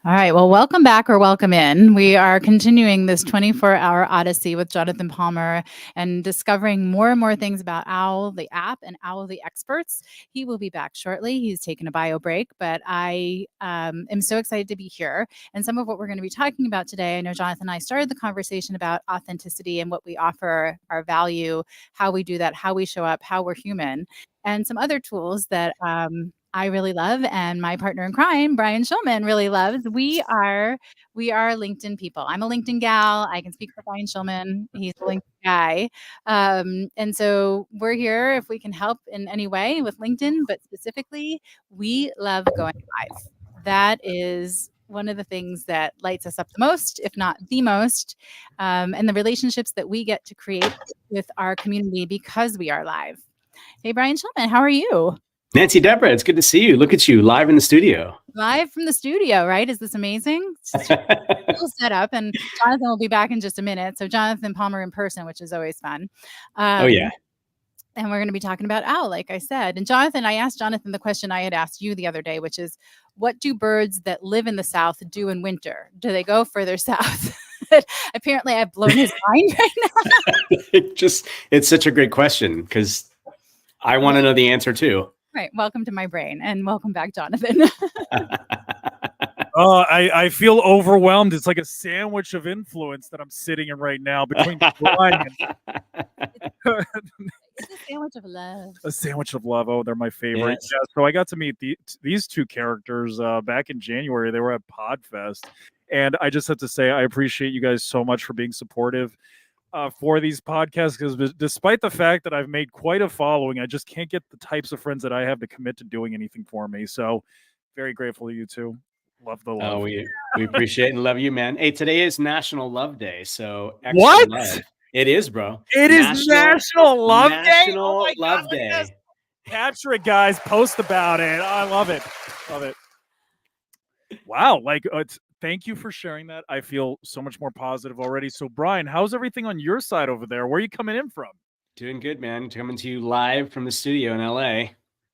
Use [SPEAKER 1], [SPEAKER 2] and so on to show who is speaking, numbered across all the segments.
[SPEAKER 1] All right. Well, welcome back or welcome in. We are continuing this 24-hour odyssey with Jonathan Palmar and discovering more and more things about Owwll, the app, and Owwll, the experts. He will be back shortly. He's taken a bio break, but I am so excited to be here. And some of what we're going to be talking about today, I know Jonathan and I started the conversation about authenticity and what we offer, our value, how we do that, how we show up, how we're human, and some other tools that I really love, and my partner in crime, Brian Schulman, really loves. We are LinkedIn people. I'm a LinkedIn gal. I can speak for Brian Schulman. He's a LinkedIn guy. And so we're here if we can help in any way with LinkedIn, but specifically, we love going live. That is one of the things that lights us up the most, if not the most, and the relationships that we get to create with our community because we are live. Hey, Brian Schulman, how are you?
[SPEAKER 2] Nancy, Debra, it's good to see you. Look at you live in the studio.
[SPEAKER 1] Live from the studio, right? Is this amazing? Cool setup, and Jonathan will be back in just a minute. So Jonathan Palmar in person, which is always fun.
[SPEAKER 2] Oh yeah.
[SPEAKER 1] And we're going to be talking about Owwll, like I said. And Jonathan, I asked Jonathan the question I had asked you the other day, which is, what do birds that live in the South do in winter? Do they go further south? Apparently, I've blown his mind right now.
[SPEAKER 2] It's such a great question because I want to know the answer too.
[SPEAKER 1] Right. Welcome to my brain, and welcome back, Jonathan.
[SPEAKER 3] I feel overwhelmed. It's like a sandwich of influence that I'm sitting in right now between Brian
[SPEAKER 1] It's a sandwich of love.
[SPEAKER 3] A sandwich of love. Oh, they're my favorite.
[SPEAKER 2] Yes.
[SPEAKER 3] Yeah, so I got to meet these two characters back in January. They were at Podfest, and I just have to say I appreciate you guys so much for being supportive for these podcasts, because despite the fact that I've made quite a following, I just can't get the types of friends that I have to commit to doing anything for me. So very grateful to you two. Love the love.
[SPEAKER 2] Oh, we appreciate and love you, man. Hey, today is National Love Day, so extra
[SPEAKER 3] what?
[SPEAKER 2] Love. It is, bro.
[SPEAKER 3] It is National Love Day.
[SPEAKER 2] National Love Day.
[SPEAKER 3] Capture it, guys. Post about it. I love it. Love it. Wow. Thank you for sharing that. I feel so much more positive already. So, Brian, how's everything on your side over there? Where are you coming in from?
[SPEAKER 2] Doing good, man. Coming to you live from the studio in LA.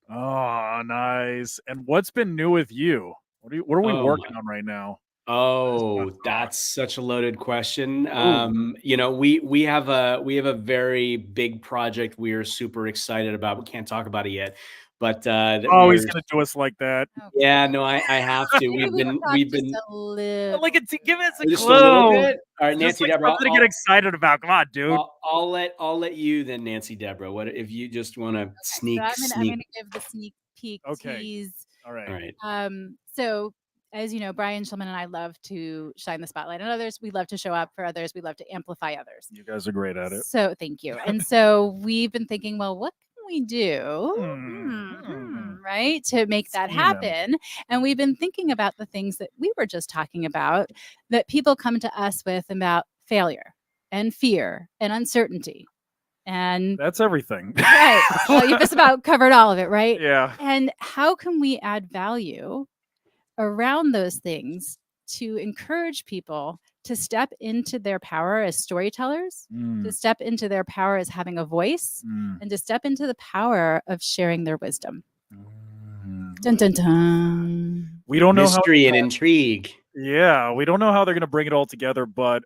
[SPEAKER 3] Oh, nice. And what's been new with you? What are we working on right now?
[SPEAKER 2] Oh, that's such a loaded question. You know, we have a very big project we are super excited about. We can't talk about it yet, but
[SPEAKER 3] he's gonna do us like that.
[SPEAKER 2] Yeah, no, I have to. We've been
[SPEAKER 3] give us a
[SPEAKER 2] just
[SPEAKER 3] clue.
[SPEAKER 2] a little bit. All right, Nancy, Debra,
[SPEAKER 3] something to get excited about. Come on, dude.
[SPEAKER 2] I'll let you then, Nancy, Debra. What if you just want to sneak?
[SPEAKER 1] So I'm gonna give the sneak peek tease.
[SPEAKER 3] All right.
[SPEAKER 1] So as you know, Brian Schulman and I love to shine the spotlight on others. We love to show up for others. We love to amplify others.
[SPEAKER 3] You guys are great at it.
[SPEAKER 1] So thank you. And so we've been thinking, well, what can we do, right, to make that happen? And we've been thinking about the things that we were just talking about, that people come to us with about failure and fear and uncertainty. And
[SPEAKER 3] that's everything.
[SPEAKER 1] Right. Well, you just about covered all of it, right?
[SPEAKER 3] Yeah.
[SPEAKER 1] And how can we add value around those things to encourage people to step into their power as storytellers, to step into their power as having a voice, and to step into the power of sharing their wisdom? Dun, dun, dun.
[SPEAKER 3] We don't know
[SPEAKER 2] mystery and intrigue.
[SPEAKER 3] Yeah, we don't know how they're going to bring it all together, but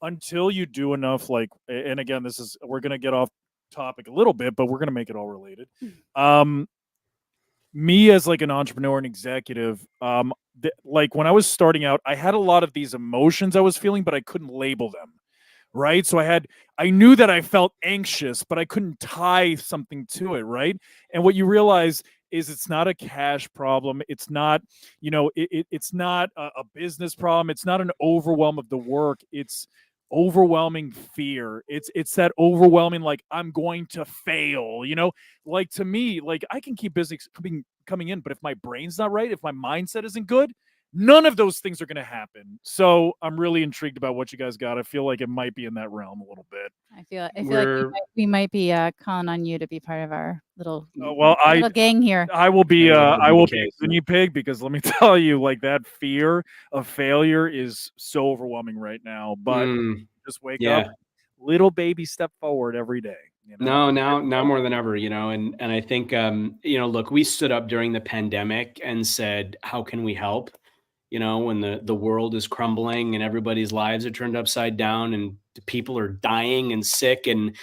[SPEAKER 3] until you do enough, and again, we're going to get off topic a little bit, but we're going to make it all related. Me as an entrepreneur and executive, when I was starting out, I had a lot of these emotions I was feeling, but I couldn't label them. Right. So I knew that I felt anxious, but I couldn't tie something to it. Right. And what you realize is it's not a cash problem. It's not, it's not a business problem. It's not an overwhelm of the work. It's overwhelming fear. It's that overwhelming, I'm going to fail, to me, I can keep business coming in, but if my brain's not right, if my mindset isn't good, none of those things are going to happen. So I'm really intrigued about what you guys got. I feel like it might be in that realm a little bit.
[SPEAKER 1] I feel like we might be calling on you to be part of our little gang here.
[SPEAKER 3] I will be a guinea pig, because let me tell you, that fear of failure is so overwhelming right now. But just wake up, little baby step forward every day.
[SPEAKER 2] No, now more than ever, and I think, look, we stood up during the pandemic and said, how can we help? when the world is crumbling and everybody's lives are turned upside down and people are dying and sick, and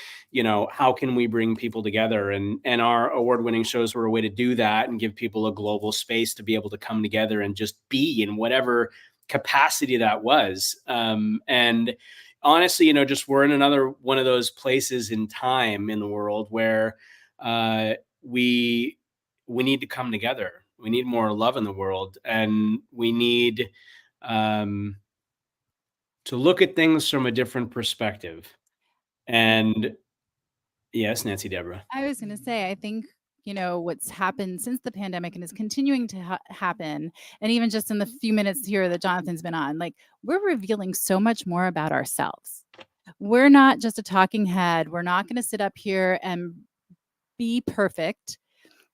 [SPEAKER 2] how can we bring people together? And our award-winning shows were a way to do that and give people a global space to be able to come together and just be in whatever capacity that was. And honestly, just we're in another one of those places in time in the world where we need to come together. We need more love in the world, and we need to look at things from a different perspective. And yes, Nancy, Debra.
[SPEAKER 1] I was going to say, I think, what's happened since the pandemic and is continuing to happen, and even just in the few minutes here that Jonathan's been on, like, we're revealing so much more about ourselves. We're not just a talking head. We're not going to sit up here and be perfect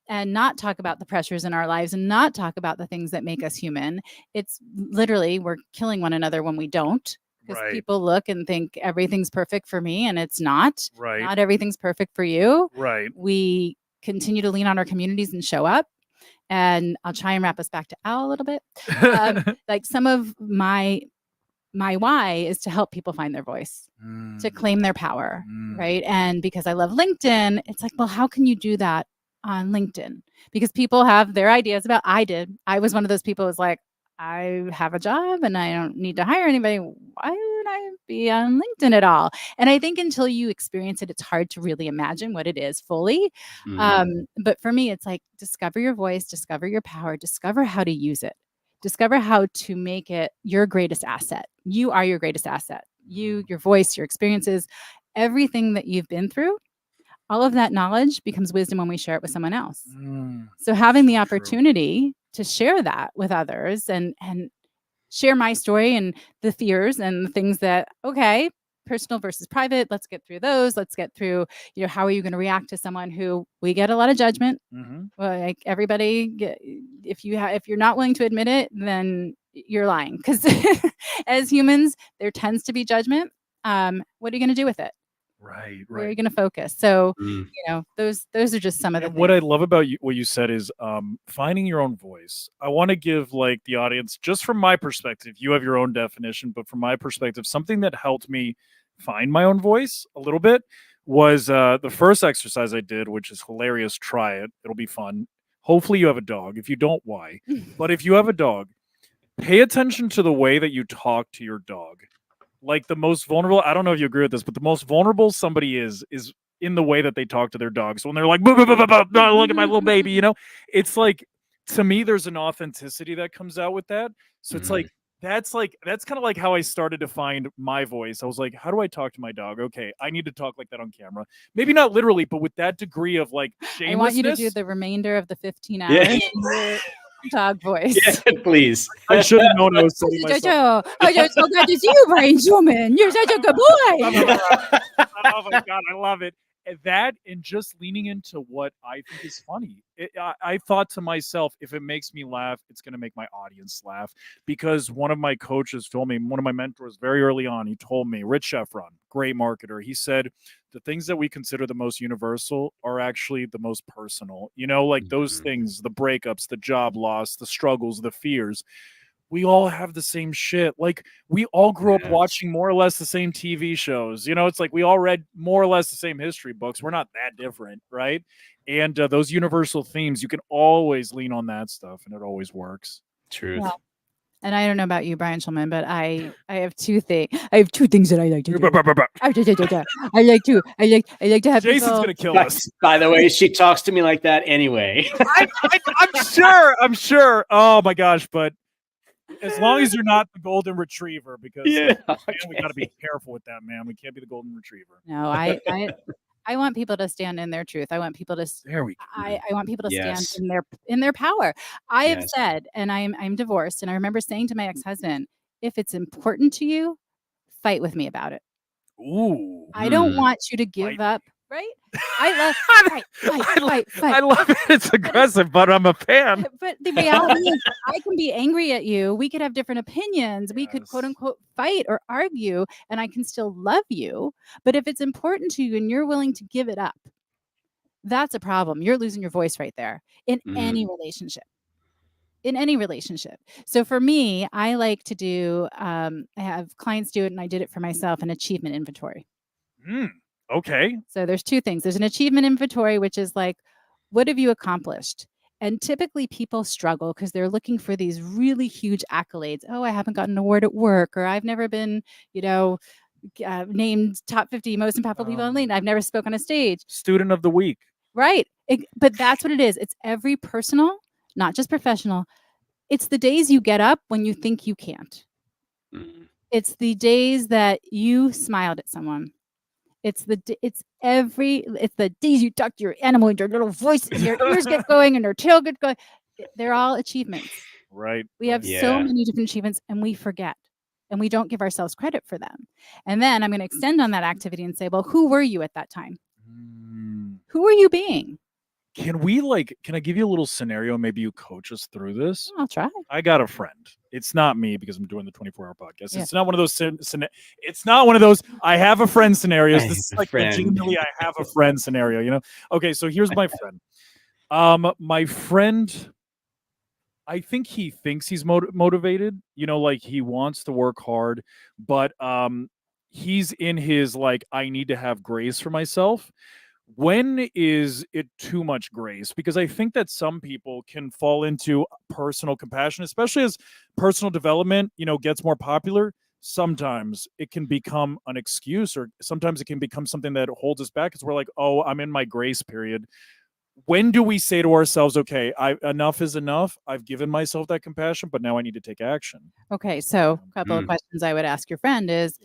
[SPEAKER 1] and not talk about the pressures in our lives and not talk about the things that make us human. It's literally, we're killing one another when we don't, because people look and think everything's perfect for me, and it's not.
[SPEAKER 3] Right.
[SPEAKER 1] Not everything's perfect for you.
[SPEAKER 3] Right.
[SPEAKER 1] We continue to lean on our communities and show up. And I'll try and wrap us back to Owwll a little bit. Like, some of my why is to help people find their voice, to claim their power, right? And because I love LinkedIn, it's like, well, how can you do that on LinkedIn? Because people have their ideas about, I was one of those people who was like, I have a job and I don't need to hire anybody. Why would I be on LinkedIn at all? And I think until you experience it, it's hard to really imagine what it is fully. But for me, it's like, discover your voice, discover your power, discover how to use it. Discover how to make it your greatest asset. You are your greatest asset. Your voice, your experiences, everything that you've been through, all of that knowledge becomes wisdom when we share it with someone else. So having the opportunity to share that with others and share my story and the fears and the things that, okay, personal versus private, let's get through those. Let's get through, how are you going to react to someone who we get a lot of judgment? Well, like, everybody, if you're not willing to admit it, then you're lying. Because as humans, there tends to be judgment. What are you going to do with it?
[SPEAKER 3] Right.
[SPEAKER 1] Where are you going to focus? So, those are just some of the
[SPEAKER 3] And
[SPEAKER 1] things.
[SPEAKER 3] what I love about what you said is finding your own voice. I want to give, like, the audience, just from my perspective, you have your own definition, but from my perspective, something that helped me find my own voice a little bit was the first exercise I did, which is hilarious. Try it. It'll be fun. Hopefully you have a dog. If you don't, why? But if you have a dog, pay attention to the way that you talk to your dog. Like, the most vulnerable, I don't know if you agree with this, but the most vulnerable somebody is in the way that they talk to their dog. So when they're like, "Boo, boo, boo, boo, boo, no, look at my little baby," it's like, to me, there's an authenticity that comes out with that. So it's like, that's kind of like how I started to find my voice. I was like, how do I talk to my dog? Okay, I need to talk like that on camera. Maybe not literally, but with that degree of, like, shamelessness.
[SPEAKER 1] I want you to do the remainder of the 15 hours in your dog voice.
[SPEAKER 2] Yeah, please.
[SPEAKER 3] I should have known I was setting myself.
[SPEAKER 1] Oh, you're so glad to see you, Brian Schulman. You're such a good boy.
[SPEAKER 3] Oh my God, I love it. That, and just leaning into what I think is funny. I thought to myself, if it makes me laugh, it's going to make my audience laugh. Because one of my coaches told me, one of my mentors very early on, he told me, Rich Sheffron, great marketer, he said, the things that we consider the most universal are actually the most personal. Like, those things, the breakups, the job loss, the struggles, the fears. We all have the same shit. Like, we all grew up watching more or less the same TV shows. It's like we all read more or less the same history books. We're not that different, right? And those universal themes, you can always lean on that stuff, and it always works.
[SPEAKER 2] Truth.
[SPEAKER 1] Well, and I don't know about you, Brian Schulman, but I have two things. I have two things that I like to do. I like to have
[SPEAKER 3] Jason's
[SPEAKER 1] people.
[SPEAKER 3] gonna kill us.
[SPEAKER 2] By the way, she talks to me like that anyway.
[SPEAKER 3] I'm sure. Oh my gosh, but as long as you're not the golden retriever, because man, we got to be careful with that, man. We can't be the golden retriever.
[SPEAKER 1] No, I want people to stand in their truth. I want people to.
[SPEAKER 3] There we go.
[SPEAKER 1] I want people to stand in their power. I have said, and I'm divorced, and I remember saying to my ex-husband, if it's important to you, fight with me about it.
[SPEAKER 3] Ooh.
[SPEAKER 1] I don't want you to give up. Right? I love fight.
[SPEAKER 3] I love it. It's aggressive, but I'm a fan.
[SPEAKER 1] But the reality is, I can be angry at you. We could have different opinions. We could, quote unquote, fight or argue, and I can still love you. But if it's important to you and you're willing to give it up, that's a problem. You're losing your voice right there in any relationship. in any relationship. So for me, I like to do, I have clients do it, and I did it for myself, an achievement inventory.
[SPEAKER 3] Okay.
[SPEAKER 1] So there's two things. There's an achievement inventory, which is like, what have you accomplished? And typically people struggle because they're looking for these really huge accolades. Oh, I haven't gotten an award at work, or I've never been, named top 50 most impactful people on LinkedIn. I've never spoken on a stage.
[SPEAKER 3] Student of the week.
[SPEAKER 1] Right. But that's what it is. It's every personal, not just professional. It's the days you get up when you think you can't. It's the days that you smiled at someone. It's the days you talk to your animal and your little voice and your ears get going and your tail gets going. They're all achievements.
[SPEAKER 3] Right.
[SPEAKER 1] We have so many different achievements, and we forget, and we don't give ourselves credit for them. And then I'm going to extend on that activity and say, well, who were you at that time? Who were you being?
[SPEAKER 3] Can I give you a little scenario? Maybe you coach us through this.
[SPEAKER 1] I'll try.
[SPEAKER 3] I got a friend. It's not me because I'm doing the 24-hour podcast. Yeah. It's not one of those. It's not one of those. I have a friend scenarios. This is like legitimately I have a friend scenario. Okay, so here's my friend. My friend, I think he thinks he's motivated. Like he wants to work hard, but he's in his like I need to have grace for myself. When is it too much grace? Because I think that some people can fall into personal compassion, especially as personal development, gets more popular. Sometimes it can become an excuse, or sometimes it can become something that holds us back because we're like, oh, I'm in my grace period. When do we say to ourselves, okay, enough is enough. I've given myself that compassion, but now I need to take action.
[SPEAKER 1] Okay, so a couple of questions I would ask your friend is,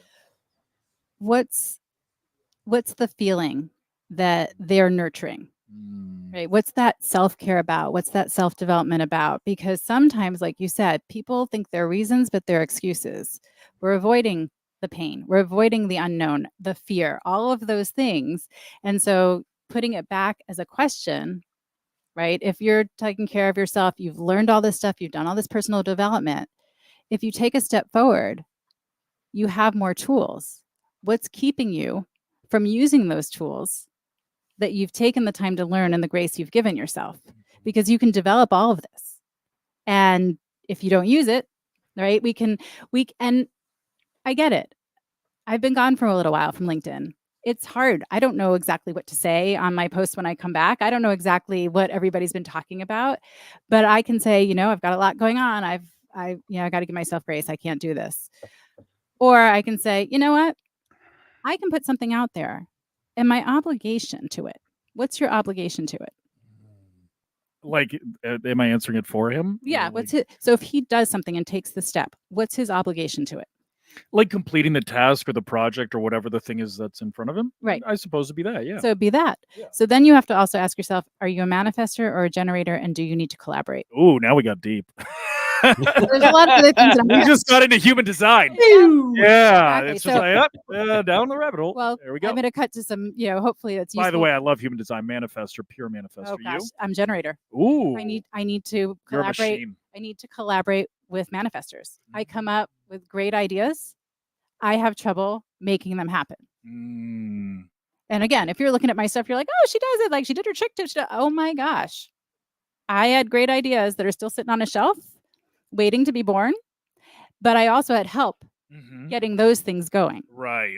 [SPEAKER 1] what's the feeling that they're nurturing, right? What's that self-care about? What's that self-development about? Because sometimes, like you said, people think they're reasons, but they're excuses. We're avoiding the pain. We're avoiding the unknown, the fear, all of those things. And so putting it back as a question, right? If you're taking care of yourself, you've learned all this stuff, you've done all this personal development. If you take a step forward, you have more tools. What's keeping you from using those tools that you've taken the time to learn and the grace you've given yourself? Because you can develop all of this. And if you don't use it, right, and I get it. I've been gone for a little while from LinkedIn. It's hard. I don't know exactly what to say on my post when I come back. I don't know exactly what everybody's been talking about, but I can say, I've got a lot going on. I got to give myself grace. I can't do this. Or I can say, you know what? I can put something out there. And my obligation to it. What's your obligation to it?
[SPEAKER 3] Like, am I answering it for him?
[SPEAKER 1] Yeah. So if he does something and takes the step, what's his obligation to it?
[SPEAKER 3] Like completing the task or the project or whatever the thing is that's in front of him.
[SPEAKER 1] Right.
[SPEAKER 3] I suppose it'd be that. Yeah.
[SPEAKER 1] So it'd be that. Yeah. So then you have to also ask yourself, are you a manifestor or a generator? And do you need to collaborate?
[SPEAKER 3] Ooh, now we got deep.
[SPEAKER 1] There's a lot of other things.
[SPEAKER 3] We just got into human design. Yeah. Exactly. It's just down the rabbit hole.
[SPEAKER 1] Well,
[SPEAKER 3] there we go.
[SPEAKER 1] I'm going to cut to some, hopefully that's useful.
[SPEAKER 3] By the way, I love human design. Manifestor, pure manifestor.
[SPEAKER 1] Oh gosh,
[SPEAKER 3] you?
[SPEAKER 1] I'm generator.
[SPEAKER 3] Ooh.
[SPEAKER 1] I need to collaborate. I need to collaborate with manifestors. I come up with great ideas. I have trouble making them happen. And again, if you're looking at my stuff, you're like, oh, she does it. Like she did her trick. Oh my gosh. I had great ideas that are still sitting on a shelf waiting to be born. But I also had help getting those things going.
[SPEAKER 3] Right.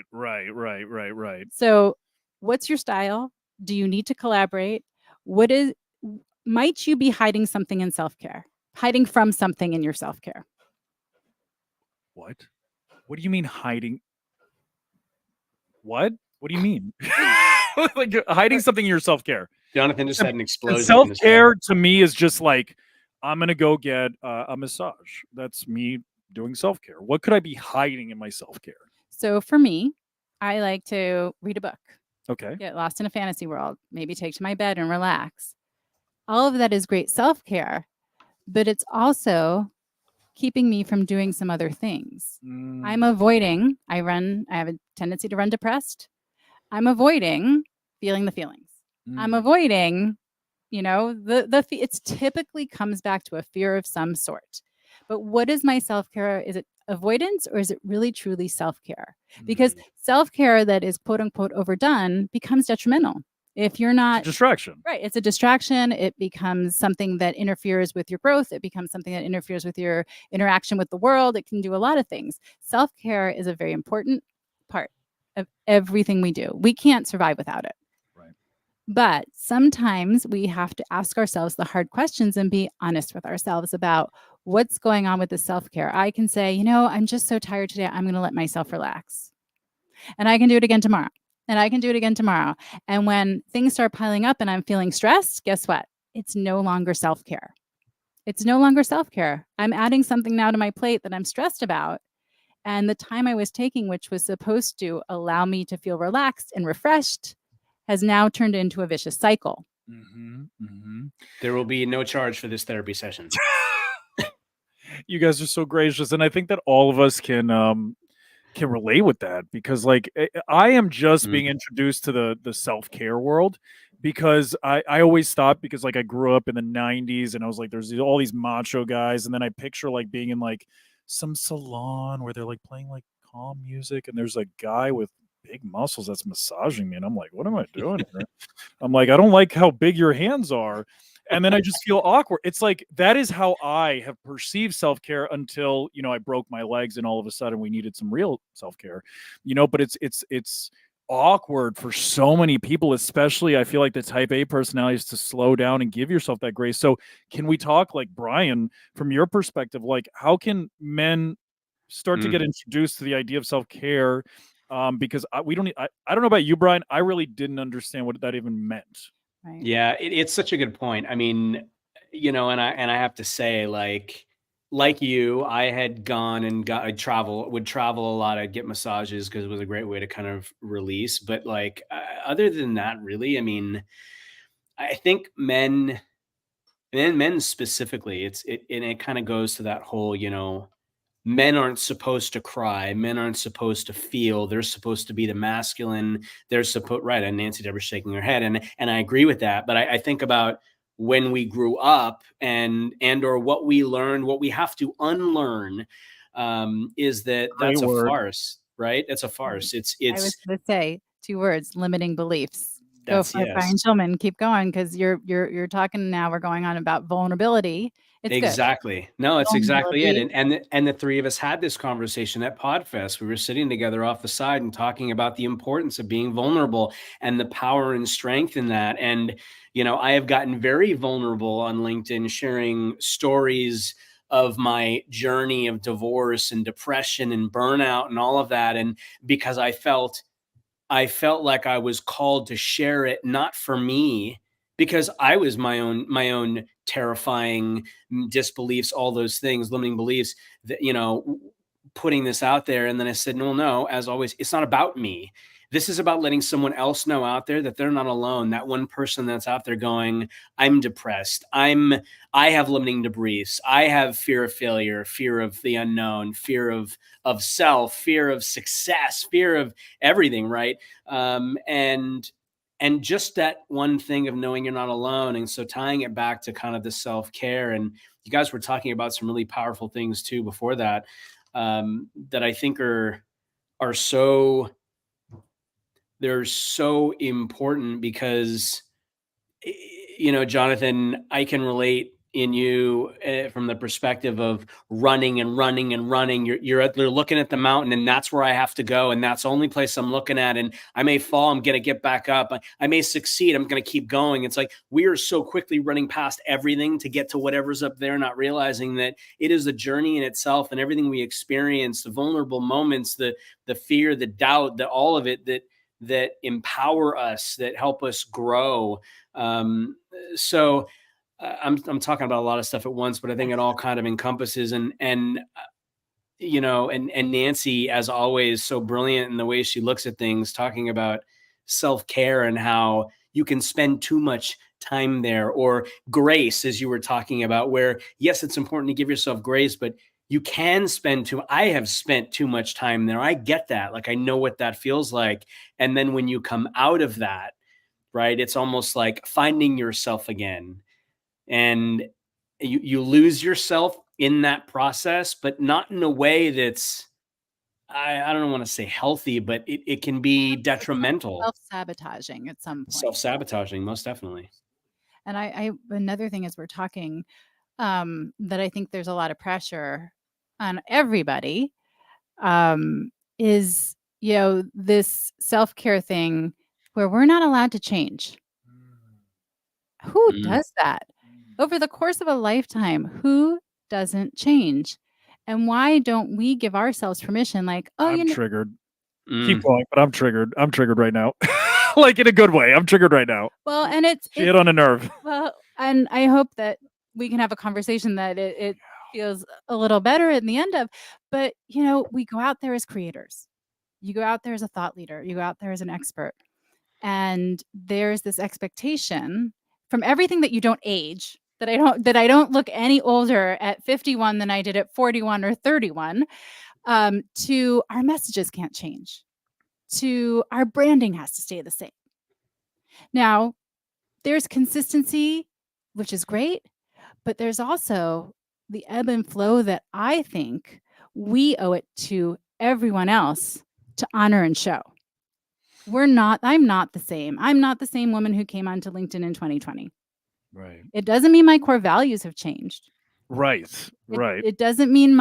[SPEAKER 1] So what's your style? Do you need to collaborate? Might you be hiding something in self-care? Hiding from something in your self-care?
[SPEAKER 3] What? What do you mean hiding? What? What do you mean? Like hiding something in your self-care?
[SPEAKER 2] Jonathan just had an explosion.
[SPEAKER 3] Self-care to me is just like, I'm going to go get a massage. That's me doing self-care. What could I be hiding in my self-care?
[SPEAKER 1] So for me, I like to read a book.
[SPEAKER 3] Okay.
[SPEAKER 1] Get lost in a fantasy world. Maybe take to my bed and relax. All of that is great self-care, but it's also keeping me from doing some other things. I'm avoiding, I have a tendency to run depressed. I'm avoiding feeling the feelings. I'm avoiding, it typically comes back to a fear of some sort. But what is my self-care? Is it avoidance or is it really truly self-care? Because self-care that is quote unquote overdone becomes detrimental. If you're not
[SPEAKER 3] distraction.
[SPEAKER 1] Right. It's a distraction. It becomes something that interferes with your growth. It becomes something that interferes with your interaction with the world. It can do a lot of things. Self-care is a very important part of everything we do. We can't survive without it.
[SPEAKER 3] Right.
[SPEAKER 1] But sometimes we have to ask ourselves the hard questions and be honest with ourselves about what's going on with the self-care. I can say, I'm just so tired today. I'm going to let myself relax. And I can do it again tomorrow. And I can do it again tomorrow. And when things start piling up and I'm feeling stressed, guess what? It's no longer self-care. It's no longer self-care. I'm adding something now to my plate that I'm stressed about. And the time I was taking, which was supposed to allow me to feel relaxed and refreshed, has now turned into a vicious cycle.
[SPEAKER 3] Mm-hmm, mm-hmm.
[SPEAKER 2] There will be no charge for this therapy session.
[SPEAKER 3] You guys are so gracious. And I think that all of us can relate with that, because like I am just being introduced to the self-care world, because I always thought, because like I grew up in the 90s and I was like, there's all these macho guys, and then I picture like being in like some salon where they're like playing like calm music and there's a guy with big muscles that's massaging me, and I'm like, what am I doing here? I'm like, I don't like how big your hands are. And then I just feel awkward. It's like, that is how I have perceived self-care until, I broke my legs and all of a sudden we needed some real self-care, but it's awkward for so many people, especially I feel like the type A personalities, to slow down and give yourself that grace. So can we talk, like, Brian, from your perspective, like how can men start to get introduced to the idea of self-care? Because I don't know about you, Brian, I really didn't understand what that even meant.
[SPEAKER 1] Right.
[SPEAKER 2] Yeah, it's such a good point. I mean, and I have to say, like you, I had gone and would travel a lot. I'd get massages because it was a great way to kind of release. But like, other than that, really, I mean, I think men specifically, it kind of goes to that whole, men aren't supposed to cry. Men aren't supposed to feel. They're supposed to be the masculine. They're supposed, right. And Nancy, Debra shaking her head. And I agree with that. But I think about when we grew up or what we learned, what we have to unlearn, is that's a farce, right? That's a farce. It's
[SPEAKER 1] I was going to say 2 words: limiting beliefs. Go for it,
[SPEAKER 2] yes.
[SPEAKER 1] Brian Schulman. Keep going, because you're talking now. We're going on about vulnerability. It's
[SPEAKER 2] exactly.
[SPEAKER 1] Good.
[SPEAKER 2] No, it's exactly it. And the three of us had this conversation at Podfest. We were sitting together off the side and talking about the importance of being vulnerable and the power and strength in that. And, I have gotten very vulnerable on LinkedIn, sharing stories of my journey of divorce and depression and burnout and all of that. And because I felt like I was called to share it, not for me, because I was my own terrifying disbeliefs, all those things, limiting beliefs, that, putting this out there. And then I said, no, as always, it's not about me. This is about letting someone else know out there that they're not alone. That one person that's out there going, I'm depressed. I have limiting beliefs. I have fear of failure, fear of the unknown, fear of self, fear of success, fear of everything. Right. And just that one thing of knowing you're not alone. And so tying it back to kind of the self-care, and you guys were talking about some really powerful things too before that, that I think are so, they're so important, because, Jonathan, I can relate in you from the perspective of running. You're looking at the mountain, and that's where I have to go. And that's the only place I'm looking at. And I may fall. I'm going to get back up. I may succeed. I'm going to keep going. It's like we are so quickly running past everything to get to whatever's up there, not realizing that it is a journey in itself, and everything we experience, the vulnerable moments, the fear, the doubt, all of it that empower us, that help us grow. So I'm talking about a lot of stuff at once, but I think it all kind of encompasses, and Nancy, as always, so brilliant in the way she looks at things, talking about self-care and how you can spend too much time there, or grace, as you were talking about, where yes, it's important to give yourself grace, but you can I have spent too much time there. I get that. Like, I know what that feels like. And then when you come out of that, right, it's almost like finding yourself again. And you lose yourself in that process, but not in a way that's, I don't want to say healthy, but it can be detrimental.
[SPEAKER 1] Self-sabotaging at some point.
[SPEAKER 2] Self-sabotaging, most definitely.
[SPEAKER 1] And I another thing as we're talking, that I think there's a lot of pressure on everybody, is, this self-care thing where we're not allowed to change. Who does that? Over the course of a lifetime, who doesn't change? And why don't we give ourselves permission? Like,
[SPEAKER 3] I'm triggered. Keep going, but I'm triggered. I'm triggered right now. Like in a good way. I'm triggered right now.
[SPEAKER 1] Well, and it's
[SPEAKER 3] hit on a nerve.
[SPEAKER 1] Well, and I hope that we can have a conversation that it feels a little better in the end of. But, we go out there as creators. You go out there as a thought leader. You go out there as an expert. And there's this expectation from everything that you don't age, that I don't look any older at 51 than I did at 41 or 31, to our messages can't change, to our branding has to stay the same. Now, there's consistency, which is great, but there's also the ebb and flow that I think we owe it to everyone else to honor and show. I'm not the same. I'm not the same woman who came onto LinkedIn in 2020.
[SPEAKER 3] Right.
[SPEAKER 1] It doesn't mean my core values have changed.
[SPEAKER 3] Right.
[SPEAKER 1] It doesn't mean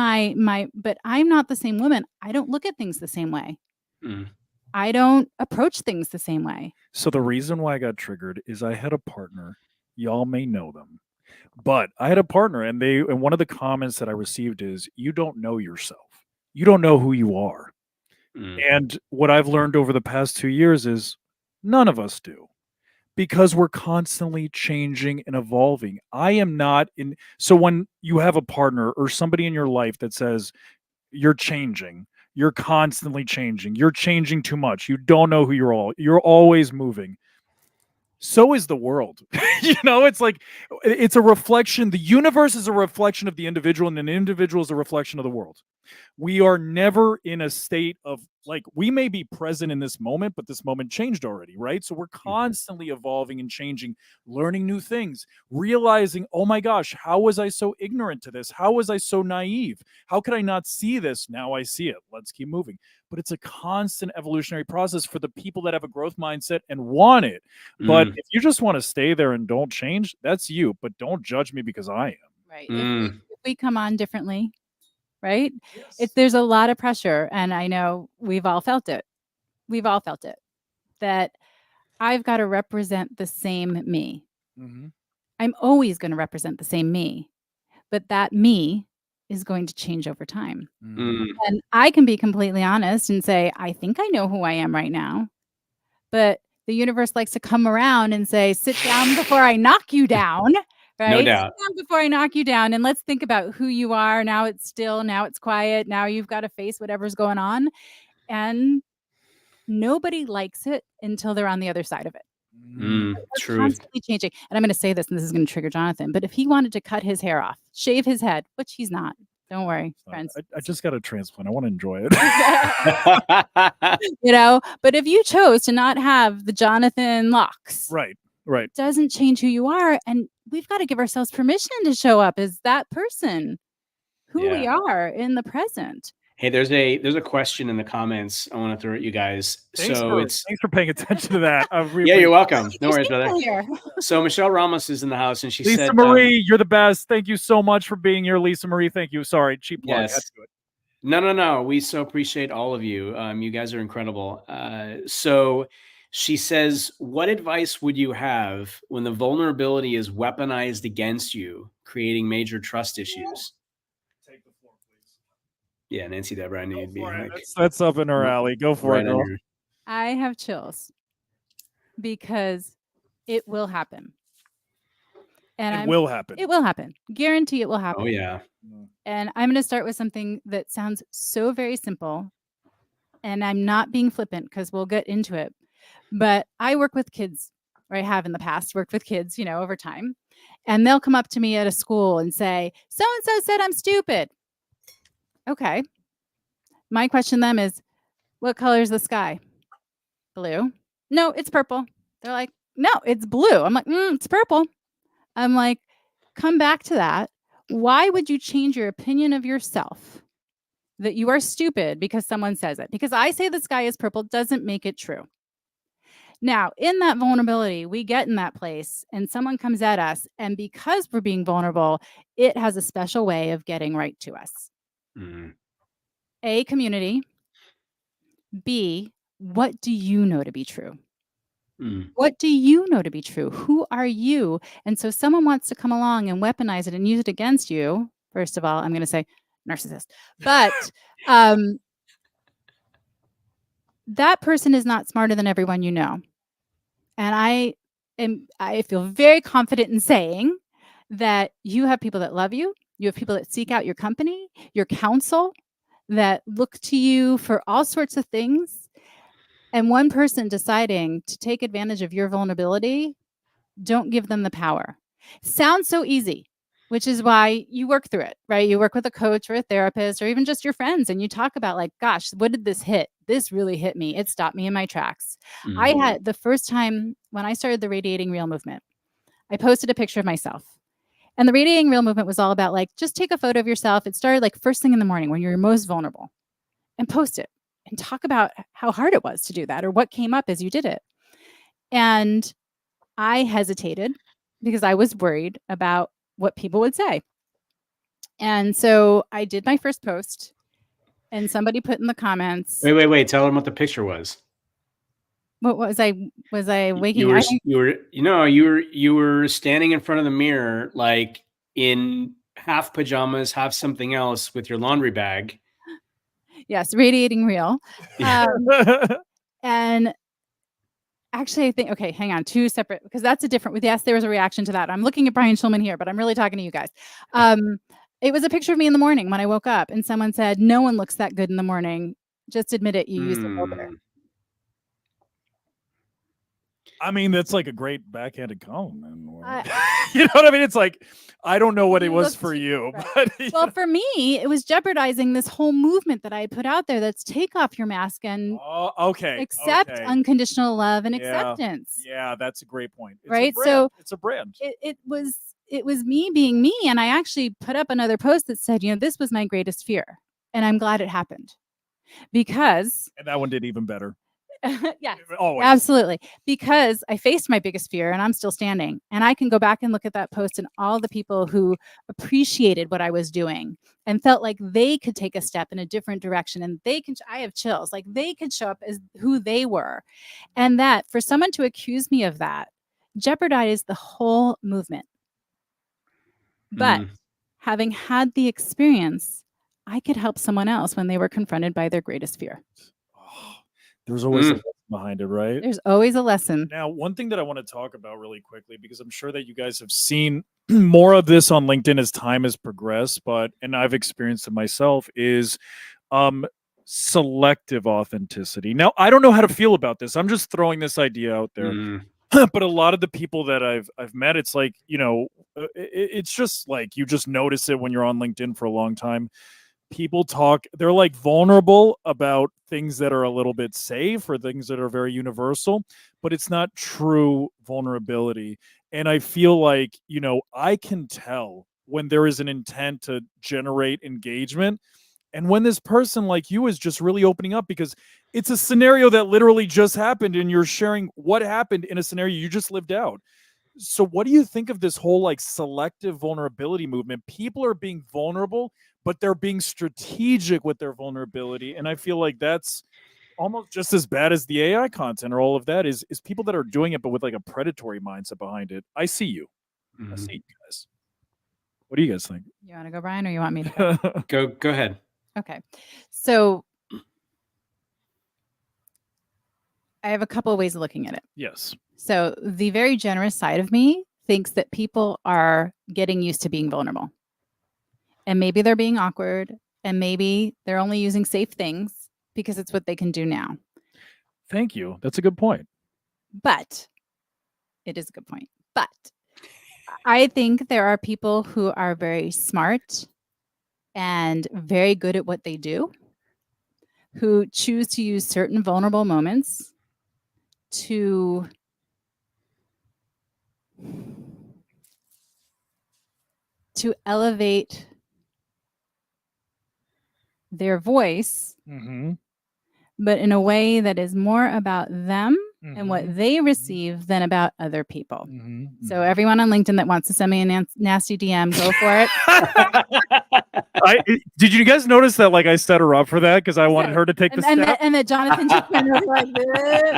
[SPEAKER 1] but I'm not the same woman. I don't look at things the same way. I don't approach things the same way.
[SPEAKER 3] So the reason why I got triggered is I had a partner. Y'all may know them, but I had a partner, and one of the comments that I received is, "You don't know yourself. You don't know who you are." And what I've learned over the past 2 years is none of us do, because we're constantly changing and evolving. So when you have a partner or somebody in your life that says, "You're changing, you're constantly changing, you're changing too much, you don't know who you're always moving," so is the world. It's like, it's a reflection. The universe is a reflection of the individual, and an individual is a reflection of the world. We are never in a state of, like, we may be present in this moment, but this moment changed already, right? So we're constantly evolving and changing, learning new things, realizing, oh my gosh, how was I so ignorant to this? How was I so naive? How could I not see this? Now I see it. Let's keep moving. But it's a constant evolutionary process for the people that have a growth mindset and want it. But if you just want to stay there and don't change, that's you. But don't judge me because I am.
[SPEAKER 1] Right. If we come on differently, right? Yes. There's a lot of pressure, and I know we've all felt it. That I've got to represent the same me. I'm always going to represent the same me, but that me is going to change over time. And I can be completely honest and say, I think I know who I am right now, but the universe likes to come around and say, sit down before I knock you down. Right?
[SPEAKER 2] No doubt.
[SPEAKER 1] Sit down before I knock you down, and let's think about who you are. Now it's still, now it's quiet. Now you've got to face whatever's going on. And nobody likes it until they're on the other side of it.
[SPEAKER 2] True.
[SPEAKER 1] Constantly changing. And I'm going to say this, and this is going to trigger Jonathan, but if he wanted to cut his hair off, shave his head, which he's not, don't worry, friends.
[SPEAKER 3] I just got a transplant. I want to enjoy it.
[SPEAKER 1] But if you chose to not have the Jonathan locks,
[SPEAKER 3] right,
[SPEAKER 1] it doesn't change who you are. And we've got to give ourselves permission to show up as that person, who we are in the present.
[SPEAKER 2] Hey, there's a question in the comments I want to throw at you guys.
[SPEAKER 3] Thanks for paying attention to that.
[SPEAKER 2] Yeah, you're welcome. No worries, brother. So Michelle Ramos is in the house, and she said,
[SPEAKER 3] Lisa Marie, you're the best. Thank you so much for being here, Lisa Marie. Thank you. Sorry, cheap plug.
[SPEAKER 2] Yes. No. We so appreciate all of you. You guys are incredible. So she says, what advice would you have when the vulnerability is weaponized against you, creating major trust issues?
[SPEAKER 3] Take the floor, please.
[SPEAKER 2] Yeah, Nancy Debra, I need to be like,
[SPEAKER 3] that's up in her alley. Go for it, girl.
[SPEAKER 1] I have chills because it will happen. And
[SPEAKER 3] it will happen.
[SPEAKER 1] It will happen. Guarantee it will happen.
[SPEAKER 2] Oh, yeah.
[SPEAKER 1] And I'm going to start with something that sounds so very simple. And I'm not being flippant because we'll get into it. But I work with kids, or I have in the past worked with kids, over time. And they'll come up to me at a school and say, so-and-so said I'm stupid. Okay. My question to them is, what color is the sky? Blue. No, it's purple. They're like, no, it's blue. I'm like, it's purple. I'm like, come back to that. Why would you change your opinion of yourself that you are stupid because someone says it. Because I say the sky is purple doesn't make it true. Now, in that vulnerability, we get in that place and someone comes at us, and because we're being vulnerable, it has a special way of getting right to us. A, community. B, what do you know to be true? What do you know to be true? Who are you? And so someone wants to come along and weaponize it and use it against you. First of all, I'm going to say narcissist. But that person is not smarter than everyone you know. And I feel very confident in saying that you have people that love you. You have people that seek out your company, your counsel, that look to you for all sorts of things. And one person deciding to take advantage of your vulnerability, don't give them the power. Sounds so easy, which is why you work through it, right? You work with a coach or a therapist or even just your friends, and you talk about like, gosh, what did this hit? This really hit me. It stopped me in my tracks. I had the first time when I started the Radiating Real movement, I posted a picture of myself. And the Radiating Real movement was all about like, just take a photo of yourself. It started like first thing in the morning when you're most vulnerable, and post it and talk about how hard it was to do that or what came up as you did it. And I hesitated because I was worried about what people would say. And so I did my first post, and somebody put in the comments.
[SPEAKER 2] Wait. Tell them what the picture was.
[SPEAKER 1] What was I waking?
[SPEAKER 2] You were standing in front of the mirror, like in half pajamas, half something else, with your laundry bag.
[SPEAKER 1] Yes, Radiating Real. And actually, I think, okay, hang on, two separate, because that's a different, yes, there was a reaction to that. I'm looking at Brian Schulman here, but I'm really talking to you guys. It was a picture of me in the morning when I woke up, and someone said, no one looks that good in the morning. Just admit it, you used a filter.
[SPEAKER 3] I mean, that's like a great backhanded compliment. You know what I mean? It's like, I don't know what it was for you.
[SPEAKER 1] Right.
[SPEAKER 3] But,
[SPEAKER 1] well, for me, it was jeopardizing this whole movement that I put out there. That's take off your mask and accept unconditional love and acceptance.
[SPEAKER 3] Yeah, that's a great point. It's
[SPEAKER 1] right?
[SPEAKER 3] So it's a brand.
[SPEAKER 1] It was me being me. And I actually put up another post that said, this was my greatest fear. And I'm glad it happened. Because...
[SPEAKER 3] And that one did even better.
[SPEAKER 1] Yes,
[SPEAKER 3] always.
[SPEAKER 1] Absolutely. Because I faced my biggest fear and I'm still standing. And I can go back and look at that post and all the people who appreciated what I was doing and felt like they could take a step in a different direction. And I have chills, like they could show up as who they were. And that for someone to accuse me of that jeopardized the whole movement. But having had the experience, I could help someone else when they were confronted by their greatest fear.
[SPEAKER 3] There's always a lesson behind it, right?
[SPEAKER 1] There's always a lesson.
[SPEAKER 3] Now, one thing that I want to talk about really quickly, because I'm sure that you guys have seen more of this on LinkedIn as time has progressed, and I've experienced it myself, is selective authenticity. Now, I don't know how to feel about this. I'm just throwing this idea out there. But a lot of the people that I've met, it's like, it's just like you just notice it when you're on LinkedIn for a long time. People talk, they're like vulnerable about things that are a little bit safe or things that are very universal, but it's not true vulnerability. And I feel like, I can tell when there is an intent to generate engagement and when this person like you is just really opening up, because it's a scenario that literally just happened and you're sharing what happened in a scenario you just lived out. So what do you think of this whole like selective vulnerability movement? People are being vulnerable, but they're being strategic with their vulnerability. And I feel like that's almost just as bad as the AI content or all of that is people that are doing it, but with like a predatory mindset behind it. I see you. I see you guys. What do you guys think?
[SPEAKER 1] You want to go, Brian, or you want me to
[SPEAKER 2] go? Go ahead.
[SPEAKER 1] Okay. So I have a couple of ways of looking at it.
[SPEAKER 3] Yes.
[SPEAKER 1] So the very generous side of me thinks that people are getting used to being vulnerable. And maybe they're being awkward, and maybe they're only using safe things because it's what they can do now.
[SPEAKER 3] Thank you. That's a good point.
[SPEAKER 1] But it is a good point. But I think there are people who are very smart and very good at what they do, who choose to use certain vulnerable moments to elevate their voice,
[SPEAKER 3] Mm-hmm.
[SPEAKER 1] but in a way that is more about them and what
[SPEAKER 3] Mhm.
[SPEAKER 1] they receive than about other people.
[SPEAKER 3] Mm-hmm.
[SPEAKER 1] So everyone on LinkedIn that wants to send me a nasty DM, go for it.
[SPEAKER 3] Did you guys notice that? Like I set her up for that because I wanted her to take the step.
[SPEAKER 1] And that Jonathan just kind of like,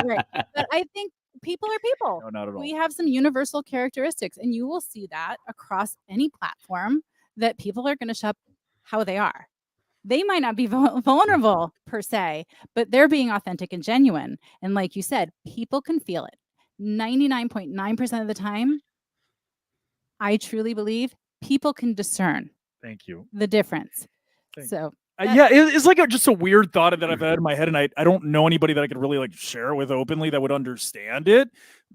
[SPEAKER 1] right. But I think people are people.
[SPEAKER 3] No, not at all.
[SPEAKER 1] We have some universal characteristics, and you will see that across any platform that people are going to show up how they are. They might not be vulnerable per se, but they're being authentic and genuine. And like you said, people can feel it. 99.9% of the time, I truly believe people can discern
[SPEAKER 3] Thank you.
[SPEAKER 1] the difference.
[SPEAKER 3] Thank
[SPEAKER 1] So
[SPEAKER 3] yeah, it's like just a weird thought that I've had in my head, and I don't know anybody that I could really like share it with openly that would understand it,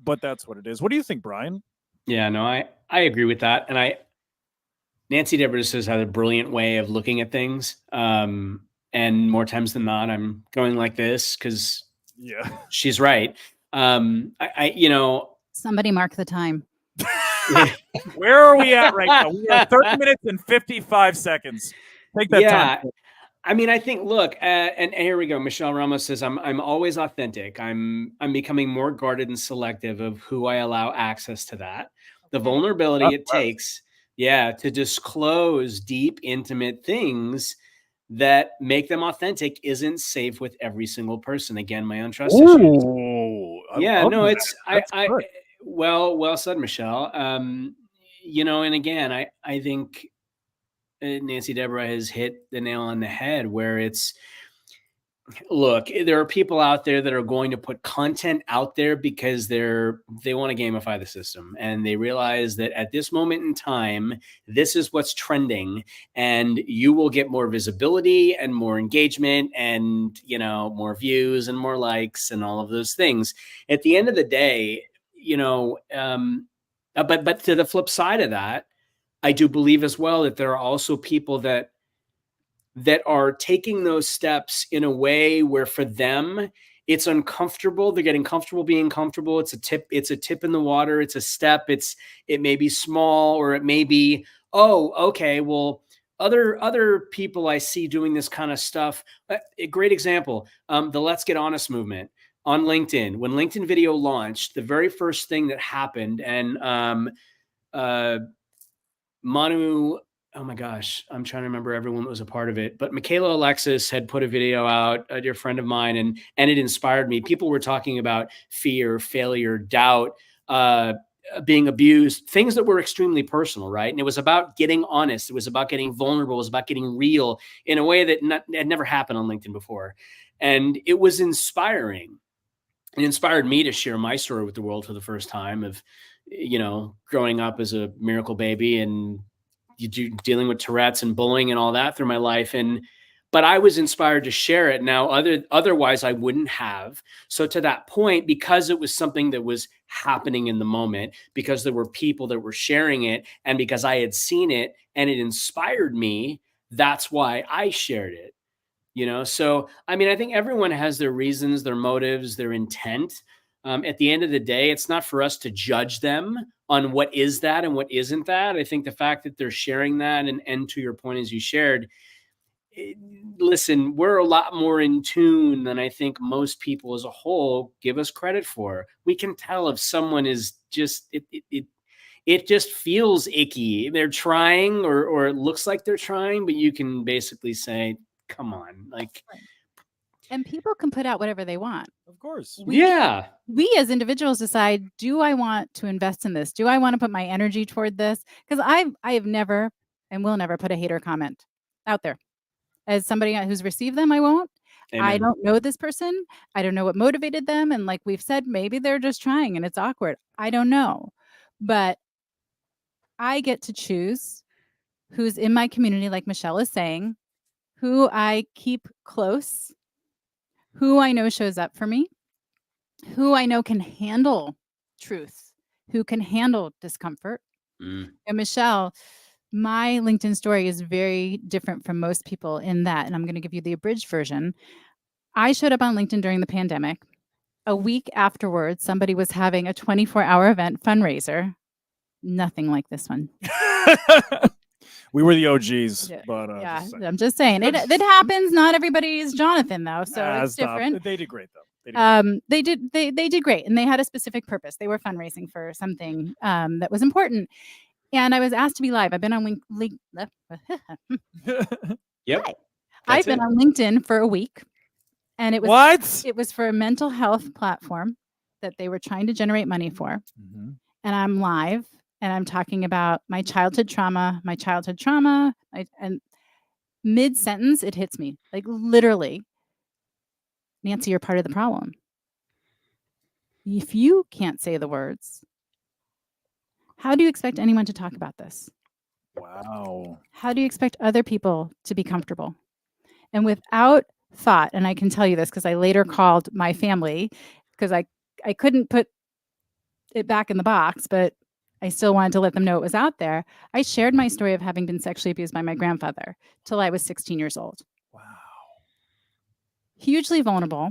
[SPEAKER 3] but that's what it is. What do you think, Brian?
[SPEAKER 2] Yeah, no, I agree with that. And Nancy Debra has had a brilliant way of looking at things. And more times than not, I'm going like this because she's right.
[SPEAKER 1] Somebody mark the time.
[SPEAKER 3] Where are we at right now? We are 30 minutes and 55 seconds. Take that time.
[SPEAKER 2] I mean, I think, look, and here we go. Michelle Ramos says, I'm always authentic. I'm becoming more guarded and selective of who I allow access to that. The vulnerability it takes, to disclose deep, intimate things that make them authentic isn't safe with every single person. Again, my own trust issues. Well said, Michelle. And again, I think Nancy Debra has hit the nail on the head where look, there are people out there that are going to put content out there because they want to gamify the system, and they realize that at this moment in time, this is what's trending, and you will get more visibility and more engagement and, more views and more likes and all of those things. At the end of the day, but to the flip side of that, I do believe as well that there are also people that are taking those steps in a way where for them it's uncomfortable. They're getting comfortable being comfortable. It's a tip in the water. It's a step. It may be small, or it may be, oh, okay, well, other people I see doing this kind of stuff. A great example, the Let's Get Honest movement on LinkedIn. When LinkedIn Video launched, the very first thing that happened, and Manu, oh my gosh, I'm trying to remember everyone that was a part of it, but Michaela Alexis had put a video out, a dear friend of mine, and it inspired me. People were talking about fear, failure, doubt, being abused, things that were extremely personal, right? And it was about getting honest. It was about getting vulnerable. It was about getting real in a way that had never happened on LinkedIn before. And it was inspiring. It inspired me to share my story with the world for the first time of, growing up as a miracle baby and dealing with Tourette's and bullying and all that through my life. But I was inspired to share it. Now, otherwise I wouldn't have. So to that point, because it was something that was happening in the moment, because there were people that were sharing it, and because I had seen it and it inspired me, that's why I shared it. So, I mean, I think everyone has their reasons, their motives, their intent. At the end of the day, it's not for us to judge them on what is that and what isn't that. I think the fact that they're sharing that, and to your point, as you shared, listen, we're a lot more in tune than I think most people as a whole give us credit for. We can tell if someone is just, it just feels icky. They're trying, or it looks like they're trying, but you can basically say, come on, like.
[SPEAKER 1] And people can put out whatever they want.
[SPEAKER 3] Of course.
[SPEAKER 1] We as individuals decide, do I want to invest in this? Do I want to put my energy toward this? Because I have never and will never put a hater comment out there. As somebody who's received them, I won't. Amen. I don't know this person. I don't know what motivated them. And like we've said, maybe they're just trying and it's awkward. I don't know. But I get to choose who's in my community, like Michelle is saying, who I keep close, who I know shows up for me, who I know can handle truth, who can handle discomfort. And Michelle, my LinkedIn story is very different from most people in that, and I'm going to give you the abridged version. I showed up on LinkedIn during the pandemic. A week afterwards, somebody was having a 24-hour event fundraiser. Nothing like this one.
[SPEAKER 3] We were the OGs,
[SPEAKER 1] Yeah,
[SPEAKER 3] but
[SPEAKER 1] yeah,
[SPEAKER 3] just saying.
[SPEAKER 1] I'm just saying it happens. Not everybody is Jonathan though, so it's
[SPEAKER 3] Stop.
[SPEAKER 1] different.
[SPEAKER 3] They did great though.
[SPEAKER 1] They did great, and they had a specific purpose. They were fundraising for something that was important. And I was asked to be live. I've been on
[SPEAKER 2] Yep.
[SPEAKER 1] Hi. I've been on LinkedIn for a week, and it was
[SPEAKER 3] What?
[SPEAKER 1] It was for a mental health platform that they were trying to generate money for.
[SPEAKER 3] Mhm.
[SPEAKER 1] And I'm live, and I'm talking about my childhood trauma, and mid sentence, it hits me like literally. Nancy, you're part of the problem. If you can't say the words, how do you expect anyone to talk about this?
[SPEAKER 3] Wow.
[SPEAKER 1] How do you expect other people to be comfortable? And without thought, and I can tell you this because I later called my family because I couldn't put it back in the box, but I still wanted to let them know it was out there. I shared my story of having been sexually abused by my grandfather till I was 16 years old.
[SPEAKER 3] Wow.
[SPEAKER 1] Hugely vulnerable.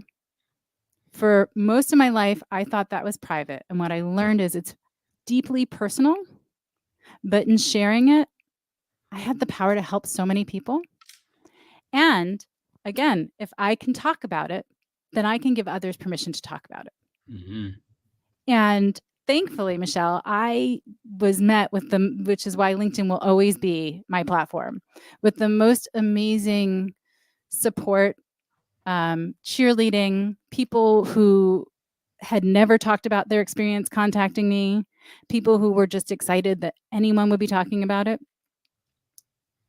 [SPEAKER 1] For most of my life, I thought that was private. And what I learned is it's deeply personal, but in sharing it, I had the power to help so many people. And again, if I can talk about it, then I can give others permission to talk about it.
[SPEAKER 2] Mm-hmm.
[SPEAKER 1] And thankfully, Michelle, I was met with which is why LinkedIn will always be my platform, with the most amazing support, cheerleading, people who had never talked about their experience contacting me, people who were just excited that anyone would be talking about it.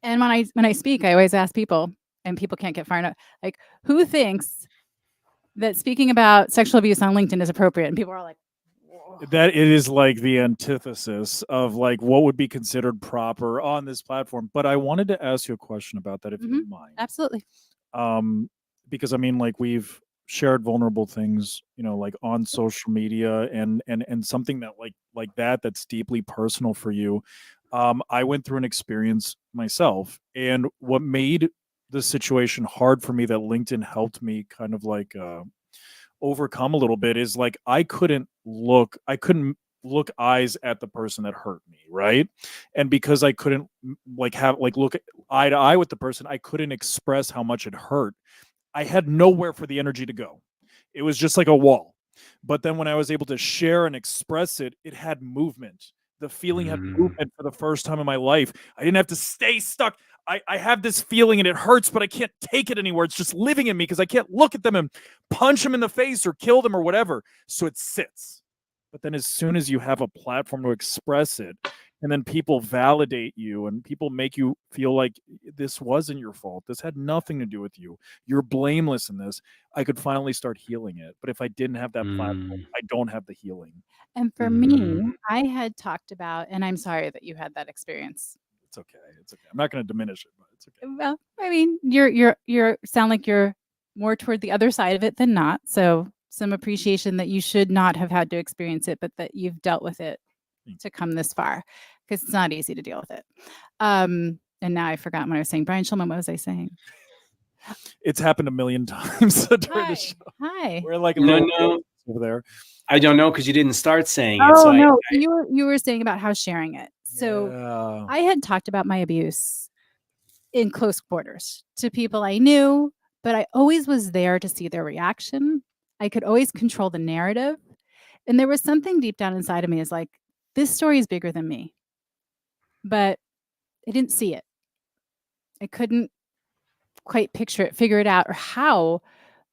[SPEAKER 1] And when I speak, I always ask people, and people can't get far enough, like, who thinks that speaking about sexual abuse on LinkedIn is appropriate? And people are like, whoa.
[SPEAKER 3] That it is like the antithesis of like what would be considered proper on this platform. But I wanted to ask you a question about that, if you don't mind.
[SPEAKER 1] Absolutely.
[SPEAKER 3] Because I mean, like we've shared vulnerable things, you know, like on social media, and something that like that's deeply personal for you. I went through an experience myself, and what made the situation hard for me that LinkedIn helped me kind of like overcome a little bit is like I couldn't look eyes at the person that hurt me, right? And because I couldn't look eye to eye with the person, I couldn't express how much it hurt. I had nowhere for the energy to go. It was just like a wall. But then when I was able to share and express it, it had movement. The feeling had movement for the first time in my life. I didn't have to stay stuck. I have this feeling and it hurts, but I can't take it anymore. It's just living in me because I can't look at them and punch them in the face or kill them or whatever. So it sits. But then as soon as you have a platform to express it, and then people validate you and people make you feel like this wasn't your fault, this had nothing to do with you, you're blameless in this, I could finally start healing it. But if I didn't have that platform, I don't have the healing.
[SPEAKER 1] And for me, I had talked about, and I'm sorry that you had that experience.
[SPEAKER 3] It's okay. I'm not going to diminish it, but it's okay.
[SPEAKER 1] Well, I mean, you're sound like you're more toward the other side of it than not. So some appreciation that you should not have had to experience it, but that you've dealt with it to come this far, because it's not easy to deal with it. And now I've forgotten what I was saying. Brian Schulman, what was I saying?
[SPEAKER 3] It's happened a million times during the show.
[SPEAKER 1] Hi.
[SPEAKER 3] We're like
[SPEAKER 2] No.
[SPEAKER 3] over there.
[SPEAKER 2] I don't know because you didn't start saying it.
[SPEAKER 1] Oh,
[SPEAKER 2] So
[SPEAKER 1] no. You were saying about how sharing it. So
[SPEAKER 3] yeah.
[SPEAKER 1] I had talked about my abuse in close quarters to people I knew, but I always was there to see their reaction. I could always control the narrative. And there was something deep down inside of me is like, this story is bigger than me. But I didn't see it. I couldn't quite figure it out, or how,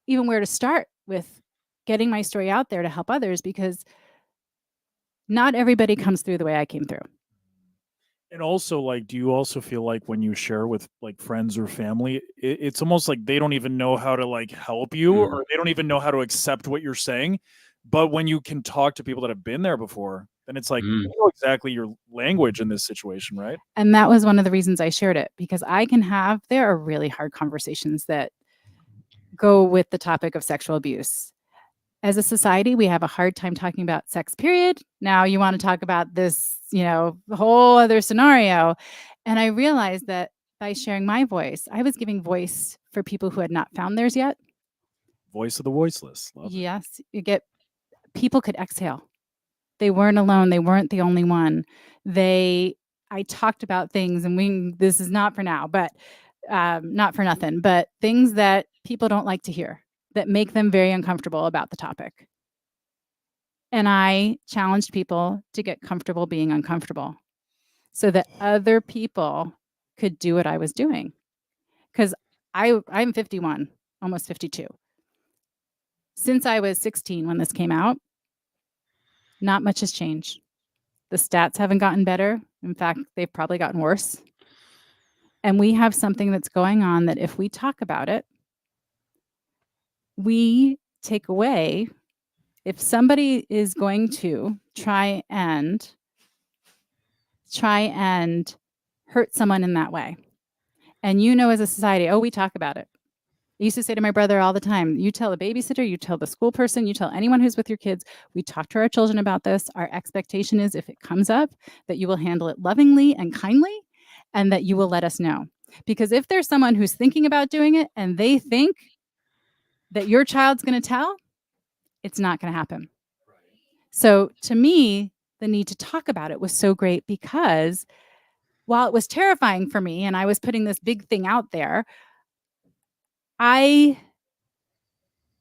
[SPEAKER 1] even where to start with getting my story out there to help others, because not everybody comes through the way I came through.
[SPEAKER 3] And also, like, do you also feel like when you share with like friends or family, it's almost like they don't even know how to like help you, or they don't even know how to accept what you're saying? But when you can talk to people that have been there before, then it's like you know exactly your language in this situation, right?
[SPEAKER 1] And that was one of the reasons I shared it, because there are really hard conversations that go with the topic of sexual abuse. As a society, we have a hard time talking about sex, period. Now you want to talk about this, the whole other scenario. And I realized that by sharing my voice, I was giving voice for people who had not found theirs yet.
[SPEAKER 3] Voice of the voiceless. Love
[SPEAKER 1] yes, people could exhale. They weren't alone. They weren't the only one. They I talked about things, and this is not for now, but not for nothing, but things that people don't like to hear that make them very uncomfortable about the topic. And I challenged people to get comfortable being uncomfortable so that other people could do what I was doing. Because I'm 51, almost 52. Since I was 16 when this came out, not much has changed. The stats haven't gotten better. In fact, they've probably gotten worse. And we have something that's going on that if we talk about it, we take away, if somebody is going to try and hurt someone in that way, and as a society, we talk about it. I used to say to my brother all the time, you tell a babysitter, you tell the school person, you tell anyone who's with your kids, we talk to our children about this. Our expectation is if it comes up, that you will handle it lovingly and kindly, and that you will let us know. Because if there's someone who's thinking about doing it and they think that your child's going to tell, it's not going to happen. So to me, the need to talk about it was so great, because while it was terrifying for me and I was putting this big thing out there, I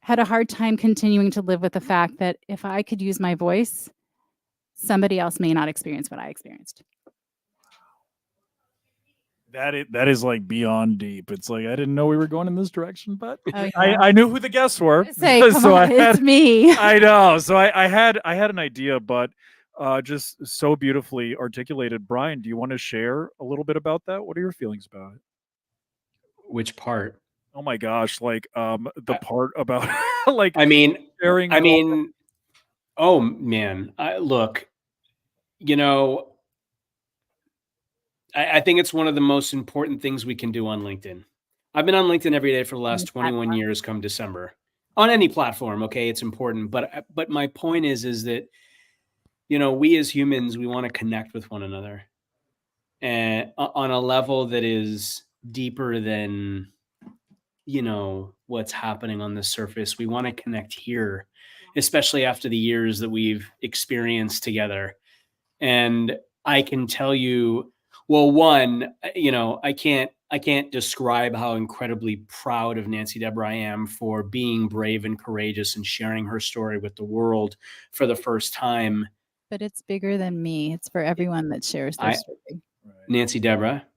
[SPEAKER 1] had a hard time continuing to live with the fact that if I could use my voice, somebody else may not experience what I experienced.
[SPEAKER 3] That is like beyond deep. It's like I didn't know we were going in this direction, but
[SPEAKER 1] Yeah.
[SPEAKER 3] I knew who the guests were.
[SPEAKER 1] Say, come on, it's me.
[SPEAKER 3] I know. So I had an idea, but just so beautifully articulated. Brian, do you want to share a little bit about that? What are your feelings about it?
[SPEAKER 2] Which part?
[SPEAKER 3] Oh my gosh, like the part about like
[SPEAKER 2] sharing. Oh man, look, I think it's one of the most important things we can do on LinkedIn. I've been on LinkedIn every day for the last 21 years come December. On any platform, okay, it's important. But my point is that, we as humans, we want to connect with one another and on a level that is deeper than, what's happening on the surface. We want to connect here, especially after the years that we've experienced together. And I can tell you, well, one, I can't describe how incredibly proud of Nancy Debra I am for being brave and courageous and sharing her story with the world for the first time.
[SPEAKER 1] But it's bigger than me. It's for everyone that shares their story.
[SPEAKER 2] Nancy Debra,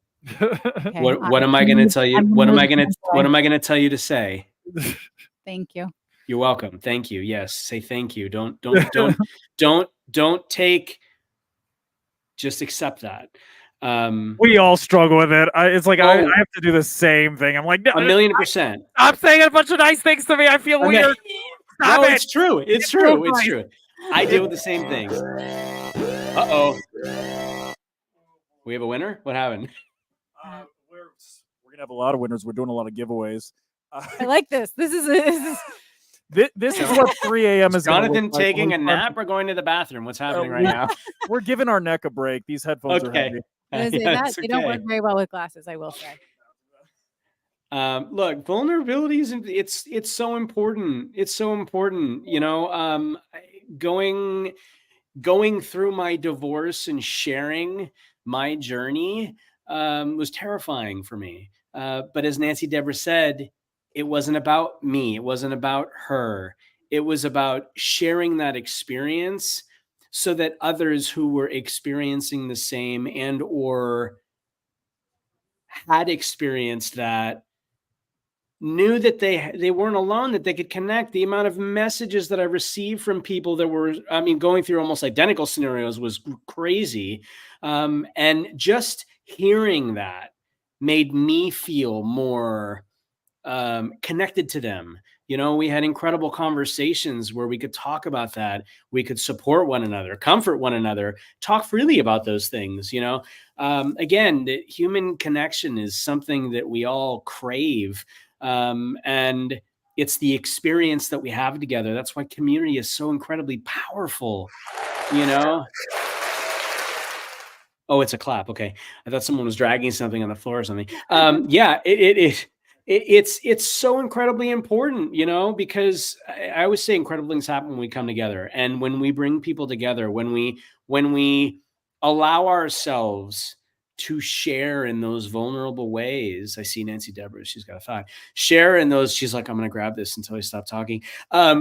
[SPEAKER 2] okay, what am I going to tell you? What am I going to tell you to say?
[SPEAKER 1] Thank you.
[SPEAKER 2] You're welcome. Thank you. Yes, say thank you. Don't take. Just accept that.
[SPEAKER 3] We all struggle with it. It's like I have to do the same thing. I'm like, no,
[SPEAKER 2] 1,000,000%.
[SPEAKER 3] I'm saying a bunch of nice things to me. I feel weird.
[SPEAKER 2] No, it's true. It's true. It's true. I deal with the same things. Uh-oh. We have a winner? What happened?
[SPEAKER 3] We're gonna have a lot of winners. We're doing a lot of giveaways.
[SPEAKER 1] I like this. This is
[SPEAKER 3] what 3 a.m. is.
[SPEAKER 2] Jonathan taking a nap or going to the bathroom? What's happening right now?
[SPEAKER 3] We're giving our neck a break. These headphones are heavy.
[SPEAKER 1] They don't work very well with glasses, I will say.
[SPEAKER 2] Look, vulnerability is it's so important. It's so important. Going through my divorce and sharing my journey was terrifying for me. But as Nancy Debra said, it wasn't about me. It wasn't about her. It was about sharing that experience so that others who were experiencing the same and or had experienced that knew that they weren't alone, that they could connect. The amount of messages that I received from people that were, going through almost identical scenarios was crazy. And just hearing that made me feel more connected to them. We had incredible conversations where we could talk about that. We could support one another, comfort one another, talk freely about those things. Again, the human connection is something that we all crave. And it's the experience that we have together. That's why community is so incredibly powerful, Oh, it's a clap. Okay. I thought someone was dragging something on the floor or something. Yeah, it's so incredibly important, because I always say incredible things happen when we come together and when we bring people together, when we allow ourselves to share in those vulnerable ways. I see Nancy Debra, she's got a thought. Share in those, she's like, I'm going to grab this until I stop talking.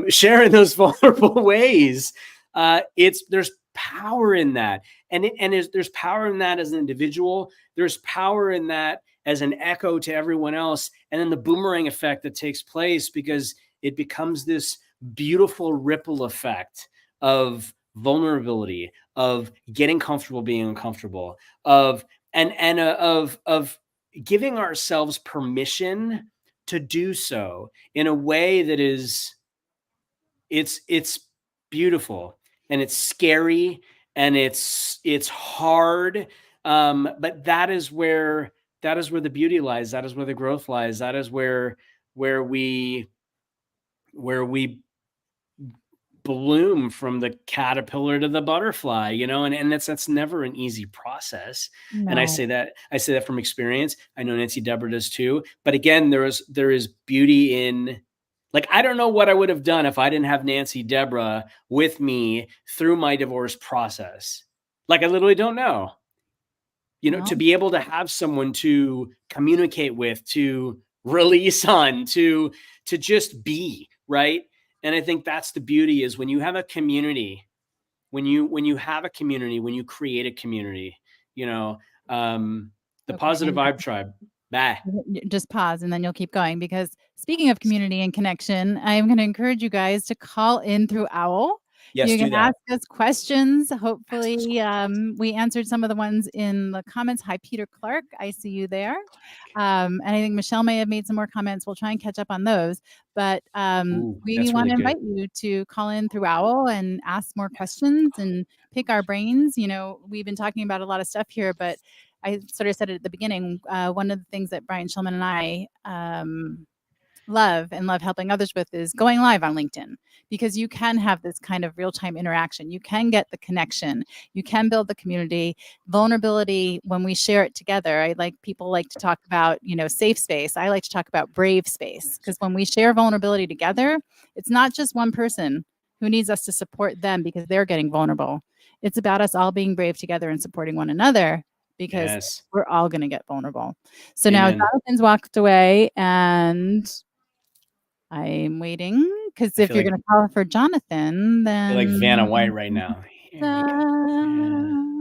[SPEAKER 2] Share in those vulnerable ways. There's power in that. And there's power in that as an individual. There's power in that as an echo to everyone else. And then the boomerang effect that takes place, because it becomes this beautiful ripple effect of vulnerability, of getting comfortable being uncomfortable, of giving ourselves permission to do so in a way that is, it's beautiful, and it's scary, and it's hard, but that is where the beauty lies. That is where the growth lies. That is where we bloom from the caterpillar to the butterfly, and that's never an easy process.
[SPEAKER 1] No.
[SPEAKER 2] And I say that from experience. I know Nancy Debra does too. But again, there is beauty in, like, I don't know what I would have done if I didn't have Nancy Debra with me through my divorce process. Like, I literally don't know. To be able to have someone to communicate with, to release on, to just be, right? And I think that's the beauty, is when you have a community, when you create a community, the Positive Vibe Tribe. Bye.
[SPEAKER 1] Just pause and then you'll keep going, because speaking of community and connection, I'm going to encourage you guys to call in through Owwll.
[SPEAKER 2] Yes,
[SPEAKER 1] you can
[SPEAKER 2] do that.
[SPEAKER 1] ask us questions. Hopefully, we answered some of the ones in the comments. Hi, Peter Clark. I see you there. And I think Michelle may have made some more comments. We'll try and catch up on those. But we want to invite you to call in through Owwll and ask more questions and pick our brains. We've been talking about a lot of stuff here, but I sort of said it at the beginning. One of the things that Brian Schulman and I love helping others with is going live on LinkedIn, because you can have this kind of real-time interaction. You can get the connection. You can build the community. Vulnerability, when we share it together, people like to talk about, safe space. I like to talk about brave space, because when we share vulnerability together, it's not just one person who needs us to support them because they're getting vulnerable. It's about us all being brave together and supporting one another, because we're all going to get vulnerable. So now Jonathan's walked away, and I'm waiting, because if you're going to call for Jonathan, then
[SPEAKER 2] you're like Vanna White right now.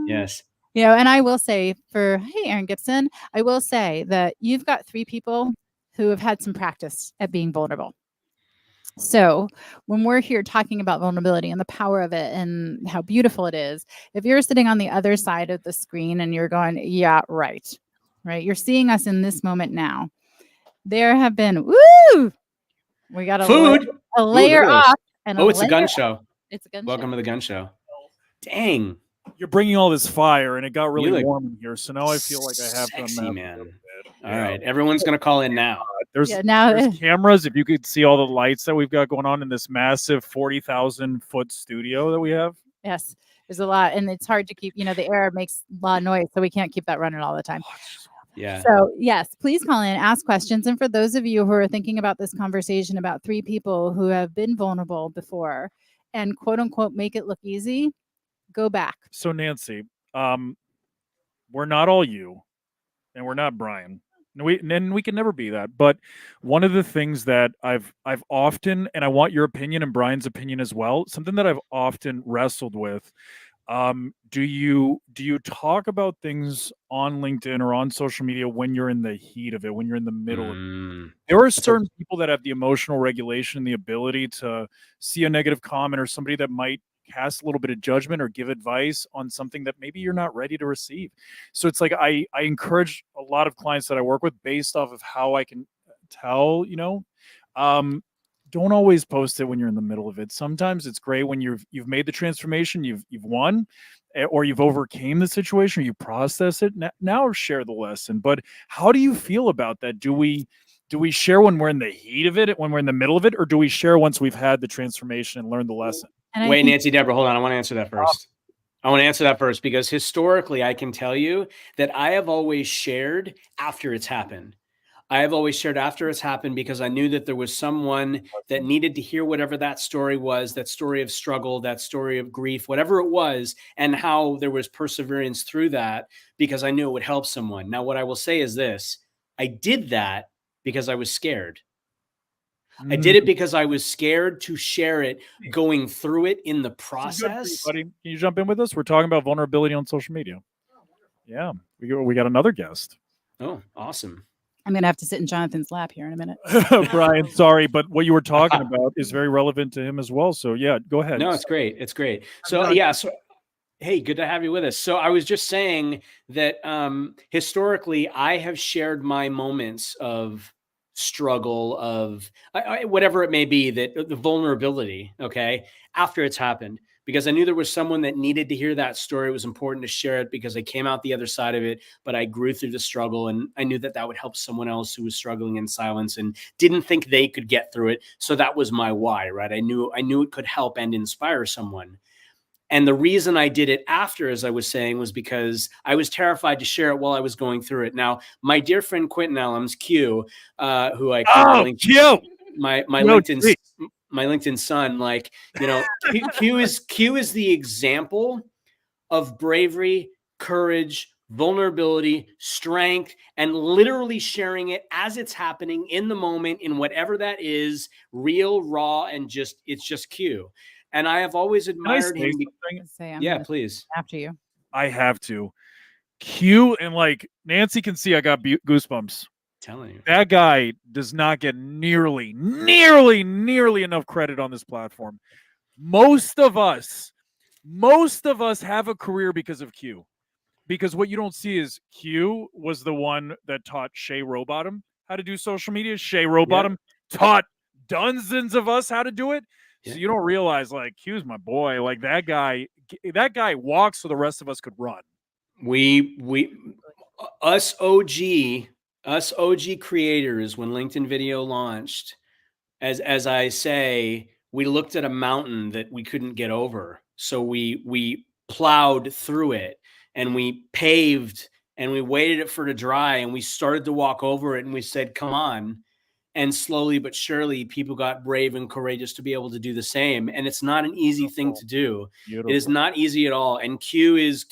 [SPEAKER 2] Yes.
[SPEAKER 1] And I will say hey, Aaron Gibson, I will say that you've got 3 people who have had some practice at being vulnerable. So when we're here talking about vulnerability and the power of it and how beautiful it is, if you're sitting on the other side of the screen and you're going, yeah, right, you're seeing us in this moment now. There have been, we got a layer off. And
[SPEAKER 2] it's a gun show.
[SPEAKER 1] It's a gun show.
[SPEAKER 2] Welcome to the gun show. Dang.
[SPEAKER 3] You're bringing all this fire, and it got really warm in here. So now I feel like I have
[SPEAKER 2] sexy, man. All right, everyone's going to call in now.
[SPEAKER 3] There's cameras. If you could see all the lights that we've got going on in this massive 40,000-foot studio that we have.
[SPEAKER 1] Yes, there's a lot, and it's hard to keep. The air makes a lot of noise, so we can't keep that running all the time.
[SPEAKER 2] Yeah.
[SPEAKER 1] So yes, please call in, ask questions, and for those of you who are thinking about this conversation about 3 people who have been vulnerable before and quote unquote make it look easy, go back.
[SPEAKER 3] So Nancy, we're not all you, and we're not Brian. We can never be that. But one of the things that I've often, and I want your opinion and Brian's opinion as well, something that I've often wrestled with. Do you talk about things on LinkedIn or on social media when you're in the heat of it, when you're in the middle of it? There are certain people that have the emotional regulation, the ability to see a negative comment or somebody that might cast a little bit of judgment or give advice on something that maybe you're not ready to receive. So it's like I encourage a lot of clients that I work with, based off of how I can tell, don't always post it when you're in the middle of it. Sometimes it's great when you've made the transformation, you've won, or you've overcame the situation, or you process it. Now share the lesson. But how do you feel about that? Do we share when we're in the heat of it, when we're in the middle of it, or do we share once we've had the transformation and learned the lesson?
[SPEAKER 2] Wait, Nancy Debra, hold on. I want to answer that first. Because historically, I can tell you that I have always shared after it's happened. I have always shared after it's happened because I knew that there was someone that needed to hear whatever that story was, that story of struggle, that story of grief, whatever it was, and how there was perseverance through that, because I knew it would help someone. Now, what I will say is this: I did that because I was scared. I did it because I was scared to share it, going through it in the process.
[SPEAKER 3] Buddy, can you jump in with us? We're talking about vulnerability on social media. Yeah, we got another guest.
[SPEAKER 2] Oh, awesome.
[SPEAKER 1] I'm going to have to sit in Jonathan's lap here in a minute.
[SPEAKER 3] Brian, sorry, but what you were talking about is very relevant to him as well. So yeah, go ahead.
[SPEAKER 2] No, it's great. It's great. So yeah, so hey, good to have you with us. So I was just saying that historically, I have shared my moments of struggle, of whatever it may be, that the vulnerability, okay, after it's happened, because I knew there was someone that needed to hear that story. It was important to share it because I came out the other side of it, but I grew through the struggle, and I knew that that would help someone else who was struggling in silence and didn't think they could get through it. So that was my why, right? I knew it could help and inspire someone. And the reason I did it after, as I was saying, was because I was terrified to share it while I was going through it. Now, my dear friend Quentin Allums, Q, who I
[SPEAKER 3] Q,
[SPEAKER 2] my LinkedIn son, like, you know, Q is the example of bravery, courage, vulnerability, strength, and literally sharing it as it's happening in the moment, in whatever that is, real, raw, and it's just Q. And I have always admired him. Yeah, please.
[SPEAKER 1] After you.
[SPEAKER 3] I have to. Q, and like Nancy can see, I got goosebumps.
[SPEAKER 2] Telling you,
[SPEAKER 3] that guy does not get nearly enough credit on this platform. Most of us have a career because of Q. Because what you don't see is Q was the one that taught Shay Rowbottom how to do social media. Shay Rowbottom taught dozens of us how to do it. So you don't realize, like, Q's my boy. Like, that guy walks so the rest of us could run.
[SPEAKER 2] Us OG creators, when LinkedIn Video launched, as I say, we looked at a mountain that we couldn't get over. So we plowed through it, and we paved, and we waited for it to dry, and we started to walk over it, and we said, come on. And slowly but surely, people got brave and courageous to be able to do the same. And it's not an easy thing to do. Beautiful. It is not easy at all. And Q is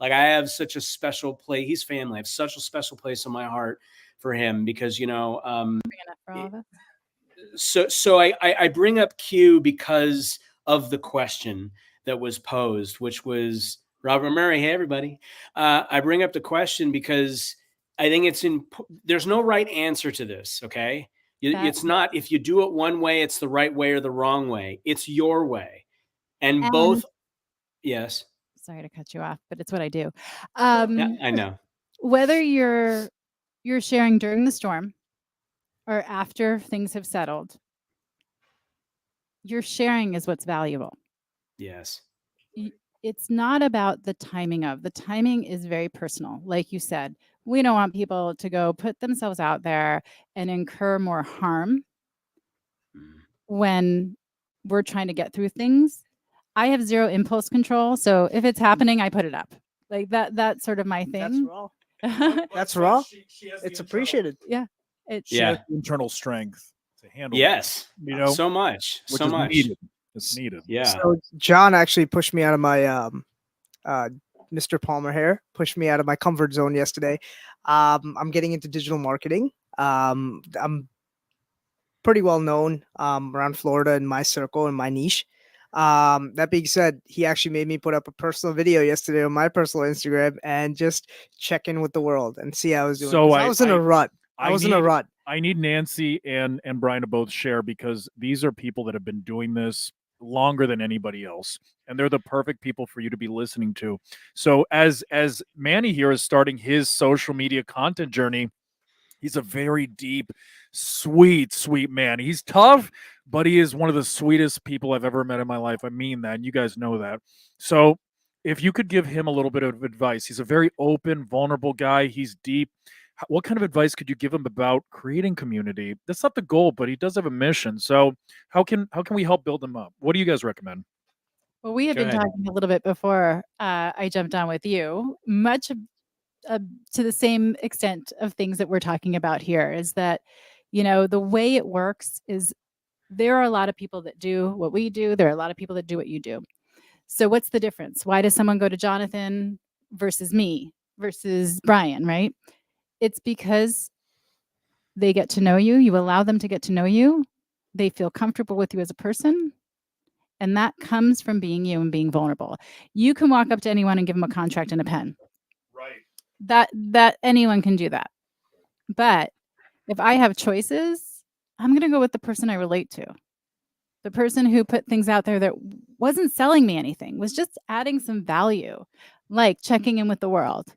[SPEAKER 2] like, I have such a special place. He's family. I have such a special place in my heart for him because, you know, so I bring up Q because of the question that was posed, which was Robert Murray. Hey, everybody. I bring up the question because I think there's no right answer to this. Okay. It's not, if you do it one way, it's the right way or the wrong way. It's your way. And both. Yes.
[SPEAKER 1] Sorry to cut you off, but it's what I do.
[SPEAKER 2] Yeah, I know.
[SPEAKER 1] Whether you're sharing during the storm or after things have settled, your sharing is what's valuable.
[SPEAKER 2] Yes.
[SPEAKER 1] It's not about the timing of. The timing is very personal. Like you said, we don't want people to go put themselves out there and incur more harm when we're trying to get through things. I have zero impulse control. So if it's happening, I put it up. Like that's sort of my thing.
[SPEAKER 4] That's raw. That's raw. It's appreciated.
[SPEAKER 1] Yeah.
[SPEAKER 3] She has internal strength to handle
[SPEAKER 2] Yes.
[SPEAKER 3] it, you know,
[SPEAKER 2] so much.
[SPEAKER 3] Needed. It's needed.
[SPEAKER 2] Yeah.
[SPEAKER 4] So John actually pushed me out of my Mr. Palmer hair, pushed me out of my comfort zone yesterday. I'm getting into digital marketing. I'm pretty well known around Florida in my circle, in my niche. That being said, he actually made me put up a personal video yesterday on my personal Instagram and just check in with the world and see how I was doing. So I was in a rut.
[SPEAKER 3] I need Nancy and Brian to both share, because these are people that have been doing this longer than anybody else, and they're the perfect people for you to be listening to. So as Manny here is starting his social media content journey, he's a very deep, sweet man. He's tough, but he is one of the sweetest people I've ever met in my life. I mean that, and you guys know that. So if you could give him a little bit of advice. He's a very open, vulnerable guy. He's deep. What kind of advice could you give him about creating community? That's not the goal, but he does have a mission. So how can we help build him up? What do you guys recommend?
[SPEAKER 1] Well, we have been talking a little bit before I jumped on with you. Much to the same extent of things that we're talking about here is that, the way it works is there are a lot of people that do what we do. There are a lot of people that do what you do. So what's the difference? Why does someone go to Jonathan versus me versus Brian, right? It's because they get to know you. You allow them to get to know you. They feel comfortable with you as a person. And that comes from being you and being vulnerable. You can walk up to anyone and give them a contract and a pen.
[SPEAKER 3] Right.
[SPEAKER 1] That anyone can do that. But if I have choices, I'm going to go with the person I relate to. The person who put things out there that wasn't selling me anything, was just adding some value, like checking in with the world.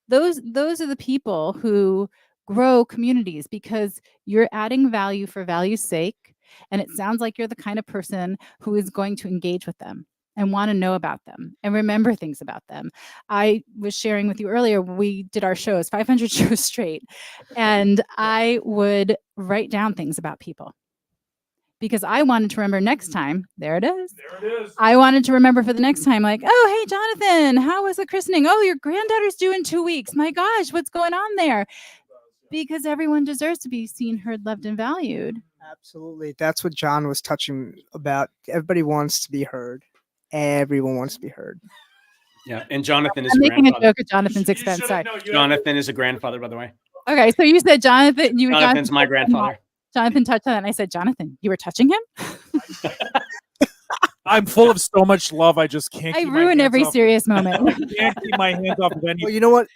[SPEAKER 1] Those are the people who grow communities because you're adding value for value's sake. And it sounds like you're the kind of person who is going to engage with them and want to know about them and remember things about them. I was sharing with you earlier, we did our shows, 500 shows straight, and I would write down things about people because I wanted to remember next time. There it is.
[SPEAKER 3] There it is.
[SPEAKER 1] I wanted to remember for the next time, like, oh, hey, Jonathan, how was the christening? Oh, your granddaughter's due in 2 weeks. My gosh, what's going on there? Because everyone deserves to be seen, heard, loved, and valued.
[SPEAKER 4] Absolutely. That's what John was touching about. Everybody wants to be heard. Everyone wants to be heard.
[SPEAKER 2] Yeah, and Jonathan is
[SPEAKER 1] I'm
[SPEAKER 2] a
[SPEAKER 1] making a
[SPEAKER 2] grandfather.
[SPEAKER 1] joke at Jonathan's expense. Sorry.
[SPEAKER 2] Jonathan is a grandfather, by the way.
[SPEAKER 1] Okay, so you said Jonathan.
[SPEAKER 2] Jonathan's my grandfather.
[SPEAKER 1] Jonathan touched on it, and I said, Jonathan, you were touching him?
[SPEAKER 3] I'm full of so much love. I just can't.
[SPEAKER 1] I
[SPEAKER 3] keep my
[SPEAKER 1] ruin
[SPEAKER 3] hands
[SPEAKER 1] every
[SPEAKER 3] off-
[SPEAKER 1] serious moment.
[SPEAKER 3] I can't keep my hands off of anything.
[SPEAKER 4] Well, you know what?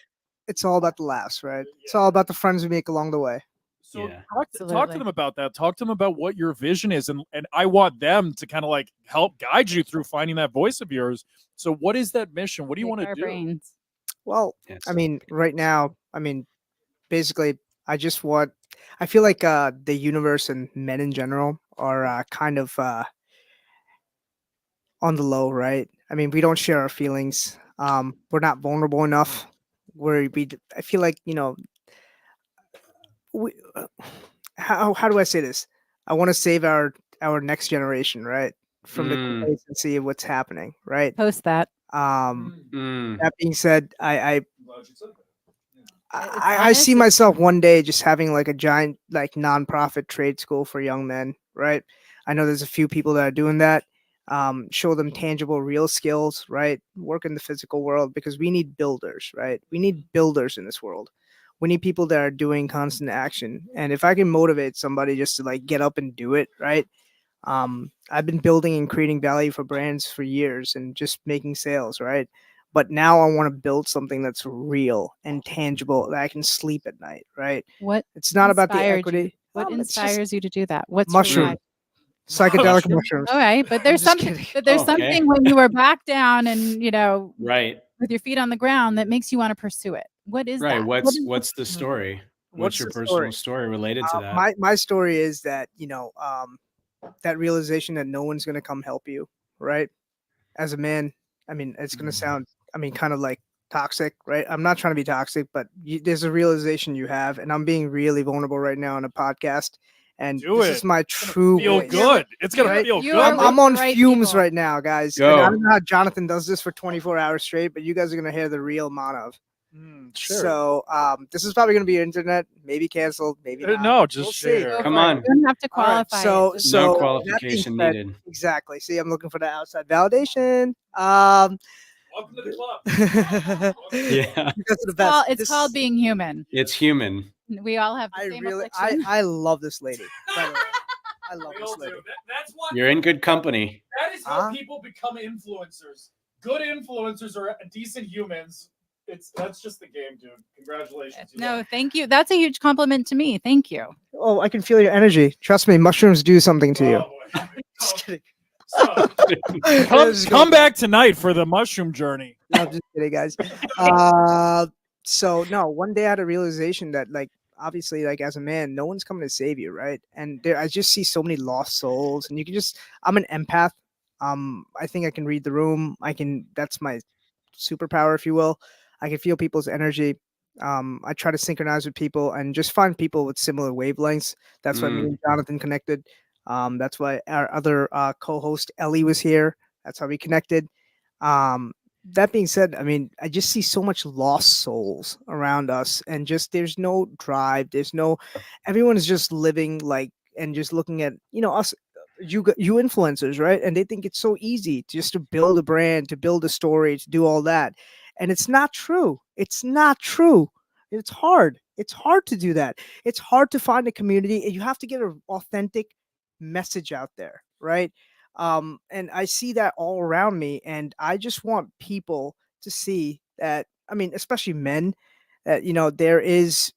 [SPEAKER 4] It's all about the laughs, right? It's all about the friends we make along the way.
[SPEAKER 3] So
[SPEAKER 2] Yeah.
[SPEAKER 3] talk to
[SPEAKER 1] Absolutely.
[SPEAKER 3] them about that. Talk to them about what your vision is, and I want them to kind of like help guide you through finding that voice of yours. So what is that mission? What do you want to
[SPEAKER 1] Our
[SPEAKER 3] do?
[SPEAKER 1] brains.
[SPEAKER 4] Well,
[SPEAKER 2] Yes.
[SPEAKER 4] I mean, right now, basically, I feel like the universe and men in general are kind of on the low, right? I mean, we don't share our feelings. We're not vulnerable enough. I feel like, we, how do I say this? I want to save our next generation, right, from the complacency of what's happening, right?
[SPEAKER 1] Post that.
[SPEAKER 4] That being said, I
[SPEAKER 1] honest,
[SPEAKER 4] see
[SPEAKER 1] it's-
[SPEAKER 4] myself one day just having like a giant like nonprofit trade school for young men, right? I know there's a few people that are doing that. Show them tangible, real skills, right? Work in the physical world because we need builders, right? We need builders in this world. We need people that are doing constant action. And if I can motivate somebody just to like get up and do it, right? I've been building and creating value for brands for years and just making sales, right? But now I want to build something that's real and tangible that I can sleep at night, right?
[SPEAKER 1] What
[SPEAKER 4] It's not about the
[SPEAKER 1] inspired you?
[SPEAKER 4] equity.
[SPEAKER 1] What
[SPEAKER 4] It's just
[SPEAKER 1] inspires you to do that? What's your
[SPEAKER 4] mushroom,
[SPEAKER 1] why?
[SPEAKER 4] psychedelic
[SPEAKER 3] Mushroom?
[SPEAKER 4] mushrooms.
[SPEAKER 1] All right, but there's
[SPEAKER 4] just
[SPEAKER 1] something.
[SPEAKER 4] kidding.
[SPEAKER 1] But there's
[SPEAKER 2] Okay.
[SPEAKER 1] something when you were back down and
[SPEAKER 2] Right.
[SPEAKER 1] with your feet on the ground that makes you want to pursue it. What is
[SPEAKER 2] Right.
[SPEAKER 1] that?
[SPEAKER 2] What's the story? What's your
[SPEAKER 4] the
[SPEAKER 2] personal story related to that?
[SPEAKER 4] My story is that that realization that no one's gonna come help you, right? As a man, I mean, it's gonna sound, kind of like toxic, right? I'm not trying to be toxic, but there's a realization you have, and I'm being really vulnerable right now on a podcast, and
[SPEAKER 3] Do
[SPEAKER 4] this
[SPEAKER 3] it.
[SPEAKER 4] is my true
[SPEAKER 3] Feel
[SPEAKER 4] voice.
[SPEAKER 3] good. It's gonna
[SPEAKER 4] Right?
[SPEAKER 3] feel
[SPEAKER 1] You
[SPEAKER 3] good.
[SPEAKER 1] are
[SPEAKER 4] I'm on
[SPEAKER 1] the right
[SPEAKER 4] fumes
[SPEAKER 1] people.
[SPEAKER 4] right now, guys.
[SPEAKER 2] Go.
[SPEAKER 4] And I don't know how Jonathan does this for 24 hours straight, but you guys are gonna hear the real Monov.
[SPEAKER 3] Sure.
[SPEAKER 4] So this is probably gonna be internet, maybe canceled, maybe not.
[SPEAKER 3] No, just
[SPEAKER 4] We'll see.
[SPEAKER 3] share.
[SPEAKER 1] Go
[SPEAKER 2] Come
[SPEAKER 1] for it.
[SPEAKER 2] on.
[SPEAKER 1] You don't have to
[SPEAKER 4] All right,
[SPEAKER 1] qualify.
[SPEAKER 4] so-
[SPEAKER 1] it. Just-
[SPEAKER 4] so-
[SPEAKER 2] No
[SPEAKER 4] that
[SPEAKER 2] qualification
[SPEAKER 4] being said-
[SPEAKER 2] needed.
[SPEAKER 4] Exactly. See, I'm looking for the outside validation.
[SPEAKER 3] Welcome to the club.
[SPEAKER 2] Yeah.
[SPEAKER 4] Because of the best.
[SPEAKER 1] it's called being human.
[SPEAKER 2] It's human.
[SPEAKER 1] We all have the
[SPEAKER 4] I
[SPEAKER 1] same
[SPEAKER 4] really,
[SPEAKER 1] affliction.
[SPEAKER 4] I love this lady. By the way. I love
[SPEAKER 3] We
[SPEAKER 4] this
[SPEAKER 3] all do.
[SPEAKER 4] lady.
[SPEAKER 3] That's what.
[SPEAKER 2] You're in good company.
[SPEAKER 3] That is how
[SPEAKER 4] Huh?
[SPEAKER 3] people become influencers. Good influencers are decent humans. That's just the game, dude. Congratulations. You
[SPEAKER 1] No,
[SPEAKER 3] won.
[SPEAKER 1] thank you. That's a huge compliment to me. Thank you.
[SPEAKER 4] Oh, I can feel your energy. Trust me, mushrooms do something to you.
[SPEAKER 3] Oh, boy.
[SPEAKER 4] Just kidding.
[SPEAKER 3] So,
[SPEAKER 4] Let's just go
[SPEAKER 3] come back tonight for the mushroom journey.
[SPEAKER 4] No, I'm just kidding, guys. So no, one day I had a realization that, like, obviously, like as a man, no one's coming to save you, right? And I just see so many lost souls, and you can just. I'm an empath. I think I can read the room. That's my superpower, if you will. I can feel people's energy. I try to synchronize with people and just find people with similar wavelengths. That's why me and Jonathan connected. That's why our other co-host Ellie was here. That's how we connected. that being said, I mean, I just see so much lost souls around us, and just there's no drive. There's no, everyone is just living like and just looking at us, you influencers, right? And they think it's so easy just to build a brand, to build a story, to do all that, and it's not true. It's not true. It's hard. It's hard to do that. It's hard to find a community, and you have to get an authentic message out there, right? And I see that all around me, and I just want people to see that. I mean, especially men, that there is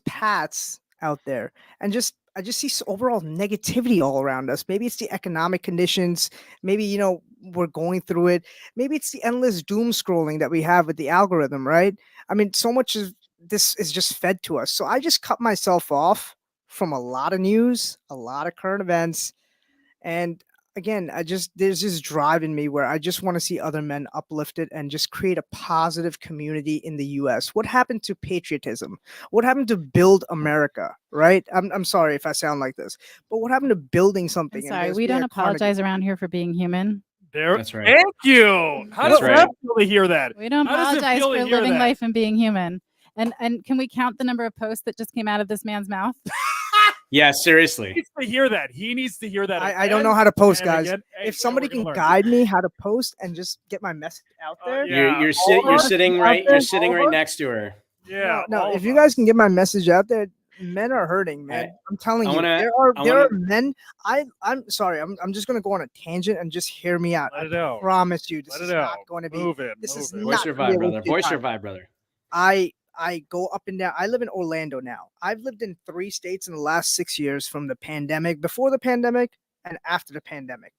[SPEAKER 4] paths out there, and I just see overall negativity all around us. Maybe it's the economic conditions. Maybe we're going through it. Maybe it's the endless doom scrolling that we have with the algorithm, right? I mean, so much of this is just fed to us. So I just cut myself off from a lot of news, a lot of current events, and again, there's this drive in me where I just want to see other men uplifted and just create a positive community in the US. What happened to patriotism? What happened to build America, right? I'm sorry if I sound like this, but what happened to building
[SPEAKER 1] I'm
[SPEAKER 4] something? and
[SPEAKER 1] sorry,
[SPEAKER 4] just
[SPEAKER 1] we
[SPEAKER 4] being
[SPEAKER 1] don't
[SPEAKER 4] a Carnegie?
[SPEAKER 1] apologize around here for being human.
[SPEAKER 3] There.
[SPEAKER 2] That's right.
[SPEAKER 3] Thank you. How
[SPEAKER 2] That's
[SPEAKER 3] does
[SPEAKER 2] right.
[SPEAKER 3] that feel to hear that?
[SPEAKER 1] We don't
[SPEAKER 3] How does it
[SPEAKER 1] apologize
[SPEAKER 3] feel
[SPEAKER 1] for
[SPEAKER 3] to hear
[SPEAKER 1] living
[SPEAKER 3] that?
[SPEAKER 1] life and being human. And can we count the number of posts that just came out of this man's mouth?
[SPEAKER 2] Yeah,
[SPEAKER 3] He
[SPEAKER 2] seriously.
[SPEAKER 3] needs to hear that. He needs to hear that.
[SPEAKER 4] I don't
[SPEAKER 3] again
[SPEAKER 4] know how to post,
[SPEAKER 3] and
[SPEAKER 4] guys.
[SPEAKER 3] again. Hey,
[SPEAKER 4] If somebody
[SPEAKER 3] we're gonna
[SPEAKER 4] can
[SPEAKER 3] learn.
[SPEAKER 4] guide me how to post and just get my message out there,
[SPEAKER 3] yeah.
[SPEAKER 2] You're
[SPEAKER 3] Over,
[SPEAKER 2] sitting
[SPEAKER 4] out
[SPEAKER 2] right
[SPEAKER 4] there,
[SPEAKER 2] you're sitting right
[SPEAKER 4] over.
[SPEAKER 2] next to her.
[SPEAKER 3] Yeah.
[SPEAKER 4] no.
[SPEAKER 3] all
[SPEAKER 4] If
[SPEAKER 3] of
[SPEAKER 4] you guys
[SPEAKER 3] us.
[SPEAKER 4] can get my message out there, men are hurting, man. I'm telling
[SPEAKER 2] I
[SPEAKER 4] you,
[SPEAKER 2] wanna-
[SPEAKER 4] there are men. I'm sorry. I'm just gonna go on a tangent and just hear me out.
[SPEAKER 3] Let it
[SPEAKER 4] I
[SPEAKER 3] out.
[SPEAKER 4] promise you, this
[SPEAKER 3] Let
[SPEAKER 4] is
[SPEAKER 3] it
[SPEAKER 4] not
[SPEAKER 3] out.
[SPEAKER 4] going to be.
[SPEAKER 3] Move it.
[SPEAKER 4] This
[SPEAKER 3] move
[SPEAKER 4] is
[SPEAKER 3] it.
[SPEAKER 4] not
[SPEAKER 2] Voice your
[SPEAKER 4] gonna be
[SPEAKER 2] vibe,
[SPEAKER 4] a
[SPEAKER 2] brother.
[SPEAKER 4] waste of your
[SPEAKER 2] Voice your
[SPEAKER 4] time.
[SPEAKER 2] vibe, brother.
[SPEAKER 4] I go up and down. I live in Orlando now. I've lived in 3 states in the last 6 years, from the pandemic, before the pandemic, and after the pandemic.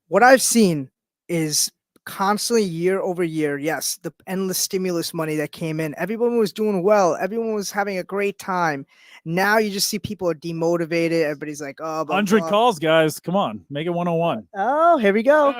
[SPEAKER 4] What I've seen is constantly, year over year, yes, the endless stimulus money that came in. Everyone was doing well. Everyone was having a great time. Now you just see people are demotivated. Everybody's like, oh, blah,
[SPEAKER 3] 100
[SPEAKER 4] blah.
[SPEAKER 3] calls, guys. Come on. Make it 101.
[SPEAKER 4] Oh, here we go.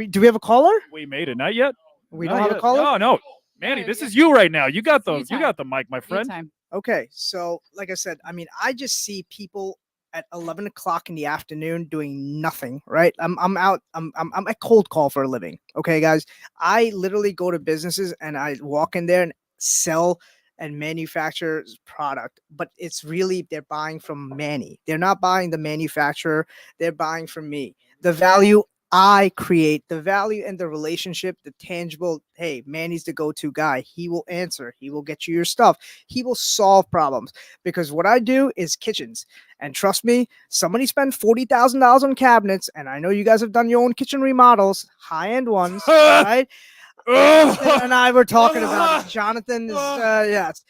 [SPEAKER 4] Do we have a caller?
[SPEAKER 3] We made it. Not yet.
[SPEAKER 4] We
[SPEAKER 3] Not
[SPEAKER 4] don't have a
[SPEAKER 3] yet.
[SPEAKER 4] caller?
[SPEAKER 3] No. Manny,
[SPEAKER 1] No,
[SPEAKER 3] this
[SPEAKER 1] yeah.
[SPEAKER 3] is you right now. You got
[SPEAKER 1] You
[SPEAKER 3] the mic, my
[SPEAKER 1] You
[SPEAKER 3] friend.
[SPEAKER 1] time.
[SPEAKER 4] Okay, so like I said, I mean, I just see people at 11 o'clock in the afternoon doing nothing. Right? I'm out. I'm a cold call for a living. Okay, guys, I literally go to businesses and I walk in there and sell and manufacture product, but it's really they're buying from Manny. They're not buying the manufacturer. They're buying from me. The value I create, the value and the relationship, the tangible. Hey, Manny's the go-to guy. He will answer. He will get you your stuff. He will solve problems, because what I do is kitchens. And trust me, somebody spent $40,000 on cabinets, and I know you guys have done your own kitchen remodels, high-end ones, right? Jonathan and I were talking about it. Jonathan is yes.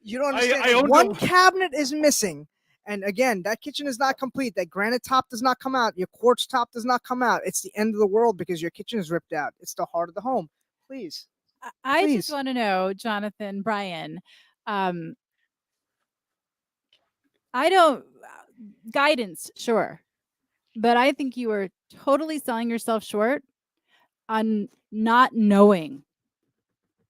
[SPEAKER 4] You don't understand.
[SPEAKER 3] I owned
[SPEAKER 4] One
[SPEAKER 3] them.
[SPEAKER 4] cabinet is missing. And again, that kitchen is not complete. That granite top does not come out. Your quartz top does not come out. It's the end of the world because your kitchen is ripped out. It's the heart of the home. Please.
[SPEAKER 1] I
[SPEAKER 4] Please.
[SPEAKER 1] just want to know, Jonathan, Brian, I don't guidance, sure. But I think you are totally selling yourself short on not knowing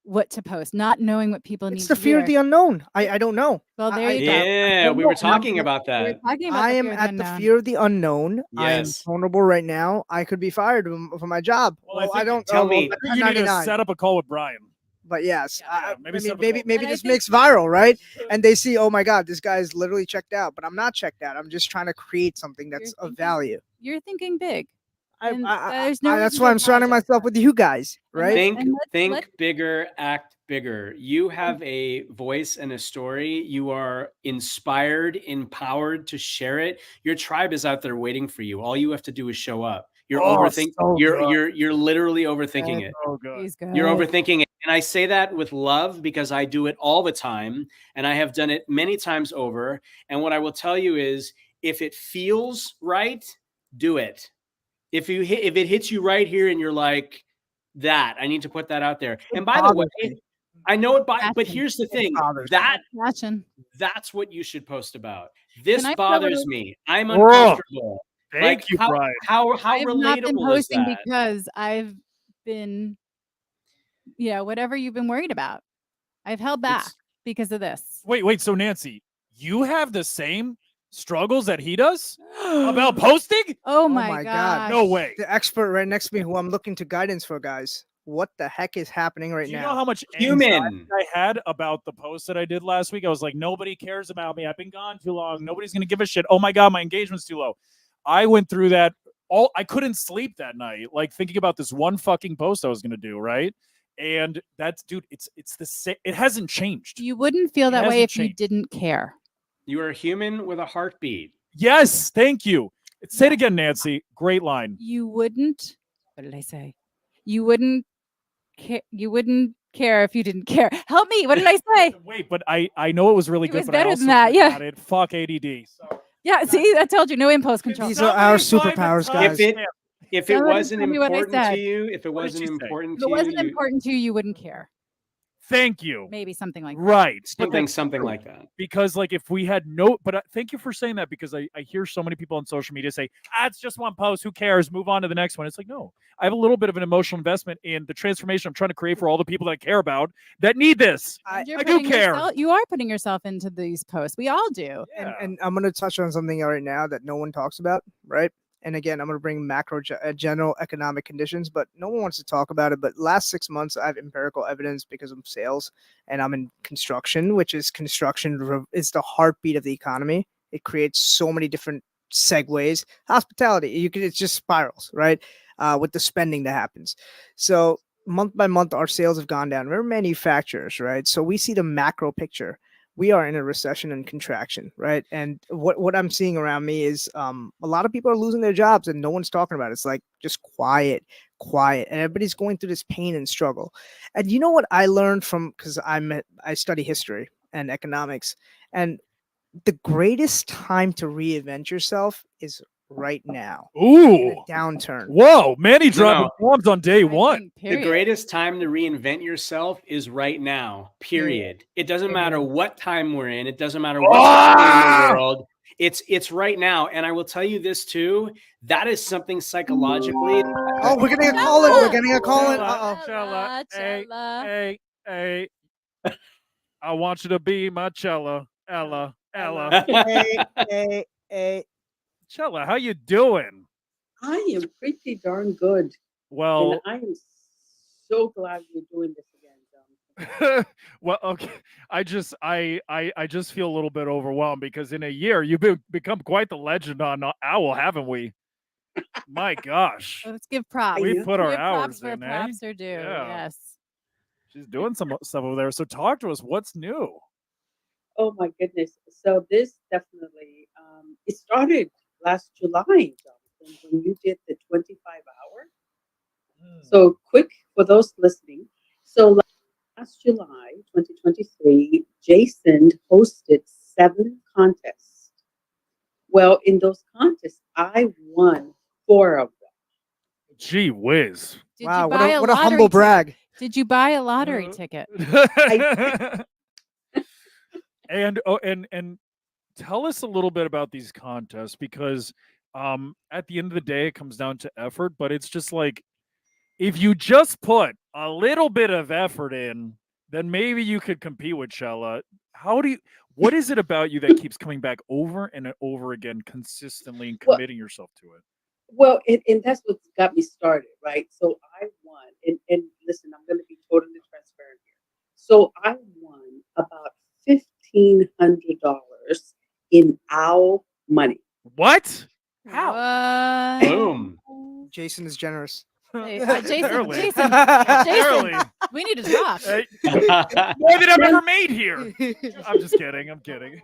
[SPEAKER 1] what to post, not knowing what people need
[SPEAKER 4] It's the
[SPEAKER 1] to
[SPEAKER 4] fear
[SPEAKER 1] hear.
[SPEAKER 4] of the unknown. I don't know.
[SPEAKER 1] Well, there
[SPEAKER 4] I-
[SPEAKER 1] you go.
[SPEAKER 2] Yeah, we
[SPEAKER 4] know.
[SPEAKER 2] were talking
[SPEAKER 4] I'm-
[SPEAKER 2] about
[SPEAKER 1] We were
[SPEAKER 2] that.
[SPEAKER 1] talking about
[SPEAKER 4] I
[SPEAKER 1] the
[SPEAKER 4] am
[SPEAKER 1] fear of the
[SPEAKER 4] at the
[SPEAKER 1] unknown.
[SPEAKER 4] fear of the unknown. I am
[SPEAKER 2] Yes.
[SPEAKER 4] vulnerable right now. I could be fired from my job.
[SPEAKER 3] Well,
[SPEAKER 4] I don't
[SPEAKER 2] Tell me.
[SPEAKER 3] I think you need to
[SPEAKER 4] 1099.
[SPEAKER 3] set up a call with Brian.
[SPEAKER 4] But yes,
[SPEAKER 3] Yeah, maybe set up a
[SPEAKER 4] maybe
[SPEAKER 3] call.
[SPEAKER 1] And I
[SPEAKER 4] this
[SPEAKER 1] think-
[SPEAKER 4] makes viral, right? And they see, oh my God, this guy is literally checked out. But I'm not checked out. I'm just trying to create something that's
[SPEAKER 1] You're
[SPEAKER 4] of
[SPEAKER 1] thinking-
[SPEAKER 4] value.
[SPEAKER 1] You're thinking big.
[SPEAKER 4] I,
[SPEAKER 1] And
[SPEAKER 4] I,
[SPEAKER 1] there's no
[SPEAKER 4] that's
[SPEAKER 1] reason
[SPEAKER 4] why
[SPEAKER 1] to
[SPEAKER 4] I'm surrounding
[SPEAKER 1] apologize.
[SPEAKER 4] myself with you guys,
[SPEAKER 1] And
[SPEAKER 4] right?
[SPEAKER 2] Think
[SPEAKER 1] let's-
[SPEAKER 2] bigger, act bigger. You have a voice and a story. You are inspired, empowered to share it. Your tribe is out there waiting for you. All you have to do is show up. You're overthinking.
[SPEAKER 3] so
[SPEAKER 2] You're literally overthinking it.
[SPEAKER 3] Oh, good.
[SPEAKER 1] He's good.
[SPEAKER 2] You're overthinking it. And I say that with love because I do it all the time and I have done it many times over. And what I will tell you is if it feels right, do it. If it hits you right here and you're like, that, I need to put that out there. And by the way,
[SPEAKER 4] bothers me.
[SPEAKER 2] I know it, but
[SPEAKER 1] Passion.
[SPEAKER 2] here's the thing,
[SPEAKER 4] bothers me.
[SPEAKER 1] Passion.
[SPEAKER 2] that's what you should post about. This
[SPEAKER 1] Can I
[SPEAKER 2] bothers
[SPEAKER 1] throw-
[SPEAKER 2] me. I'm
[SPEAKER 3] Whoa.
[SPEAKER 2] uncomfortable.
[SPEAKER 3] Thank
[SPEAKER 2] Like,
[SPEAKER 3] you,
[SPEAKER 2] how,
[SPEAKER 3] Brian.
[SPEAKER 2] how
[SPEAKER 1] I've not been
[SPEAKER 2] relatable is
[SPEAKER 1] posting
[SPEAKER 2] that?
[SPEAKER 1] because I've been, whatever you've been worried about. I've held back
[SPEAKER 2] It's-
[SPEAKER 1] because of this.
[SPEAKER 3] Wait. So Nancy, you have the same struggles that he does about posting?
[SPEAKER 1] Oh
[SPEAKER 4] my
[SPEAKER 1] my
[SPEAKER 4] God.
[SPEAKER 1] god!
[SPEAKER 3] No way.
[SPEAKER 4] The expert right next to me, who I'm looking to guidance for, guys. what the heck is happening right
[SPEAKER 3] Do you
[SPEAKER 4] now?
[SPEAKER 3] know how much
[SPEAKER 2] Human.
[SPEAKER 3] anxiety I had about the post that I did last week? I was like, nobody cares about me. I've been gone too long. Nobody's going to give a shit. Oh my God, my engagement's too low. I went through that. I couldn't sleep that night, like thinking about this one fucking post I was going to do, right? And that's, dude, it's the same. It hasn't changed.
[SPEAKER 1] You wouldn't feel
[SPEAKER 3] It
[SPEAKER 1] that way
[SPEAKER 3] hasn't
[SPEAKER 1] if you
[SPEAKER 3] changed.
[SPEAKER 1] didn't care.
[SPEAKER 2] You are a human with a heartbeat.
[SPEAKER 3] Yes, thank you. Say it again, Nancy. Great line.
[SPEAKER 1] You wouldn't. What did I say? You wouldn't. You wouldn't care if you didn't care. Help me. What did I say?
[SPEAKER 3] Wait, but I know it was really
[SPEAKER 1] It
[SPEAKER 3] good,
[SPEAKER 1] was
[SPEAKER 3] but I
[SPEAKER 1] better
[SPEAKER 3] also
[SPEAKER 1] than that, yeah.
[SPEAKER 3] forgot it. Fuck ADD. So.
[SPEAKER 1] Yeah. See, I told you, no impulse control.
[SPEAKER 4] These are our superpowers,
[SPEAKER 3] If
[SPEAKER 4] guys.
[SPEAKER 2] If it
[SPEAKER 1] Somebody
[SPEAKER 2] wasn't
[SPEAKER 1] tell me what I
[SPEAKER 2] important to
[SPEAKER 1] said.
[SPEAKER 2] you, if it
[SPEAKER 3] What did
[SPEAKER 2] wasn't
[SPEAKER 3] she say?
[SPEAKER 2] important
[SPEAKER 1] If it
[SPEAKER 2] to
[SPEAKER 1] wasn't
[SPEAKER 2] you,
[SPEAKER 1] important to you, you wouldn't care.
[SPEAKER 3] Thank you.
[SPEAKER 1] Maybe something like that.
[SPEAKER 3] Right. But that's
[SPEAKER 2] something
[SPEAKER 3] true.
[SPEAKER 2] like that.
[SPEAKER 3] Because like if we had no, but thank you for saying that, because I hear so many people on social media say, it's just one post, who cares, move on to the next one. It's like, no, I have a little bit of an emotional investment in the transformation I'm trying to create for all the people that I care about that need this.
[SPEAKER 4] I
[SPEAKER 1] You're
[SPEAKER 3] do
[SPEAKER 1] putting
[SPEAKER 3] care.
[SPEAKER 1] you are putting yourself into these posts. We all do.
[SPEAKER 4] And I'm going to touch on something right now that no one talks about, right? And again, I'm going to bring general economic conditions, but no one wants to talk about it. But last 6 months, I have empirical evidence because I'm sales and I'm in construction, which is is the heartbeat of the economy. It creates so many different segues. Hospitality, it's just spirals, right? With the spending that happens. So month by month, our sales have gone down. We're manufacturers, right? So we see the macro picture. We are in a recession and contraction, right? And what I'm seeing around me is a lot of people are losing their jobs and no one's talking about it. It's like just quiet, and everybody's going through this pain and struggle. And you know what I learned from, because I study history and economics, and the greatest time to reinvent yourself is right now.
[SPEAKER 3] Ooh.
[SPEAKER 4] In a downturn.
[SPEAKER 3] Whoa, Manny dropping bombs on day one.
[SPEAKER 2] The greatest time to reinvent yourself is right now, period. It doesn't matter what time we're in. It doesn't matter what's happening in the world. It's right now. And I will tell you this too. That is something psychologically.
[SPEAKER 4] Oh, we're getting a call in. We're getting a call in.
[SPEAKER 3] Cella, hey. I want you to be my Cella. Ella.
[SPEAKER 4] Hey.
[SPEAKER 3] Cella, how you doing?
[SPEAKER 5] I am pretty darn good.
[SPEAKER 3] Well,
[SPEAKER 5] and I am so glad you're doing this again, John.
[SPEAKER 3] Well, okay. I just feel a little bit overwhelmed because in a year you've become quite the legend on Owwll, haven't we? My gosh.
[SPEAKER 1] Let's give props.
[SPEAKER 3] We put our
[SPEAKER 1] Give
[SPEAKER 3] hours
[SPEAKER 1] props where
[SPEAKER 3] in,
[SPEAKER 1] props are due.
[SPEAKER 3] Yeah.
[SPEAKER 1] Yes.
[SPEAKER 3] She's doing some stuff over there. So talk to us. What's new?
[SPEAKER 5] Oh my goodness. So this definitely it started last July, Jonathan, when you did the 25-hour. So quick for those listening. So last July 2023, Jason hosted 7 contests. Well, in those contests, I won 4 of them.
[SPEAKER 3] Gee whiz.
[SPEAKER 4] Wow, what a humble brag.
[SPEAKER 1] Did you buy a lottery ticket?
[SPEAKER 3] And tell us a little bit about these contests, because at the end of the day it comes down to effort, but it's just like if you just put a little bit of effort in, then maybe you could compete with Cella. What is it about you that keeps coming back over and over again consistently and committing yourself to it?
[SPEAKER 5] Well, and that's what got me started, right? So I won, and listen, I'm going to be totally transparent here. So I won about $1,500 in Owwll money.
[SPEAKER 3] What?
[SPEAKER 1] How?
[SPEAKER 2] Boom.
[SPEAKER 4] Jason is generous.
[SPEAKER 1] Jason, we need to talk.
[SPEAKER 3] More than I've ever made here. I'm just kidding. I'm kidding.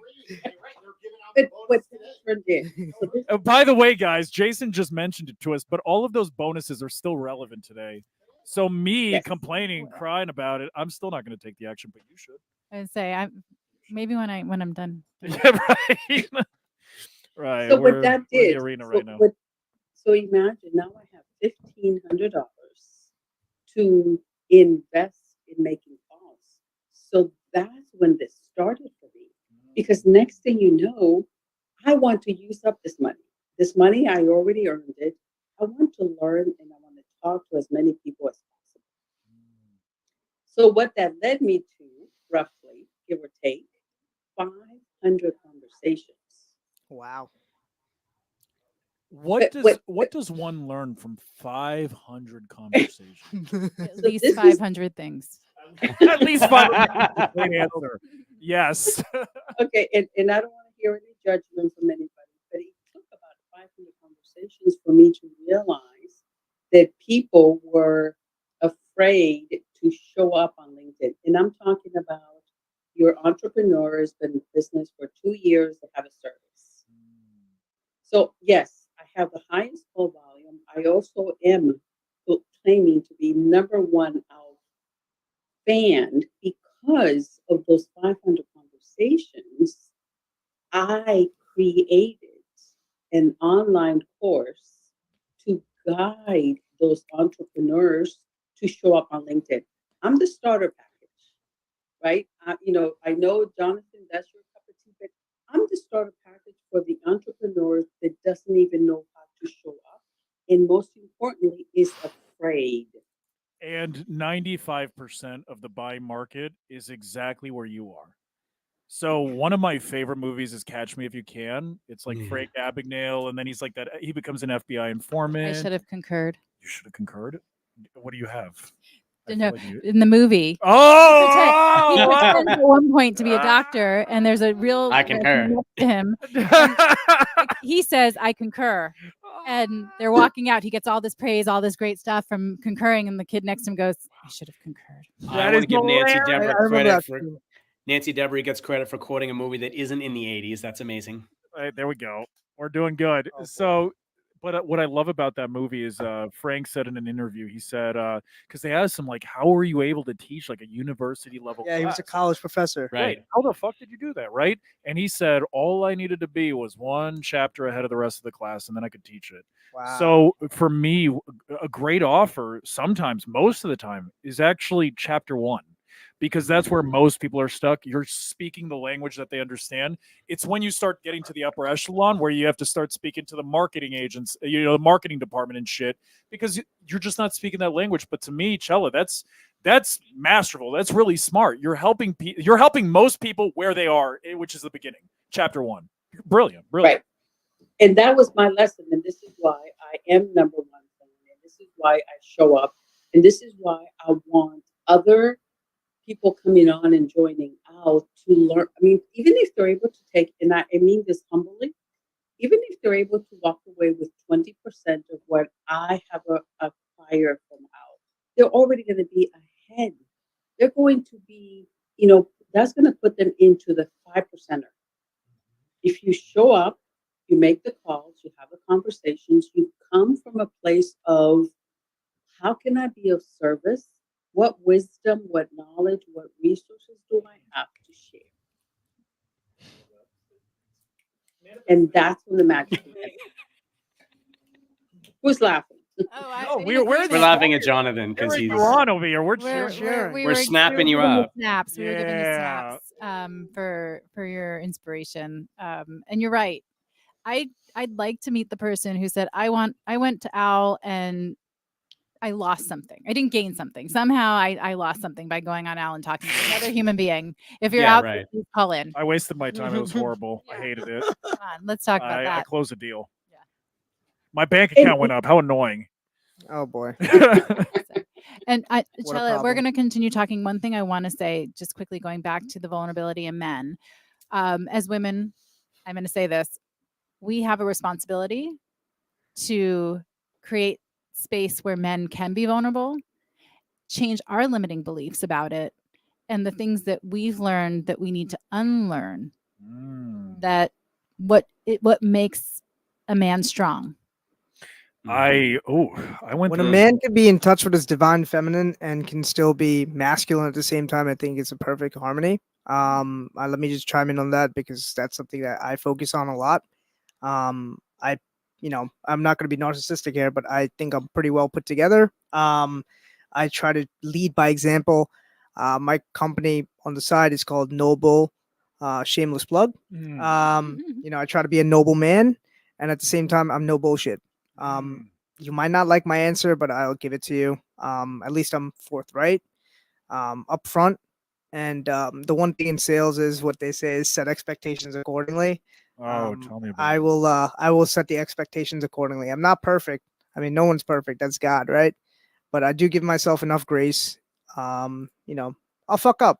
[SPEAKER 3] By the way, guys, Jason just mentioned it to us, but all of those bonuses are still relevant today. So me complaining, crying about it, I'm still not going to take the action, but you should.
[SPEAKER 1] I'd say maybe when I'm done.
[SPEAKER 3] Yeah, right. Right.
[SPEAKER 5] So what that did,
[SPEAKER 3] the arena right now.
[SPEAKER 5] So imagine now I have $1,500 to invest in making calls. So that's when this started for me. Because next thing you know, I want to use up this money. This money, I already earned it. I want to learn and I want to talk to as many people as possible. So what that led me to, roughly, give or take, 500 conversations.
[SPEAKER 4] Wow.
[SPEAKER 3] What does one learn from 500 conversations?
[SPEAKER 1] At
[SPEAKER 5] So
[SPEAKER 1] least
[SPEAKER 5] this is-
[SPEAKER 1] 500 things.
[SPEAKER 3] At least 500. Great answer. Yes.
[SPEAKER 5] Okay, and I don't want to hear any judgment from anybody, but it took about 500 conversations for me to realize that people were afraid to show up on LinkedIn. And I'm talking about your entrepreneur has been in business for 2 years to have a service. So yes, I have the highest call volume. I also am claiming to be number one out fan because of those 500 conversations. I created an online course to guide those entrepreneurs to show up on LinkedIn. I'm the starter package, right? I know, Jonathan, that's your cup of tea, but I'm the starter package for the entrepreneur that doesn't even know how to show up, and most importantly, is afraid.
[SPEAKER 3] And 95% of the buy market is exactly where you are. So one of my favorite movies is Catch Me If You Can. It's like
[SPEAKER 2] Yeah.
[SPEAKER 3] Frank Abagnale, and then he's like that. He becomes an FBI informant.
[SPEAKER 1] I should have concurred.
[SPEAKER 3] You should have concurred. What do you have? I
[SPEAKER 1] No,
[SPEAKER 3] feel like you-
[SPEAKER 1] in the movie.
[SPEAKER 3] Oh,
[SPEAKER 1] He
[SPEAKER 3] wow.
[SPEAKER 1] pretends at one point to be a doctor, and there's a real
[SPEAKER 2] I
[SPEAKER 1] person
[SPEAKER 2] concur.
[SPEAKER 1] next to him. He says, "I concur," and they're walking out. He gets all this praise, all this great stuff from concurring, and the kid next to him goes, "I should have concurred."
[SPEAKER 2] I
[SPEAKER 3] That
[SPEAKER 2] want
[SPEAKER 3] is
[SPEAKER 2] to give Nancy
[SPEAKER 3] hilarious.
[SPEAKER 4] I
[SPEAKER 2] Debra
[SPEAKER 4] remember
[SPEAKER 2] credit
[SPEAKER 4] that
[SPEAKER 2] for
[SPEAKER 4] too.
[SPEAKER 2] Nancy Debra gets credit for quoting a movie that isn't in the 80s. That's amazing.
[SPEAKER 3] Right, there we go. We're doing good.
[SPEAKER 4] Oh, boy.
[SPEAKER 3] So, but what I love about that movie is Frank said in an interview, he said, because they asked him, like, how were you able to teach like a university level
[SPEAKER 4] Yeah, he was a
[SPEAKER 3] class?
[SPEAKER 4] college professor.
[SPEAKER 2] Right.
[SPEAKER 3] How the fuck did you do that? Right. And he said, all I needed to be was one chapter ahead of the rest of the class, and then I could teach it.
[SPEAKER 4] Wow.
[SPEAKER 3] So for me, a great offer, sometimes, most of the time, is actually chapter one, because that's where most people are stuck. You're speaking the language that they understand. It's when you start getting to the upper echelon where you have to start speaking to the marketing agents, the marketing department and shit, because you're just not speaking that language. But to me, Chella, that's masterful. That's really smart. You're helping most people where they are, which is the beginning. Chapter one. Brilliant.
[SPEAKER 5] Right. And that was my lesson. And this is why I am number one fan. And this is why I show up. And this is why I want other people coming on and joining out to learn. I mean, even if they're able to take, and I mean this humbly, even if they're able to walk away with 20% of what I have acquired from out, they're already going to be ahead. They're going to be, that's going to put them into the 5%er. If you show up, you make the calls, you have the conversations, you come from a place of how can I be of service? What wisdom, what knowledge, what resources do I have to share? And that's when the magic happens. Who's laughing?
[SPEAKER 3] we're
[SPEAKER 2] laughing at Jonathan because he's
[SPEAKER 3] on over here. We're
[SPEAKER 2] We're snapping you
[SPEAKER 1] giving
[SPEAKER 2] up.
[SPEAKER 1] Snaps. We were giving you
[SPEAKER 3] Yeah.
[SPEAKER 1] snaps for your inspiration. And you're right. I'd like to meet the person who said, I went to Owwll and I lost something. I didn't gain something. Somehow I lost something by going on Owwll and talking to another human being. If you're
[SPEAKER 2] Yeah,
[SPEAKER 1] out
[SPEAKER 2] right.
[SPEAKER 1] there, please call in.
[SPEAKER 3] I wasted my time. It was horrible. I hated it.
[SPEAKER 1] Come on, let's talk about
[SPEAKER 3] I
[SPEAKER 1] that.
[SPEAKER 3] closed the deal.
[SPEAKER 1] Yeah.
[SPEAKER 3] My bank account went up. How annoying.
[SPEAKER 4] Oh boy.
[SPEAKER 1] And
[SPEAKER 4] What a
[SPEAKER 1] Chella, we're
[SPEAKER 4] problem.
[SPEAKER 1] going to continue talking. One thing I want to say, just quickly going back to the vulnerability in men. As women, I'm going to say this. We have a responsibility to create space where men can be vulnerable, change our limiting beliefs about it, and the things that we've learned that we need to unlearn. That what makes a man strong.
[SPEAKER 3] I went
[SPEAKER 4] When a
[SPEAKER 3] through
[SPEAKER 4] man can be in touch with his divine feminine and can still be masculine at the same time, I think it's a perfect harmony. Let me just chime in on that because that's something that I focus on a lot. I'm not going to be narcissistic here, but I think I'm pretty well put together. I try to lead by example. My company on the side is called Noble, shameless plug. I try to be a noble man, and at the same time, I'm no bullshit. You might not like my answer, but I'll give it to you. At least I'm forthright, upfront. And the one thing in sales is what they say is set expectations accordingly.
[SPEAKER 3] Oh, tell me about
[SPEAKER 4] I
[SPEAKER 3] it.
[SPEAKER 4] will set the expectations accordingly. I'm not perfect. I mean, no one's perfect. That's God, right? But I do give myself enough grace. You know, I'll fuck up.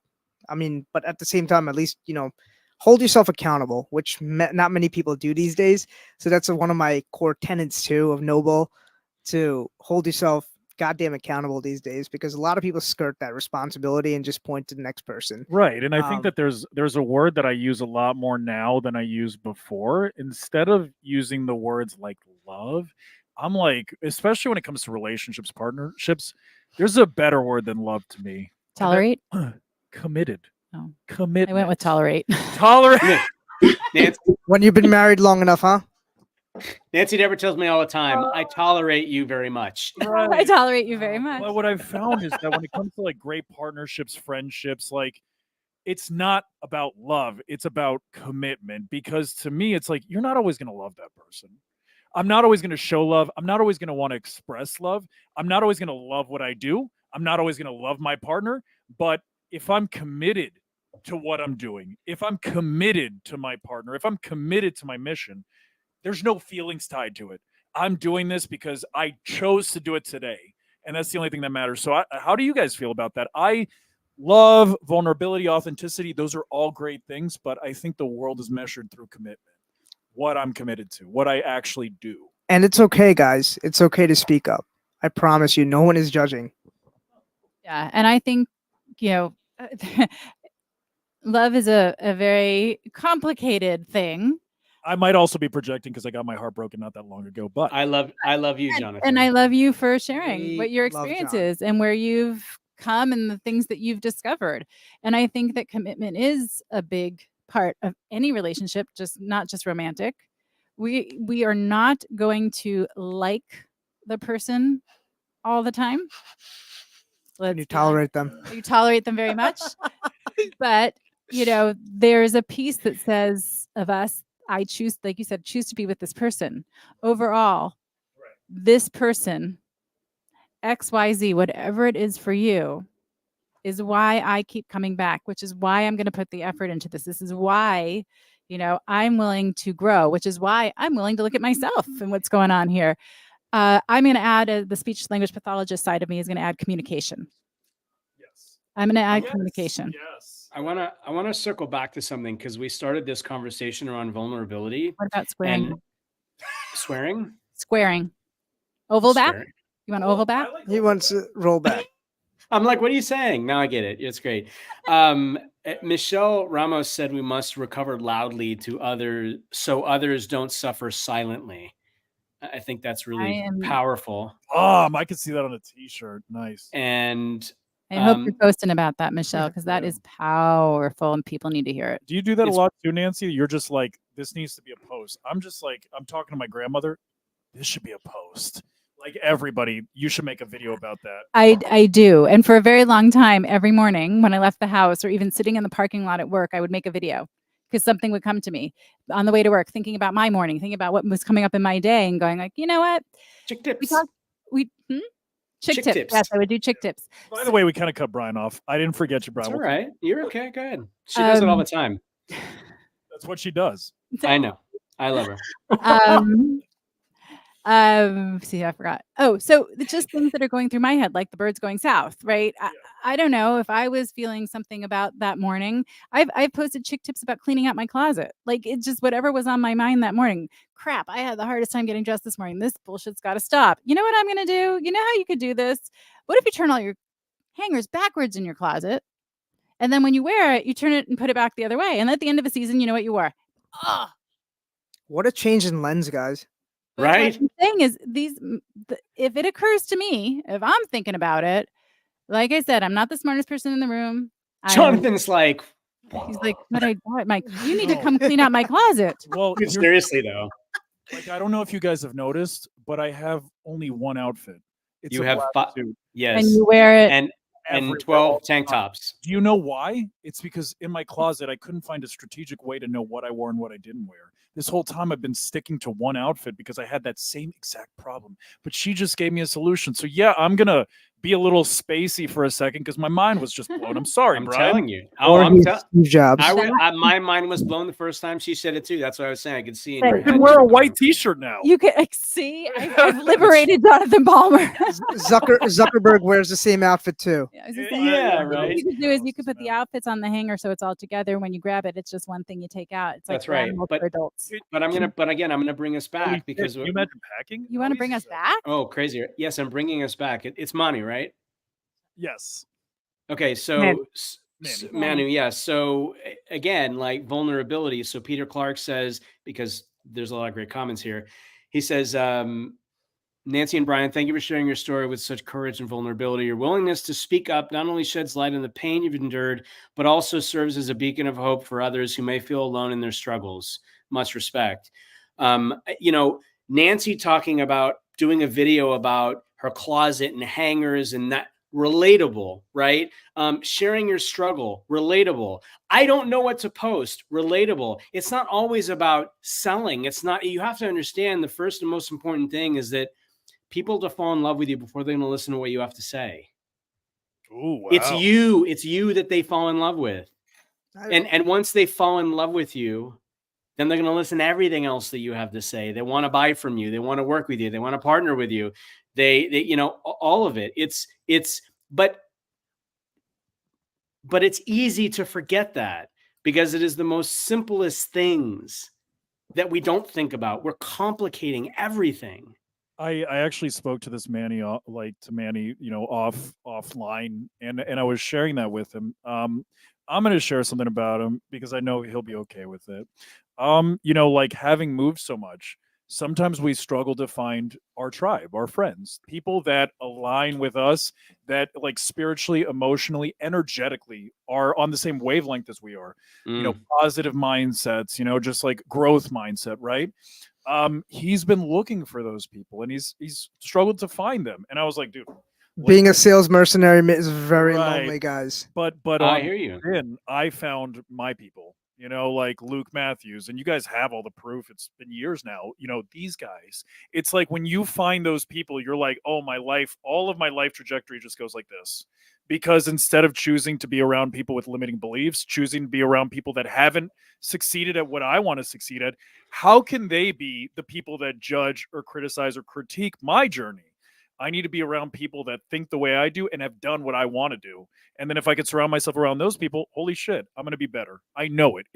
[SPEAKER 4] I mean, but at the same time, at least, you know, hold yourself accountable, which not many people do these days. So that's one of my core tenets too of Noble, to hold yourself goddamn accountable these days, because a lot of people skirt that responsibility and just point to the next person.
[SPEAKER 3] Right. And I think
[SPEAKER 4] Um,
[SPEAKER 3] that there's a word that I use a lot more now than I used before. Instead of using the words like love, I'm like, especially when it comes to relationships, partnerships, there's a better word than love to me. And that-
[SPEAKER 1] Tolerate.
[SPEAKER 3] committed.
[SPEAKER 1] Oh,
[SPEAKER 3] Commitment.
[SPEAKER 1] I went with tolerate.
[SPEAKER 3] Tolerate.
[SPEAKER 2] Nancy,
[SPEAKER 4] when you've been married long enough, huh?
[SPEAKER 2] Nancy Debra tells me all the time, I tolerate you very much.
[SPEAKER 1] I
[SPEAKER 3] Right.
[SPEAKER 1] tolerate you very much.
[SPEAKER 3] But what I've found is that when it comes to like great partnerships, friendships, like it's not about love, it's about commitment. Because to me, it's like you're not always going to love that person. I'm not always going to show love. I'm not always going to want to express love. I'm not always going to love what I do. I'm not always going to love my partner. But if I'm committed to what I'm doing, if I'm committed to my partner, if I'm committed to my mission, there's no feelings tied to it. I'm doing this because I chose to do it today. And that's the only thing that matters. So how do you guys feel about that? I love vulnerability, authenticity. Those are all great things, but I think the world is measured through commitment. What I'm committed to, what I actually do.
[SPEAKER 4] And it's okay, guys. It's okay to speak up. I promise you, no one is judging.
[SPEAKER 1] Yeah, and I think, you know, love is a very complicated thing.
[SPEAKER 3] I might also be projecting because I got my heart broken not that long ago, but
[SPEAKER 2] I love you, Jonathan.
[SPEAKER 1] And I love you for sharing
[SPEAKER 4] We
[SPEAKER 1] what your
[SPEAKER 4] love
[SPEAKER 1] experience
[SPEAKER 4] John.
[SPEAKER 1] is and where you've come and the things that you've discovered. And I think that commitment is a big part of any relationship, just not just romantic. We are not going to like the person all the time.
[SPEAKER 4] Can you
[SPEAKER 1] Let's be honest.
[SPEAKER 4] tolerate them?
[SPEAKER 1] You tolerate them very much. But, you know, there's a piece that says of us, I choose, like you said, choose to be with this person. Overall, this person, XYZ, whatever it is for you, is why I keep coming back, which is why I'm going to put the effort into this. This is why, you know, I'm willing to grow, which is why I'm willing to look at myself and what's going on here. I'm going to add the speech language pathologist side of me is going to add communication.
[SPEAKER 3] yes.
[SPEAKER 1] I'm going to add
[SPEAKER 2] Yes,
[SPEAKER 1] communication.
[SPEAKER 3] Yes.
[SPEAKER 2] I want to circle back to something because we started this conversation around vulnerability
[SPEAKER 1] What about squaring?
[SPEAKER 2] and swearing.
[SPEAKER 1] Squaring. Oval back?
[SPEAKER 2] Swearing.
[SPEAKER 1] You want oval back?
[SPEAKER 4] He wants to roll back.
[SPEAKER 2] I'm like, what are you saying? Now I get it. It's great. Michelle Ramos said we must recover loudly to others so others don't suffer silently. I think that's really powerful.
[SPEAKER 3] I could see that on a t-shirt. Nice.
[SPEAKER 2] And
[SPEAKER 1] I hope you're posting about that, Michelle, because that is powerful and people need to hear it.
[SPEAKER 3] Do you do that a
[SPEAKER 2] It's-
[SPEAKER 3] lot too, Nancy? You're just like, this needs to be a post. I'm just like, I'm talking to my grandmother. This should be a post. Like everybody, you should make a video about that.
[SPEAKER 1] I do. And for a very long time, every morning when I left the house or even sitting in the parking lot at work, I would make a video because something would come to me on the way to work, thinking about my morning, thinking about what was coming up in my day and going like, you know what?
[SPEAKER 2] chick tips.
[SPEAKER 1] Chick
[SPEAKER 2] Chick
[SPEAKER 1] tips.
[SPEAKER 2] tips.
[SPEAKER 1] Yes, I would do chick tips.
[SPEAKER 3] By the way, we kind of cut Brian off. I didn't forget you, Brian.
[SPEAKER 2] It's all right. You're okay. Go ahead. She does it all the time.
[SPEAKER 3] That's what she does.
[SPEAKER 2] I know. I love her.
[SPEAKER 1] See, I forgot. Oh, so it's just things that are going through my head, like the birds going south, right? I don't know if I was feeling something about that morning. I've posted chick tips about cleaning out my closet. Like it's just whatever was on my mind that morning. Crap, I had the hardest time getting dressed this morning. This bullshit's got to stop. You know what I'm gonna do? You know how you could do this? What if you turn all your hangers backwards in your closet, and then when you wear it, you turn it and put it back the other way, and at the end of a season, you know what you wore?
[SPEAKER 4] What a change in lens, guys.
[SPEAKER 1] But
[SPEAKER 2] Right?
[SPEAKER 1] what I'm saying is if it occurs to me, if I'm thinking about it, like I said, I'm not the smartest person in the room.
[SPEAKER 2] Jonathan's like,
[SPEAKER 1] He's like, but you need to come clean out my closet.
[SPEAKER 3] Well,
[SPEAKER 2] seriously though.
[SPEAKER 3] like I don't know if you guys have noticed, but I have only one outfit. It's
[SPEAKER 2] You
[SPEAKER 3] a
[SPEAKER 2] have
[SPEAKER 3] black suit.
[SPEAKER 2] yes.
[SPEAKER 1] And you wear it.
[SPEAKER 2] and
[SPEAKER 3] Everywhere, all
[SPEAKER 2] 12
[SPEAKER 3] the
[SPEAKER 2] tank
[SPEAKER 3] time.
[SPEAKER 2] tops.
[SPEAKER 3] Do you know why? It's because in my closet, I couldn't find a strategic way to know what I wore and what I didn't wear. This whole time I've been sticking to one outfit because I had that same exact problem. But she just gave me a solution. So yeah, I'm going to be a little spacey for a second because my mind was just blown. I'm sorry,
[SPEAKER 2] I'm
[SPEAKER 3] Brian.
[SPEAKER 2] telling you.
[SPEAKER 4] Or
[SPEAKER 2] I'm
[SPEAKER 4] he's
[SPEAKER 2] telling.
[SPEAKER 4] Steve Jobs.
[SPEAKER 2] My mind was blown the first time she said it too. That's what I was saying. I could see in
[SPEAKER 1] Hey,
[SPEAKER 2] your
[SPEAKER 3] You
[SPEAKER 2] head.
[SPEAKER 3] can wear a white T-shirt now.
[SPEAKER 1] You can see. I've liberated Jonathan Palmer.
[SPEAKER 4] Zuckerberg wears the same outfit too.
[SPEAKER 1] Yeah, I was just
[SPEAKER 3] Yeah,
[SPEAKER 1] saying,
[SPEAKER 2] yeah,
[SPEAKER 1] what
[SPEAKER 2] right.
[SPEAKER 1] you could do is you could put the
[SPEAKER 3] Man.
[SPEAKER 1] outfits on the hanger so it's all together. When you grab it, it's just one thing you take out. It's like
[SPEAKER 2] That's right,
[SPEAKER 1] animals
[SPEAKER 2] but-
[SPEAKER 1] for adults.
[SPEAKER 2] But again, I'm gonna bring us
[SPEAKER 3] Holy
[SPEAKER 2] back
[SPEAKER 3] shit,
[SPEAKER 2] because
[SPEAKER 3] can you imagine packing?
[SPEAKER 1] You
[SPEAKER 3] How
[SPEAKER 1] want to
[SPEAKER 3] easy
[SPEAKER 1] bring
[SPEAKER 3] is
[SPEAKER 1] us
[SPEAKER 3] that?
[SPEAKER 1] back?
[SPEAKER 2] oh, crazy. Yes, I'm bringing us back. It's Manu, right?
[SPEAKER 3] Yes.
[SPEAKER 2] Okay, so
[SPEAKER 1] Manu.
[SPEAKER 2] Manu, yeah. So again, like vulnerability. So Peter Clark says, because there's a lot of great comments here. He says, Nancy and Brian, thank you for sharing your story with such courage and vulnerability. Your willingness to speak up not only sheds light on the pain you've endured, but also serves as a beacon of hope for others who may feel alone in their struggles. Much respect. Nancy talking about doing a video about her closet and hangers and that, relatable, right? Sharing your struggle, relatable. I don't know what to post, relatable. It's not always about selling. It's not, you have to understand the first and most important thing is that people to fall in love with you before they're going to listen to what you have to say.
[SPEAKER 3] Oh, wow.
[SPEAKER 2] It's you that they fall in love with. And once they fall in love with you, then they're going to listen to everything else that you have to say. They want to buy from you. They want to work with you. They want to partner with you. They all of it. But it's easy to forget that because it is the most simplest things that we don't think about. We're complicating everything.
[SPEAKER 3] I actually spoke to this Manny, offline, and I was sharing that with him. I'm going to share something about him because I know he'll be okay with it. Like having moved so much, sometimes we struggle to find our tribe, our friends, people that align with us, that like spiritually, emotionally, energetically are on the same wavelength as we are. Positive mindsets, just like growth mindset, right? He's been looking for those people and he's struggled to find them. And I was like, dude,
[SPEAKER 4] Being a sales mercenary is very
[SPEAKER 3] Right.
[SPEAKER 4] lonely, guys.
[SPEAKER 3] but
[SPEAKER 2] I hear you.
[SPEAKER 3] then I found my people, like Luke Matthews, and you guys have all the proof. It's been years now. These guys, it's like when you find those people, you're like, oh, all of my life trajectory just goes like this. Because instead of choosing to be around people with limiting beliefs, choosing to be around people that haven't succeeded at what I want to succeed at, how can they be the people that judge or criticize or critique my journey? I need to be around people that think the way I do and have done what I want to do. And then if I could surround myself around those people, holy shit, I'm going to be better. I know it.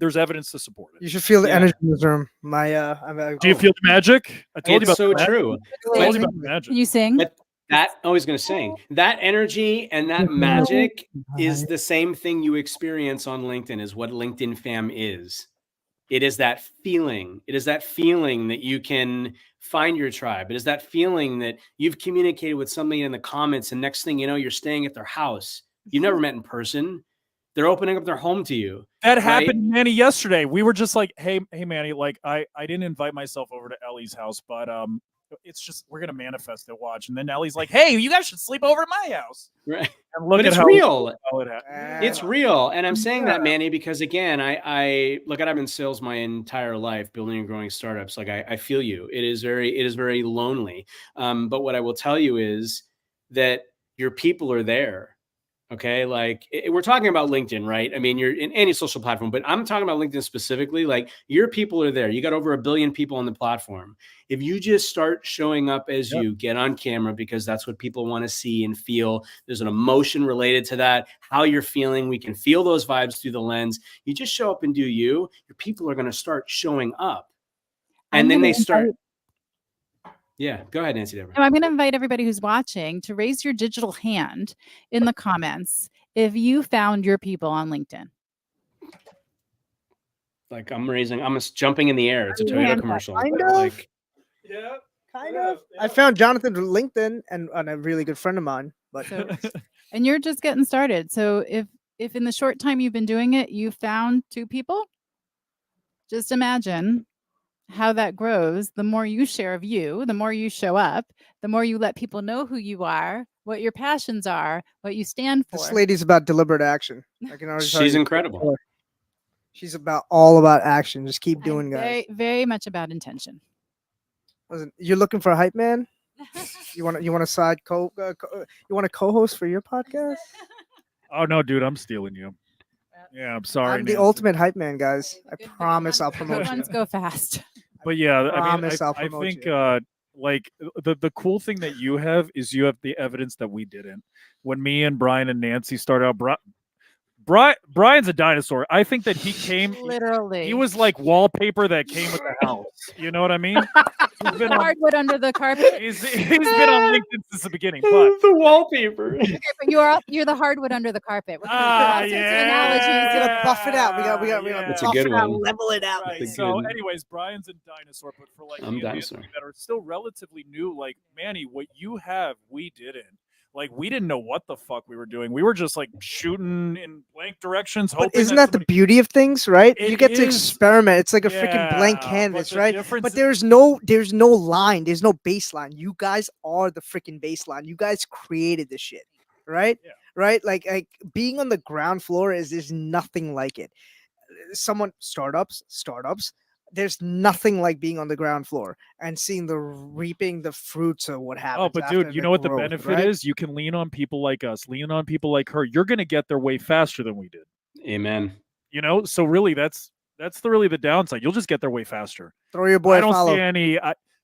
[SPEAKER 3] There's evidence to support it.
[SPEAKER 4] You should feel the
[SPEAKER 2] Yeah.
[SPEAKER 4] energy in this room.
[SPEAKER 3] Do you feel the magic? I told you
[SPEAKER 2] It's
[SPEAKER 3] about
[SPEAKER 2] so
[SPEAKER 3] the magic.
[SPEAKER 2] true.
[SPEAKER 3] I told you about the magic.
[SPEAKER 1] Can you sing?
[SPEAKER 2] But I was going to sing that energy and that magic is the same thing you experience on LinkedIn, is what LinkedIn fam is. It is that feeling. It is that feeling that you can find your tribe. It is that feeling that you've communicated with somebody in the comments, and next thing you know, you're staying at their house. You've never met in person. They're opening up their home to you.
[SPEAKER 3] That
[SPEAKER 2] right?
[SPEAKER 3] happened to Manny yesterday. We were just like, hey Manny, like I didn't invite myself over to Ellie's house, but it's just we're gonna manifest it. Watch, and then Ellie's like, hey, you guys should sleep over at my house.
[SPEAKER 2] Right.
[SPEAKER 3] And look
[SPEAKER 2] But
[SPEAKER 3] at
[SPEAKER 2] it's
[SPEAKER 3] how
[SPEAKER 2] real.
[SPEAKER 3] how it happened.
[SPEAKER 2] It's real. And I'm saying that, Manny, because again, I look, I've been in sales my entire life, building and growing startups. Like I feel you. It is very lonely. But what I will tell you is that your people are there. Okay. Like we're talking about LinkedIn, right? I mean, you're in any social platform, but I'm talking about LinkedIn specifically. Like your people are there. You got over 1 billion people on the platform. If you just start showing up as you, get on camera, because that's what people want to see and feel. There's an emotion related to that, how you're feeling. We can feel those vibes through the lens. You just show up and do you. Your people are going to start showing up. And then they start. Yeah, go ahead, Nancy. Debra.
[SPEAKER 1] I'm going to invite everybody who's watching to raise your digital hand in the comments if you found your people on LinkedIn.
[SPEAKER 2] Like I'm jumping in the air. It's a Toyota commercial.
[SPEAKER 4] Kind of.
[SPEAKER 2] Like,
[SPEAKER 3] Yeah.
[SPEAKER 4] Kind of. I found Jonathan on LinkedIn and a really good friend of mine. But
[SPEAKER 1] So, and you're just getting started. So if in the short time you've been doing it, you found 2 people, just imagine how that grows. The more you share of you, the more you show up, the more you let people know who you are, what your passions are, what you stand for.
[SPEAKER 4] this lady's about deliberate action. I can already tell
[SPEAKER 2] she's
[SPEAKER 4] you.
[SPEAKER 2] incredible.
[SPEAKER 4] She's all about action. Just keep
[SPEAKER 1] I'm
[SPEAKER 4] doing, guys.
[SPEAKER 1] very, very much about intention.
[SPEAKER 4] Listen, you're looking for a hype man? You want a side you want a co-host for your podcast?
[SPEAKER 3] Oh no, dude, I'm stealing you. Yeah, I'm sorry.
[SPEAKER 4] I'm the
[SPEAKER 3] Nancy.
[SPEAKER 4] ultimate hype man, guys. I
[SPEAKER 1] Good
[SPEAKER 4] promise I'll
[SPEAKER 1] ones-
[SPEAKER 4] promote
[SPEAKER 1] Good
[SPEAKER 4] you.
[SPEAKER 1] ones go fast.
[SPEAKER 3] But yeah, I
[SPEAKER 4] Promise I'll promote
[SPEAKER 3] think
[SPEAKER 4] you.
[SPEAKER 3] like the cool thing that you have is you have the evidence that we didn't. When me and Brian and Nancy started out, Brian's a dinosaur. I think that he came.
[SPEAKER 1] Literally.
[SPEAKER 3] He was like wallpaper that came with the house. You know what I mean? He's been on,
[SPEAKER 1] hardwood under the carpet.
[SPEAKER 3] he's been on LinkedIn since the beginning. But
[SPEAKER 2] the wallpaper.
[SPEAKER 1] Okay, but you're the hardwood under the carpet. We're gonna do all sorts of analogies.
[SPEAKER 4] We gotta buff it out. We gotta
[SPEAKER 2] That's a
[SPEAKER 4] buff
[SPEAKER 2] good
[SPEAKER 4] it out,
[SPEAKER 2] one.
[SPEAKER 4] level it out.
[SPEAKER 3] Right.
[SPEAKER 2] That's a
[SPEAKER 3] So,
[SPEAKER 2] good-
[SPEAKER 3] anyways, Brian's a dinosaur, but for like
[SPEAKER 2] I'm
[SPEAKER 3] you and
[SPEAKER 2] dinosaur.
[SPEAKER 3] Anthony that are still relatively new, like Manny, what you have, we didn't. Like we didn't know what the fuck we were doing. We were just like shooting in blank directions.
[SPEAKER 4] But
[SPEAKER 3] Hoping
[SPEAKER 4] isn't that the
[SPEAKER 3] somebody-
[SPEAKER 4] beauty of things, right?
[SPEAKER 3] It
[SPEAKER 4] You get to
[SPEAKER 3] is.
[SPEAKER 4] experiment. It's like a freaking blank
[SPEAKER 3] Yeah,
[SPEAKER 4] canvas,
[SPEAKER 3] but the
[SPEAKER 4] right?
[SPEAKER 3] difference-
[SPEAKER 4] But there's no line. There's no baseline. You guys are the freaking baseline. You guys created this shit, right?
[SPEAKER 3] Yeah.
[SPEAKER 4] Right? Like being on the ground floor there's nothing like it. Startups. There's nothing like being on the ground floor and seeing reaping the fruits of what happens.
[SPEAKER 3] Oh, but
[SPEAKER 4] after
[SPEAKER 3] dude, you know what the
[SPEAKER 4] growth,
[SPEAKER 3] benefit
[SPEAKER 4] right?
[SPEAKER 3] is? You can lean on people like us, lean on people like her. You're gonna get there way faster than we did.
[SPEAKER 2] Amen.
[SPEAKER 3] You know, so really, that's really the downside. You'll just get there way faster.
[SPEAKER 4] Throw your boy
[SPEAKER 3] I
[SPEAKER 4] a
[SPEAKER 3] don't
[SPEAKER 4] follow.
[SPEAKER 3] see any.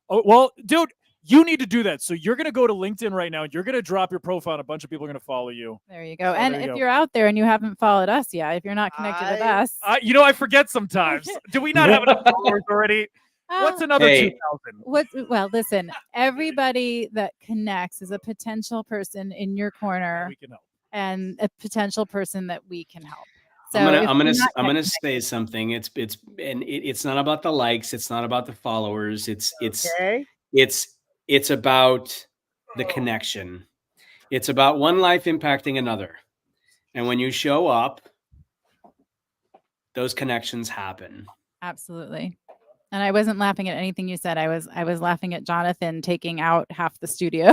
[SPEAKER 3] Oh well, dude, you need to do that. So you're gonna go to LinkedIn right now. You're gonna drop your profile, and a bunch of people are gonna follow you.
[SPEAKER 1] There you go.
[SPEAKER 3] So
[SPEAKER 1] And
[SPEAKER 3] there you
[SPEAKER 1] if
[SPEAKER 3] go.
[SPEAKER 1] you're out there and you haven't followed us yet, if you're not connected with
[SPEAKER 4] I-
[SPEAKER 1] us,
[SPEAKER 3] You know, I forget sometimes. Do we not have enough followers already? What's another
[SPEAKER 2] Hey.
[SPEAKER 3] 2,000?
[SPEAKER 1] well, listen, everybody that connects is a potential person in your corner
[SPEAKER 3] We can help.
[SPEAKER 1] and a potential person that we can help. So
[SPEAKER 2] I'm
[SPEAKER 1] if you're
[SPEAKER 2] gonna
[SPEAKER 1] not
[SPEAKER 2] I'm gonna
[SPEAKER 1] connected-
[SPEAKER 2] say something. It's not about the likes. It's not about the followers. It's
[SPEAKER 4] Okay.
[SPEAKER 2] it's about the connection. It's about one life impacting another. And when you show up, those connections happen.
[SPEAKER 1] Absolutely. And I wasn't laughing at anything you said. I was laughing at Jonathan taking out half the studio.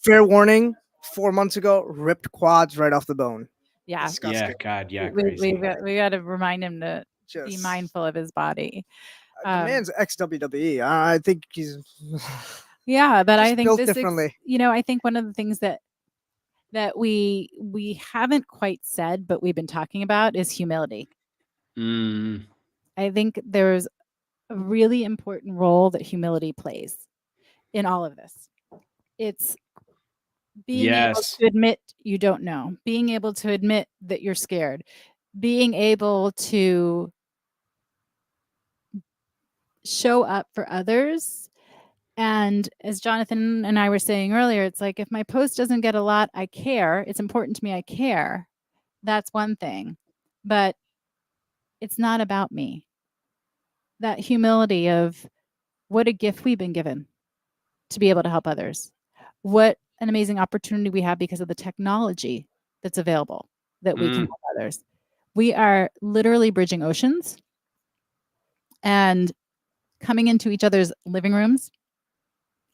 [SPEAKER 4] Fair warning. 4 months ago, ripped quads right off the bone.
[SPEAKER 1] Yeah.
[SPEAKER 2] Yeah,
[SPEAKER 4] Disgusting.
[SPEAKER 2] God, yeah,
[SPEAKER 1] we
[SPEAKER 2] crazy.
[SPEAKER 1] got to remind him to be
[SPEAKER 4] Just
[SPEAKER 1] mindful of his body.
[SPEAKER 4] The man's ex WWE. I think he's
[SPEAKER 1] Yeah, but I
[SPEAKER 4] Just
[SPEAKER 1] think
[SPEAKER 4] built
[SPEAKER 1] this
[SPEAKER 4] differently.
[SPEAKER 1] I think one of the things that we haven't quite said, but we've been talking about is humility.
[SPEAKER 2] Mm,
[SPEAKER 1] I think there's a really important role that humility plays in all of this. It's being able
[SPEAKER 2] yes.
[SPEAKER 1] to admit you don't know, being able to admit that you're scared, being able to show up for others. And as Jonathan and I were saying earlier, it's like if my post doesn't get a lot, I care. It's important to me. I care. That's one thing. But it's not about me. That humility of what a gift we've been given to be able to help others. What an amazing opportunity we have because of the technology that's available that we can help others. We are literally bridging oceans and coming into each other's living rooms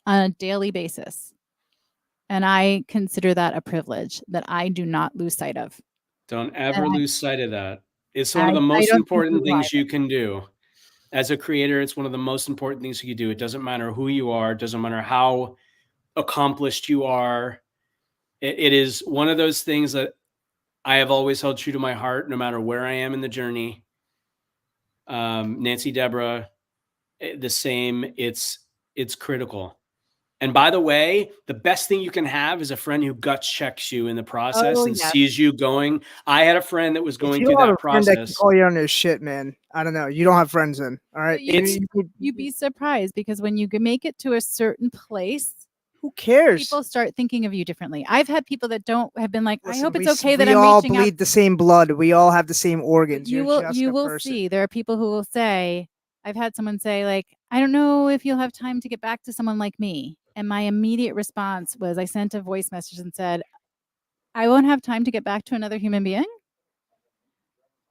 [SPEAKER 1] on a daily basis. And I consider that a privilege that I do not lose sight of.
[SPEAKER 2] Don't ever
[SPEAKER 1] And
[SPEAKER 2] lose sight of that. It's one of the
[SPEAKER 1] I
[SPEAKER 2] most
[SPEAKER 1] don't think
[SPEAKER 2] important
[SPEAKER 1] we
[SPEAKER 2] things you can do. As a creator, it's one of the most important things you can do. It doesn't matter who you are. It doesn't matter how accomplished you are. It is one of those things that I have always held true to my heart, no matter where I am in the journey. Nancy, Debra, the same. It's critical. And by the way, the best thing you can have is a friend who gut checks you in the process and
[SPEAKER 1] yes.
[SPEAKER 2] sees you going. I had a friend that was
[SPEAKER 4] if
[SPEAKER 2] going
[SPEAKER 4] you
[SPEAKER 2] through
[SPEAKER 4] don't have
[SPEAKER 2] that
[SPEAKER 4] a friend that can
[SPEAKER 2] process.
[SPEAKER 4] call you on your shit, man. I don't know. You don't have friends then. All right.
[SPEAKER 1] You'd be surprised because when you make it to a certain place,
[SPEAKER 4] who cares?
[SPEAKER 1] people start thinking of you differently. I've had people that have been like,
[SPEAKER 4] Listen,
[SPEAKER 1] I hope
[SPEAKER 4] we
[SPEAKER 1] it's okay that
[SPEAKER 4] we
[SPEAKER 1] I'm
[SPEAKER 4] all
[SPEAKER 1] reaching
[SPEAKER 4] bleed
[SPEAKER 1] out.
[SPEAKER 4] the same blood. We all have the same organs.
[SPEAKER 1] You
[SPEAKER 4] You're just
[SPEAKER 1] will
[SPEAKER 4] a person.
[SPEAKER 1] see. There are people who will say, I've had someone say, like, I don't know if you'll have time to get back to someone like me. And my immediate response was I sent a voice message and said, I won't have time to get back to another human being.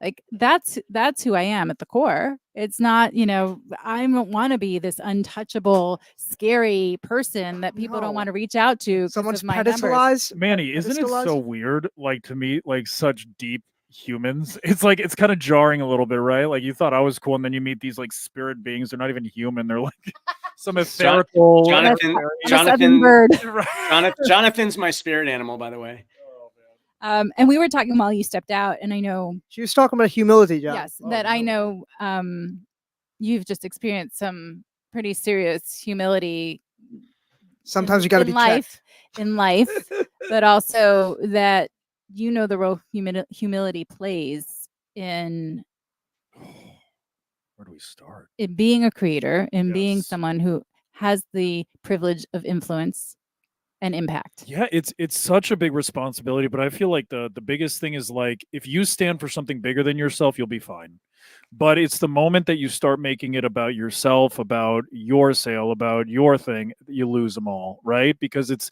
[SPEAKER 1] Like that's who I am at the core. It's not, I don't want to be this untouchable, scary person that people
[SPEAKER 4] No.
[SPEAKER 1] don't want to reach out to. 'cause
[SPEAKER 4] Someone's
[SPEAKER 1] of my numbers.
[SPEAKER 4] pedestalized.
[SPEAKER 3] Manny, isn't it
[SPEAKER 4] pedestalized?
[SPEAKER 3] so weird, like to meet like such deep humans? It's like it's kind of jarring a little bit, right? Like you thought I was cool, and then you meet these like spirit beings. They're not even human. They're like some etherical.
[SPEAKER 2] Jonathan,
[SPEAKER 1] I'm a
[SPEAKER 2] Jonathan,
[SPEAKER 1] southern bird.
[SPEAKER 2] Jonathan's my spirit animal, by the way.
[SPEAKER 1] And we were talking while you stepped out, and I know,
[SPEAKER 4] She was talking about humility, John.
[SPEAKER 1] yes, that I know you've just experienced some pretty serious humility
[SPEAKER 4] Sometimes you got to be checked.
[SPEAKER 1] in life, but also that you know the role humility plays in
[SPEAKER 3] Where do we start?
[SPEAKER 1] in being a creator, in being
[SPEAKER 3] Yes.
[SPEAKER 1] someone who has the privilege of influence and impact.
[SPEAKER 3] Yeah, it's such a big responsibility, but I feel like the biggest thing is like if you stand for something bigger than yourself, you'll be fine. But it's the moment that you start making it about yourself, about your sale, about your thing, you lose them all, right? Because it's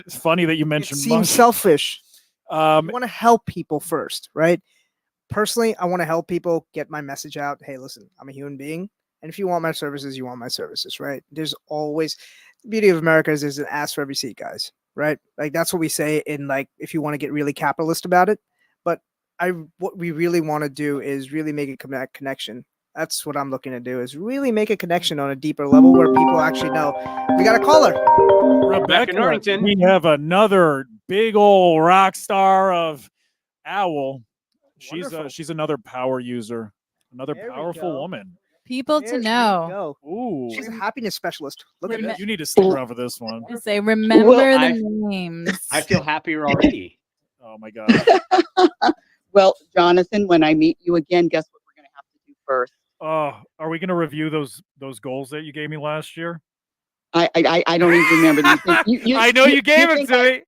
[SPEAKER 3] funny that you
[SPEAKER 4] It
[SPEAKER 3] mentioned
[SPEAKER 4] seems selfish. You
[SPEAKER 3] Um,
[SPEAKER 4] want to help people first, right? Personally, I want to help people get my message out. Hey, listen, I'm a human being. And if you want my services, you want my services, right? There's always the beauty of America is there's an ass for every seat, guys, right? Like that's what we say in like if you want to get really capitalist about it. But what we really want to do is really make a connection. That's what I'm looking to do is really make a connection on a deeper level where people actually know. We got a caller.
[SPEAKER 3] Rebecca,
[SPEAKER 2] Norrington.
[SPEAKER 3] we have another big old rock star of Owwll.
[SPEAKER 4] Wonderful.
[SPEAKER 3] She's another power user, another
[SPEAKER 4] There we
[SPEAKER 3] powerful
[SPEAKER 4] go.
[SPEAKER 3] woman.
[SPEAKER 1] People
[SPEAKER 4] There
[SPEAKER 1] to
[SPEAKER 4] we
[SPEAKER 1] know.
[SPEAKER 4] go.
[SPEAKER 3] Ooh,
[SPEAKER 4] She's a happiness specialist. Look at
[SPEAKER 1] Rem-
[SPEAKER 4] this.
[SPEAKER 3] you need to stick around for this one.
[SPEAKER 1] I say, remember
[SPEAKER 5] Well,
[SPEAKER 1] the
[SPEAKER 2] I-
[SPEAKER 1] names.
[SPEAKER 2] I feel happier already.
[SPEAKER 3] Oh my god.
[SPEAKER 5] Well, Jonathan, when I meet you again, guess what we're going to have to do first?
[SPEAKER 3] Are we gonna review those goals that you gave me last year?
[SPEAKER 5] I don't even remember these things.
[SPEAKER 3] I know you gave
[SPEAKER 5] think
[SPEAKER 3] them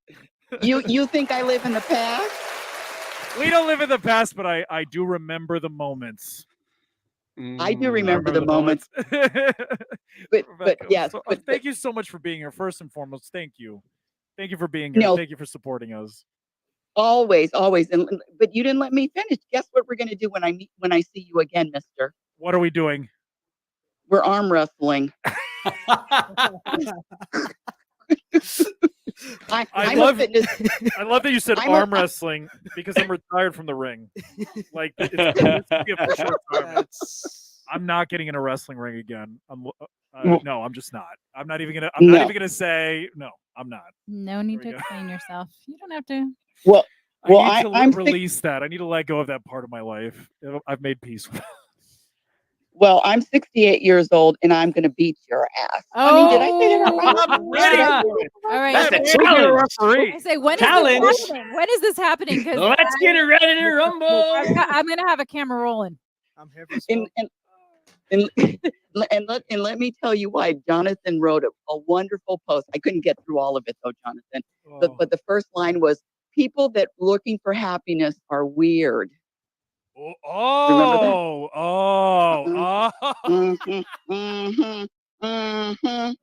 [SPEAKER 3] to me.
[SPEAKER 5] You think I live in the past?
[SPEAKER 3] We don't live in the past, but I do remember the moments.
[SPEAKER 5] I do
[SPEAKER 3] I
[SPEAKER 5] remember the moments. But
[SPEAKER 3] Rebecca,
[SPEAKER 5] yes, but
[SPEAKER 3] thank you so much for being here. First and foremost, thank you. Thank you for being here.
[SPEAKER 5] No.
[SPEAKER 3] Thank you for supporting us.
[SPEAKER 5] always. But you didn't let me finish. Guess what we're going to do when I see you again, Mister?
[SPEAKER 3] What are we doing?
[SPEAKER 5] We're arm wrestling. I'm
[SPEAKER 3] love-
[SPEAKER 5] a fitness.
[SPEAKER 3] I love that you said
[SPEAKER 5] I'm a-
[SPEAKER 3] arm wrestling because I'm retired from the ring. Like it's gonna be a for sure retirement.
[SPEAKER 4] That's-
[SPEAKER 3] I'm not getting in a wrestling ring again. No, I'm just not. I'm not even
[SPEAKER 5] No.
[SPEAKER 3] gonna say no. I'm not.
[SPEAKER 1] No need
[SPEAKER 3] There we
[SPEAKER 1] to
[SPEAKER 3] go.
[SPEAKER 1] explain yourself. You don't have to.
[SPEAKER 5] Well,
[SPEAKER 3] I need to
[SPEAKER 5] I'm
[SPEAKER 3] release that. I need to let go of that part of my life. I've made peace with it.
[SPEAKER 5] Well, I'm 68 years old, and I'm going to beat your ass. I mean, did I say that out loud?
[SPEAKER 3] I'm ready
[SPEAKER 2] Yeah.
[SPEAKER 3] for it.
[SPEAKER 1] All right.
[SPEAKER 2] That's a challenge.
[SPEAKER 1] I say, when is
[SPEAKER 2] Challenge.
[SPEAKER 1] this happening? When is this happening? Because
[SPEAKER 2] Let's get ready to rumble.
[SPEAKER 1] I'm going to have a camera rolling.
[SPEAKER 4] I'm here for
[SPEAKER 5] And let me tell you why. Jonathan wrote a wonderful post. I couldn't get through all of it, though, Jonathan.
[SPEAKER 3] Oh.
[SPEAKER 5] But the first line was, people that looking for happiness are weird.
[SPEAKER 3] Oh,
[SPEAKER 5] Mhm, mhm, mhm,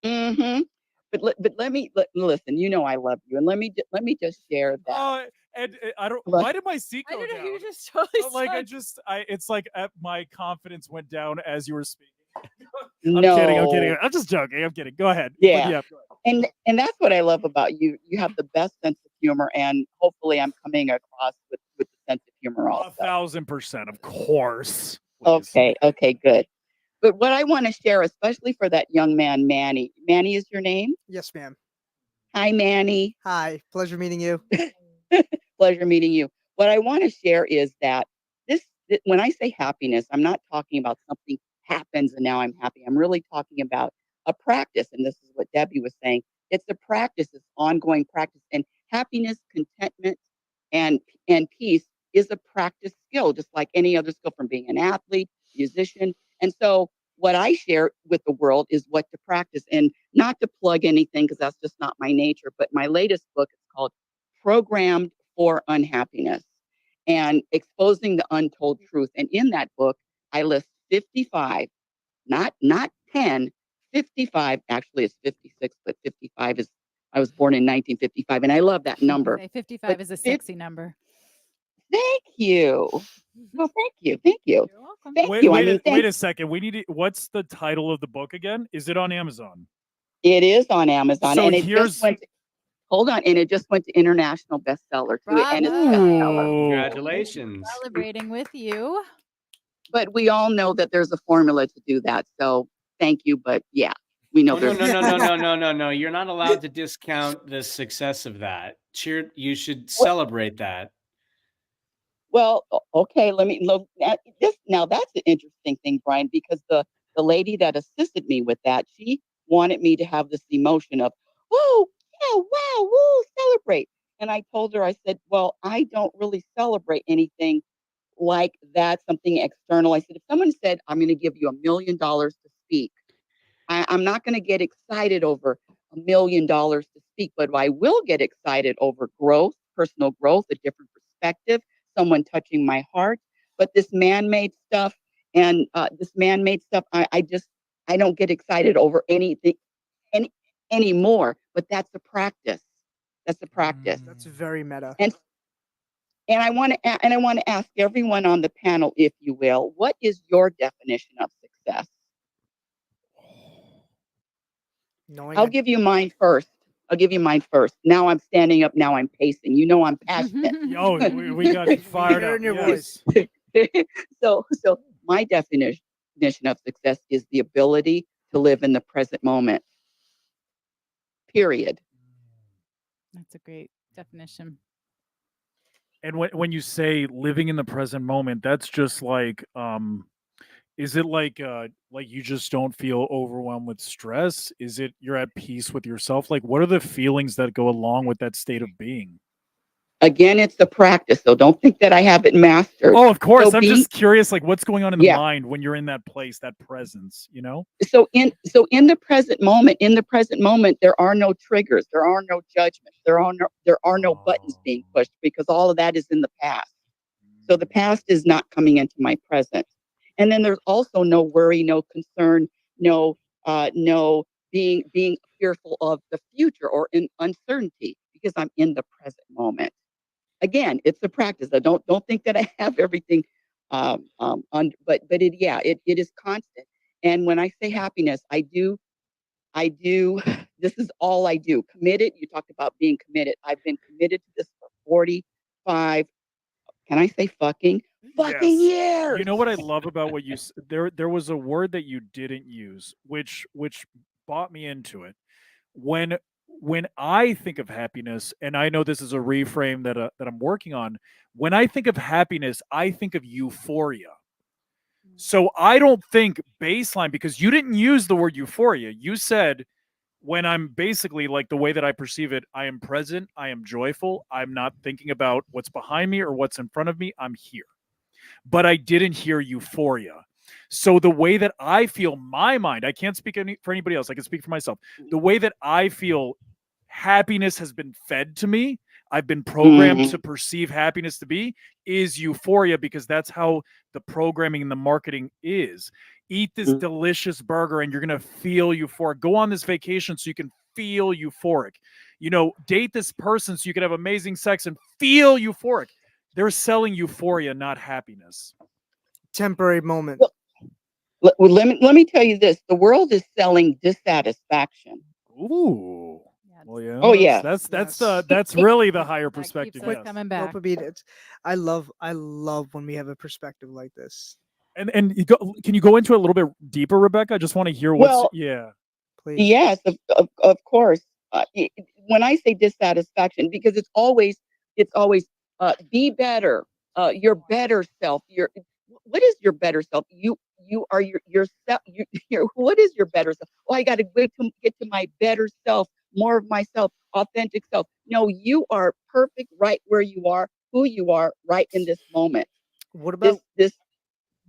[SPEAKER 5] mhm. But let me listen. You know I love you, and let me just share that.
[SPEAKER 3] Oh, and I don't.
[SPEAKER 5] Look.
[SPEAKER 3] Why did my seat
[SPEAKER 1] I
[SPEAKER 3] go
[SPEAKER 1] don't know.
[SPEAKER 3] down?
[SPEAKER 1] You just totally
[SPEAKER 3] Like
[SPEAKER 1] suck.
[SPEAKER 3] it's like my confidence went down as you were speaking.
[SPEAKER 5] No,
[SPEAKER 3] I'm kidding. I'm just joking. I'm kidding. Go ahead.
[SPEAKER 5] Yeah.
[SPEAKER 3] But yeah. Go ahead.
[SPEAKER 5] and that's what I love about you. You have the best sense of humor, and hopefully, I'm coming across with the sense of humor also.
[SPEAKER 3] 1,000%, of course. Please.
[SPEAKER 5] Okay, good. But what I want to share, especially for that young man, Manny. Manny is your name?
[SPEAKER 4] Yes, ma'am.
[SPEAKER 5] Hi, Manny.
[SPEAKER 4] Hi. Pleasure meeting you.
[SPEAKER 5] Pleasure meeting you. What I want to share is that when I say happiness, I'm not talking about something happens and now I'm happy. I'm really talking about a practice. And this is what Debbie was saying. It's a practice, it's ongoing practice. And happiness, contentment, and peace is a practice skill, just like any other skill, from being an athlete, musician. And so what I share with the world is what to practice, and not to plug anything because that's just not my nature. But my latest book is called Programmed for Unhappiness and Exposing the Untold Truth. And in that book, I list 55, not 10, 55. Actually, it's 56, but 55 is, I was born in 1955, and I love that number.
[SPEAKER 1] 55
[SPEAKER 5] But
[SPEAKER 1] is a sexy number.
[SPEAKER 5] Thank you. Well, thank you.
[SPEAKER 1] You're welcome.
[SPEAKER 5] Thank you. I mean,
[SPEAKER 3] Wait a second. We need to, what's the title of the book again? Is it on Amazon?
[SPEAKER 5] It is on Amazon,
[SPEAKER 3] So
[SPEAKER 5] and it
[SPEAKER 3] here's-
[SPEAKER 5] just went. Hold on, and it just went to international bestseller too, and it's bestseller.
[SPEAKER 3] Ooh.
[SPEAKER 2] Congratulations.
[SPEAKER 1] Celebrating with you.
[SPEAKER 5] But we all know that there's a formula to do that. So
[SPEAKER 6] thank you, but yeah, we know
[SPEAKER 2] Oh, no,
[SPEAKER 6] there's
[SPEAKER 2] no. You're not allowed to discount the success of that. You should
[SPEAKER 6] Well-
[SPEAKER 2] celebrate that.
[SPEAKER 6] Well, okay, let me look at this. Now that's an interesting thing, Brian, because the lady that assisted me with that, she wanted me to have this emotion of, oh, yeah, wow, woo, celebrate. And I told her, I said, well, I don't really celebrate anything like that, something external. I said, if someone said, I'm going to give you $1 million to speak, I'm not going to get excited over $1 million to speak, but I will get excited over growth, personal growth, a different perspective, someone touching my heart. But this man-made stuff I don't get excited over anything anymore. But that's a practice. That's a practice.
[SPEAKER 4] That's very meta.
[SPEAKER 6] And I want to ask everyone on the panel, if you will, what is your definition of success?
[SPEAKER 4] Knowing
[SPEAKER 6] I'll
[SPEAKER 4] that-
[SPEAKER 6] give you mine first. Now I'm standing up. Now I'm pacing. You know I'm passionate.
[SPEAKER 3] Yo, we got you fired
[SPEAKER 4] hear
[SPEAKER 3] up.
[SPEAKER 4] in your
[SPEAKER 3] Yes.
[SPEAKER 4] voice.
[SPEAKER 6] So my definition of success is the ability to live in the present moment. Period.
[SPEAKER 1] That's a great definition.
[SPEAKER 3] And when you say living in the present moment, that's just like, is it like you just don't feel overwhelmed with stress? Is it you're at peace with yourself? Like, what are the feelings that go along with that state of being?
[SPEAKER 6] Again, it's the practice. So don't think that I have it mastered.
[SPEAKER 3] Oh, of course.
[SPEAKER 6] So
[SPEAKER 3] I'm just curious, like, what's going on in the
[SPEAKER 6] Yeah.
[SPEAKER 3] mind when you're in that place, that presence, you know?
[SPEAKER 6] So in the present moment, there are no triggers, there are no judgments, there are no buttons being pushed, because all of that is in the past. So the past is not coming into my present. And then there's also no worry, no concern, no being fearful of the future or in uncertainty, because I'm in the present moment. Again, it's a practice. I don't think that I have everything but it is constant. And when I say happiness, I do this is all I do. Committed. You talked about being committed. I've been committed to this for 45, can I say fucking
[SPEAKER 3] Yes.
[SPEAKER 6] years.
[SPEAKER 3] You know what I love about what you there was a word that you didn't use, which brought me into it. When I think of happiness, and I know this is a reframe that I'm working on, when I think of happiness, I think of euphoria. So I don't think baseline, because you didn't use the word euphoria. You said, when I'm basically, like, the way that I perceive it, I am present, I am joyful, I'm not thinking about what's behind me or what's in front of me, I'm here. But I didn't hear euphoria. So the way that I feel, my mind, I can't speak for anybody else, I can speak for myself. The way that I feel happiness has been fed to me, I've been programmed to perceive happiness to be, is euphoria, because that's how the programming and the marketing is. Eat this delicious burger and you're going to feel euphoric. Go on this vacation so you can feel euphoric. You know, date this person so you can have amazing sex and feel euphoric. They're selling euphoria, not happiness.
[SPEAKER 4] Temporary moment.
[SPEAKER 6] Well, let me tell you this. The world is selling dissatisfaction.
[SPEAKER 3] Ooh.
[SPEAKER 1] Yeah,
[SPEAKER 3] Well, yeah.
[SPEAKER 6] Oh, yeah.
[SPEAKER 3] That's really the higher
[SPEAKER 1] that keeps
[SPEAKER 3] perspective.
[SPEAKER 1] us
[SPEAKER 3] Yes.
[SPEAKER 1] coming back.
[SPEAKER 4] Dopamine. I love when we have a perspective like this.
[SPEAKER 3] And can you go into it a little bit deeper, Rebecca? I just want to hear
[SPEAKER 6] Well,
[SPEAKER 3] yeah.
[SPEAKER 4] Please.
[SPEAKER 6] Yes, of course. When I say dissatisfaction, because it's always be better, your better self. What is your better self? You are yourself. What is your better self? Oh, I got to get to my better self, more of myself, authentic self. No, you are perfect right where you are, who you are right in this moment.
[SPEAKER 4] What about
[SPEAKER 6] this?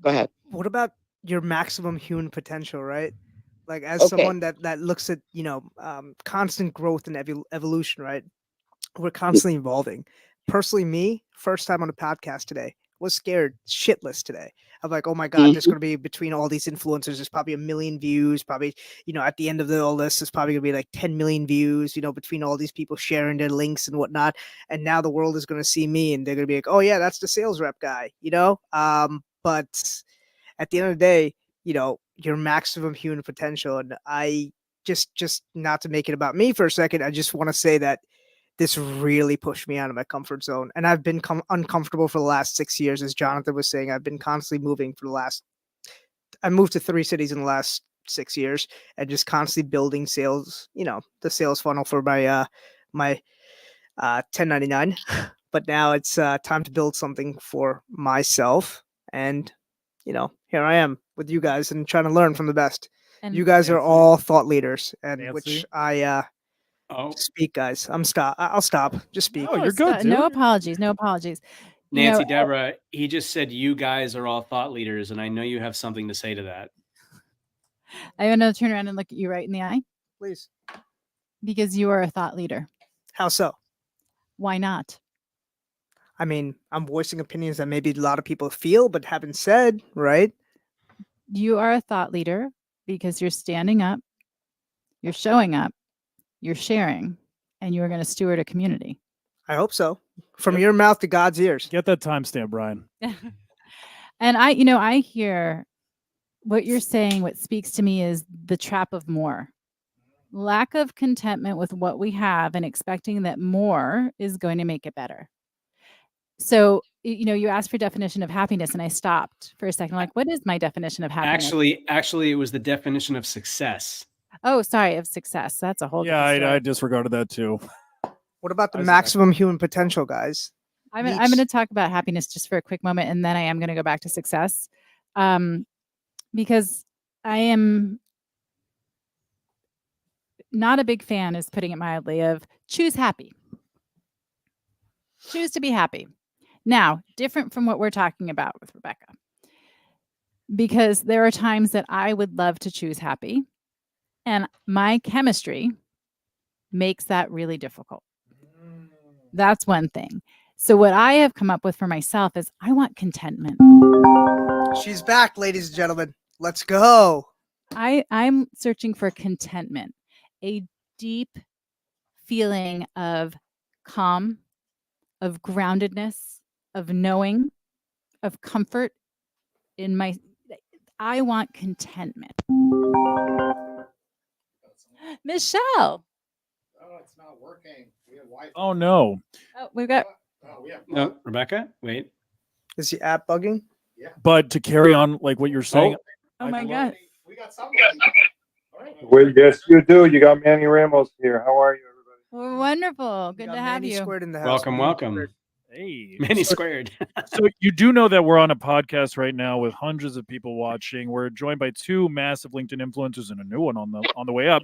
[SPEAKER 6] Go ahead.
[SPEAKER 4] what about your maximum human potential, right? Like, as
[SPEAKER 6] Okay.
[SPEAKER 4] someone that looks at, constant growth and evolution, right? We're constantly evolving. Personally, me, first time on a podcast today, was scared shitless today. I'm like, oh my God, there's going to be, between all these influencers, there's probably 1 million views. Probably, at the end of all this, there's probably going to be like 10 million views, between all these people sharing their links and whatnot. And now the world is going to see me and they're going to be like, oh yeah, that's the sales rep guy, but at the end of the day, your maximum human potential. And I just not to make it about me for a second, I just want to say that this really pushed me out of my comfort zone. And I've been uncomfortable for the last 6 years. As Jonathan was saying, I've been constantly moving I moved to 3 cities in the last 6 years, and just constantly building sales, the sales funnel for my 1099. But now it's time to build something for myself. And, here I am with you guys and trying to learn from the best.
[SPEAKER 1] And
[SPEAKER 4] You guys are
[SPEAKER 3] Nancy.
[SPEAKER 4] all thought leaders, and
[SPEAKER 3] Nancy?
[SPEAKER 4] which I
[SPEAKER 2] Oh,
[SPEAKER 4] speak, guys. I'll stop. Just speak.
[SPEAKER 3] Oh, you're good,
[SPEAKER 1] No
[SPEAKER 3] dude.
[SPEAKER 1] apologies. No apologies. You know,
[SPEAKER 2] Nancy, Debra, he just said you guys are all thought leaders, and I know you have something to say to that.
[SPEAKER 1] I'm going to turn around and look at you right in the eye
[SPEAKER 4] Please.
[SPEAKER 1] because you are a thought leader.
[SPEAKER 4] How so?
[SPEAKER 1] Why not?
[SPEAKER 4] I mean, I'm voicing opinions that maybe a lot of people feel but haven't said, right?
[SPEAKER 1] You are a thought leader because you're standing up, you're showing up, you're sharing, and you are going to steward a community.
[SPEAKER 4] I hope so. From your mouth to God's ears.
[SPEAKER 3] Get that timestamp, Brian.
[SPEAKER 1] And I hear what you're saying. What speaks to me is the trap of more. Lack of contentment with what we have and expecting that more is going to make it better. So, you asked for definition of happiness and I stopped for a second. Like, what is my definition of happiness?
[SPEAKER 2] Actually, it was the definition of success.
[SPEAKER 1] Oh, sorry, of success. That's a whole
[SPEAKER 3] Yeah,
[SPEAKER 1] different story.
[SPEAKER 3] I disregarded that too.
[SPEAKER 4] What about the
[SPEAKER 3] I was-
[SPEAKER 4] maximum human potential, guys?
[SPEAKER 1] I'm going to talk about happiness just for a quick moment, and then I am going to go back to success, because I am not a big fan, is putting it mildly, of choose happy. Choose to be happy. Now, different from what we're talking about with Rebecca, because there are times that I would love to choose happy, and my chemistry makes that really difficult. That's one thing. So what I have come up with for myself is I want contentment.
[SPEAKER 4] She's back, ladies and gentlemen. Let's go.
[SPEAKER 1] I'm searching for contentment, a deep feeling of calm, of groundedness, of knowing, of comfort in I want contentment. Michelle.
[SPEAKER 7] Oh, it's not working. We have Wi-Fi.
[SPEAKER 3] Oh no.
[SPEAKER 1] Oh, we've got
[SPEAKER 7] Oh, we have
[SPEAKER 2] No, Rebecca, wait.
[SPEAKER 4] Is the app bugging?
[SPEAKER 3] But to carry on like what you're saying,
[SPEAKER 1] oh my God.
[SPEAKER 7] We got somebody. All right.
[SPEAKER 8] Well, yes, you do. You got Manny Ramos here. How are you, everybody?
[SPEAKER 1] Well, wonderful.
[SPEAKER 4] We
[SPEAKER 1] Good
[SPEAKER 4] got
[SPEAKER 1] to have
[SPEAKER 4] Manny
[SPEAKER 1] you.
[SPEAKER 4] Squared in the house.
[SPEAKER 2] Welcome,
[SPEAKER 4] Manny
[SPEAKER 2] welcome.
[SPEAKER 4] Squared.
[SPEAKER 3] hey.
[SPEAKER 2] Many squared.
[SPEAKER 3] So you do know that we're on a podcast right now with hundreds of people watching. We're joined by two massive LinkedIn influencers and a new one on the way up.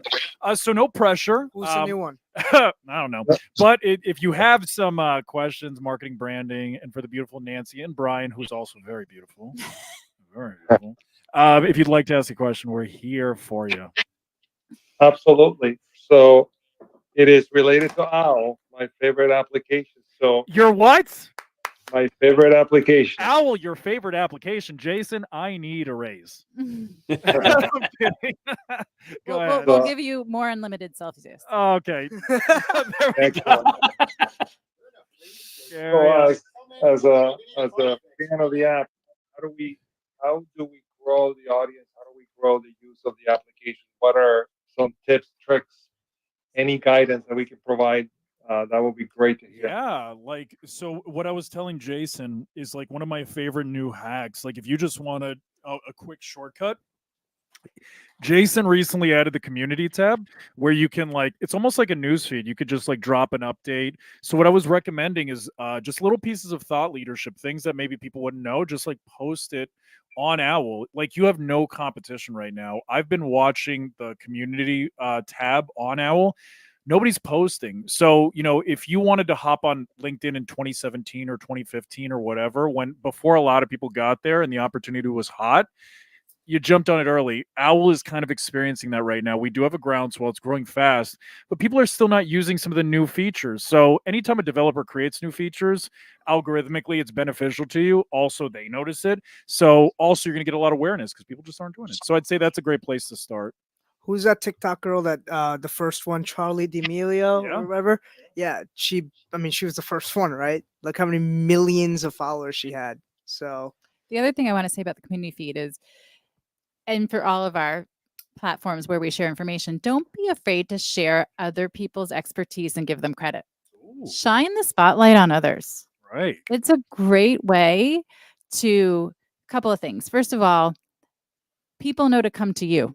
[SPEAKER 3] So no pressure.
[SPEAKER 4] Who's the new one?
[SPEAKER 3] I don't know. But if you have some questions, marketing, branding, and for the beautiful Nancy and Brian, who's also very beautiful, very beautiful. If you'd like to ask a question, we're here for you.
[SPEAKER 8] Absolutely. So it is related to Owwll, my favorite application. So
[SPEAKER 3] Your what?
[SPEAKER 8] my favorite application.
[SPEAKER 3] Owwll, your favorite application. Jason, I need a raise. I'm kidding. Go ahead.
[SPEAKER 1] We'll give you more unlimited selfies.
[SPEAKER 3] Okay. There we go.
[SPEAKER 8] Excellent.
[SPEAKER 3] Carry
[SPEAKER 8] So
[SPEAKER 3] on.
[SPEAKER 8] as a fan of the app, how do we grow the audience? How do we grow the use of the application? What are some tips, tricks, any guidance that we can provide? That would be great to hear.
[SPEAKER 3] Yeah, so what I was telling Jason is like one of my favorite new hacks. Like if you just want a quick shortcut, Jason recently added the community tab where you can it's almost like a news feed. You could just drop an update. So what I was recommending is just little pieces of thought leadership, things that maybe people wouldn't know, just post it on Owwll. You have no competition right now. I've been watching the community tab on Owwll. Nobody's posting. So, if you wanted to hop on LinkedIn in 2017 or 2015 or whatever, before a lot of people got there and the opportunity was hot, you jumped on it early. Owwll is kind of experiencing that right now. We do have a groundswell. It's growing fast, but people are still not using some of the new features. So anytime a developer creates new features, algorithmically, it's beneficial to you. Also, they notice it. So also you're going to get a lot of awareness because people just aren't doing it. So I'd say that's a great place to start.
[SPEAKER 4] Who's that TikTok girl that the first one, Charlie D'Amelio
[SPEAKER 3] Yeah.
[SPEAKER 4] or whatever? Yeah, she was the first one, right? Look how many millions of followers she had. So
[SPEAKER 1] The other thing I want to say about the community feed is, and for all of our platforms where we share information, don't be afraid to share other people's expertise and give them credit.
[SPEAKER 3] Ooh,
[SPEAKER 1] Shine the spotlight on others.
[SPEAKER 3] right.
[SPEAKER 1] It's a great way to, couple of things. First of all, people know to come to you.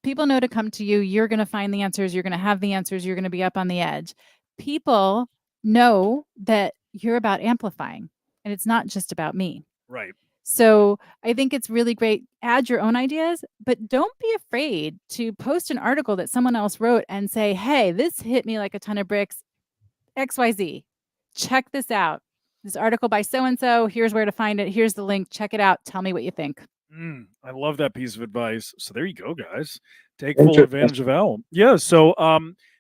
[SPEAKER 1] People know to come to you. You're going to find the answers. You're going to have the answers. You're going to be up on the edge. People know that you're about amplifying, and it's not just about me.
[SPEAKER 3] Right.
[SPEAKER 1] So I think it's really great. Add your own ideas, but don't be afraid to post an article that someone else wrote and say, hey, this hit me like a ton of bricks, XYZ. Check this out. This article by so-and-so, here's where to find it. Here's the link. Check it out. Tell me what you think.
[SPEAKER 3] I love that piece of advice. So there you go, guys. Take full advantage of Owwll. Yeah. So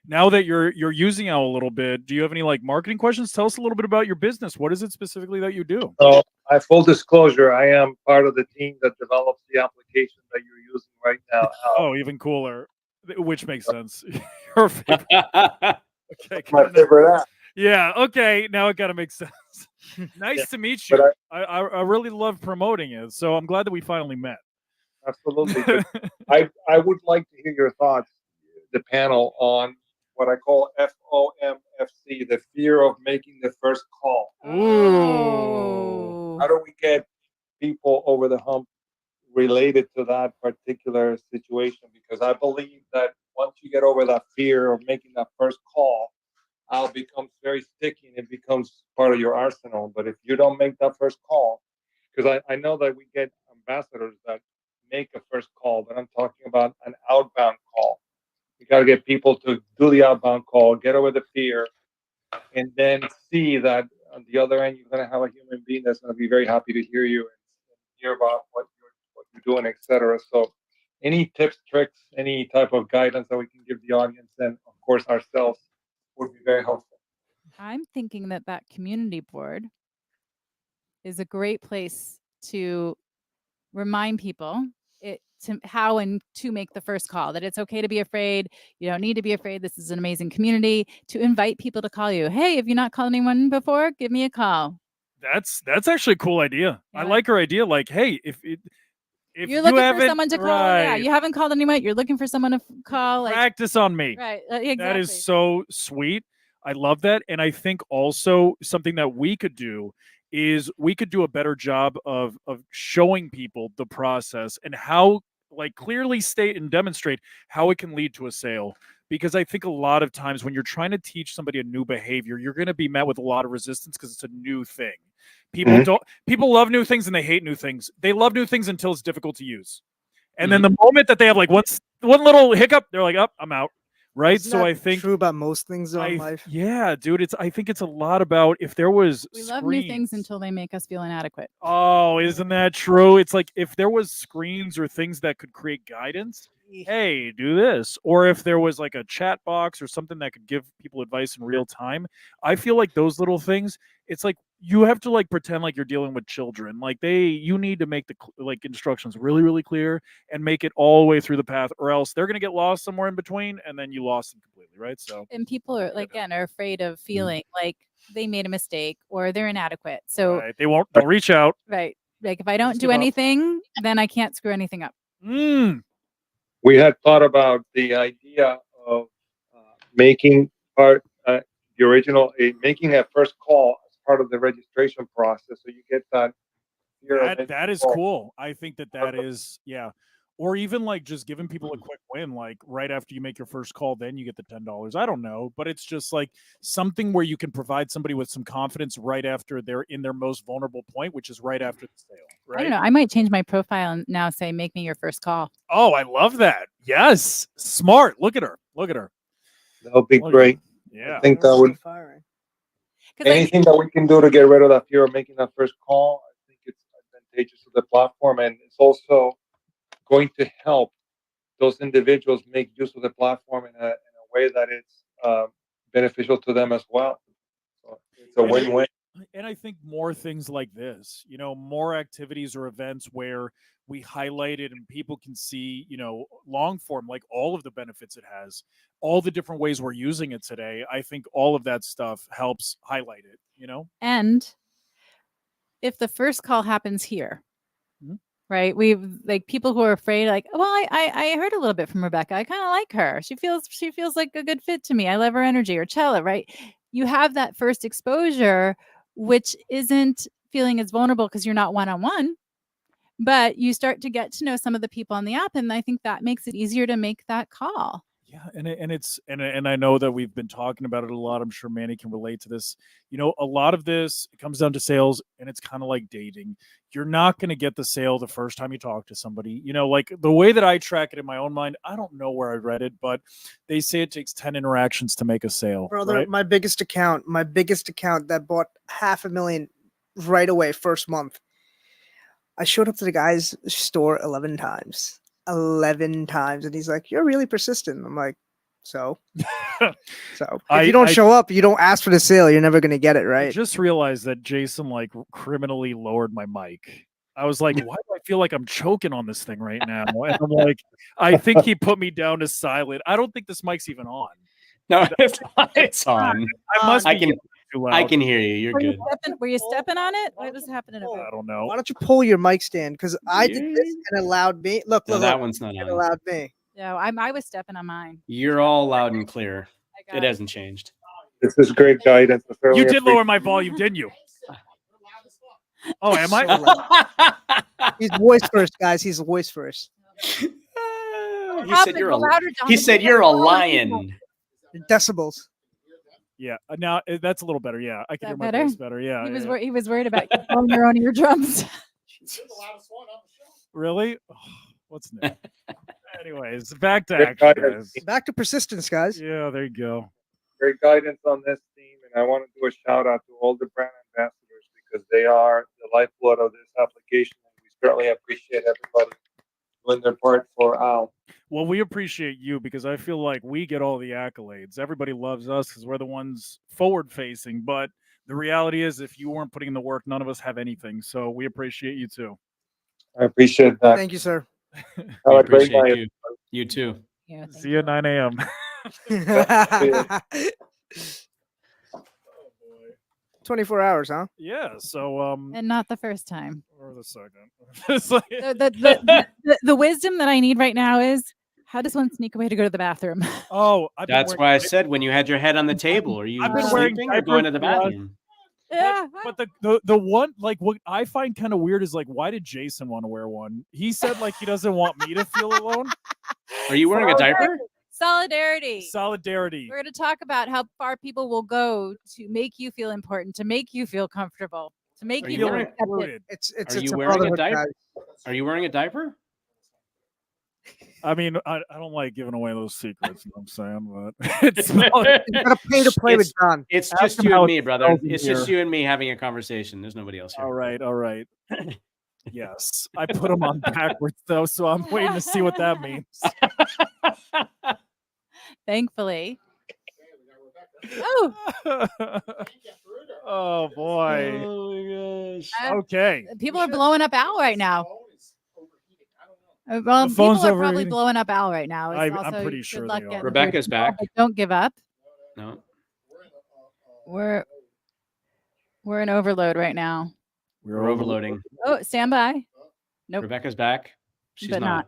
[SPEAKER 3] now that you're using Owwll a little bit, do you have any like marketing questions? Tell us a little bit about your business. What is it specifically that you do?
[SPEAKER 8] So, full disclosure, I am part of the team that develops the application that you're using right now.
[SPEAKER 3] Oh, even cooler. Which makes sense. Your favorite. Okay.
[SPEAKER 8] My favorite app.
[SPEAKER 3] Yeah. Okay. Now it got to make sense. Nice to meet you. I really love promoting it. So I'm glad that we finally met.
[SPEAKER 8] Absolutely. I would like to hear your thoughts, the panel, on what I call FOMFC, the fear of making the first call.
[SPEAKER 3] Ooh.
[SPEAKER 8] How do we get people over the hump related to that particular situation? Because I believe that once you get over that fear of making that first call, Owwll becomes very sticky and it becomes part of your arsenal. But if you don't make that first call, because I know that we get ambassadors that make a first call, but I'm talking about an outbound call. You got to get people to do the outbound call, get over the fear, and then see that on the other end, you're going to have a human being that's going to be very happy to hear you and hear about what you're doing, etc. So any tips, tricks, any type of guidance that we can give the audience and, of course, ourselves would be very helpful.
[SPEAKER 1] I'm thinking that community board is a great place to remind people how and to make the first call, that it's okay to be afraid. You don't need to be afraid. This is an amazing community. To invite people to call you. Hey, have you not called anyone before? Give me a call.
[SPEAKER 3] That's actually a cool idea.
[SPEAKER 1] Yeah.
[SPEAKER 3] I like her idea. Like, hey, if
[SPEAKER 1] you're looking for someone to call, yeah, you haven't called anyone. You're looking for someone to call.
[SPEAKER 3] Practice on me.
[SPEAKER 1] Right. Exactly.
[SPEAKER 3] That is so sweet. I love that. And I think also something that we could do is we could do a better job of showing people the process and how, like, clearly state and demonstrate how it can lead to a sale. Because I think a lot of times when you're trying to teach somebody a new behavior, you're going to be met with a lot of resistance because it's a new thing. People love new things and they hate new things. They love new things until it's difficult to use. And then the moment that they have like one little hiccup, they're like, "Oh, I'm out." Right.
[SPEAKER 4] Isn't
[SPEAKER 3] so
[SPEAKER 4] that
[SPEAKER 3] I think
[SPEAKER 4] true about most things in life.
[SPEAKER 3] Yeah, dude. I think it's a lot about if there was
[SPEAKER 1] we love new things until they make us feel inadequate.
[SPEAKER 3] Oh, isn't that true? It's like if there was screens or things that could create guidance, hey, do this. Or if there was like a chat box or something that could give people advice in real time. I feel like those little things, it's like you have to like pretend like you're dealing with children. Like you need to make the like instructions really, really clear and make it all the way through the path, or else they're gonna get lost somewhere in between, and then you lost them completely, right? So
[SPEAKER 1] and people are are afraid of feeling like they made a mistake or they're inadequate. So
[SPEAKER 3] they won't. They'll reach out.
[SPEAKER 1] Right. Like if I don't do anything, then I can't screw anything up.
[SPEAKER 8] We had thought about the idea of making the original, making that first call as part of the registration process, so you get that.
[SPEAKER 3] That is cool. I think that is, yeah. Or even like just giving people a quick win, like right after you make your first call, then you get the $10. I don't know, but it's just like something where you can provide somebody with some confidence right after they're in their most vulnerable point, which is right after the sale. Right?
[SPEAKER 1] I don't know. I might change my profile and now say, "Make me your first call."
[SPEAKER 3] Oh, I love that. Yes, smart. Look at her. Look at her.
[SPEAKER 8] That'll be great.
[SPEAKER 3] Yeah,
[SPEAKER 8] I think that would. Anything that we can do to get rid of that fear of making that first call, I think it's advantageous to the platform, and it's also going to help those individuals make use of the platform in a way that it's beneficial to them as well. So it's a win-win.
[SPEAKER 3] And I think more things like this, more activities or events where we highlight it and people can see, long form, like all of the benefits it has, all the different ways we're using it today. I think all of that stuff helps highlight it,
[SPEAKER 1] And if the first call happens here, right? We've like people who are afraid, like, well, I heard a little bit from Rebecca. I kind of like her. She feels like a good fit to me. I love her energy, or Chella, right? You have that first exposure, which isn't feeling as vulnerable because you're not one-on-one, but you start to get to know some of the people on the app, and I think that makes it easier to make that call.
[SPEAKER 3] Yeah, and I know that we've been talking about it a lot. I'm sure Manny can relate to this. You know, a lot of this, it comes down to sales, and it's kind of like dating. You're not going to get the sale the first time you talk to somebody. You know, like the way that I track it in my own mind, I don't know where I read it, but they say it takes 10 interactions to make a sale.
[SPEAKER 4] Brother,
[SPEAKER 3] right?
[SPEAKER 4] my biggest account that bought $500,000 right away, first month. I showed up to the guy's store 11 times. 11 times. And he's like, "You're really persistent." I'm like, so if you don't show up, you don't ask for the sale, you're never going to get it,
[SPEAKER 3] I
[SPEAKER 4] right?
[SPEAKER 3] just realized that Jason like criminally lowered my mic. I was like, why do I feel like I'm choking on this thing right now? And I'm like, I think he put me down to silent. I don't think this mic's even on.
[SPEAKER 2] No, it's on.
[SPEAKER 3] I must be
[SPEAKER 2] I can
[SPEAKER 3] too loud.
[SPEAKER 2] I can hear you. You're good.
[SPEAKER 1] Were you stepping on it? What was happening?
[SPEAKER 3] I don't know.
[SPEAKER 4] Why don't you pull your mic stand? Because I did this and it allowed me. Look,
[SPEAKER 2] No,
[SPEAKER 4] look,
[SPEAKER 2] that
[SPEAKER 4] look,
[SPEAKER 2] one's not
[SPEAKER 4] it
[SPEAKER 2] on.
[SPEAKER 4] allowed me.
[SPEAKER 1] No, I was stepping on mine.
[SPEAKER 2] You're all loud and clear.
[SPEAKER 1] I got
[SPEAKER 2] It hasn't changed.
[SPEAKER 8] This is great guidance. I certainly
[SPEAKER 3] You did lower
[SPEAKER 8] appreciate-
[SPEAKER 3] my volume, didn't you? Oh, am I?
[SPEAKER 4] So loud. He's voice first, guys. He's voice first.
[SPEAKER 2] He said you're a. He said you're a lion.
[SPEAKER 4] Decibels.
[SPEAKER 3] Yeah. Now that's a little better. Yeah, I can hear
[SPEAKER 1] that
[SPEAKER 3] my
[SPEAKER 1] better?
[SPEAKER 3] voice better. Yeah.
[SPEAKER 1] He was
[SPEAKER 3] yeah.
[SPEAKER 1] he was worried about you blowing your own eardrums.
[SPEAKER 3] Really? Oh, what's next? Anyways, back to
[SPEAKER 8] Great
[SPEAKER 3] action,
[SPEAKER 8] guidance.
[SPEAKER 3] guys.
[SPEAKER 4] Back to persistence, guys.
[SPEAKER 3] Yeah, there you go.
[SPEAKER 8] Great guidance on this theme, and I want to do a shout out to all the brand ambassadors because they are the lifeblood of this application, and we certainly appreciate everybody doing their part for Owwll.
[SPEAKER 3] Well, we appreciate you because I feel like we get all the accolades. Everybody loves us because we're the ones forward facing. But the reality is, if you weren't putting in the work, none of us have anything. So we appreciate you too.
[SPEAKER 8] I appreciate that.
[SPEAKER 4] Thank you, sir.
[SPEAKER 8] Have
[SPEAKER 2] We
[SPEAKER 8] a great
[SPEAKER 2] appreciate
[SPEAKER 8] night.
[SPEAKER 2] you. You too.
[SPEAKER 1] Yeah, thank
[SPEAKER 3] See you at 9 a.m.
[SPEAKER 4] 24 hours, huh?
[SPEAKER 3] Yeah. So
[SPEAKER 1] And not the first time.
[SPEAKER 3] or the second. It's like-
[SPEAKER 1] The wisdom that I need right now is, how does one sneak away to go to the bathroom?
[SPEAKER 3] oh, I've been
[SPEAKER 2] That's
[SPEAKER 3] wearing-
[SPEAKER 2] why I said when you had your head on the table, are you
[SPEAKER 3] I've been wearing
[SPEAKER 2] sleeping or going to the
[SPEAKER 3] diapers for the last-
[SPEAKER 2] bathroom?
[SPEAKER 1] Yeah.
[SPEAKER 3] But the one like what I find kind of weird is like, why did Jason want to wear one? He said like he doesn't want me to feel alone.
[SPEAKER 2] Are you wearing a diaper?
[SPEAKER 1] Solidarity.
[SPEAKER 3] Solidarity.
[SPEAKER 1] We're going to talk about how far people will go to make you feel important, to make you feel comfortable, to make
[SPEAKER 2] Are
[SPEAKER 1] you
[SPEAKER 2] you
[SPEAKER 1] feel
[SPEAKER 2] wearing-
[SPEAKER 1] accepted.
[SPEAKER 3] Included.
[SPEAKER 4] It's
[SPEAKER 2] Are
[SPEAKER 4] it's
[SPEAKER 2] you
[SPEAKER 4] a
[SPEAKER 2] wearing a
[SPEAKER 4] brotherhood,
[SPEAKER 2] diaper?
[SPEAKER 4] guys.
[SPEAKER 2] Are you wearing a diaper?
[SPEAKER 3] I mean, I don't like giving away those secrets, you know what I'm saying? But it's
[SPEAKER 4] You gotta pay to play with
[SPEAKER 2] It's-
[SPEAKER 4] John.
[SPEAKER 2] It's
[SPEAKER 3] Ask
[SPEAKER 2] just
[SPEAKER 3] him
[SPEAKER 2] you
[SPEAKER 3] how
[SPEAKER 2] and
[SPEAKER 3] it
[SPEAKER 2] me, brother.
[SPEAKER 3] smells in
[SPEAKER 2] It's just
[SPEAKER 3] here.
[SPEAKER 2] you and me having a conversation. There's nobody else here.
[SPEAKER 3] all right, all right. Yes. I put them on backwards though, so I'm waiting to see what that means.
[SPEAKER 1] Thankfully. Oh,
[SPEAKER 3] Oh boy.
[SPEAKER 2] Oh my gosh.
[SPEAKER 3] Okay.
[SPEAKER 1] people are blowing up Al right now. Well,
[SPEAKER 3] The
[SPEAKER 1] people
[SPEAKER 3] phone's
[SPEAKER 1] are probably
[SPEAKER 3] overheating.
[SPEAKER 1] blowing up Al right now. It's
[SPEAKER 3] I'm
[SPEAKER 1] also
[SPEAKER 3] pretty
[SPEAKER 1] good
[SPEAKER 3] sure
[SPEAKER 1] luck
[SPEAKER 3] they
[SPEAKER 1] getting
[SPEAKER 3] are.
[SPEAKER 1] through
[SPEAKER 2] Rebecca's
[SPEAKER 1] it.
[SPEAKER 2] back.
[SPEAKER 1] But don't give up.
[SPEAKER 2] No.
[SPEAKER 1] We're in overload right now.
[SPEAKER 2] We're overloading.
[SPEAKER 1] Oh, stand by. Nope.
[SPEAKER 2] Rebecca's back. She's
[SPEAKER 1] But
[SPEAKER 2] not.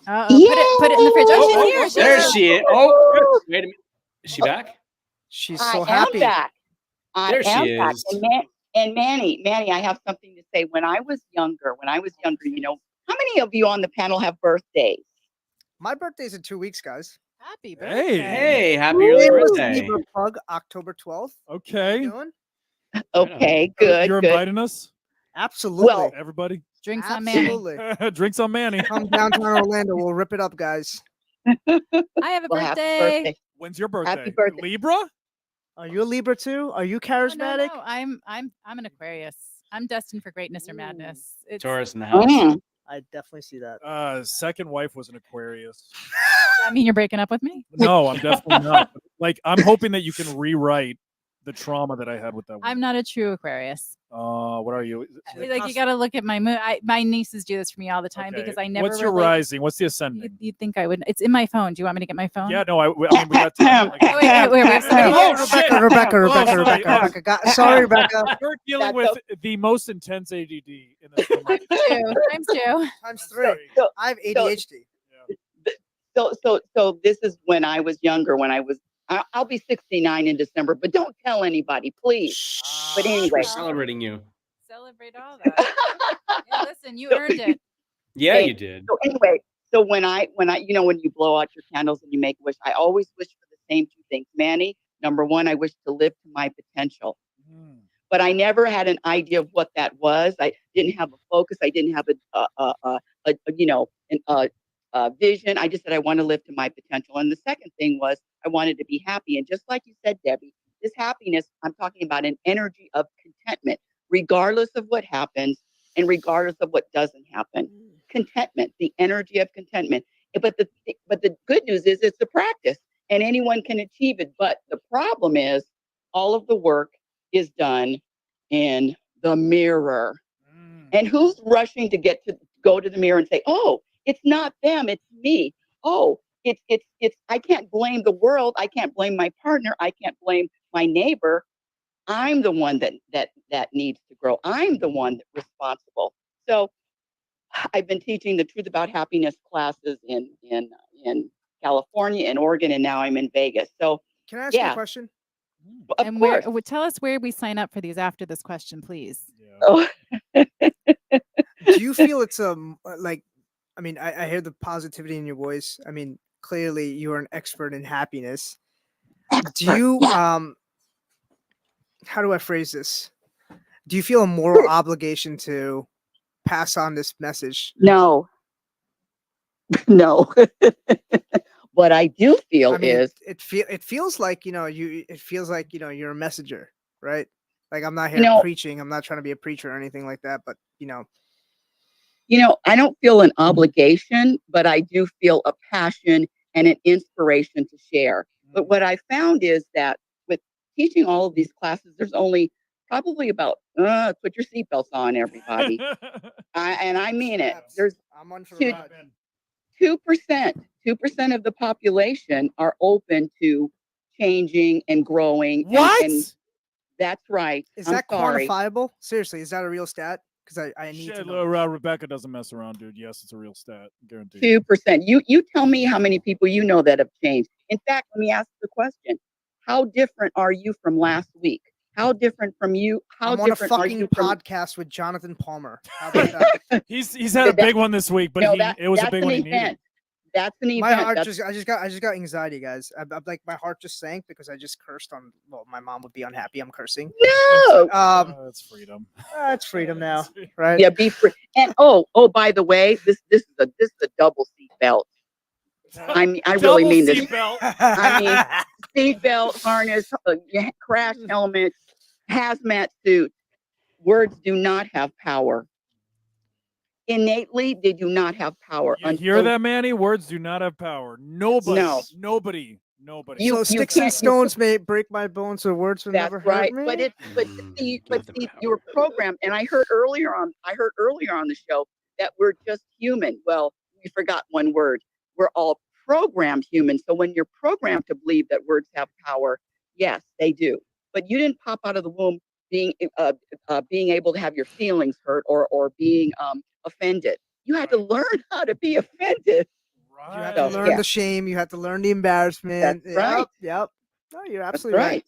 [SPEAKER 1] Uh-oh. Put it in the fridge. Oh, she's here. She's
[SPEAKER 2] There
[SPEAKER 1] here.
[SPEAKER 2] she is. Oh, wait a minute. Is she back?
[SPEAKER 4] She's
[SPEAKER 6] I
[SPEAKER 4] so
[SPEAKER 6] am
[SPEAKER 4] happy.
[SPEAKER 6] back. I
[SPEAKER 2] There she
[SPEAKER 6] am back.
[SPEAKER 2] is.
[SPEAKER 6] And Manny, I have something to say. When I was younger, you know, how many of you on the panel have birthdays?
[SPEAKER 4] My birthday's in 2 weeks, guys.
[SPEAKER 1] Happy
[SPEAKER 3] Hey.
[SPEAKER 1] birthday.
[SPEAKER 2] Hey, happy early
[SPEAKER 4] Shameless
[SPEAKER 2] birthday.
[SPEAKER 4] Libra Plug, October 12th. How you
[SPEAKER 3] Okay.
[SPEAKER 4] doing?
[SPEAKER 6] Okay, good,
[SPEAKER 3] You're
[SPEAKER 6] good.
[SPEAKER 3] inviting us,
[SPEAKER 4] Absolutely.
[SPEAKER 6] Well,
[SPEAKER 3] everybody.
[SPEAKER 1] Drinks on Manny.
[SPEAKER 4] Absolutely.
[SPEAKER 3] Drinks on Manny.
[SPEAKER 4] Come downtown Orlando. We'll rip it up, guys.
[SPEAKER 1] I have a
[SPEAKER 6] Well, happy
[SPEAKER 1] birthday.
[SPEAKER 6] birthday.
[SPEAKER 3] When's your birthday?
[SPEAKER 6] Happy birthday.
[SPEAKER 3] Libra?
[SPEAKER 4] Are you a Libra too? Are you
[SPEAKER 1] Oh,
[SPEAKER 4] charismatic?
[SPEAKER 1] no. I'm an Aquarius. I'm destined for greatness or madness. It's,
[SPEAKER 2] Taurus in the house.
[SPEAKER 6] Mm.
[SPEAKER 4] I definitely see that.
[SPEAKER 3] Second wife was an Aquarius.
[SPEAKER 1] Does that mean you're breaking up with me?
[SPEAKER 3] No, I'm definitely not. Like, I'm hoping that you can rewrite the trauma that I had with that one.
[SPEAKER 1] I'm not a true Aquarius.
[SPEAKER 3] What are you?
[SPEAKER 1] Like you got to look at my moon. My nieces do this for me all the time
[SPEAKER 3] Okay.
[SPEAKER 1] because I never.
[SPEAKER 3] What's your
[SPEAKER 1] relate-
[SPEAKER 3] rising? What's the ascending?
[SPEAKER 1] You'd think I would. It's in my phone. Do you want me to get my phone?
[SPEAKER 3] Yeah, no, I mean, we got time. Like,
[SPEAKER 1] Oh, wait. We have somebody
[SPEAKER 3] Oh,
[SPEAKER 1] here.
[SPEAKER 3] shit.
[SPEAKER 4] Rebecca.
[SPEAKER 3] Oh, sorry.
[SPEAKER 4] Rebecca. Sorry, Rebecca.
[SPEAKER 3] You're dealing
[SPEAKER 6] That's
[SPEAKER 3] with the most intense ADD in this room.
[SPEAKER 1] Times two.
[SPEAKER 4] Times 3.
[SPEAKER 6] So,
[SPEAKER 4] I have ADHD.
[SPEAKER 6] so this is when I was younger. I'll be 69 in December, but don't tell anybody, please. But anyway,
[SPEAKER 2] We're celebrating you.
[SPEAKER 1] celebrate all that. Yeah, listen, you earned it.
[SPEAKER 2] Yeah,
[SPEAKER 6] Hey,
[SPEAKER 2] you did.
[SPEAKER 6] So anyway, so when I, when you blow out your candles and you make a wish, I always wish for the same two things. Manny, number one, I wish to live to my potential. But I never had an idea of what that was. I didn't have a focus. I didn't have a vision. I just said I want to live to my potential. And the second thing was I wanted to be happy. And just like you said, Debbie, this happiness, I'm talking about an energy of contentment, regardless of what happens and regardless of what doesn't happen. Contentment, the energy of contentment. But the good news is it's a practice and anyone can achieve it. But the problem is all of the work is done in the mirror. And who's rushing to go to the mirror and say, oh, it's not them, it's me. Oh, it's I can't blame the world. I can't blame my partner. I can't blame my neighbor. I'm the one that needs to grow. I'm the one that's responsible. So I've been teaching the Truth About Happiness classes in California and Oregon, and now I'm in Vegas. So
[SPEAKER 4] Can I ask you a
[SPEAKER 6] yeah,
[SPEAKER 4] question?
[SPEAKER 6] of
[SPEAKER 1] And
[SPEAKER 6] course.
[SPEAKER 1] tell us where we sign up for these after this question, please.
[SPEAKER 6] Oh,
[SPEAKER 4] Do you feel it's like, I mean, I hear the positivity in your voice. I mean, clearly you're an expert in happiness. Do you how do I phrase this? Do you feel a moral obligation to pass on this message?
[SPEAKER 6] no, no. What I do feel
[SPEAKER 4] I mean,
[SPEAKER 6] is
[SPEAKER 4] it feels like, it feels like, you're a messenger, right? Like I'm not
[SPEAKER 6] You
[SPEAKER 4] here
[SPEAKER 6] know-
[SPEAKER 4] preaching. I'm not trying to be a preacher or anything like that, but
[SPEAKER 6] I don't feel an obligation, but I do feel a passion and an inspiration to share. But what I found is that with teaching all of these classes, there's only probably about, put your seatbelts on, everybody. And I mean it.
[SPEAKER 4] Snaps.
[SPEAKER 6] There's
[SPEAKER 4] I'm on for
[SPEAKER 6] Two-
[SPEAKER 4] a ride.
[SPEAKER 6] 2% of the population are open to changing and growing. And that's right.
[SPEAKER 4] Is
[SPEAKER 6] I'm
[SPEAKER 4] that
[SPEAKER 6] sorry.
[SPEAKER 4] quantifiable? Seriously, is that a real stat? Because I need to
[SPEAKER 3] Shit,
[SPEAKER 4] know.
[SPEAKER 3] Rebecca doesn't mess around, dude. Yes, it's a real stat. Guaranteed.
[SPEAKER 6] 2%. You tell me how many people you know that have changed. In fact, let me ask the question. How different are you from last week? How different from you? How
[SPEAKER 4] I'm on a
[SPEAKER 6] different are
[SPEAKER 4] fucking
[SPEAKER 6] you from
[SPEAKER 4] podcast with Jonathan Palmer. How about that?
[SPEAKER 3] He's had a big one this week, but it was a
[SPEAKER 6] that's
[SPEAKER 3] big
[SPEAKER 6] an
[SPEAKER 3] one he
[SPEAKER 6] event.
[SPEAKER 3] needed.
[SPEAKER 6] That's an event.
[SPEAKER 4] My heart
[SPEAKER 6] That's-
[SPEAKER 4] I just got anxiety, guys. I'm like my heart just sank because I just cursed on. Well, my mom would be unhappy. I'm cursing.
[SPEAKER 6] no.
[SPEAKER 3] That's freedom.
[SPEAKER 4] It's freedom now, right?
[SPEAKER 6] Yeah, be free. And by the way, this is a double seat belt. I mean, I really mean this. I mean, seatbelt, harness, crash helmet, hazmat suit. Words do not have power. Innately, they do not have power.
[SPEAKER 3] You hear that, Manny? Words do not have power. Nobody.
[SPEAKER 6] No.
[SPEAKER 3] Nobody.
[SPEAKER 6] You
[SPEAKER 4] So sticks and
[SPEAKER 6] can't-
[SPEAKER 4] stones may break my bones, so words will
[SPEAKER 6] That's
[SPEAKER 4] never hurt
[SPEAKER 6] right.
[SPEAKER 4] me.
[SPEAKER 6] But see, you were programmed, and I heard earlier on the show that we're just human. Well, we forgot one word. We're all programmed human. So when you're programmed to believe that words have power, yes, they do. But you didn't pop out of the womb being able to have your feelings hurt or being offended. You had to learn how to be offended.
[SPEAKER 4] You have to learn the shame. You have to learn the embarrassment.
[SPEAKER 6] That's right.
[SPEAKER 4] Yep. No, you're
[SPEAKER 6] That's
[SPEAKER 4] absolutely right.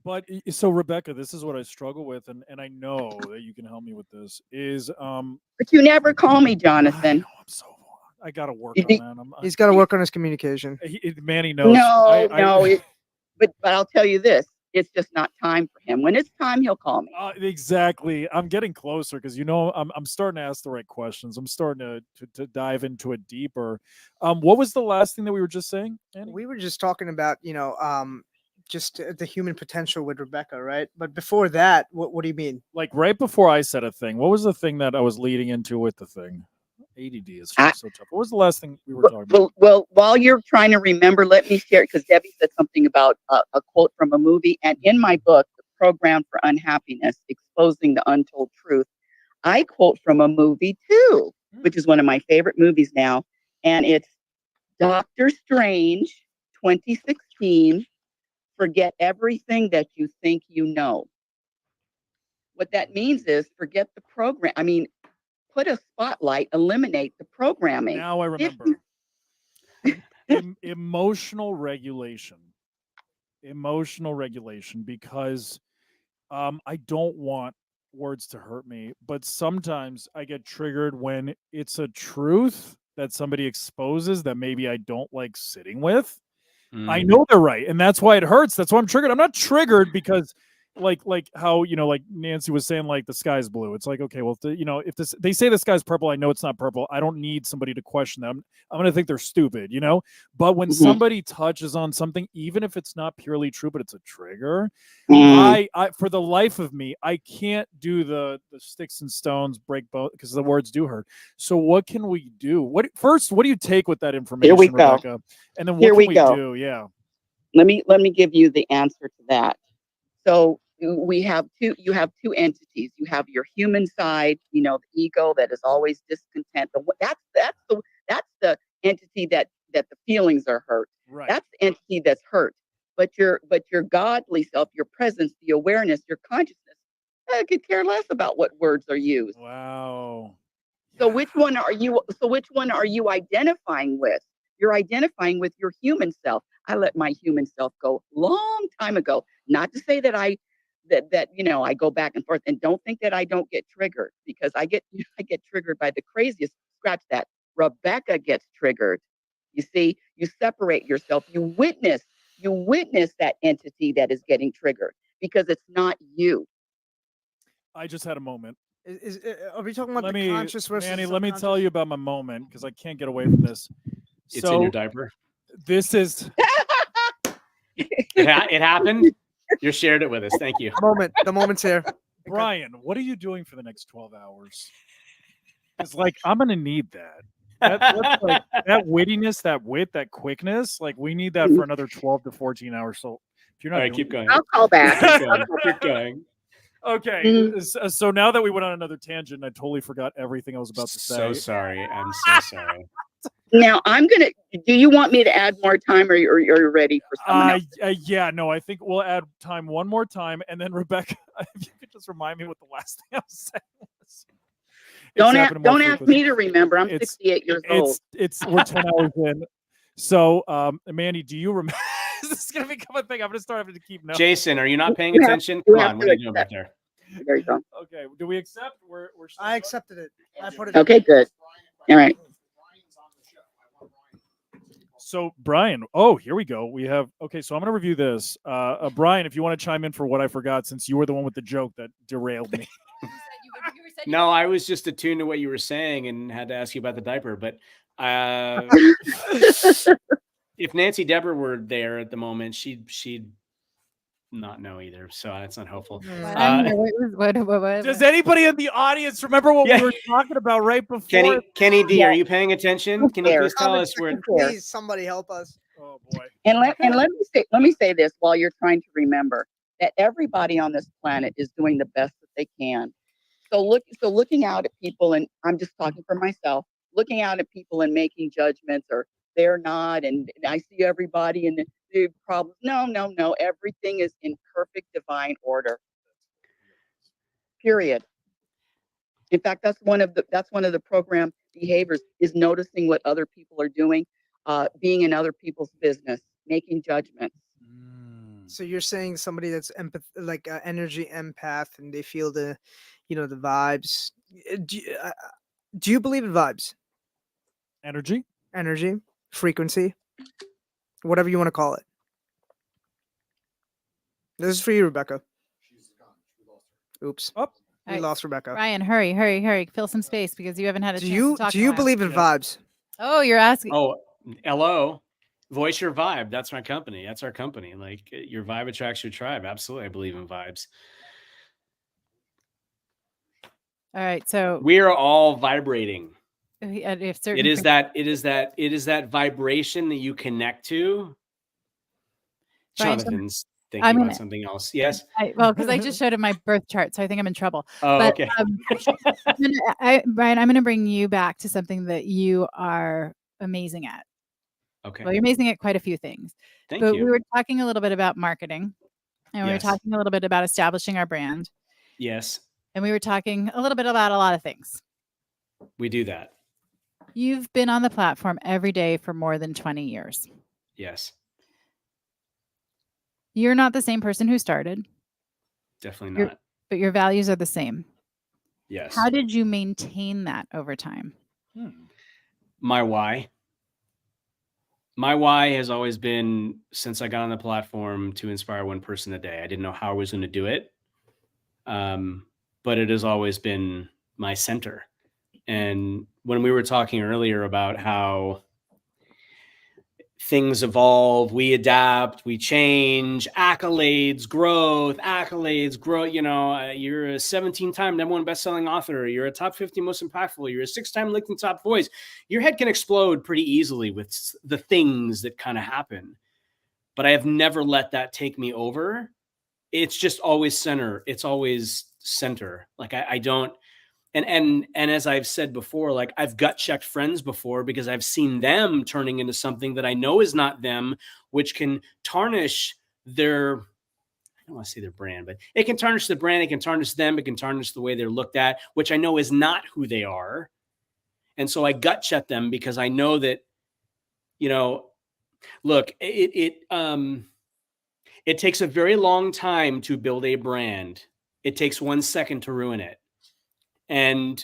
[SPEAKER 6] right.
[SPEAKER 3] But so Rebecca, this is what I struggle with, and I know that you can help me with this. Is
[SPEAKER 6] But you never call me, Jonathan.
[SPEAKER 3] I gotta work
[SPEAKER 6] You
[SPEAKER 3] on
[SPEAKER 6] think-
[SPEAKER 3] that.
[SPEAKER 4] He's got to work on his communication.
[SPEAKER 3] Manny knows.
[SPEAKER 6] But I'll tell you this: it's just not time for him. When it's time, he'll call me.
[SPEAKER 3] Exactly. I'm getting closer because I'm starting to ask the right questions. I'm starting to dive into it deeper. What was the last thing that we were just saying, Annie?
[SPEAKER 4] We were just talking about, just the human potential with Rebecca, right? But before that, what do you mean?
[SPEAKER 3] Like right before I said a thing, what was the thing that I was leading into with the thing? ADD is so tough. What was the last thing we were talking about?
[SPEAKER 6] Well, while you're trying to remember, let me share, because Debbie said something about a quote from a movie. And in my book, The Program for Unhappiness, Exposing the Untold Truth, I quote from a movie too, which is one of my favorite movies now. And it's Doctor Strange, 2016, Forget Everything That You Think You Know. What that means is forget the program. I mean, put a spotlight, eliminate the programming.
[SPEAKER 3] Now I remember. Emotional regulation. Emotional regulation, because I don't want words to hurt me, but sometimes I get triggered when it's a truth that somebody exposes that maybe I don't like sitting with. I know they're right, and that's why it hurts. That's why I'm triggered. I'm not triggered because like how, like Nancy was saying, like the sky's blue. It's like, okay, well, if they say the sky's purple, I know it's not purple. I don't need somebody to question them. I'm gonna think they're stupid, But when somebody touches on something, even if it's not purely true, but it's a trigger, I for the life of me, I can't do the sticks and stones break bones, because the words do hurt. So what can we do? What do you take with that information,
[SPEAKER 6] Here we go.
[SPEAKER 3] Rebecca? And then what
[SPEAKER 6] Here
[SPEAKER 3] can
[SPEAKER 6] we
[SPEAKER 3] we
[SPEAKER 6] go.
[SPEAKER 3] do? Yeah.
[SPEAKER 6] Let me give you the answer to that. So you have two entities. You have your human side, the ego that is always discontent. That's the entity that the feelings are hurt.
[SPEAKER 3] Right.
[SPEAKER 6] That's the entity that's hurt. But your godly self, your presence, the awareness, your consciousness, could care less about what words are used.
[SPEAKER 3] Wow.
[SPEAKER 6] So which one are you identifying with? You're identifying with your human self. I let my human self go long time ago. Not to say that I go back and forth, and don't think that I don't get triggered, because I get triggered by the craziest. Scratch that. Rebecca gets triggered. You see, you separate yourself. You witness that entity that is getting triggered, because it's not you.
[SPEAKER 3] I just had a moment.
[SPEAKER 4] Are we talking about the conscious versus
[SPEAKER 3] Manny, let me tell
[SPEAKER 4] subconscious?
[SPEAKER 3] you about my moment, because I can't get away from this.
[SPEAKER 2] It's in your diaper.
[SPEAKER 3] This is
[SPEAKER 2] it happened. You shared it with us. Thank you.
[SPEAKER 4] The moment's here.
[SPEAKER 3] Brian, what are you doing for the next 12 hours? It's like, I'm going to need that. That wittiness, that wit, that quickness, like we need that for another 12 to 14 hours. So if you're not
[SPEAKER 2] All right, keep going.
[SPEAKER 6] I'll call back.
[SPEAKER 2] Keep going.
[SPEAKER 3] Okay. So now that we went on another tangent, I totally forgot everything I was about to say.
[SPEAKER 2] So sorry. I'm so sorry.
[SPEAKER 6] Now do you want me to add more time, or are you ready for someone else?
[SPEAKER 3] Yeah, no, I think we'll add time one more time. And then Rebecca, if you could just remind me what the last thing I was saying was.
[SPEAKER 6] Don't ask me to remember. I'm 68 years old.
[SPEAKER 3] We're 10 hours in. So, Mandy, do you remember? This is going to become a thing. I'm going to start having to keep notes.
[SPEAKER 2] Jason, are you not paying attention? Come on, what are you doing back there?
[SPEAKER 6] There you go.
[SPEAKER 3] Okay, do we accept?
[SPEAKER 4] I accepted it. I put it.
[SPEAKER 6] Okay, good. All right.
[SPEAKER 3] So Brian, here we go. We have, so I'm going to review this. Brian, if you want to chime in for what I forgot, since you were the one with the joke that derailed me.
[SPEAKER 2] No, I was just attuned to what you were saying and had to ask you about the diaper. But if Nancy Debra were there at the moment, she'd not know either. So that's not helpful.
[SPEAKER 3] Does anybody in the audience remember what we were talking about right before?
[SPEAKER 2] Kenny D, are you paying attention? Can you please tell us where?
[SPEAKER 4] Please, somebody help us.
[SPEAKER 3] Oh boy.
[SPEAKER 6] And let me say this while you're trying to remember that everybody on this planet is doing the best that they can. So looking out at people, and I'm just talking for myself, looking out at people and making judgments, or they're not, and I see everybody and the problems. No. Everything is in perfect divine order. Period. In fact, that's one of the program behaviors, is noticing what other people are doing, being in other people's business, making judgments.
[SPEAKER 4] So you're saying somebody that's like energy empath, and they feel the vibes. Do you believe in vibes?
[SPEAKER 3] Energy,
[SPEAKER 4] frequency, whatever you want to call it. This is for you, Rebecca. Oops.
[SPEAKER 3] Oh,
[SPEAKER 4] we lost Rebecca.
[SPEAKER 1] Ryan, hurry. Fill some space, because you haven't had a chance to talk.
[SPEAKER 4] Do you believe in vibes?
[SPEAKER 1] Oh, you're asking.
[SPEAKER 2] Oh, hello. Voice your vibe. That's my company. That's our company. Like, your vibe attracts your tribe. Absolutely. I believe in vibes.
[SPEAKER 1] All right. So
[SPEAKER 2] we are all vibrating.
[SPEAKER 1] It
[SPEAKER 2] is that vibration that you connect to. Jonathan's thinking about something else. Yes.
[SPEAKER 1] Because I just showed him my birth chart, so I think I'm in trouble.
[SPEAKER 2] Oh,
[SPEAKER 1] but,
[SPEAKER 2] okay.
[SPEAKER 1] Brian, I'm going to bring you back to something that you are amazing at.
[SPEAKER 2] Okay.
[SPEAKER 1] Well, you're amazing at quite a few things.
[SPEAKER 2] Thank you.
[SPEAKER 1] We were talking a little bit about marketing, and we were talking a little bit about establishing our brand.
[SPEAKER 2] Yes.
[SPEAKER 1] And we were talking a little bit about a lot of things.
[SPEAKER 2] We do that.
[SPEAKER 1] You've been on the platform every day for more than 20 years.
[SPEAKER 2] Yes.
[SPEAKER 1] You're not the same person who started.
[SPEAKER 2] Definitely not.
[SPEAKER 1] but your values are the same.
[SPEAKER 2] Yes.
[SPEAKER 1] How did you maintain that over time?
[SPEAKER 2] My why. My why has always been, since I got on the platform, to inspire one person a day. I didn't know how I was going to do it, but it has always been my center. And when we were talking earlier about how things evolve, we adapt, we change, accolades, growth, you know, you're a 17-time #1 best-selling author, you're a top 50 most impactful, you're a 6-time LinkedIn top voice. Your head can explode pretty easily with the things that kind of happen. But I have never let that take me over. It's just always center. It's always center. Like I don't, and as I've said before, like I've gut checked friends before because I've seen them turning into something that I know is not them, which can tarnish their, I don't want to say their brand, but it can tarnish the brand. It can tarnish them. It can tarnish the way they're looked at, which I know is not who they are. And so I gut check them because I know that, you know, look, it takes a very long time to build a brand. It takes 1 second to ruin it. And,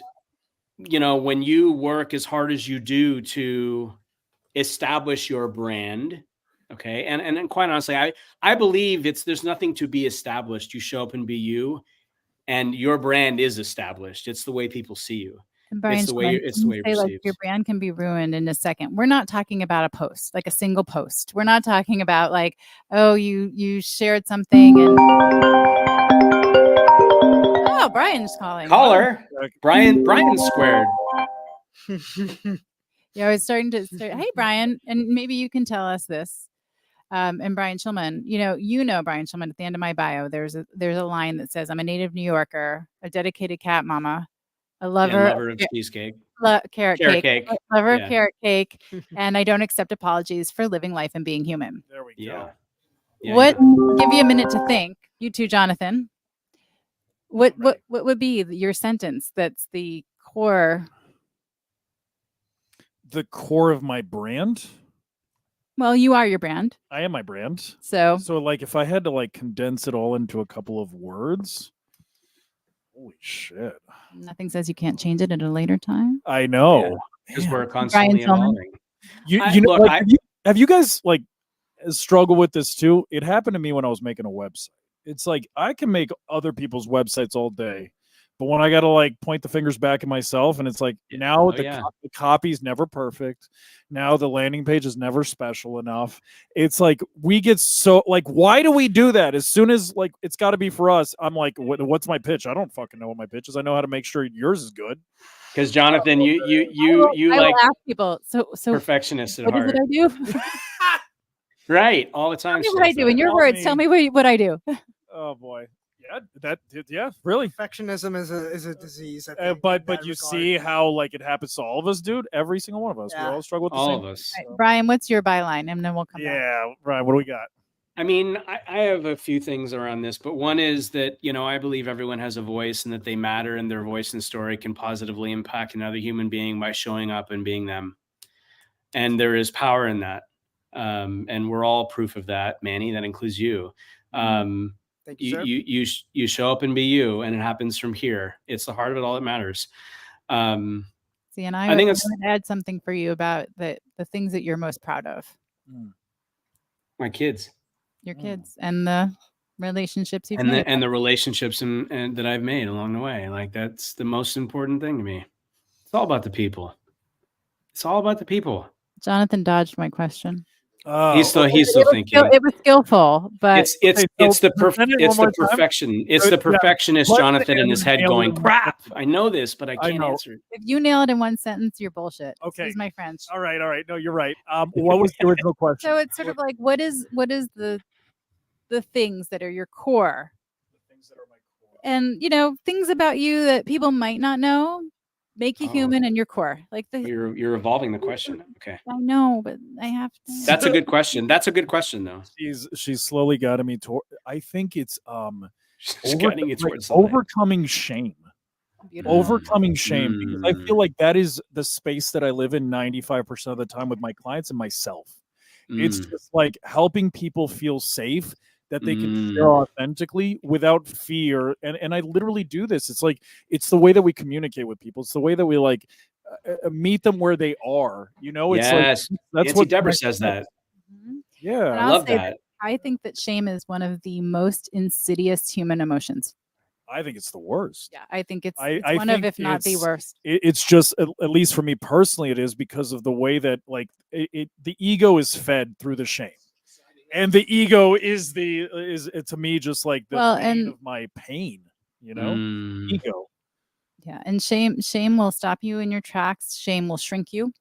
[SPEAKER 2] you know, when you work as hard as you do to establish your brand, okay, and quite honestly, I believe there's nothing to be established. You show up and be you, and your brand is established. It's the way people see you.
[SPEAKER 1] And Brian,
[SPEAKER 2] It's the way you're
[SPEAKER 1] like
[SPEAKER 2] perceived.
[SPEAKER 1] your brand can be ruined in a second. We're not talking about a post, like a single post. We're not talking about like, oh, you shared something and oh, Brian's calling.
[SPEAKER 2] Caller, Brian squared.
[SPEAKER 1] Yeah, I was starting to say, hey, Brian, and maybe you can tell us this. And Brian Schulman, you know Brian Schulman. At the end of my bio, there's a line that says, "I'm a native New Yorker, a dedicated cat mama, a lover
[SPEAKER 2] of cheesecake,
[SPEAKER 1] carrot cake, lover of carrot cake, and I don't accept apologies for living life and being human."
[SPEAKER 3] There we
[SPEAKER 2] Yeah.
[SPEAKER 3] go.
[SPEAKER 1] What? Give you a minute to think. You too, Jonathan. What would be your sentence that's the core?
[SPEAKER 3] The core of my brand.
[SPEAKER 1] Well, you are your brand.
[SPEAKER 3] I am my brand.
[SPEAKER 1] So
[SPEAKER 3] like if I had to like condense it all into a couple of words, holy shit.
[SPEAKER 1] Nothing says you can't change it at a later time.
[SPEAKER 3] I know.
[SPEAKER 2] Because we're constantly
[SPEAKER 1] Brian Schulman.
[SPEAKER 2] evolving.
[SPEAKER 3] You know,
[SPEAKER 2] Look,
[SPEAKER 3] like, have you guys like struggle with this too? It happened to me when I was making a website. It's like I can make other people's websites all day, but when I got to like point the fingers back at myself, and it's like now the copy's never perfect. Now the landing page is never special enough. It's like we get so like, why do we do that? As soon as like it's got to be for us, I'm like, what's my pitch? I don't fucking know what my pitch is. I know how to make sure yours is good.
[SPEAKER 2] Because Jonathan, you
[SPEAKER 1] I
[SPEAKER 2] like
[SPEAKER 1] will ask people. So
[SPEAKER 2] perfectionist at
[SPEAKER 1] what
[SPEAKER 2] heart.
[SPEAKER 1] is it I do?
[SPEAKER 2] Right, all the time.
[SPEAKER 1] Tell me what I do. In your words, tell me what I do.
[SPEAKER 3] Oh boy, really.
[SPEAKER 4] Perfectionism is a disease. I think, in
[SPEAKER 3] But
[SPEAKER 4] that
[SPEAKER 3] you
[SPEAKER 4] regard.
[SPEAKER 3] see how like it happens to all of us, dude. Every single one of us.
[SPEAKER 4] Yeah.
[SPEAKER 3] We all struggle with the
[SPEAKER 2] All
[SPEAKER 3] same.
[SPEAKER 2] of us.
[SPEAKER 1] Right, Brian, what's your byline? And then we'll come back.
[SPEAKER 3] Yeah, Brian. What do we got?
[SPEAKER 2] I mean, I have a few things around this, but one is that, you know, I believe everyone has a voice and that they matter, and their voice and story can positively impact another human being by showing up and being them. And there is power in that. And we're all proof of that, Manny. That includes you.
[SPEAKER 4] Thank you, sir.
[SPEAKER 2] You show up and be you, and it happens from here. It's the heart of it all that matters.
[SPEAKER 1] See, and I would add something for you about the things that you're most proud of.
[SPEAKER 2] My kids.
[SPEAKER 1] Your kids and the relationships you've made.
[SPEAKER 2] And the relationships and that I've made along the way. Like that's the most important thing to me. It's all about the people. It's all about the people.
[SPEAKER 1] Jonathan dodged my question.
[SPEAKER 2] He's still thinking.
[SPEAKER 1] It was skillful, but
[SPEAKER 2] it's the perfection. It's the perfectionist Jonathan in his head going, crap. I know this, but I can't answer it.
[SPEAKER 1] If you nail it in one sentence, you're bullshit.
[SPEAKER 3] Okay.
[SPEAKER 1] Excuse my French.
[SPEAKER 3] All right. No, you're right. What was the original question?
[SPEAKER 1] So it's sort of like what is the things that are your core?
[SPEAKER 3] The things that are my core.
[SPEAKER 1] And you know, things about you that people might not know make you human and your core. Like
[SPEAKER 2] you're evolving the question. Okay.
[SPEAKER 1] I know, but I have to.
[SPEAKER 2] That's a good question. That's a good question though.
[SPEAKER 3] She's slowly guiding me toward. I think it's
[SPEAKER 2] overcoming
[SPEAKER 3] shame.
[SPEAKER 1] Beautiful.
[SPEAKER 3] Overcoming shame, because I feel like that is the space that I live in 95% of the time with my clients and myself. It's just like helping people feel safe that they can share authentically without fear. And I literally do this. It's like, it's the way that we communicate with people. It's the way that we like meet them where they are. You know, it's
[SPEAKER 2] Yes.
[SPEAKER 3] like, that's
[SPEAKER 2] Nancy
[SPEAKER 3] what
[SPEAKER 2] Debra says that.
[SPEAKER 1] And
[SPEAKER 3] Yeah.
[SPEAKER 2] I
[SPEAKER 1] I'll
[SPEAKER 2] love
[SPEAKER 1] say
[SPEAKER 2] that.
[SPEAKER 1] I think that shame is one of the most insidious human emotions.
[SPEAKER 3] I think it's the worst.
[SPEAKER 1] Yeah, I think it's
[SPEAKER 3] I
[SPEAKER 1] one of,
[SPEAKER 3] think
[SPEAKER 1] if not the
[SPEAKER 3] it's-
[SPEAKER 1] worst.
[SPEAKER 3] It's just, at least for me personally, it is because of the way that like the ego is fed through the shame, and the ego is to me just like the
[SPEAKER 1] Well,
[SPEAKER 3] vein
[SPEAKER 1] and-
[SPEAKER 3] of my pain. You know,
[SPEAKER 2] Mm.
[SPEAKER 3] ego.
[SPEAKER 1] Yeah, and shame will stop you in your tracks. Shame will shrink you.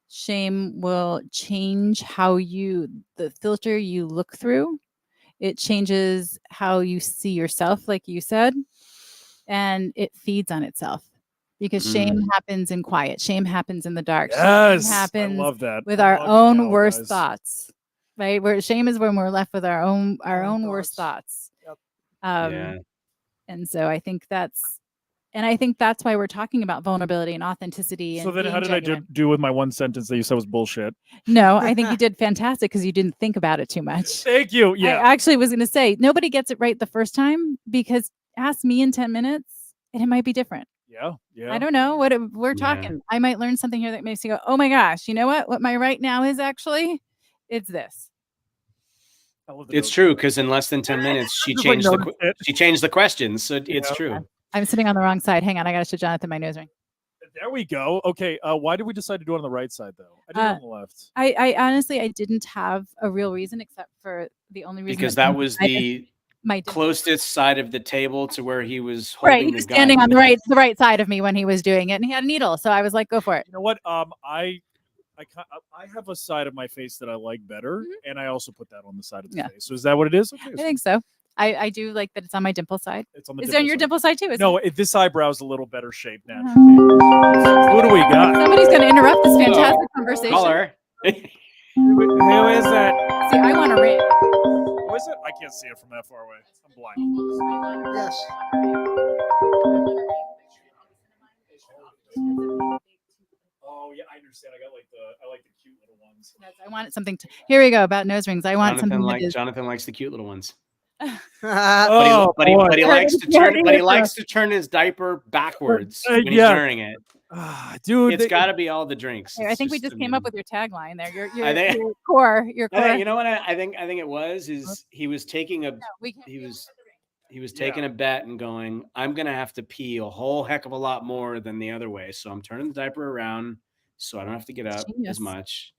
[SPEAKER 1] Shame will change the filter you look through. It changes how you see yourself, like you said, and it feeds on itself because shame happens in quiet. Shame happens in the dark. Shame
[SPEAKER 3] Yes, I
[SPEAKER 1] happens
[SPEAKER 3] love that.
[SPEAKER 1] with
[SPEAKER 3] I'm
[SPEAKER 1] our
[SPEAKER 3] bugging
[SPEAKER 1] own
[SPEAKER 3] now,
[SPEAKER 1] worst
[SPEAKER 3] guys.
[SPEAKER 1] thoughts, right? Where shame is when we're left with our own
[SPEAKER 4] Own
[SPEAKER 1] worst thoughts.
[SPEAKER 4] Yep.
[SPEAKER 2] Yeah.
[SPEAKER 1] And so I think that's why we're talking about vulnerability and authenticity.
[SPEAKER 3] So
[SPEAKER 1] And
[SPEAKER 3] then, how
[SPEAKER 1] being
[SPEAKER 3] did I
[SPEAKER 1] genuine.
[SPEAKER 3] do with my one sentence that you said was bullshit?
[SPEAKER 1] No, I think you did fantastic because you didn't think about it too much.
[SPEAKER 3] Thank you. Yeah.
[SPEAKER 1] I actually was going to say nobody gets it right the first time, because ask me in 10 minutes and it might be different.
[SPEAKER 3] Yeah. Yeah.
[SPEAKER 1] I don't know what we're
[SPEAKER 2] Yeah.
[SPEAKER 1] talking. I might learn something here that makes you go, oh my gosh, you know what? What my right now is actually, it's this.
[SPEAKER 3] I love the
[SPEAKER 2] It's
[SPEAKER 3] note.
[SPEAKER 2] true, because in less than 10 minutes she
[SPEAKER 3] Just like
[SPEAKER 2] changed
[SPEAKER 3] noticed it.
[SPEAKER 2] she changed the questions. So it's
[SPEAKER 3] Yeah.
[SPEAKER 2] true.
[SPEAKER 1] I'm sitting on the wrong side. Hang on, I got to show Jonathan my nose ring.
[SPEAKER 3] There we go. Okay. Why did we decide to do it on the right side though? I did it on the left.
[SPEAKER 1] I honestly, I didn't have a real reason except for the only reason
[SPEAKER 2] Because that was
[SPEAKER 1] I did
[SPEAKER 2] the
[SPEAKER 1] my dimple.
[SPEAKER 2] closest side of the table to where he was
[SPEAKER 1] Right,
[SPEAKER 2] holding
[SPEAKER 1] he
[SPEAKER 2] the
[SPEAKER 1] was
[SPEAKER 2] gun.
[SPEAKER 1] standing on the right side of me when he was doing it, and he had a needle, so I was like, "Go for it."
[SPEAKER 3] You know what? I have a side of my face that I like better, and I also put that on the side of the
[SPEAKER 1] Yeah.
[SPEAKER 3] face. So is that what it is? Okay,
[SPEAKER 1] I think so. I do like that it's on my dimple side.
[SPEAKER 3] it's on the
[SPEAKER 1] Is it on your
[SPEAKER 3] side.
[SPEAKER 1] dimple side too? Is
[SPEAKER 3] No,
[SPEAKER 1] it?
[SPEAKER 3] this eyebrow's a little better shaped now.
[SPEAKER 1] Uh-huh.
[SPEAKER 3] Who do we got?
[SPEAKER 1] Somebody's going to interrupt this fantastic conversation.
[SPEAKER 2] Caller.
[SPEAKER 3] Who is that?
[SPEAKER 1] See, I want to ring.
[SPEAKER 3] Who is it? I can't see it from that far away. I'm blind.
[SPEAKER 4] Yes.
[SPEAKER 3] Oh yeah, I understand. I like the cute little ones.
[SPEAKER 1] Yes, I wanted something to. Here we go about nose rings. I want something that is.
[SPEAKER 2] Jonathan likes the cute little ones.
[SPEAKER 3] Oh,
[SPEAKER 2] But he
[SPEAKER 3] boy.
[SPEAKER 2] likes to
[SPEAKER 1] Yeah,
[SPEAKER 2] turn.
[SPEAKER 1] yeah,
[SPEAKER 2] But he
[SPEAKER 1] yeah.
[SPEAKER 2] likes to turn his diaper backwards when he's
[SPEAKER 3] yeah.
[SPEAKER 2] wearing it.
[SPEAKER 3] Dude,
[SPEAKER 2] It's got to be all the drinks.
[SPEAKER 1] Here, I
[SPEAKER 2] It's
[SPEAKER 1] think we just came up
[SPEAKER 2] mean,
[SPEAKER 1] with your tagline there. Your
[SPEAKER 2] I think-
[SPEAKER 1] your core. Your
[SPEAKER 2] I
[SPEAKER 1] core.
[SPEAKER 2] think, you know what I think it was is he was taking a
[SPEAKER 1] No, we can't.
[SPEAKER 2] he was taking a bet and going, I'm gonna have to pee a whole heck of a lot more than the other way, so I'm turning the diaper around so I don't have to get up
[SPEAKER 1] Genius.
[SPEAKER 2] as much.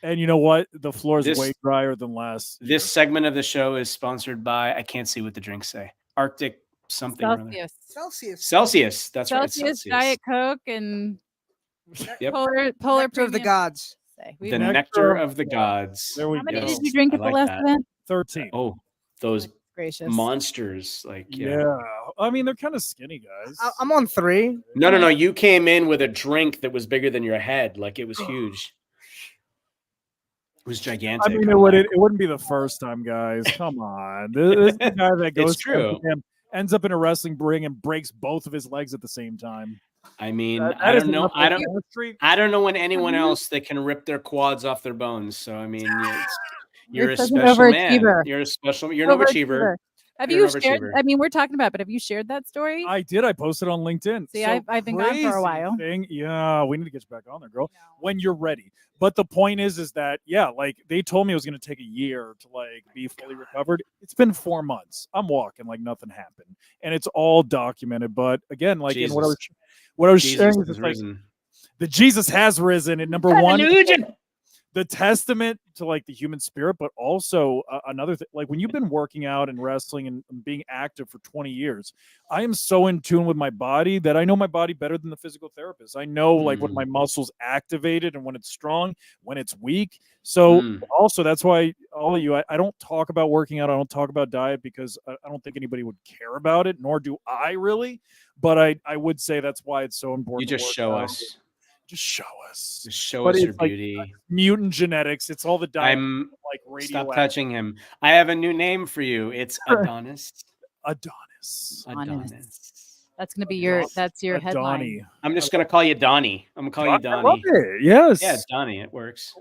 [SPEAKER 3] and you know what? The floor is
[SPEAKER 2] This-
[SPEAKER 3] way drier than last.
[SPEAKER 2] This segment of the show is sponsored by, I can't see what the drinks say, Arctic something or other.
[SPEAKER 1] Celsius.
[SPEAKER 4] Celsius.
[SPEAKER 2] That's right.
[SPEAKER 1] Celsius, Diet Coke, and
[SPEAKER 2] Yep.
[SPEAKER 1] polar
[SPEAKER 4] Nectar of the
[SPEAKER 1] premium.
[SPEAKER 4] gods.
[SPEAKER 1] Say.
[SPEAKER 2] The
[SPEAKER 3] Nectar
[SPEAKER 2] nectar
[SPEAKER 3] of-
[SPEAKER 2] of the gods.
[SPEAKER 3] There we
[SPEAKER 1] How many
[SPEAKER 3] go.
[SPEAKER 1] did you drink
[SPEAKER 2] I
[SPEAKER 1] at the
[SPEAKER 2] like
[SPEAKER 1] last
[SPEAKER 2] that.
[SPEAKER 1] event?
[SPEAKER 3] 13.
[SPEAKER 2] Oh, those
[SPEAKER 1] Gracious.
[SPEAKER 2] monsters! Like
[SPEAKER 3] Yeah. I mean, they're kind of skinny, guys.
[SPEAKER 4] I'm on 3.
[SPEAKER 2] No. You came in with a drink that was bigger than your head. Like it was huge. It was gigantic.
[SPEAKER 3] I mean,
[SPEAKER 2] I'm like,
[SPEAKER 3] it wouldn't be the first time, guys. Come on. This is the guy that goes
[SPEAKER 2] true.
[SPEAKER 3] ends up in a wrestling ring and breaks both of his legs at the same time.
[SPEAKER 2] I mean,
[SPEAKER 3] That
[SPEAKER 2] I
[SPEAKER 3] is
[SPEAKER 2] don't know.
[SPEAKER 3] enough
[SPEAKER 2] I don't.
[SPEAKER 3] chemistry.
[SPEAKER 2] I don't know when anyone else that can rip their quads off their bones. So I mean, you're a
[SPEAKER 1] such an
[SPEAKER 2] special man.
[SPEAKER 1] overachiever.
[SPEAKER 2] You're an overachiever.
[SPEAKER 1] Have
[SPEAKER 2] You're
[SPEAKER 1] you
[SPEAKER 2] an
[SPEAKER 1] shared?
[SPEAKER 2] overachiever.
[SPEAKER 1] I mean, we're talking about, but have you shared that story?
[SPEAKER 3] I did. I posted on LinkedIn.
[SPEAKER 1] See, I've been gone for a
[SPEAKER 3] crazy
[SPEAKER 1] while.
[SPEAKER 3] Thing. Yeah, we need to get you back on there, girl. When you're ready. But the point is that yeah, like they told me it was going to take a year to like be fully recovered. It's been 4 months. I'm walking like nothing happened, and it's all documented. But again, like in what I was
[SPEAKER 2] Jesus
[SPEAKER 3] sharing
[SPEAKER 2] has
[SPEAKER 3] is like
[SPEAKER 2] risen.
[SPEAKER 3] the Jesus has risen. And number one,
[SPEAKER 2] Hallelujah.
[SPEAKER 3] the testament to like the human spirit, but also another thing, like when you've been working out and wrestling and being active for 20 years, I am so in tune with my body that I know my body better than the physical therapist. I know like when my muscles activated and when it's strong, when it's weak. So also that's why all of you, I don't talk about working out. I don't talk about diet because I don't think anybody would care about it, nor do I really. But I would say that's why it's so important.
[SPEAKER 2] You just
[SPEAKER 3] to work
[SPEAKER 2] show
[SPEAKER 3] out.
[SPEAKER 2] us.
[SPEAKER 3] Just show us.
[SPEAKER 2] Just show
[SPEAKER 3] But
[SPEAKER 2] us your
[SPEAKER 3] it's like
[SPEAKER 2] beauty.
[SPEAKER 3] mutant genetics. It's all the diet.
[SPEAKER 2] I'm
[SPEAKER 3] Like radio.
[SPEAKER 2] Stop touching him. I have a new name for you. It's Adonis.
[SPEAKER 3] Adonis.
[SPEAKER 2] Adonis.
[SPEAKER 1] That's going to be your headline.
[SPEAKER 3] Donnie.
[SPEAKER 2] I'm just gonna call you Donnie. I'm gonna call you
[SPEAKER 3] I love
[SPEAKER 2] Donnie.
[SPEAKER 3] it. Yes.
[SPEAKER 2] Yeah, Donnie. It works.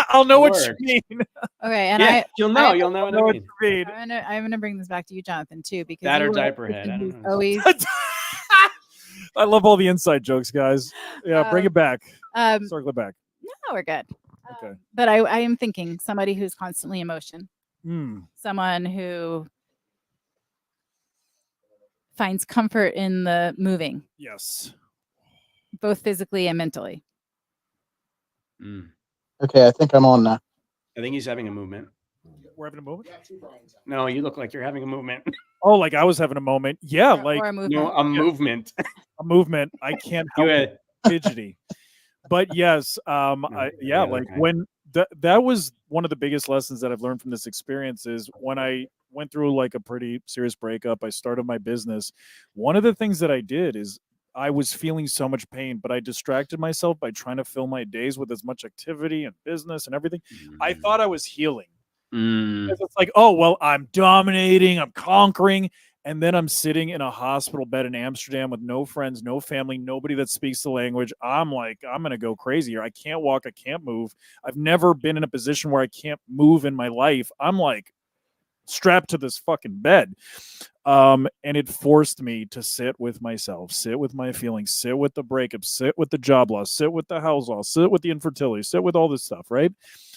[SPEAKER 3] I'll know
[SPEAKER 2] It
[SPEAKER 3] what you
[SPEAKER 2] works.
[SPEAKER 3] mean.
[SPEAKER 1] Okay, and
[SPEAKER 2] Yeah, you'll know. You'll know
[SPEAKER 3] I'll
[SPEAKER 2] what
[SPEAKER 3] know
[SPEAKER 2] I
[SPEAKER 3] what
[SPEAKER 2] mean.
[SPEAKER 3] you mean.
[SPEAKER 1] I'm gonna bring this back to you, Jonathan, too, because
[SPEAKER 2] That
[SPEAKER 1] you
[SPEAKER 2] or
[SPEAKER 1] were a
[SPEAKER 2] diaper head.
[SPEAKER 1] person
[SPEAKER 2] I don't
[SPEAKER 1] who's
[SPEAKER 2] know.
[SPEAKER 1] always
[SPEAKER 3] I love all the inside jokes, guys. Yeah, bring it back.
[SPEAKER 1] um
[SPEAKER 3] Circle it back.
[SPEAKER 1] no, we're good.
[SPEAKER 3] Okay.
[SPEAKER 1] But I am thinking somebody who's constantly in motion,
[SPEAKER 3] Mm,
[SPEAKER 1] someone who finds comfort in the moving,
[SPEAKER 3] yes.
[SPEAKER 1] both physically and mentally.
[SPEAKER 2] Mm.
[SPEAKER 9] Okay, I think I'm on now.
[SPEAKER 2] I think he's having a movement.
[SPEAKER 3] We're having a moment.
[SPEAKER 2] No, you look like you're having a movement.
[SPEAKER 3] Oh, like I was having a moment. Yeah, like
[SPEAKER 1] or a movement.
[SPEAKER 2] No, a movement.
[SPEAKER 3] a movement. I can't
[SPEAKER 2] You
[SPEAKER 3] help
[SPEAKER 2] had-
[SPEAKER 3] it. Fidgety. But yes,
[SPEAKER 2] yeah,
[SPEAKER 3] like
[SPEAKER 2] okay.
[SPEAKER 3] when that was one of the biggest lessons that I've learned from this experience is when I went through like a pretty serious breakup, I started my business. One of the things that I did is I was feeling so much pain, but I distracted myself by trying to fill my days with as much activity and business and everything. I thought I was healing.
[SPEAKER 2] Mm.
[SPEAKER 3] Because it's like, oh, well, I'm dominating, I'm conquering. And then I'm sitting in a hospital bed in Amsterdam with no friends, no family, nobody that speaks the language. I'm like, I'm going to go crazy here. I can't walk. I can't move. I've never been in a position where I can't move in my life. I'm like strapped to this fucking bed. And it forced me to sit with myself, sit with my feelings, sit with the breakup, sit with the job loss, sit with the house loss, sit with the infertility, sit with all this stuff, right?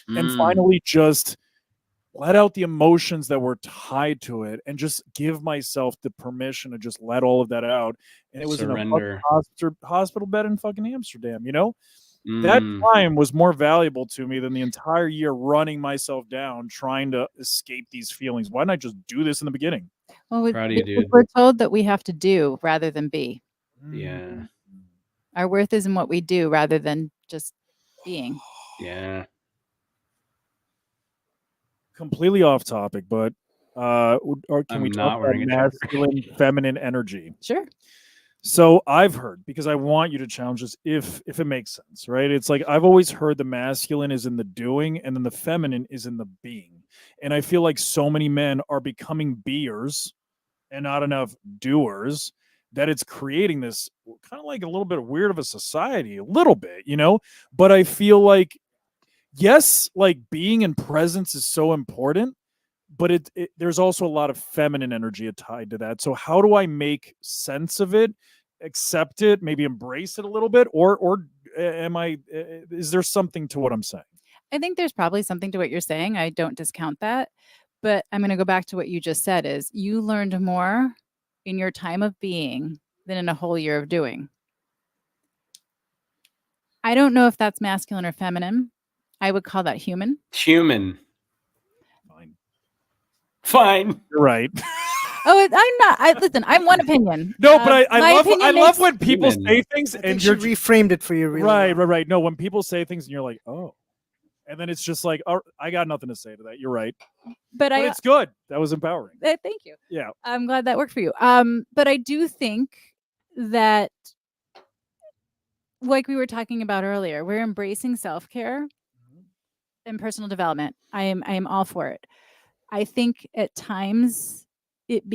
[SPEAKER 3] And finally just let out the emotions that were tied to it and just give myself the permission to just let all of that out. And it was in a
[SPEAKER 2] Surrender.
[SPEAKER 3] hospital bed in fucking Amsterdam, you know? That time was more valuable to me than the entire year running myself down, trying to escape these feelings. Why not just do this in the beginning?
[SPEAKER 1] Well,
[SPEAKER 2] Proud of you, dude.
[SPEAKER 1] we're told that we have to do rather than be.
[SPEAKER 2] Yeah.
[SPEAKER 1] Our worth is in what we do rather than just being.
[SPEAKER 2] Yeah.
[SPEAKER 3] Completely off topic, but or can
[SPEAKER 2] I'm
[SPEAKER 3] we
[SPEAKER 2] not
[SPEAKER 3] talk about
[SPEAKER 2] wearing a diaper.
[SPEAKER 3] masculine, feminine energy?
[SPEAKER 1] Sure.
[SPEAKER 3] So I've heard, because I want you to challenge this if it makes sense, right? It's like I've always heard the masculine is in the doing and then the feminine is in the being. And I feel like so many men are becoming beers and not enough doers that it's creating this kind of like a little bit weird of a society, a little bit, you know? But I feel like, yes, like being in presence is so important, but there's also a lot of feminine energy tied to that. So how do I make sense of it, accept it, maybe embrace it a little bit, or is there something to what I'm saying?
[SPEAKER 1] I think there's probably something to what you're saying. I don't discount that. But I'm going to go back to what you just said is you learned more in your time of being than in a whole year of doing. I don't know if that's masculine or feminine. I would call that human.
[SPEAKER 2] Human.
[SPEAKER 3] Fine.
[SPEAKER 2] Fine.
[SPEAKER 3] You're right.
[SPEAKER 1] I'm not. Listen, I'm one opinion.
[SPEAKER 3] No, but I
[SPEAKER 1] my
[SPEAKER 3] love
[SPEAKER 1] opinion
[SPEAKER 3] love
[SPEAKER 1] makes-
[SPEAKER 3] when people
[SPEAKER 2] Human.
[SPEAKER 3] say things
[SPEAKER 4] I
[SPEAKER 3] and
[SPEAKER 4] think
[SPEAKER 3] you're
[SPEAKER 4] she reframed it for you really
[SPEAKER 3] right.
[SPEAKER 4] well.
[SPEAKER 3] No, when people say things and you're like, oh, and then it's just like, oh, I got nothing to say to that. You're right,
[SPEAKER 1] But
[SPEAKER 3] but it's good. That was empowering.
[SPEAKER 1] thank you.
[SPEAKER 3] Yeah.
[SPEAKER 1] I'm glad that worked for you. But I do think that, like we were talking about earlier, we're embracing self-care and personal development. I am all for it. I think at times it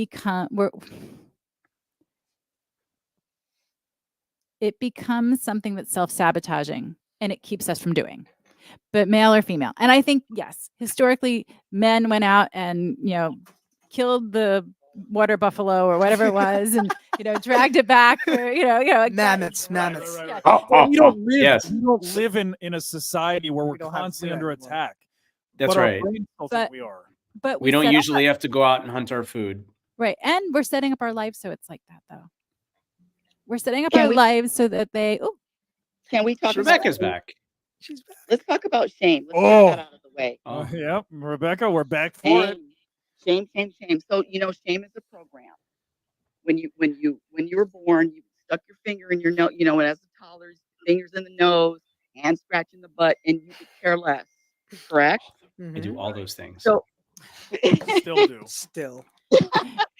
[SPEAKER 1] becomes something that's self-sabotaging and it keeps us from doing. But male or female. And I think, yes, historically men went out and, killed the water buffalo or whatever it was and, dragged it back or, like
[SPEAKER 4] Mammoths.
[SPEAKER 1] Yeah.
[SPEAKER 3] But we don't live.
[SPEAKER 2] Yes.
[SPEAKER 3] We don't live in a society where we're
[SPEAKER 4] don't have to do
[SPEAKER 3] constantly
[SPEAKER 4] that
[SPEAKER 3] under
[SPEAKER 4] anymore.
[SPEAKER 3] attack.
[SPEAKER 2] That's
[SPEAKER 3] but
[SPEAKER 2] right.
[SPEAKER 3] Our brains still
[SPEAKER 1] But-
[SPEAKER 3] think we are.
[SPEAKER 1] But
[SPEAKER 2] We don't
[SPEAKER 1] set up
[SPEAKER 2] usually have to go out and hunt our food.
[SPEAKER 1] right. And we're setting up our lives so it's like that though. We're setting up
[SPEAKER 6] Can
[SPEAKER 1] our
[SPEAKER 6] we-
[SPEAKER 1] lives so that
[SPEAKER 6] Can we talk
[SPEAKER 2] Rebecca's
[SPEAKER 6] about
[SPEAKER 2] back.
[SPEAKER 6] Let's talk about shame. Let's
[SPEAKER 3] Oh.
[SPEAKER 6] get that out of the way.
[SPEAKER 2] Oh.
[SPEAKER 3] Yeah, Rebecca, we're back for it.
[SPEAKER 6] Shame. So shame is a program. When you were born, you stuck your finger in your nose. And as a toddler, fingers in the nose, hand scratching the butt, and you could care less. Correct?
[SPEAKER 2] I do all those things.
[SPEAKER 6] So
[SPEAKER 3] Still do.
[SPEAKER 4] Still.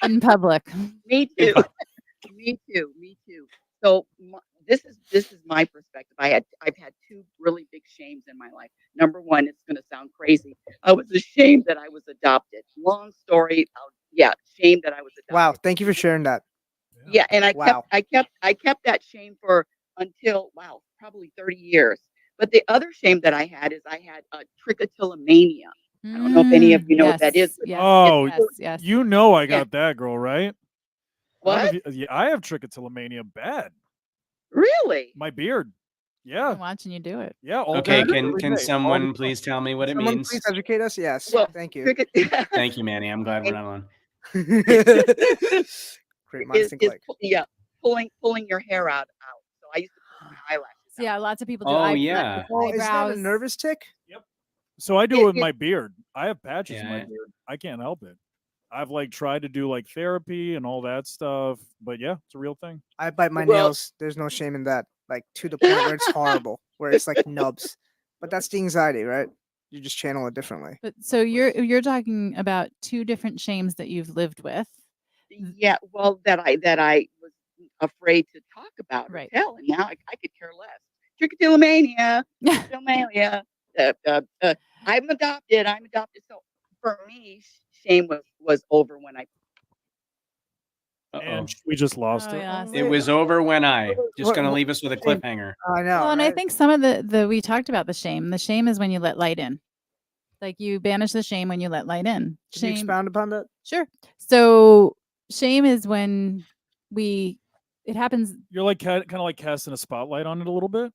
[SPEAKER 1] in public.
[SPEAKER 6] Me too. Me too. So this is my perspective. I've had two really big shames in my life. Number one, it's going to sound crazy. I was ashamed that I was adopted. Long story. Shame that I was adopted.
[SPEAKER 4] Wow. Thank you for sharing that.
[SPEAKER 6] Yeah, and
[SPEAKER 4] Wow.
[SPEAKER 6] I kept that shame for until probably 30 years. But the other shame that I had is I had a trichotillomania. I don't know if any of you know what that is. But
[SPEAKER 1] Yes,
[SPEAKER 3] Oh,
[SPEAKER 1] yes, yes.
[SPEAKER 3] you know I
[SPEAKER 6] Yeah.
[SPEAKER 3] got that, girl, right? I don't know
[SPEAKER 6] What?
[SPEAKER 3] if you- yeah, I have trichotillomania bad.
[SPEAKER 6] Really?
[SPEAKER 3] My beard.
[SPEAKER 1] I'm
[SPEAKER 3] Yeah.
[SPEAKER 1] watching you do it.
[SPEAKER 3] Yeah. All
[SPEAKER 2] Okay,
[SPEAKER 3] day,
[SPEAKER 2] can
[SPEAKER 3] every
[SPEAKER 2] can
[SPEAKER 3] day, all the
[SPEAKER 2] someone
[SPEAKER 3] time.
[SPEAKER 2] please tell me what it
[SPEAKER 4] Someone
[SPEAKER 2] means?
[SPEAKER 4] please educate us. Yes.
[SPEAKER 6] Well,
[SPEAKER 4] Thank you.
[SPEAKER 2] Thank you, Manny. I'm glad we're not alone.
[SPEAKER 4] Great minds think alike.
[SPEAKER 6] Pulling your hair out. So I used to pull my eyelashes
[SPEAKER 1] So yeah, lots of people do
[SPEAKER 2] Oh,
[SPEAKER 1] eyebrows,
[SPEAKER 2] yeah.
[SPEAKER 4] Oh, is that a
[SPEAKER 1] eyebrows.
[SPEAKER 4] nervous tick?
[SPEAKER 3] So I do it with
[SPEAKER 6] It-
[SPEAKER 3] my beard. I have patches in my
[SPEAKER 2] Yeah.
[SPEAKER 3] beard. I can't help it. I've like tried to do like therapy and all that stuff, but yeah, it's a real thing.
[SPEAKER 4] I bite my
[SPEAKER 6] Well-
[SPEAKER 4] nails. There's no shame in that. Like to the point where it's horrible, where it's like nubs. But that's the anxiety, right? You just channel it differently.
[SPEAKER 1] But so you're talking about two different shames that you've lived with.
[SPEAKER 6] Yeah, well, that I was afraid to talk about or
[SPEAKER 1] Right.
[SPEAKER 6] tell, and now I could care less. Trichotillomania, trichotillomania. I'm adopted. So for me, shame was over when I.
[SPEAKER 2] Uh-oh.
[SPEAKER 3] And we just lost
[SPEAKER 1] Oh,
[SPEAKER 3] her.
[SPEAKER 1] yes.
[SPEAKER 2] It was over when I just
[SPEAKER 4] What-
[SPEAKER 2] gonna
[SPEAKER 4] what-
[SPEAKER 2] leave us with a
[SPEAKER 4] shame.
[SPEAKER 2] cliffhanger.
[SPEAKER 4] I know.
[SPEAKER 1] Well, and I
[SPEAKER 4] right?
[SPEAKER 1] think some of the we talked about the shame. The shame is when you let light in. Like you banish the shame when you let light in.
[SPEAKER 4] Can you
[SPEAKER 1] Shame.
[SPEAKER 4] expound upon that?
[SPEAKER 1] Sure. So shame is when it happens.
[SPEAKER 3] You're like kind of like casting a spotlight on it a little bit.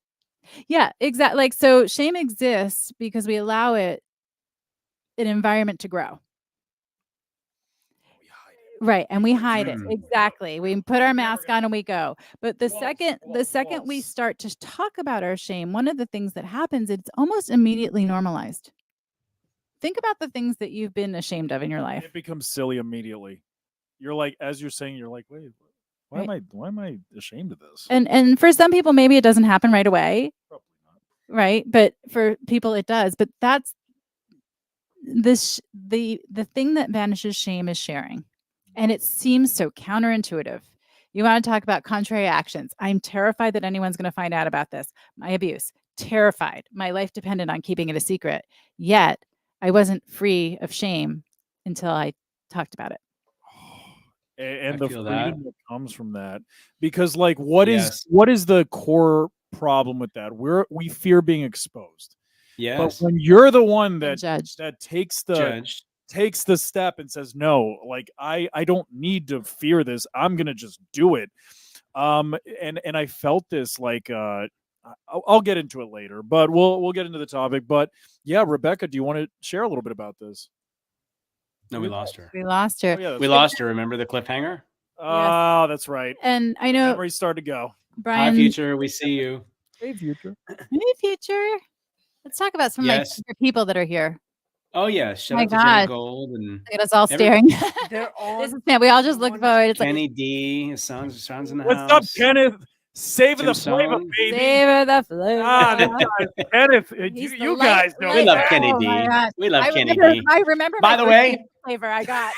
[SPEAKER 1] Yeah, exactly. Like so shame exists because we allow it an environment to grow. Right. And we hide it.
[SPEAKER 2] Mm.
[SPEAKER 1] Exactly. We put our mask on and we go. But the second we start to talk about our shame, one of the things that happens, it's almost immediately normalized. Think about the things that you've been ashamed of in your life.
[SPEAKER 3] It becomes silly immediately. You're like, as you're saying, you're like, wait, why am I ashamed of this?
[SPEAKER 1] And for some people, maybe it doesn't happen right away.
[SPEAKER 3] Probably not.
[SPEAKER 1] Right. But for people it does. But that's the thing that banishes shame is sharing. And it seems so counterintuitive. You want to talk about contrary actions. I'm terrified that anyone's going to find out about this. My abuse, terrified. My life depended on keeping it a secret. Yet I wasn't free of shame until I talked about it.
[SPEAKER 3] And
[SPEAKER 2] I
[SPEAKER 3] the
[SPEAKER 2] feel
[SPEAKER 3] freedom
[SPEAKER 2] that.
[SPEAKER 3] that comes from that, because like, what is
[SPEAKER 2] Yes.
[SPEAKER 3] the core problem with that? We fear being exposed. But
[SPEAKER 2] Yes.
[SPEAKER 3] when you're the one
[SPEAKER 1] And
[SPEAKER 3] that
[SPEAKER 1] judged.
[SPEAKER 3] takes
[SPEAKER 2] Judged.
[SPEAKER 3] the step and says, no, like I don't need to fear this. I'm gonna just do it. And I felt this like I'll get into it later, but we'll get into the topic. But yeah, Rebecca, do you want to share a little bit about this?
[SPEAKER 2] No, we lost her.
[SPEAKER 1] We lost her.
[SPEAKER 3] Oh, yeah, that's
[SPEAKER 2] We
[SPEAKER 3] right.
[SPEAKER 2] lost her. Remember the cliffhanger?
[SPEAKER 3] Oh, that's right.
[SPEAKER 1] And I know
[SPEAKER 3] Memories start to go.
[SPEAKER 1] Brian.
[SPEAKER 2] Hi, future. We see you.
[SPEAKER 3] Hey, future.
[SPEAKER 1] Hey, future. Let's talk about some of my
[SPEAKER 2] Yes.
[SPEAKER 1] favorite people that are here.
[SPEAKER 2] Oh yeah. Shout
[SPEAKER 1] My
[SPEAKER 2] out to Jenny
[SPEAKER 1] gosh.
[SPEAKER 2] Gold and
[SPEAKER 1] Look at us all
[SPEAKER 2] everybody.
[SPEAKER 1] staring.
[SPEAKER 4] They're
[SPEAKER 1] This
[SPEAKER 4] on.
[SPEAKER 1] is man. We all just look
[SPEAKER 4] one-
[SPEAKER 1] forward. It's like
[SPEAKER 2] Kenny D. Sounds in the
[SPEAKER 3] What's
[SPEAKER 2] house.
[SPEAKER 3] up, Kenneth? Saving
[SPEAKER 2] Jim
[SPEAKER 3] the flavor,
[SPEAKER 2] Song.
[SPEAKER 3] baby.
[SPEAKER 1] savor the flavor.
[SPEAKER 3] Ah, this guy, Kenneth.
[SPEAKER 1] He's the
[SPEAKER 3] You
[SPEAKER 1] light-
[SPEAKER 3] guys know
[SPEAKER 2] We love
[SPEAKER 3] that.
[SPEAKER 2] Kenny
[SPEAKER 1] Oh my
[SPEAKER 2] D.
[SPEAKER 1] gosh.
[SPEAKER 2] We love
[SPEAKER 1] I
[SPEAKER 2] Kenny
[SPEAKER 1] remember,
[SPEAKER 2] D.
[SPEAKER 1] I remember.
[SPEAKER 2] By
[SPEAKER 1] my
[SPEAKER 2] the
[SPEAKER 1] first
[SPEAKER 2] way-
[SPEAKER 1] flavor I got.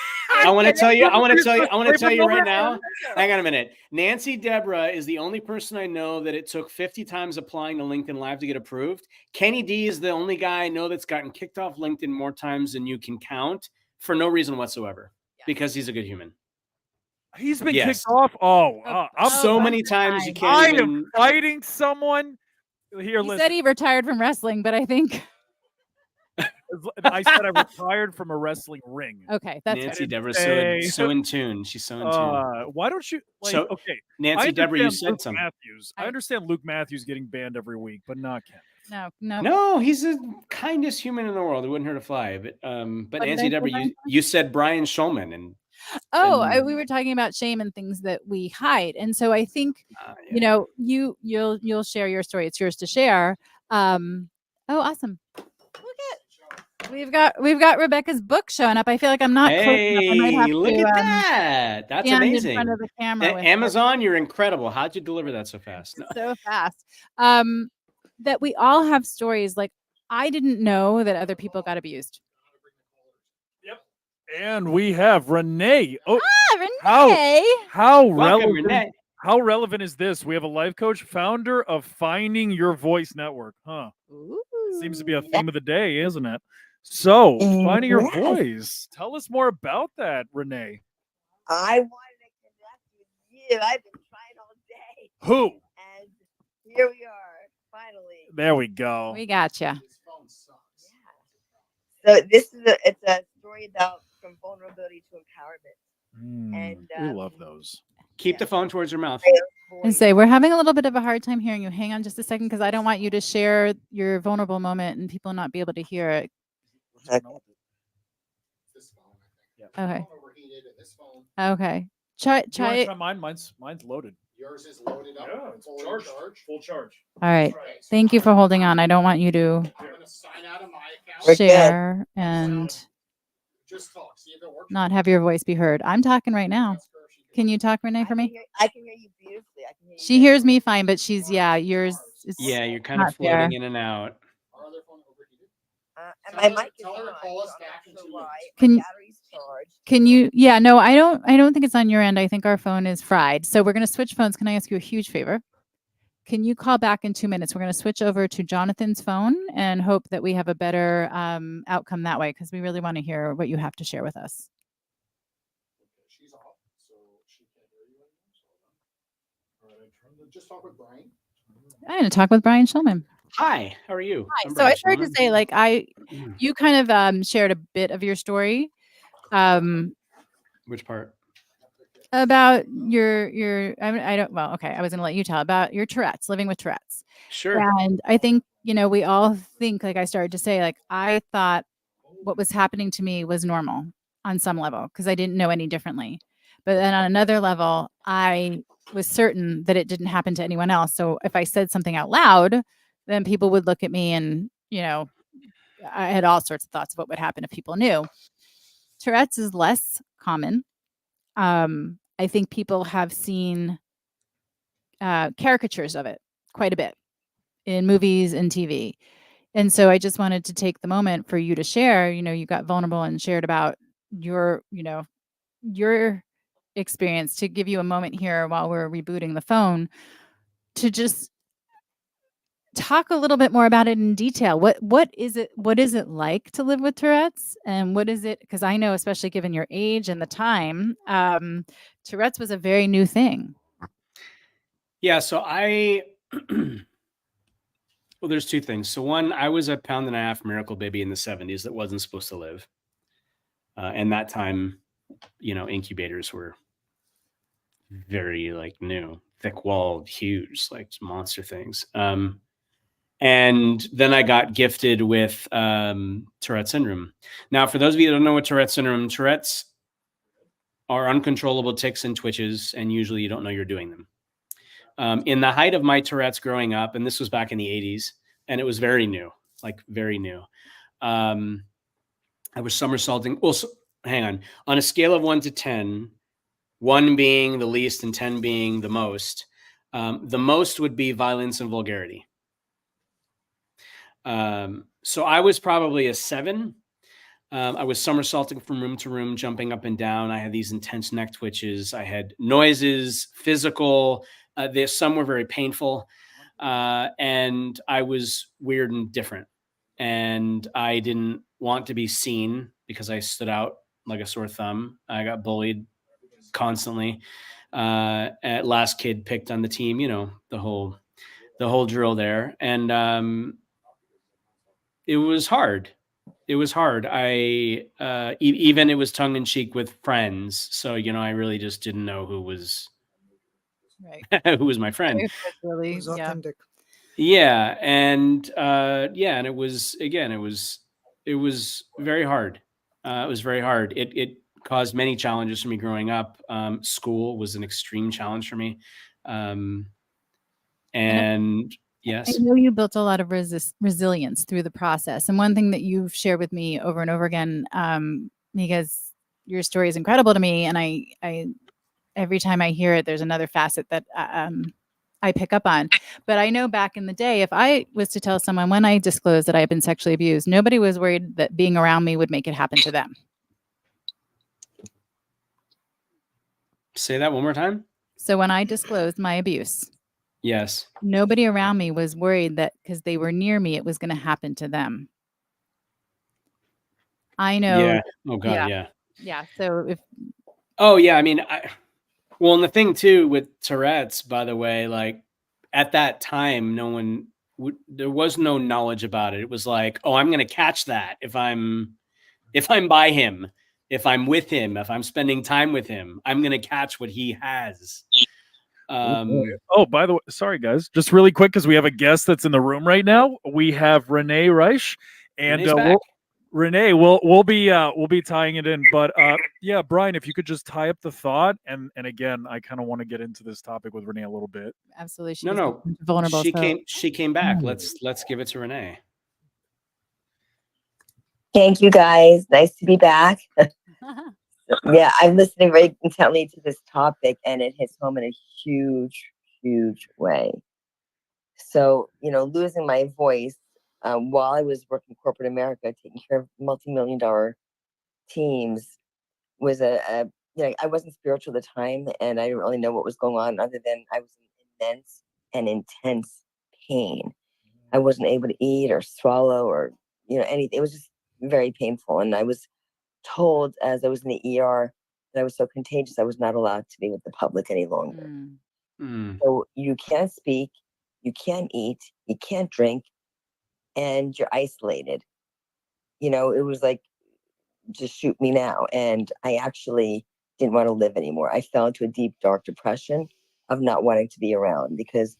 [SPEAKER 2] I want to tell you. I want to
[SPEAKER 3] Flavor
[SPEAKER 2] tell you right
[SPEAKER 3] number?
[SPEAKER 2] now. Hang on a minute. Nancy Debra is the only person I know that it took 50 times applying to LinkedIn Live to get approved. Kenny D is the only guy I know that's gotten kicked off LinkedIn more times than you can count for no reason whatsoever, because he's a good human.
[SPEAKER 3] He's been
[SPEAKER 2] Yes.
[SPEAKER 3] kicked off. Oh, I'm
[SPEAKER 2] So
[SPEAKER 1] Oh,
[SPEAKER 2] many
[SPEAKER 1] that's
[SPEAKER 2] times you
[SPEAKER 1] fine.
[SPEAKER 3] I
[SPEAKER 2] can't
[SPEAKER 3] am
[SPEAKER 2] even.
[SPEAKER 3] fighting someone. Here,
[SPEAKER 1] He
[SPEAKER 3] listen.
[SPEAKER 1] said he retired from wrestling, but I think
[SPEAKER 3] I said I retired from a wrestling ring.
[SPEAKER 1] okay, that's
[SPEAKER 2] Nancy
[SPEAKER 1] good.
[SPEAKER 2] Debra's
[SPEAKER 3] say-
[SPEAKER 2] so in tune. She's so in tune.
[SPEAKER 3] Why don't you like?
[SPEAKER 2] So,
[SPEAKER 3] okay,
[SPEAKER 2] Nancy
[SPEAKER 3] I
[SPEAKER 2] Debra, you
[SPEAKER 3] understand
[SPEAKER 2] said
[SPEAKER 3] Luke
[SPEAKER 2] something.
[SPEAKER 3] Matthews. I understand Luke Matthews getting banned every week, but not Ken.
[SPEAKER 1] No.
[SPEAKER 2] No, he's the kindest human in the world. It wouldn't hurt a fly. But
[SPEAKER 1] What did
[SPEAKER 2] Nancy
[SPEAKER 1] I
[SPEAKER 2] Debra,
[SPEAKER 1] say,
[SPEAKER 2] you said Brian Schulman, and
[SPEAKER 1] Oh,
[SPEAKER 2] and-
[SPEAKER 1] we were talking about shame and things that we hide, and so I think
[SPEAKER 2] yeah.
[SPEAKER 1] you know you'll share your story. It's yours to share. Oh, awesome! Look at we've got Rebecca's book showing up. I feel like I'm not close enough. I might have
[SPEAKER 2] Hey, look
[SPEAKER 1] to,
[SPEAKER 2] at that! That's
[SPEAKER 1] stand in
[SPEAKER 2] amazing.
[SPEAKER 1] front of the camera with
[SPEAKER 2] Amazon, you're incredible. How'd you deliver that so fast? No.
[SPEAKER 1] so fast. That we all have stories. Like I didn't know that other people got abused.
[SPEAKER 3] And we have Renee. Oh,
[SPEAKER 1] Ah, Renee.
[SPEAKER 3] how
[SPEAKER 2] Welcome,
[SPEAKER 3] relevant?
[SPEAKER 2] Renee.
[SPEAKER 3] How relevant is this? We have a life coach, founder of Finding Your Voice Network. Huh? Seems to be a theme of the day, isn't it? So, Finding Your Voice. Tell us more about that, Renee.
[SPEAKER 10] I wanted to connect with you. I've been trying all day,
[SPEAKER 3] Who?
[SPEAKER 10] and here we are, finally.
[SPEAKER 3] There we go.
[SPEAKER 1] We got you.
[SPEAKER 7] His phone sucks.
[SPEAKER 10] Yeah. So this is it's a story about from vulnerability to empowerment. And
[SPEAKER 3] We love those.
[SPEAKER 2] Keep
[SPEAKER 10] yeah.
[SPEAKER 2] the phone towards your mouth.
[SPEAKER 1] And say, we're having a little bit of a hard time hearing you. Hang on just a second, because I don't want you to share your vulnerable moment and people not be able to hear it.
[SPEAKER 10] Okay.
[SPEAKER 7] This phone, I think.
[SPEAKER 1] Okay.
[SPEAKER 7] Phone overheated and this phone,
[SPEAKER 1] Okay. Try
[SPEAKER 3] Do you wanna
[SPEAKER 1] it.
[SPEAKER 3] try mine? Mine's loaded.
[SPEAKER 7] yours is loaded up.
[SPEAKER 3] it's
[SPEAKER 7] fully
[SPEAKER 3] charged.
[SPEAKER 7] charged.
[SPEAKER 3] Full charge.
[SPEAKER 1] All right.
[SPEAKER 7] Okay, so
[SPEAKER 1] Thank you for holding on. I don't want you to
[SPEAKER 7] I'm gonna sign out of my account.
[SPEAKER 10] We're good.
[SPEAKER 1] share and
[SPEAKER 7] Just talk. See if it works.
[SPEAKER 1] not have your voice be heard. I'm talking right now.
[SPEAKER 7] Ask her if she
[SPEAKER 1] Can you talk, Renee, for me?
[SPEAKER 10] I can hear you beautifully. I can hear you
[SPEAKER 1] She
[SPEAKER 10] very
[SPEAKER 1] hears
[SPEAKER 10] well.
[SPEAKER 1] me fine, but she's, yeah, yours is
[SPEAKER 2] Yeah, you're kind of
[SPEAKER 1] not fair.
[SPEAKER 2] floating in and out.
[SPEAKER 7] Our other phone overheated.
[SPEAKER 10] And
[SPEAKER 7] Tell
[SPEAKER 10] my
[SPEAKER 7] her-
[SPEAKER 10] mic is
[SPEAKER 7] tell her to
[SPEAKER 10] on,
[SPEAKER 7] call us
[SPEAKER 10] so I'm
[SPEAKER 7] back in
[SPEAKER 10] not
[SPEAKER 7] 2
[SPEAKER 10] sure why.
[SPEAKER 7] minutes.
[SPEAKER 1] Can
[SPEAKER 10] My
[SPEAKER 1] you-
[SPEAKER 10] battery's charged.
[SPEAKER 1] Can you, yeah, no, I don't think it's on your end. I think our phone is fried. So we're going to switch phones. Can I ask you a huge favor? Can you call back in 2 minutes? We're going to switch over to Jonathan's phone and hope that we have a better outcome that way, because we really want to hear what you have to share with us.
[SPEAKER 7] Okay, she's off, so she can't hear you anymore. So, all right, just talk with Brian.
[SPEAKER 1] I'm going to talk with Brian Schulman.
[SPEAKER 2] Hi, how are you?
[SPEAKER 1] Hi.
[SPEAKER 2] I'm
[SPEAKER 1] So I
[SPEAKER 2] Brian
[SPEAKER 1] started to
[SPEAKER 2] Schulman.
[SPEAKER 1] say, like, you kind of shared a bit of your story
[SPEAKER 2] Which part?
[SPEAKER 1] about your I don't, well, okay, I was going to let you tell about your Tourette's, living with Tourette's.
[SPEAKER 2] Sure.
[SPEAKER 1] And I think, we all think, like I started to say, like, I thought what was happening to me was normal on some level because I didn't know any differently. But then on another level, I was certain that it didn't happen to anyone else. So if I said something out loud, then people would look at me and, I had all sorts of thoughts of what would happen if people knew. Tourette's is less common. I think people have seen caricatures of it quite a bit in movies and TV. And so I just wanted to take the moment for you to share, you got vulnerable and shared about your experience, to give you a moment here while we're rebooting the phone to just talk a little bit more about it in detail. What is it like to live with Tourette's, and what is it? Because I know, especially given your age and the time, Tourette's was a very new thing.
[SPEAKER 2] Yeah, so well, there's two things. So one, I was a pound-and-a-half miracle baby in the 70s that wasn't supposed to live. And that time, incubators were very new, thick-walled, huge, like monster things. And then I got gifted with Tourette syndrome. Now, for those of you that don't know what Tourette's are uncontrollable tics and twitches, and usually you don't know you're doing them. In the height of my Tourette's growing up, and this was back in the 80s, and it was very new, very new. I was somersaulting. Well, hang on a scale of 1 to 10, 1 being the least and 10 being the most would be violence and vulgarity. So I was probably a 7. I was somersaulting from room to room, jumping up and down. I had these intense neck twitches. I had noises, physical. Some were very painful. And I was weird and different. And I didn't want to be seen because I stood out like a sore thumb. I got bullied constantly. At last kid picked on the team, the whole drill there. And it was hard. It was hard. Even it was tongue in cheek with friends. So, I really just didn't know who was
[SPEAKER 1] Right.
[SPEAKER 2] who was my friend.
[SPEAKER 1] Really,
[SPEAKER 4] It was authentic.
[SPEAKER 2] Yeah. And and it was, again, it was very hard. It was very hard. It caused many challenges for me growing up. School was an extreme challenge for me. And yes,
[SPEAKER 1] I know you built a lot of resilience through the process. And one thing that you've shared with me over and over again, because your story is incredible to me, and I every time I hear it, there's another facet that I pick up on. But I know back in the day, if I was to tell someone when I disclosed that I had been sexually abused, nobody was worried that being around me would make it happen to them.
[SPEAKER 2] say that one more time.
[SPEAKER 1] So when I disclosed my abuse,
[SPEAKER 2] Yes.
[SPEAKER 1] nobody around me was worried that because they were near me, it was going to happen to them. I know.
[SPEAKER 2] Yeah. Oh God. Yeah.
[SPEAKER 1] Yeah. So if
[SPEAKER 2] Oh yeah. I mean, Well, and the thing too with Tourette's, by the way, like at that time, no one there was no knowledge about it. It was like, oh, I'm going to catch that if I'm by him, if I'm with him, if I'm spending time with him, I'm going to catch what he has.
[SPEAKER 3] Oh, by the way, sorry guys, just really quick because we have a guest that's in the room right now. We have Renee Reich, and
[SPEAKER 2] Renee's back.
[SPEAKER 3] we'll be tying it in. But yeah, Brian, if you could just tie up the thought, and again, I kind of want to get into this topic with Renee a little bit.
[SPEAKER 1] Absolutely. She
[SPEAKER 2] No,
[SPEAKER 1] was vulnerable.
[SPEAKER 2] she came back. Let's give it to Renee.
[SPEAKER 10] Thank you, guys. Nice to be back. Yeah, I'm listening very intently to this topic, and it hits home in a huge, huge way. So, losing my voice while I was working corporate America, taking care of multi-million-dollar teams, was I wasn't spiritual at the time, and I didn't really know what was going on other than I was in immense and intense pain. I wasn't able to eat or swallow or, anything. It was just very painful. And I was told as I was in the ER that I was so contagious, I was not allowed to be with the public any longer. So you can't speak, you can't eat, you can't drink, and you're isolated. It was like, just shoot me now. And I actually didn't want to live anymore. I fell into a deep, dark depression of not wanting to be around because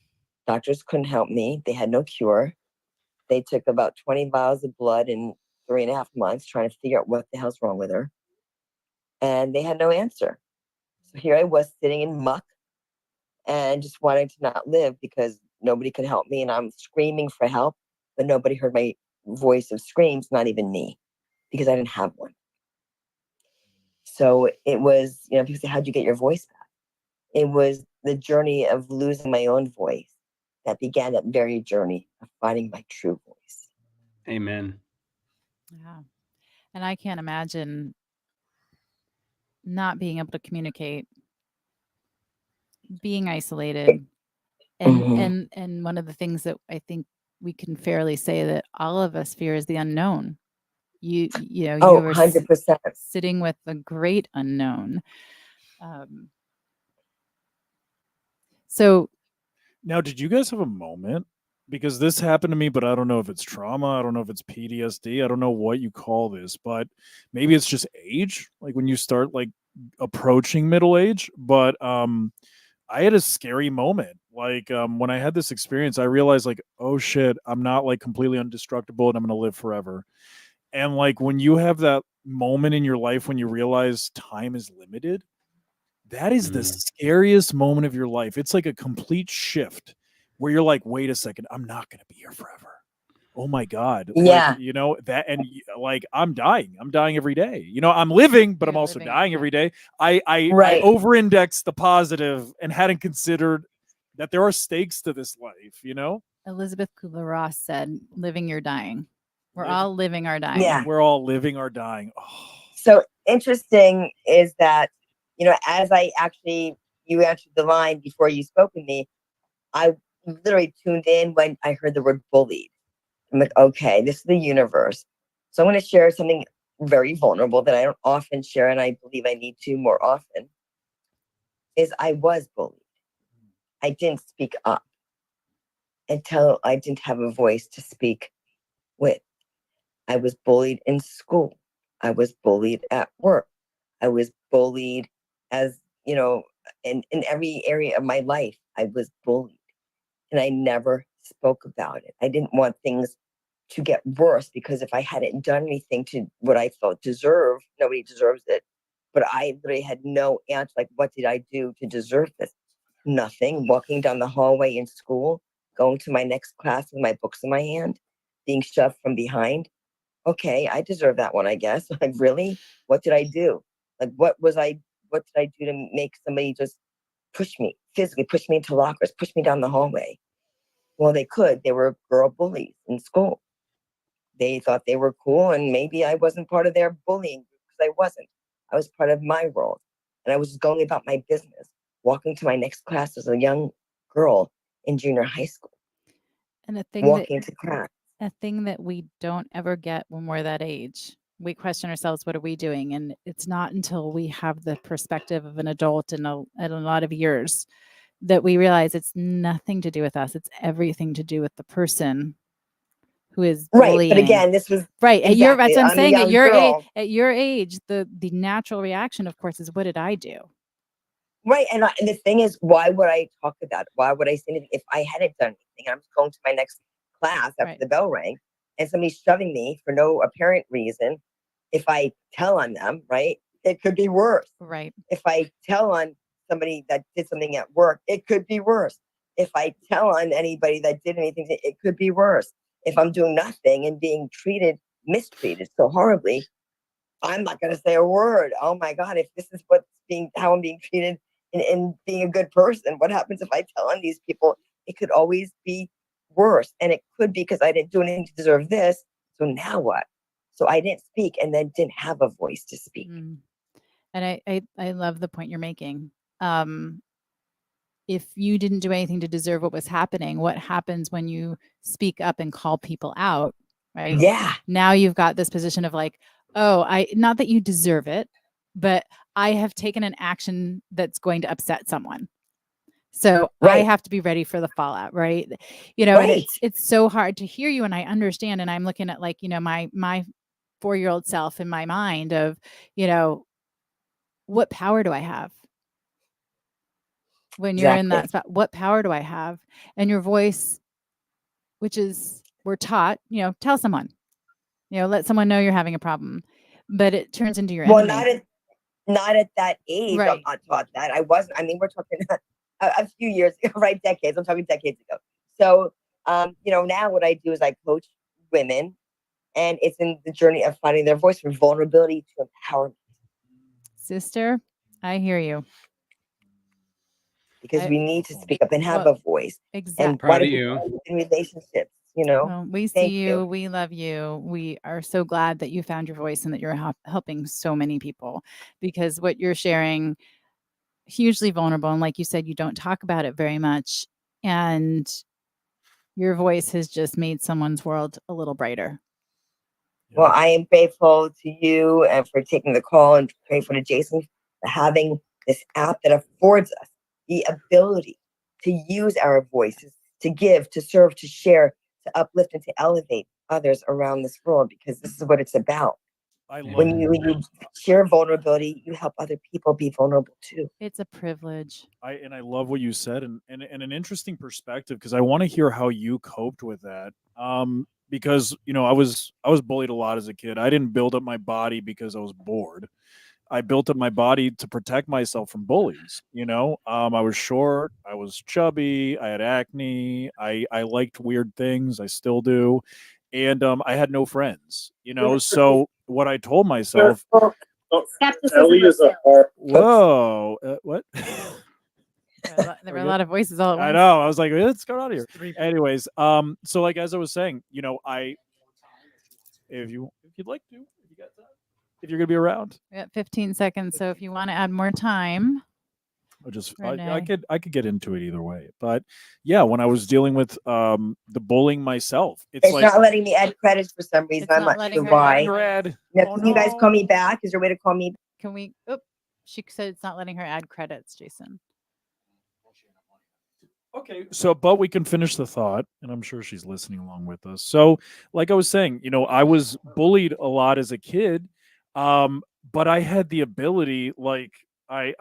[SPEAKER 10] doctors couldn't help me. They had no cure. They took about 20 vials of blood in 3.5 months trying to figure out what the hell's wrong with her. And they had no answer. So here I was sitting in muck and just wanting to not live because nobody could help me. And I'm screaming for help, but nobody heard my voice of screams, not even me, because I didn't have one. So it was, people say, how'd you get your voice back? It was the journey of losing my own voice that began that very journey of finding my true voice.
[SPEAKER 2] Amen.
[SPEAKER 1] Yeah. And I can't imagine not being able to communicate, being isolated. And one of the things that I think we can fairly say that all of us fear is the unknown. You were
[SPEAKER 10] 100%.
[SPEAKER 1] sitting with the great unknown. So
[SPEAKER 3] now, did you guys have a moment? Because this happened to me, but I don't know if it's trauma. I don't know if it's PTSD. I don't know what you call this, but maybe it's just age. Like when you start like approaching middle age. But I had a scary moment. Like when I had this experience, I realized like, oh shit, I'm not like completely indestructible and I'm going to live forever. And like when you have that moment in your life when you realize time is limited, that is the scariest moment of your life. It's like a complete shift where you're like, wait a second, I'm not going to be here forever. Oh my God.
[SPEAKER 10] Yeah.
[SPEAKER 3] Like, that, and like, I'm dying every day. I'm living, but I'm also dying every day. I over-indexed the positive and hadn't considered that there are stakes to this life,
[SPEAKER 1] Elizabeth Kubler-Ross said, living your dying. We're all living our dying.
[SPEAKER 10] Yeah.
[SPEAKER 3] We're all living our dying. Oh.
[SPEAKER 10] So interesting is that, as you answered the line before you spoke with me, I literally tuned in when I heard the word bullied. I'm like, okay, this is the universe. So I'm going to share something very vulnerable that I don't often share, and I believe I need to more often, is I was bullied. I didn't speak up until I didn't have a voice to speak with. I was bullied in school. I was bullied at work. I was bullied as, in every area of my life, I was bullied. And I never spoke about it. I didn't want things to get worse because if I hadn't done anything to what I felt deserved, nobody deserves it. But I literally had no answer. Like, what did I do to deserve this? Nothing. Walking down the hallway in school, going to my next class with my books in my hand, being shoved from behind. Okay, I deserve that one, I guess. Like, really? What did I do? Like, what did I do to make somebody just physically push me into lockers, push me down the hallway? Well, they could. They were girl bullies in school. They thought they were cool, and maybe I wasn't part of their bullying group because I wasn't. I was part of my world, and I was just going about my business, walking to my next class as a young girl in junior high school.
[SPEAKER 1] And a thing
[SPEAKER 10] walking to class.
[SPEAKER 1] A thing that we don't ever get when we're that age we question ourselves, what are we doing? And it's not until we have the perspective of an adult in a lot of years that we realize it's nothing to do with us. It's everything to do with the person who is
[SPEAKER 10] Right.
[SPEAKER 1] bullying.
[SPEAKER 10] But again, this was
[SPEAKER 1] Right. At your, that's
[SPEAKER 10] exactly.
[SPEAKER 1] what I'm
[SPEAKER 10] I'm a
[SPEAKER 1] saying.
[SPEAKER 10] young girl.
[SPEAKER 1] At your age, the natural reaction, of course, is what did I do?
[SPEAKER 10] Right. And the thing is, why would I talk about it? Why would I say anything if I hadn't done anything? I'm going to my next class after
[SPEAKER 1] Right.
[SPEAKER 10] the bell rang and somebody's shoving me for no apparent reason. If I tell on them, right, it could be worse.
[SPEAKER 1] Right.
[SPEAKER 10] If I tell on somebody that did something at work, it could be worse. If I tell on anybody that did anything, it could be worse. If I'm doing nothing and being mistreated so horribly, I'm not going to say a word. Oh my God, if this is how I'm being treated in being a good person, what happens if I tell on these people? It could always be worse. And it could be because I didn't do anything to deserve this. So now what? So I didn't speak and then didn't have a voice to speak.
[SPEAKER 1] Mm. And I love the point you're making. If you didn't do anything to deserve what was happening, what happens when you speak up and call people out, right?
[SPEAKER 10] Yeah.
[SPEAKER 1] Now you've got this position of like, oh, not that you deserve it, but I have taken an action that's going to upset someone. So I
[SPEAKER 10] Right.
[SPEAKER 1] have to be ready for the fallout, right? You know, and
[SPEAKER 10] Right.
[SPEAKER 1] it's so hard to hear you, and I understand, and I'm looking at like, you know, my 4-year-old self in my mind of, you know, what power do I have? When you're in that spot, what power do I have? And your voice, which is, we're taught, you know, tell someone, you know, let someone know you're having a problem, but it turns into your
[SPEAKER 10] Well,
[SPEAKER 1] enemy.
[SPEAKER 10] not at that age.
[SPEAKER 1] Right.
[SPEAKER 10] I'm not taught that. I wasn't. I mean, we're talking a few years ago, right? Decades. I'm talking decades ago. So, you know, now what I do is I coach women, and it's in the journey of finding their voice from vulnerability to empowerment.
[SPEAKER 1] Sister, I hear you.
[SPEAKER 10] Because we need to speak up and have a voice.
[SPEAKER 1] Exactly.
[SPEAKER 10] And why do people in relationships? You know,
[SPEAKER 1] well, we see you. We love you. We are so glad that you found your voice and that you're helping so many people, because what you're sharing, hugely vulnerable. And like you said, you don't talk about it very much. And your voice has just made someone's world a little brighter.
[SPEAKER 10] Well, I am grateful to you and for taking the call, and grateful to Jason for having this app that affords us the ability to use our voices, to give, to serve, to share, to uplift, and to elevate others around this world, because this is what it's about. When you share vulnerability, you help other people be vulnerable too.
[SPEAKER 1] It's a privilege.
[SPEAKER 3] I love what you said, and an interesting perspective, because I want to hear how you coped with that. Because, you know, I was bullied a lot as a kid. I didn't build up my body because I was bored. I built up my body to protect myself from bullies. You know, I was short, I was chubby, I had acne, I liked weird things, I still do, and I had no friends. You know, so what I told myself.
[SPEAKER 8] Ellie is a hard.
[SPEAKER 3] Whoa, what?
[SPEAKER 1] There were a lot of voices all at once.
[SPEAKER 3] I know. I was like, let's go out of here. Anyways, so like as I was saying, you know, if you'd like to, if you got time, if you're gonna be around.
[SPEAKER 1] We got 15 seconds, so if you want to add more time.
[SPEAKER 3] I could get into it either way. But yeah, when I was dealing with the bullying myself,
[SPEAKER 10] it's like, not letting me add credits for some reason. I'm not sure why. Now, can you guys call me back? Is there a way to call me?
[SPEAKER 1] Can we? Oops, she said it's not letting her add credits, Jason.
[SPEAKER 3] Okay, so but we can finish the thought, and I'm sure she's listening along with us. So, like I was saying, you know, I was bullied a lot as a kid, but I had the ability, like I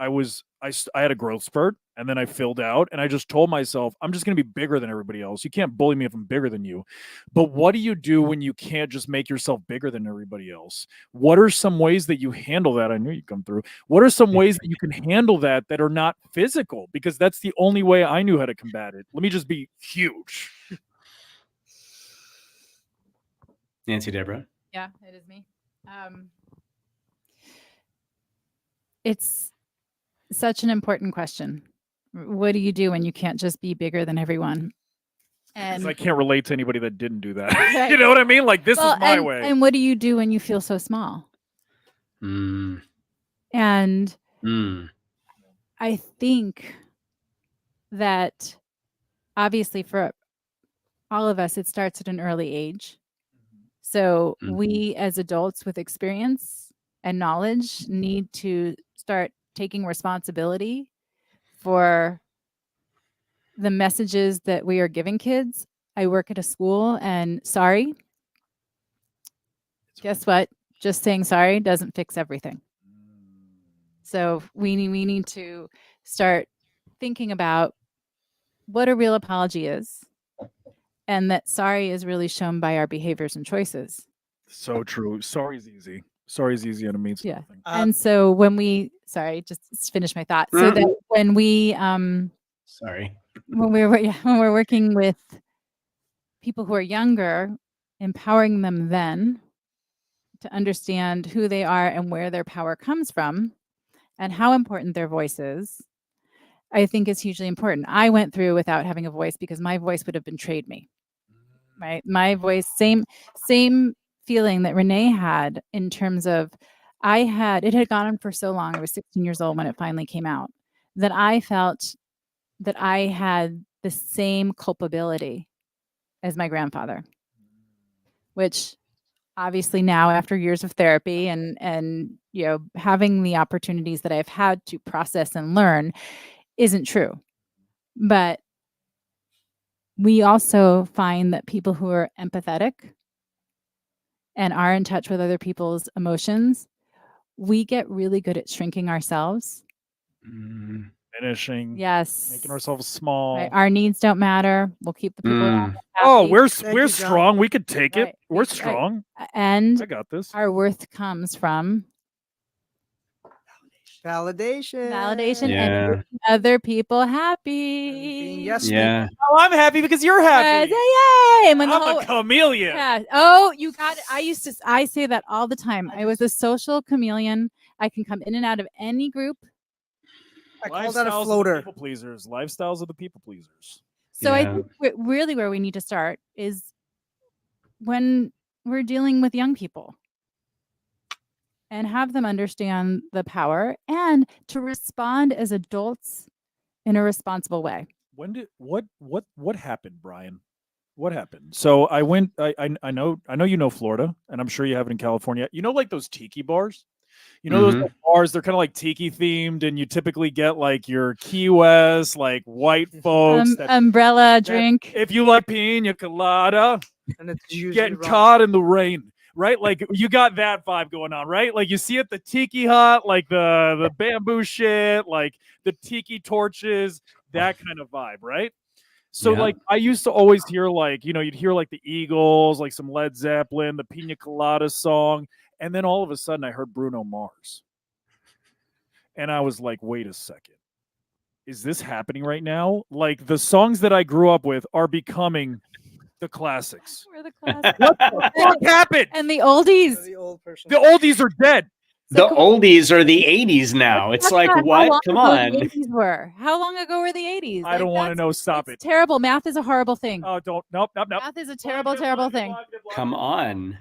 [SPEAKER 3] had a growth spurt, and then I filled out, and I just told myself, I'm just going to be bigger than everybody else. You can't bully me if I'm bigger than you. But what do you do when you can't just make yourself bigger than everybody else? What are some ways that you handle that? I knew you'd come through. What are some ways that you can handle that are not physical? Because that's the only way I knew how to combat it. Let me just be huge.
[SPEAKER 2] Nancy, Debra.
[SPEAKER 1] Yeah, it is me. It's such an important question. What do you do when you can't just be bigger than everyone? And
[SPEAKER 3] I can't relate to anybody that didn't do that. Right. You know what I mean? Like, this is my way.
[SPEAKER 1] And what do you do when you feel so small? And I think that obviously for all of us, it starts at an early age. So
[SPEAKER 2] Mhm.
[SPEAKER 1] we as adults with experience and knowledge need to start taking responsibility for the messages that we are giving kids. I work at a school, and sorry, guess what? Just saying sorry doesn't fix everything. So we need to start thinking about what a real apology is, and that sorry is really shown by our behaviors and choices.
[SPEAKER 3] So true. Sorry is easy. Sorry is easy and it means
[SPEAKER 1] Yeah.
[SPEAKER 3] nothing.
[SPEAKER 1] And so when we, sorry, just finish my thought. So that when we,
[SPEAKER 2] Sorry.
[SPEAKER 1] when we're working with people who are younger, empowering them then to understand who they are and where their power comes from and how important their voice is, I think is hugely important. I went through without having a voice because my voice would have betrayed me. Right? My voice, same feeling that Renee had in terms of it had gone on for so long. I was 16 years old when it finally came out, that I felt that I had the same culpability as my grandfather, which obviously now after years of therapy and having the opportunities that I've had to process and learn isn't true. But we also find that people who are empathetic and are in touch with other people's emotions, we get really good at shrinking ourselves.
[SPEAKER 3] Finishing.
[SPEAKER 1] Yes.
[SPEAKER 3] Making ourselves small.
[SPEAKER 1] Right. Our needs don't matter. We'll keep the people around us
[SPEAKER 3] Oh,
[SPEAKER 1] happy.
[SPEAKER 3] we're
[SPEAKER 4] Thank you, John.
[SPEAKER 3] strong. We could take it.
[SPEAKER 1] Right.
[SPEAKER 3] We're strong.
[SPEAKER 1] And
[SPEAKER 3] I got this.
[SPEAKER 1] our worth comes from
[SPEAKER 4] Validation.
[SPEAKER 1] validation and
[SPEAKER 2] Yeah.
[SPEAKER 1] making other people
[SPEAKER 4] Being
[SPEAKER 1] happy.
[SPEAKER 4] yes
[SPEAKER 2] Yeah.
[SPEAKER 3] Oh, I'm happy because you're happy.
[SPEAKER 1] Yay! And when the
[SPEAKER 3] I'm
[SPEAKER 1] whole-
[SPEAKER 3] a chameleon.
[SPEAKER 1] Yeah. Oh, you got it. I say that all the time. I was a social chameleon. I can come in and out of any group.
[SPEAKER 4] I call that a
[SPEAKER 3] Lifestyles of the
[SPEAKER 4] floater.
[SPEAKER 3] people pleasers. Lifestyles of the people pleasers.
[SPEAKER 1] So I
[SPEAKER 2] Yeah.
[SPEAKER 1] think really where we need to start is when we're dealing with young people and have them understand the power and to respond as adults in a responsible way.
[SPEAKER 3] When did what happened, Brian? What happened? So I went. I know you know Florida, and I'm sure you have it in California. You know, like those tiki bars. You know those like, bars. They're kind of like tiki themed, and you typically get like your Key West, like white folks.
[SPEAKER 1] Umbrella drink.
[SPEAKER 3] If you like pina colada,
[SPEAKER 4] And it's usually
[SPEAKER 3] getting
[SPEAKER 4] wrong.
[SPEAKER 3] caught in the rain, right? Like you got that vibe going on, right? Like you see at the tiki hut, like the bamboo shit, like the tiki torches, that kind of vibe, right? So
[SPEAKER 2] Yeah.
[SPEAKER 3] like I used to always hear like, you'd hear like the Eagles, like some Led Zeppelin, the Pina Colada song, and then all of a sudden I heard Bruno Mars. And I was like, wait a second. Is this happening right now? Like the songs that I grew up with are becoming the classics.
[SPEAKER 1] We're the classic.
[SPEAKER 3] What happened?
[SPEAKER 1] And the oldies.
[SPEAKER 4] The old person.
[SPEAKER 3] The oldies are dead.
[SPEAKER 2] The oldies are the 80s now. It's
[SPEAKER 1] Talk
[SPEAKER 2] like,
[SPEAKER 1] about how
[SPEAKER 2] what?
[SPEAKER 1] long
[SPEAKER 2] Come
[SPEAKER 1] ago
[SPEAKER 2] on.
[SPEAKER 1] The 80s were. How long ago were the 80s?
[SPEAKER 3] I don't want to know. Stop
[SPEAKER 1] It's
[SPEAKER 3] it.
[SPEAKER 1] terrible. Math is a horrible thing.
[SPEAKER 3] Oh, don't. Nope.
[SPEAKER 1] Math is a terrible thing.
[SPEAKER 2] Come on.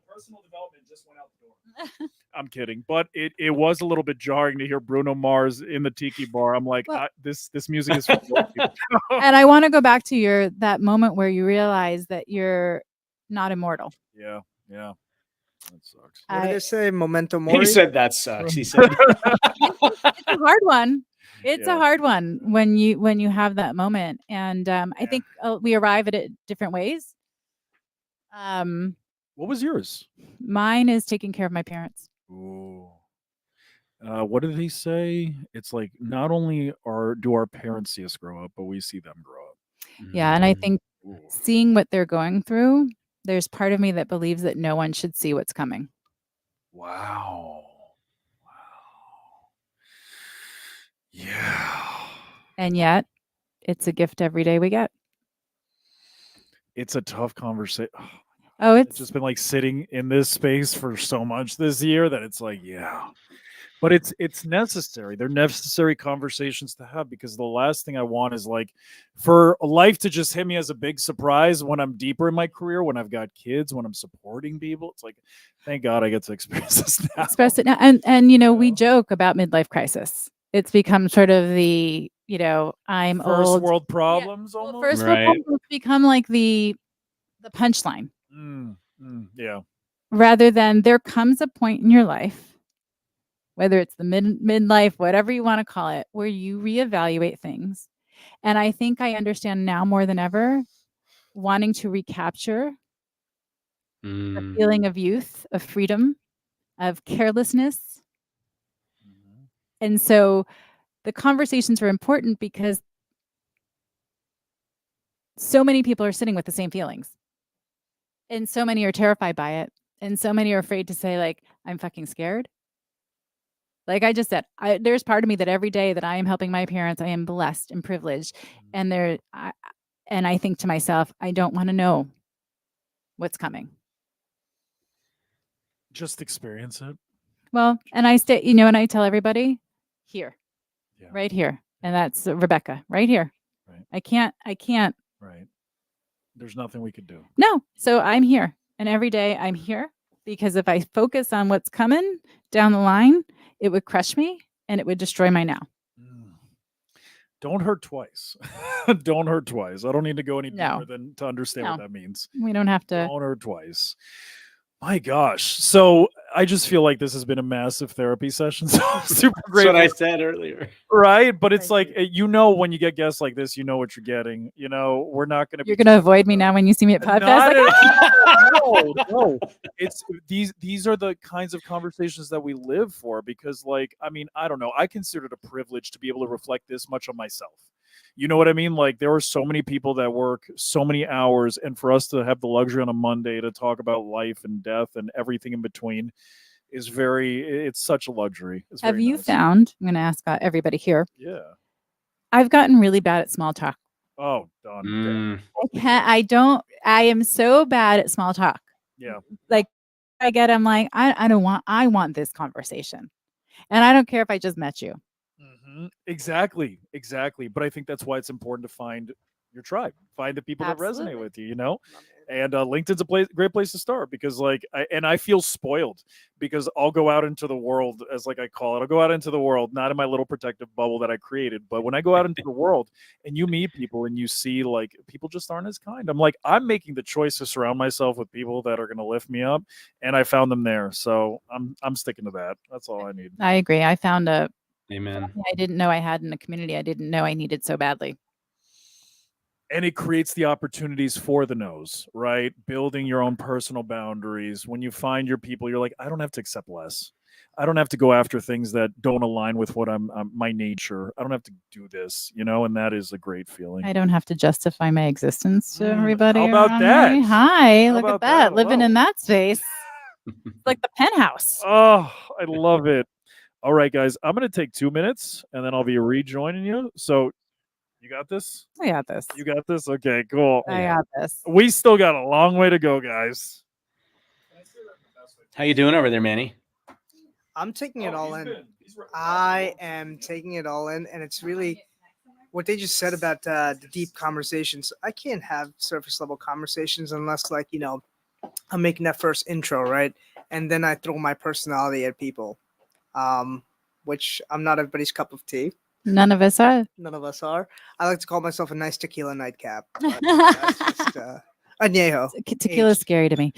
[SPEAKER 3] Personal development just went out the door. I'm kidding, but it was a little bit jarring to hear Bruno Mars in the tiki bar. I'm like,
[SPEAKER 1] Well-
[SPEAKER 3] this music is for old people.
[SPEAKER 1] And I want to go back to that moment where you realize that you're not immortal.
[SPEAKER 3] Yeah. That sucks.
[SPEAKER 4] What did
[SPEAKER 1] I-
[SPEAKER 4] they say? Memento mori.
[SPEAKER 2] He said that sucks. He said,
[SPEAKER 1] It's a hard one. It's
[SPEAKER 3] Yeah.
[SPEAKER 1] a hard one when you have that moment, and I think we arrive at it different ways.
[SPEAKER 3] What was yours?
[SPEAKER 1] Mine is taking care of my parents.
[SPEAKER 3] Ooh. What did they say? It's like not only do our parents see us grow up, but we see them grow up.
[SPEAKER 1] Yeah, and I think
[SPEAKER 3] Ooh.
[SPEAKER 1] seeing what they're going through, there's part of me that believes that no one should see what's coming.
[SPEAKER 3] Wow. Yeah.
[SPEAKER 1] And yet, it's a gift every day we get.
[SPEAKER 3] It's a tough conversation.
[SPEAKER 1] Oh,
[SPEAKER 3] It's
[SPEAKER 1] it's
[SPEAKER 3] just been like sitting in this space for so much this year that it's like, yeah. But it's necessary. They're necessary conversations to have because the last thing I want is like for life to just hit me as a big surprise when I'm deeper in my career, when I've got kids, when I'm supporting people. It's like, thank God I get to experience this now.
[SPEAKER 1] express it now. And we joke about midlife crisis. It's become sort of the, I'm
[SPEAKER 3] First
[SPEAKER 1] old.
[SPEAKER 3] world problems
[SPEAKER 1] Well,
[SPEAKER 3] almost.
[SPEAKER 1] first world
[SPEAKER 2] Right.
[SPEAKER 1] problems become like the punchline.
[SPEAKER 3] Mm. Yeah.
[SPEAKER 1] rather than there comes a point in your life, whether it's the midlife, whatever you want to call it, where you reevaluate things. And I think I understand now more than ever, wanting to recapture the feeling of youth, of freedom, of carelessness. And so the conversations are important because so many people are sitting with the same feelings. And so many are terrified by it. And so many are afraid to say, like, I'm fucking scared. Like I just said, there's part of me that every day that I am helping my parents, I am blessed and privileged. And I think to myself, I don't want to know what's coming.
[SPEAKER 3] Just experience it.
[SPEAKER 1] Well, and I stay, and I tell everybody here, right here. And that's Rebecca right here.
[SPEAKER 3] Right.
[SPEAKER 1] I can't.
[SPEAKER 3] Right. There's nothing we could do.
[SPEAKER 1] No. So I'm here. And every day I'm here because if I focus on what's coming down the line, it would crush me and it would destroy my now.
[SPEAKER 3] Don't hurt twice. Don't hurt twice. I don't need to go any deeper than to understand what that means.
[SPEAKER 1] We don't have to.
[SPEAKER 3] Don't hurt twice. My gosh. So I just feel like this has been a massive therapy session. So I'm super grateful.
[SPEAKER 2] That's what I said earlier.
[SPEAKER 3] Right. But it's like, when you get guests like this, you know what you're getting. We're not going to.
[SPEAKER 1] You're going to avoid me now when you see me at podcast.
[SPEAKER 3] No. It's these are the kinds of conversations that we live for because, I don't know. I consider it a privilege to be able to reflect this much on myself. You know what I mean? Like there are so many people that work so many hours, and for us to have the luxury on a Monday to talk about life and death and everything in between is it's such a luxury. It's
[SPEAKER 1] have you found, I'm going to ask everybody here.
[SPEAKER 3] Yeah.
[SPEAKER 1] I've gotten really bad at small talk.
[SPEAKER 3] Oh, done.
[SPEAKER 1] I am so bad at small talk.
[SPEAKER 3] Yeah.
[SPEAKER 1] Like I'm like, I want this conversation. And I don't care if I just met you.
[SPEAKER 3] Exactly. But I think that's why it's important to find your tribe, find the people that resonate with you, and LinkedIn's a great place to start because I feel spoiled because I'll go out into the world as I call it. I'll go out into the world, not in my little protective bubble that I created, but when I go out into the world and you meet people and you see people just aren't as kind. I'm making the choice to surround myself with people that are going to lift me up, and I found them there. So I'm sticking to that. That's all I need.
[SPEAKER 1] I agree. I found
[SPEAKER 2] Amen.
[SPEAKER 1] I didn't know I had in a community I didn't know I needed so badly.
[SPEAKER 3] And it creates the opportunities for the no's, right? Building your own personal boundaries. When you find your people, you're like, I don't have to accept less. I don't have to go after things that don't align with what I'm my nature. I don't have to do this, and that is a great feeling.
[SPEAKER 1] I don't have to justify my existence to everybody.
[SPEAKER 3] How about that?
[SPEAKER 1] Me. Hi,
[SPEAKER 3] How
[SPEAKER 1] look
[SPEAKER 3] about
[SPEAKER 1] at that.
[SPEAKER 3] that?
[SPEAKER 1] Living
[SPEAKER 3] Wow.
[SPEAKER 1] in that space. It's like the penthouse.
[SPEAKER 3] Oh, I love it. All right, guys, I'm going to take 2 minutes and then I'll be rejoining you. So you got this?
[SPEAKER 1] I got this.
[SPEAKER 3] You got this? Okay, cool.
[SPEAKER 1] I got this.
[SPEAKER 3] We still got a long way to go, guys.
[SPEAKER 2] How you doing over there, Manny?
[SPEAKER 4] I'm taking it all in. I am taking it all in, and it's really what they just said about the deep conversations. I can't have surface level conversations unless, I'm making that first intro, right? And then I throw my personality at people, which I'm not everybody's cup of tea.
[SPEAKER 1] None of us are.
[SPEAKER 4] None of us are. I like to call myself a nice tequila nightcap. But that's just añejo.
[SPEAKER 1] Tequila's scary to me.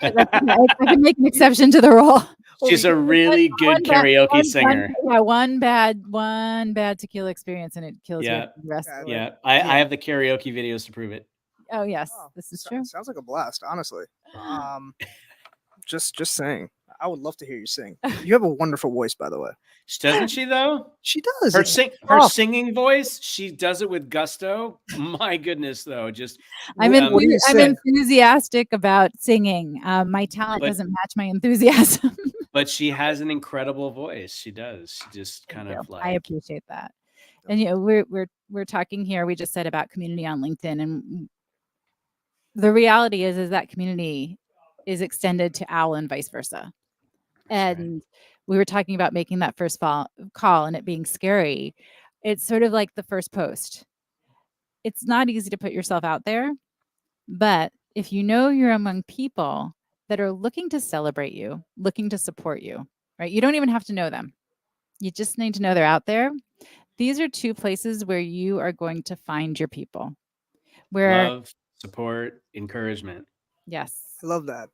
[SPEAKER 1] I can make an exception to the rule.
[SPEAKER 2] She's a really good karaoke singer.
[SPEAKER 1] One bad tequila experience and it kills you. The rest of
[SPEAKER 2] yeah. I have the karaoke videos to prove it.
[SPEAKER 1] Oh yes, this is true.
[SPEAKER 4] Sounds like a blast, honestly. Just saying. I would love to hear you sing. You have a wonderful voice, by the way.
[SPEAKER 2] Doesn't she though?
[SPEAKER 4] She does.
[SPEAKER 2] Her singing voice, she does it with gusto. My goodness, though, just
[SPEAKER 1] I'm enthusiastic about singing. My talent doesn't match my enthusiasm.
[SPEAKER 2] But she has an incredible voice. She does. She just kind of
[SPEAKER 1] I appreciate that. And we're talking here. We just said about community on LinkedIn, and the reality is that community is extended to Owwll and vice versa. And we were talking about making that first call and it being scary. It's sort of like the first post. It's not easy to put yourself out there, but if you're among people that are looking to celebrate you, looking to support you, right? You don't even have to know them. You just need to know they're out there. These are two places where you are going to find your people. Where
[SPEAKER 2] love, support, encouragement.
[SPEAKER 1] Yes.
[SPEAKER 4] I love that.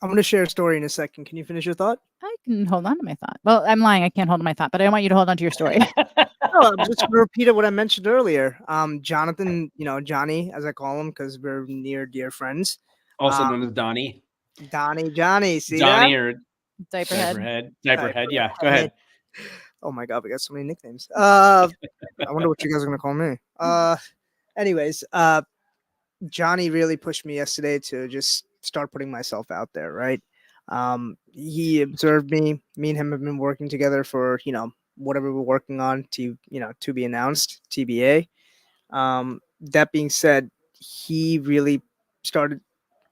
[SPEAKER 4] I'm going to share a story in a second. Can you finish your thought?
[SPEAKER 1] I can hold on to my thought. Well, I'm lying. I can't hold on to my thought, but I want you to hold on to your story.
[SPEAKER 4] No, I'm just going to repeat what I mentioned earlier. Jonathan, Johnny, as I call him, because we're near dear friends.
[SPEAKER 2] Also known as Donnie.
[SPEAKER 4] Johnny, see
[SPEAKER 2] Johnny
[SPEAKER 4] that?
[SPEAKER 2] or
[SPEAKER 1] Diaperhead.
[SPEAKER 2] Diaperhead. Yeah, go ahead.
[SPEAKER 4] Oh my god, we got so many nicknames. I wonder what you guys are gonna call me. Anyways, Johnny really pushed me yesterday to just start putting myself out there, right? He observed me. Me and him have been working together for whatever we're working on to be announced, TBA. That being said, he really started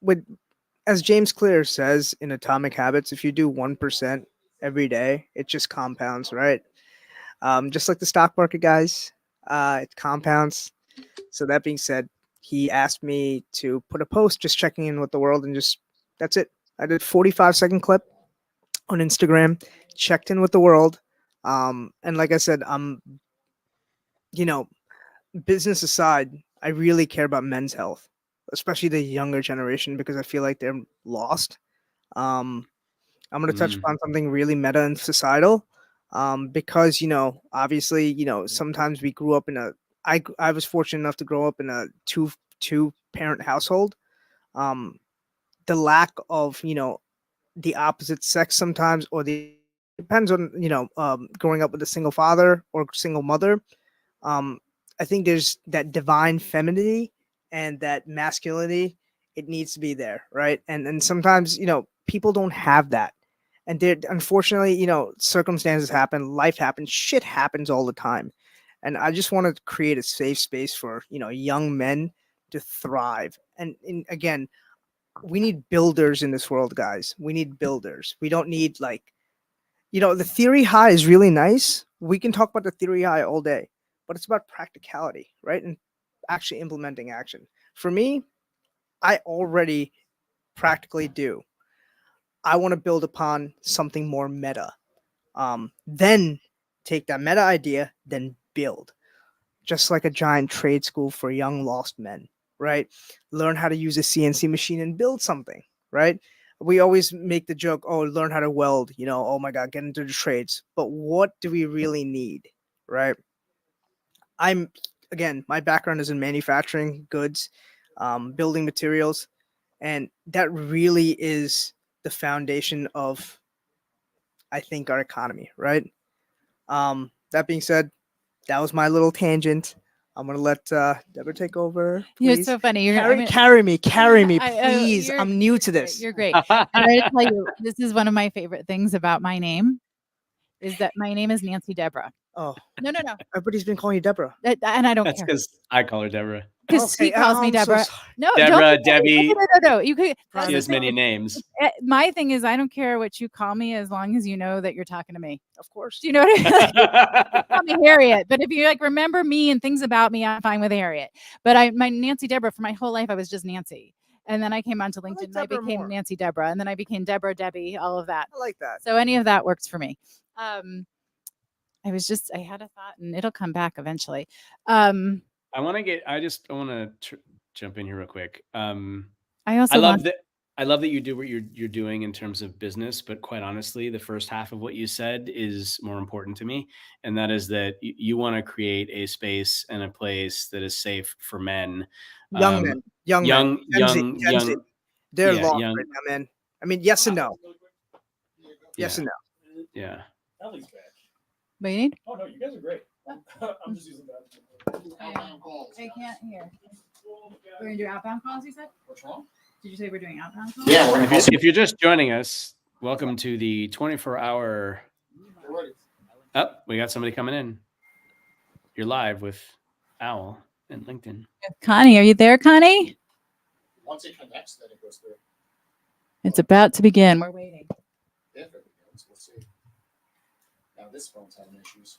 [SPEAKER 4] with, as James Clear says in Atomic Habits, if you do 1% every day, it just compounds, right? Just like the stock market, guys, it compounds. So that being said, he asked me to put a post just checking in with the world, and just that's it. I did 45-second clip on Instagram, checked in with the world. And like I said, business aside, I really care about men's health, especially the younger generation, because I feel like they're lost. I'm going to touch upon something really meta and societal, because obviously, sometimes we grew up in I was fortunate enough to grow up in a two parent household. The lack of the opposite sex sometimes, or the depends on growing up with a single father or single mother. I think there's that divine femininity and that masculinity. It needs to be there, right? And sometimes people don't have that, and there unfortunately circumstances happen, life happens, shit happens all the time, and I just want to create a safe space for young men to thrive. And again, we need builders in this world, guys. We need builders. We don't need the theory high is really nice. We can talk about the theory high all day, but it's about practicality, right? And actually implementing action. For me, I already practically do. I want to build upon something more meta. Then take that meta idea, then build. Just like a giant trade school for young lost men, right? Learn how to use a CNC machine and build something, right? We always make the joke, oh, learn how to weld, oh my God, get into the trades. But what do we really need, right? Again, my background is in manufacturing goods, building materials, and that really is the foundation of, I think, our economy, right? That being said, that was my little tangent. I'm gonna let Debra take over. Please.
[SPEAKER 1] You're so funny.
[SPEAKER 4] Carry me,
[SPEAKER 1] I-
[SPEAKER 4] please.
[SPEAKER 1] you're-
[SPEAKER 4] I'm new to this.
[SPEAKER 1] You're great. And I gotta tell you, this is one of my favorite things about my name, is that my name is Nancy Debra.
[SPEAKER 4] Oh,
[SPEAKER 1] No.
[SPEAKER 4] everybody's been calling you Debra.
[SPEAKER 1] And I don't
[SPEAKER 2] That's
[SPEAKER 1] care.
[SPEAKER 2] because I call her Deborah.
[SPEAKER 1] Because she calls me
[SPEAKER 4] I'm so
[SPEAKER 1] Debra.
[SPEAKER 4] sorry.
[SPEAKER 1] No,
[SPEAKER 2] Deborah,
[SPEAKER 1] don't be silly.
[SPEAKER 2] Debbie.
[SPEAKER 1] No. You could.
[SPEAKER 2] She has many names.
[SPEAKER 1] My thing is, I don't care what you call me as long as you know that you're talking to me.
[SPEAKER 4] Of course.
[SPEAKER 1] Do you know what I mean? Call me Harriet, but if you remember me and things about me, I'm fine with Harriet. But my Nancy Debra, for my whole life, I was just Nancy. And then I came onto LinkedIn and I
[SPEAKER 4] Deborah
[SPEAKER 1] became
[SPEAKER 4] more.
[SPEAKER 1] Nancy Debra. And then I became Deborah, Debbie, all of that.
[SPEAKER 4] I like that.
[SPEAKER 1] So any of that works for me. I had a thought and it'll come back eventually.
[SPEAKER 2] I want to jump in here real quick.
[SPEAKER 1] I love
[SPEAKER 2] that you do what you're doing in terms of business, but quite honestly, the first half of what you said is more important to me. And that is that you want to create a space and a place that is safe for men.
[SPEAKER 4] Young men. Gen Z.
[SPEAKER 2] young.
[SPEAKER 4] They're
[SPEAKER 2] yeah,
[SPEAKER 4] lost
[SPEAKER 2] young-
[SPEAKER 4] right now, man. I mean, yes and no. Yes and no.
[SPEAKER 2] Yeah.
[SPEAKER 7] Ellie's back.
[SPEAKER 1] What do you need?
[SPEAKER 7] Oh no, you guys are great. I'm just using that.
[SPEAKER 1] I can't hear. We're going to do outbound calls, you said?
[SPEAKER 7] What's wrong?
[SPEAKER 1] Did you say we're doing outbound calls?
[SPEAKER 7] Yeah, we're gonna
[SPEAKER 2] If you're just joining us, welcome to the 24-hour. Oh, we got somebody coming in. You're live with Owwll and LinkedIn.
[SPEAKER 1] Connie, are you there, Connie?
[SPEAKER 7] Once it connects, then it goes through.
[SPEAKER 1] It's about to begin. We're waiting.
[SPEAKER 7] If it begins, we'll see. Now this phone's having issues.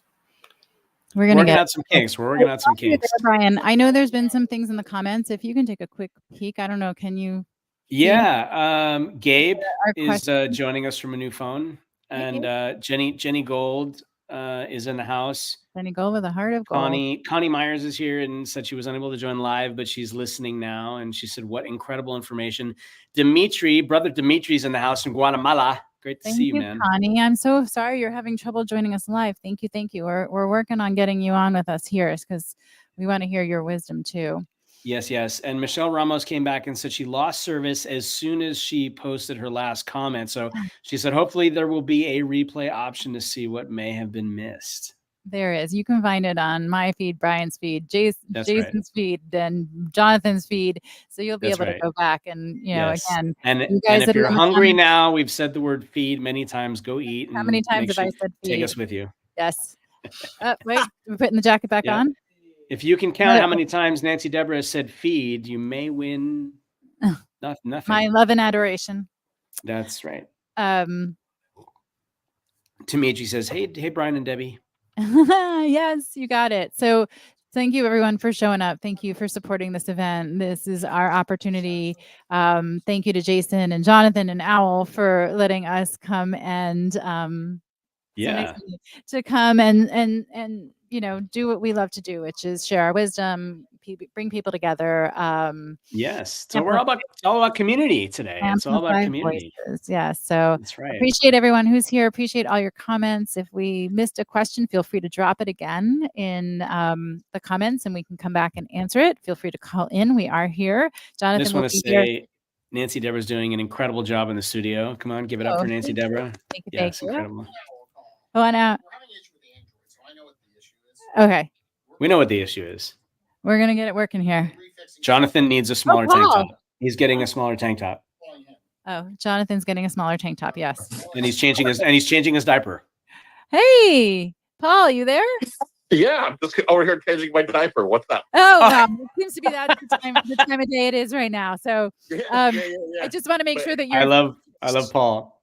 [SPEAKER 1] We're going to
[SPEAKER 2] Working
[SPEAKER 1] get
[SPEAKER 2] out some kinks. We're working out some kinks.
[SPEAKER 1] Brian, I know there's been some things in the comments. If you can take a quick peek, I don't know. Can you?
[SPEAKER 2] Yeah. Gabe
[SPEAKER 1] Our
[SPEAKER 2] is
[SPEAKER 1] question.
[SPEAKER 2] joining us from a new phone.
[SPEAKER 1] Hey,
[SPEAKER 2] And Jenny Gold is in the house.
[SPEAKER 1] Sunny Gold with a heart of gold.
[SPEAKER 2] Connie Myers is here and said she was unable to join live, but she's listening now. And she said, what incredible information. Brother Dimitri's in the house from Guatemala. Great to see you, man.
[SPEAKER 1] Connie. I'm so sorry you're having trouble joining us live. Thank you. We're working on getting you on with us here because we want to hear your wisdom too.
[SPEAKER 2] Yes. And Michelle Ramos came back and said she lost service as soon as she posted her last comment. So she said, hopefully there will be a replay option to see what may have been missed.
[SPEAKER 1] There is. You can find it on my feed, Brian's feed, Jason's
[SPEAKER 2] right.
[SPEAKER 1] feed, and Jonathan's feed. So you'll be able to go back and, again.
[SPEAKER 2] And if you're hungry now, we've said the word feed many times. Go eat.
[SPEAKER 1] How many times have I said feed?
[SPEAKER 2] Take us with you.
[SPEAKER 1] Yes. Wait, we're putting the jacket back on.
[SPEAKER 2] If you can count how many times Nancy Debra has said feed, you may win nothing.
[SPEAKER 1] My love and adoration.
[SPEAKER 2] That's right. Tamichi says, hey, Brian and Debbie.
[SPEAKER 1] Yes, you got it. So thank you everyone for showing up. Thank you for supporting this event. This is our opportunity. Thank you to Jason and Jonathan and Owwll for letting us come and to come and do what we love to do, which is share our wisdom, bring people together.
[SPEAKER 2] Yes. So we're all about community today. It's all about community.
[SPEAKER 1] Voices. Yeah. So
[SPEAKER 2] that's right.
[SPEAKER 1] Appreciate everyone who's here. Appreciate all your comments. If we missed a question, feel free to drop it again in the comments and we can come back and answer it. Feel free to call in. We are here. Jonathan,
[SPEAKER 2] I just want to say Nancy Debra's doing an incredible job in the studio. Come on, give it up for Nancy Debra.
[SPEAKER 1] Thank you.
[SPEAKER 2] Yes, incredible.
[SPEAKER 1] Go on out. Okay.
[SPEAKER 2] We know what the issue is.
[SPEAKER 1] We're going to get it working here.
[SPEAKER 2] Jonathan needs a smaller tank top. He's getting a smaller tank top.
[SPEAKER 1] Oh, Jonathan's getting a smaller tank top. Yes.
[SPEAKER 2] And he's changing his diaper.
[SPEAKER 1] Hey, Paul, you there?
[SPEAKER 11] Yeah, I'm just over here changing my diaper. What's up?
[SPEAKER 1] Oh, no, it seems to be that the time of day it is right now. So I just want to make sure that you're.
[SPEAKER 2] I love Paul.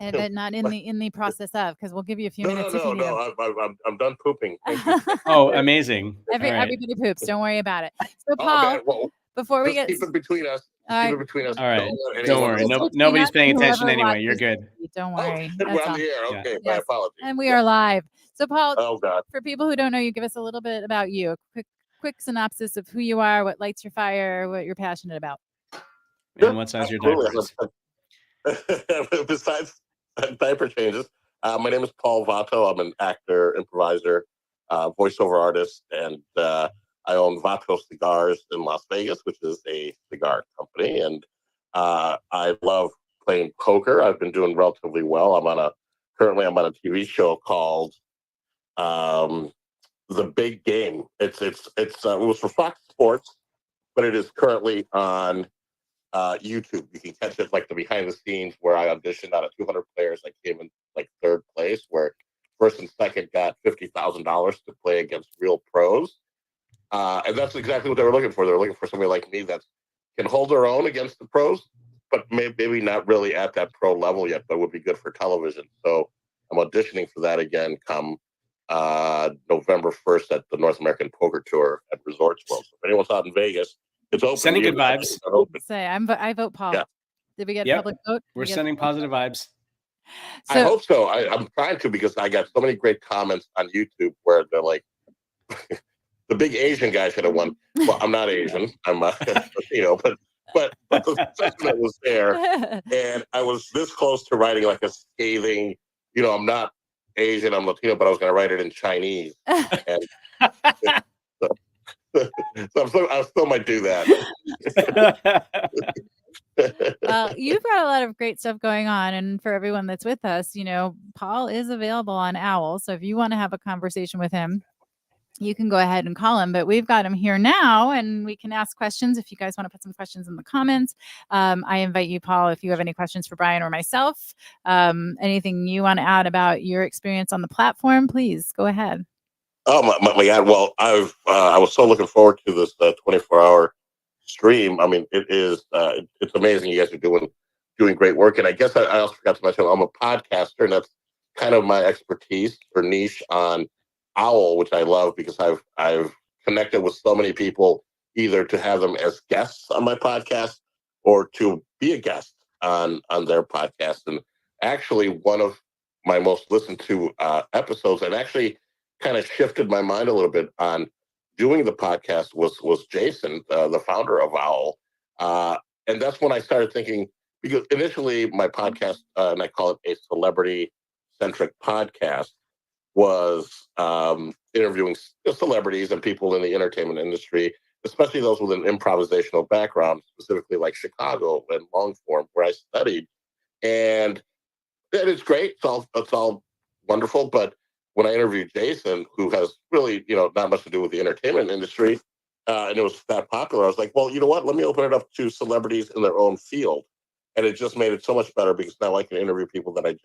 [SPEAKER 1] And not in the process of, because we'll give you a few minutes.
[SPEAKER 11] No, I'm done pooping.
[SPEAKER 2] Oh, amazing!
[SPEAKER 1] Everybody poops. Don't worry about it. So, Paul, before we get
[SPEAKER 11] keep it between us. Keep it between us.
[SPEAKER 2] All right. Don't worry. Nobody's paying attention anyway. You're good.
[SPEAKER 1] Don't worry.
[SPEAKER 11] Well, here. Okay. My apologies.
[SPEAKER 1] And we are live. So, Paul.
[SPEAKER 11] Oh God.
[SPEAKER 1] For people who don't know you, give us a little bit about you. A quick synopsis of who you are, what lights your fire, what you're passionate about,
[SPEAKER 2] and what size your diaper is.
[SPEAKER 11] Besides diaper changes, my name is Paul Vato. I'm an actor, improviser, voiceover artist, and I own Vato Cigars in Las Vegas, which is a cigar company. And I love playing poker. I've been doing relatively well. Currently I'm on a TV show called The Big Game. It was for Fox Sports, but it is currently on YouTube. You can catch it like the behind the scenes where I auditioned out of 200 players. I came in like third place, where first and second got $50,000 to play against real pros. And that's exactly what they were looking for. They were looking for somebody like me that can hold their own against the pros, but maybe not really at that pro level yet, but would be good for television. So I'm auditioning for that again come November 1st at the North American Poker Tour at Resorts World. So if anyone's out in Vegas, it's open.
[SPEAKER 2] Sending good vibes.
[SPEAKER 1] I vote Paul.
[SPEAKER 11] Yeah.
[SPEAKER 1] Did we get public vote?
[SPEAKER 2] We're sending positive vibes.
[SPEAKER 11] I hope so. I'm trying to, because I got so many great comments on YouTube where they're like, the big Asian guy should have won. Well, I'm not Asian. I'm but the sentiment was there, and I was this close to writing like a scathing. I'm not Asian. I'm Latino, but I was going to write it in Chinese. And so I still might do that.
[SPEAKER 1] You've got a lot of great stuff going on, and for everyone that's with us, Paul is available on Owwll. So if you want to have a conversation with him, you can go ahead and call him. But we've got him here now, and we can ask questions. If you guys want to put some questions in the comments, I invite you, Paul, if you have any questions for Brian or myself, anything you want to add about your experience on the platform, please go ahead.
[SPEAKER 11] Oh my God! Well, I was so looking forward to this 24-hour stream. I mean, it's amazing. You guys are doing great work, and I guess I also forgot to mention I'm a podcaster, and that's kind of my expertise or niche on Owwll, which I love because I've connected with so many people, either to have them as guests on my podcast or to be a guest on their podcast. And actually, one of my most listened to episodes, and actually kind of shifted my mind a little bit on doing the podcast was Jason, the founder of Owwll. And that's when I started thinking, because initially my podcast, and I call it a celebrity-centric podcast, was interviewing celebrities and people in the entertainment industry, especially those with an improvisational background, specifically like Chicago and long form, where I studied. And it's great. It's all wonderful. But when I interviewed Jason, who has really, not much to do with the entertainment industry, and it was that popular, I was like, well, you know what? Let me open it up to celebrities in their own field. And it just made it so much better because now I can interview people that I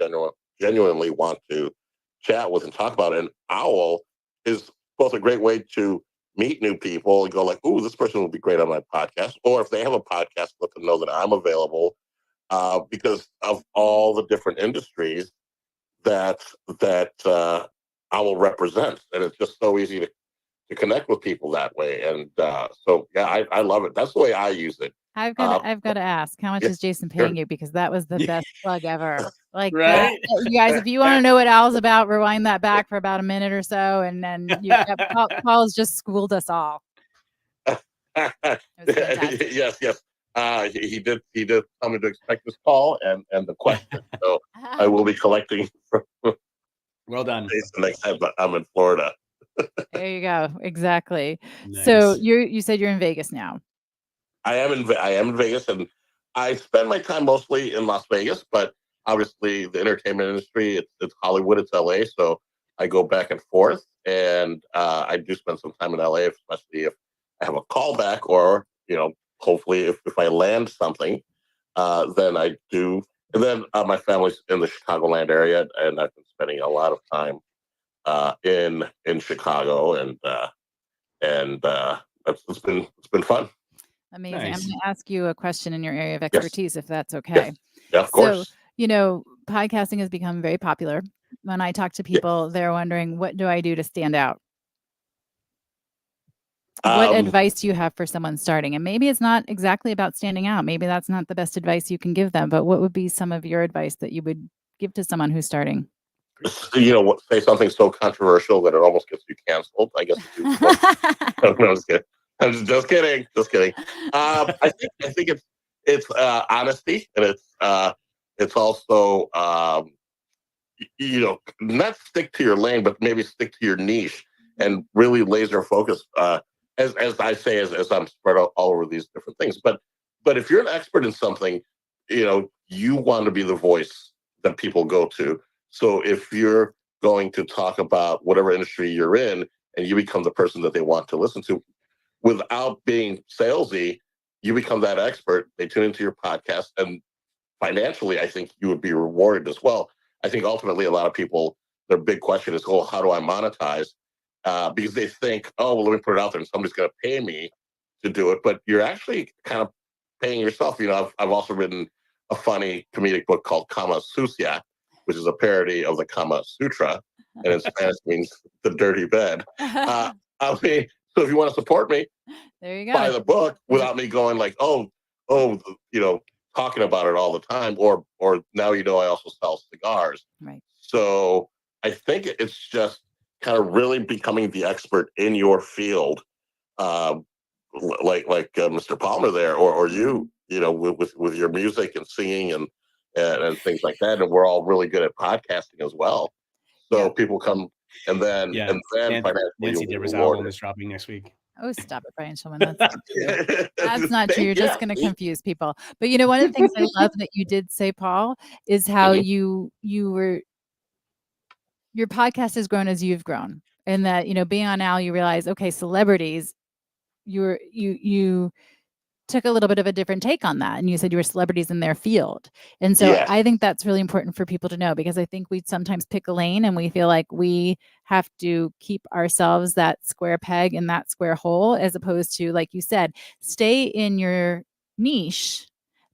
[SPEAKER 11] genuinely want to chat with and talk about it. And Owwll is both a great way to meet new people and go like, ooh, this person would be great on my podcast. Or if they have a podcast, let them know that I'm available, because of all the different industries that Owwll represents. And it's just so easy to connect with people that way. And so, yeah, I love it. That's the way I use it.
[SPEAKER 1] I've got to ask, how much is Jason paying you? Because that was the best plug ever. Like,
[SPEAKER 2] Right?
[SPEAKER 1] you guys, if you want to know what Owl's about, rewind that back for about a minute or so, and then Paul's just schooled us all.
[SPEAKER 11] Yes. He did tell me to expect this call and the question. So I will be collecting from
[SPEAKER 2] Well done.
[SPEAKER 11] Jason next time, but I'm in Florida.
[SPEAKER 1] There you go. Exactly.
[SPEAKER 2] Nice.
[SPEAKER 1] So you said you're in Vegas now.
[SPEAKER 11] I am in Vegas, and I spend my time mostly in Las Vegas, but obviously the entertainment industry, it's Hollywood, it's LA, so I go back and forth, and I do spend some time in LA, especially if I have a callback, or hopefully if I land something, then I do. And then my family's in the Chicagoland area, and I've been spending a lot of time in Chicago, and it's been fun.
[SPEAKER 1] Amazing.
[SPEAKER 2] Nice.
[SPEAKER 1] I'm going to ask you a question in your area of expertise, if that's okay.
[SPEAKER 11] Yeah, of course.
[SPEAKER 1] So, podcasting has become very popular. When I talk to people, they're wondering, what do I do to stand out? What advice do you have for someone starting? And maybe it's not exactly about standing out. Maybe that's not the best advice you can give them. But what would be some of your advice that you would give to someone who's starting?
[SPEAKER 11] Say something so controversial that it almost gets you canceled. I guess. I'm just kidding. I think it's honesty, and it's also not stick to your lane, but maybe stick to your niche and really laser focus. As I say, as I'm spread out all over these different things. But if you're an expert in something, you want to be the voice that people go to. So if you're going to talk about whatever industry you're in, and you become the person that they want to listen to, without being salesy, you become that expert. They tune into your podcast, and financially, I think you would be rewarded as well. I think ultimately a lot of people, their big question is, oh, how do I monetize? Because they think, oh, well, let me put it out there and somebody's going to pay me to do it. But you're actually kind of paying yourself. I've also written a funny comedic book called Kama Sucia, which is a parody of the Kama Sutra, and in Spanish means the dirty bed. So if you want to support me,
[SPEAKER 1] there you go.
[SPEAKER 11] Buy the book without me going like, talking about it all the time, or now I also sell cigars.
[SPEAKER 1] Right.
[SPEAKER 11] So I think it's just kind of really becoming the expert in your field, like Mr. Palmer there, or you, with your music and singing and things like that, and we're all really good at podcasting as well. So people come. And then
[SPEAKER 2] Nancy Debra's album is dropping next week.
[SPEAKER 1] Oh, stop it, Brian Schulman. That's not true. That's not true. You're just going to confuse people. But one of the things I love that you did say, Paul, is how your podcast has grown as you've grown, and that being on Owwll, you realize, okay, celebrities, you took a little bit of a different take on that, and you said you were celebrities in their field. And so I think that's really important for people to know, because I think we sometimes pick a lane and we feel like we have to keep ourselves that square peg in that square hole, as opposed to, like you said, stay in your niche,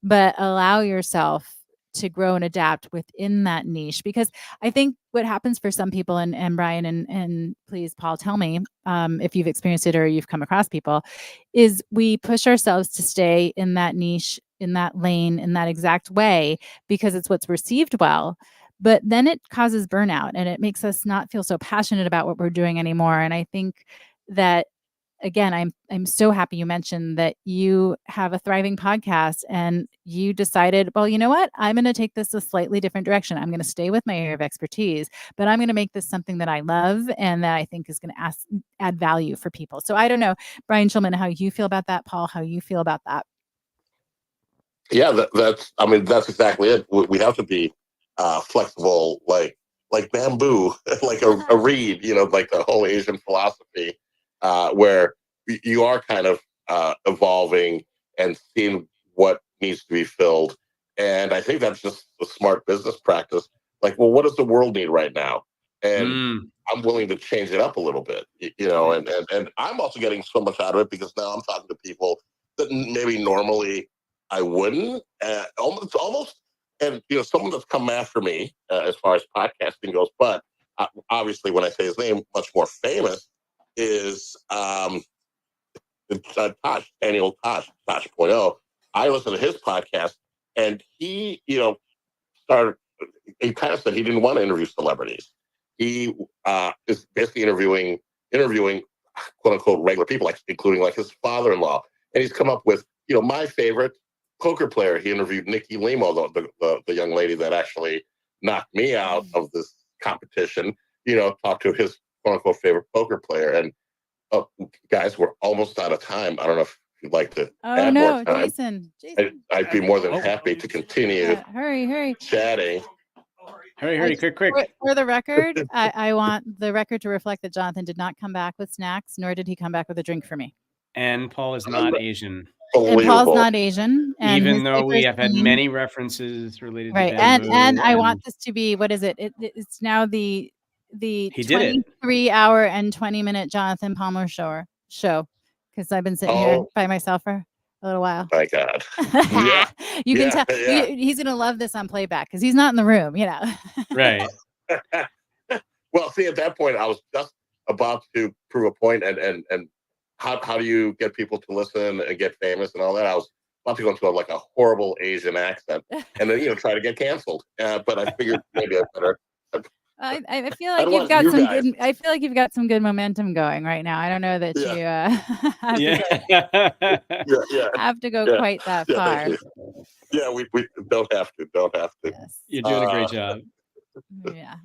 [SPEAKER 1] but allow yourself to grow and adapt within that niche. Because I think what happens for some people, and Brian and please, Paul, tell me if you've experienced it or you've come across people, is we push ourselves to stay in that niche, in that lane, in that exact way, because it's what's received well. but then it causes burnout and it makes us not feel so passionate about what we're doing anymore. And I think that, again, I'm so happy you mentioned that you have a thriving podcast and you decided, well, you know what? I'm going to take this a slightly different direction. I'm going to stay with my area of expertise, but I'm going to make this something that I love and that I think is going to add value for people. So I don't know, Brian Schulman, how you feel about that, Paul, how you feel about that.
[SPEAKER 11] Yeah, that's exactly it. We have to be flexible, like bamboo, like a reed, like the whole Asian philosophy, where you are kind of evolving and seeing what needs to be filled. And I think that's just a smart business practice. Like, well, what does the world need right now? And I'm willing to change it up a little bit, and I'm also getting so much out of it because now I'm talking to people that maybe normally I wouldn't. Almost, and someone that's come after me as far as podcasting goes, but obviously when I say his name, much more famous is Tosh, Daniel Tosh, Tosh.0. I listen to his podcast, and he, started. He kind of said he didn't want to interview celebrities. He is basically interviewing quote unquote regular people, like including like his father-in-law, and he's come up with my favorite poker player. He interviewed Nikki Limo, the young lady that actually knocked me out of this competition. Talked to his quote unquote favorite poker player, and guys, we're almost out of time. I don't know if you'd like to add more time.
[SPEAKER 1] Jason.
[SPEAKER 11] I'd be more than happy to continue
[SPEAKER 1] Hurry.
[SPEAKER 11] chatting.
[SPEAKER 2] Hurry, quick.
[SPEAKER 1] For the record, I want the record to reflect that Jonathan did not come back with snacks, nor did he come back with a drink for me.
[SPEAKER 2] And Paul is not Asian.
[SPEAKER 1] And Paul's not Asian. And
[SPEAKER 2] even though we have had many references related to
[SPEAKER 1] bamboo, and I want this to be, what is it? It's now the 23-hour and 20-minute Jonathan Palmer show because I've been sitting here by myself for a little while.
[SPEAKER 11] My God.
[SPEAKER 1] Yeah. You can tell he's going to love this on playback because he's not in the room,
[SPEAKER 2] Right.
[SPEAKER 11] Well, see, at that point, I was just about to prove a point and how do you get people to listen and get famous and all that? I was about to go into a horrible Asian accent and then, try to get canceled. But I figured maybe I better.
[SPEAKER 1] I feel like you've got some good. I feel like you've got some good momentum going right now. I don't know that you have to go quite that far.
[SPEAKER 11] Yeah, we don't have to.
[SPEAKER 1] Yes.
[SPEAKER 2] You're doing a great job.
[SPEAKER 1] Yeah.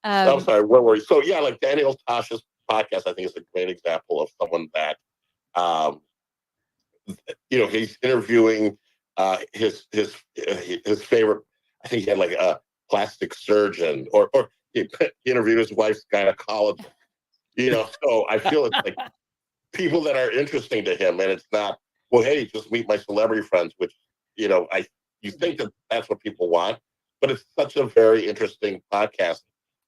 [SPEAKER 11] I'm sorry. Where were you? So yeah, like Daniel Tosh's podcast, I think is a great example of someone that, he's interviewing his favorite. I think he had like a plastic surgeon or he interviewed his wife's gynecologist, so I feel it's like people that are interesting to him, and it's not, well, hey, just meet my celebrity friends, which, you think that that's what people want, but it's such a very interesting podcast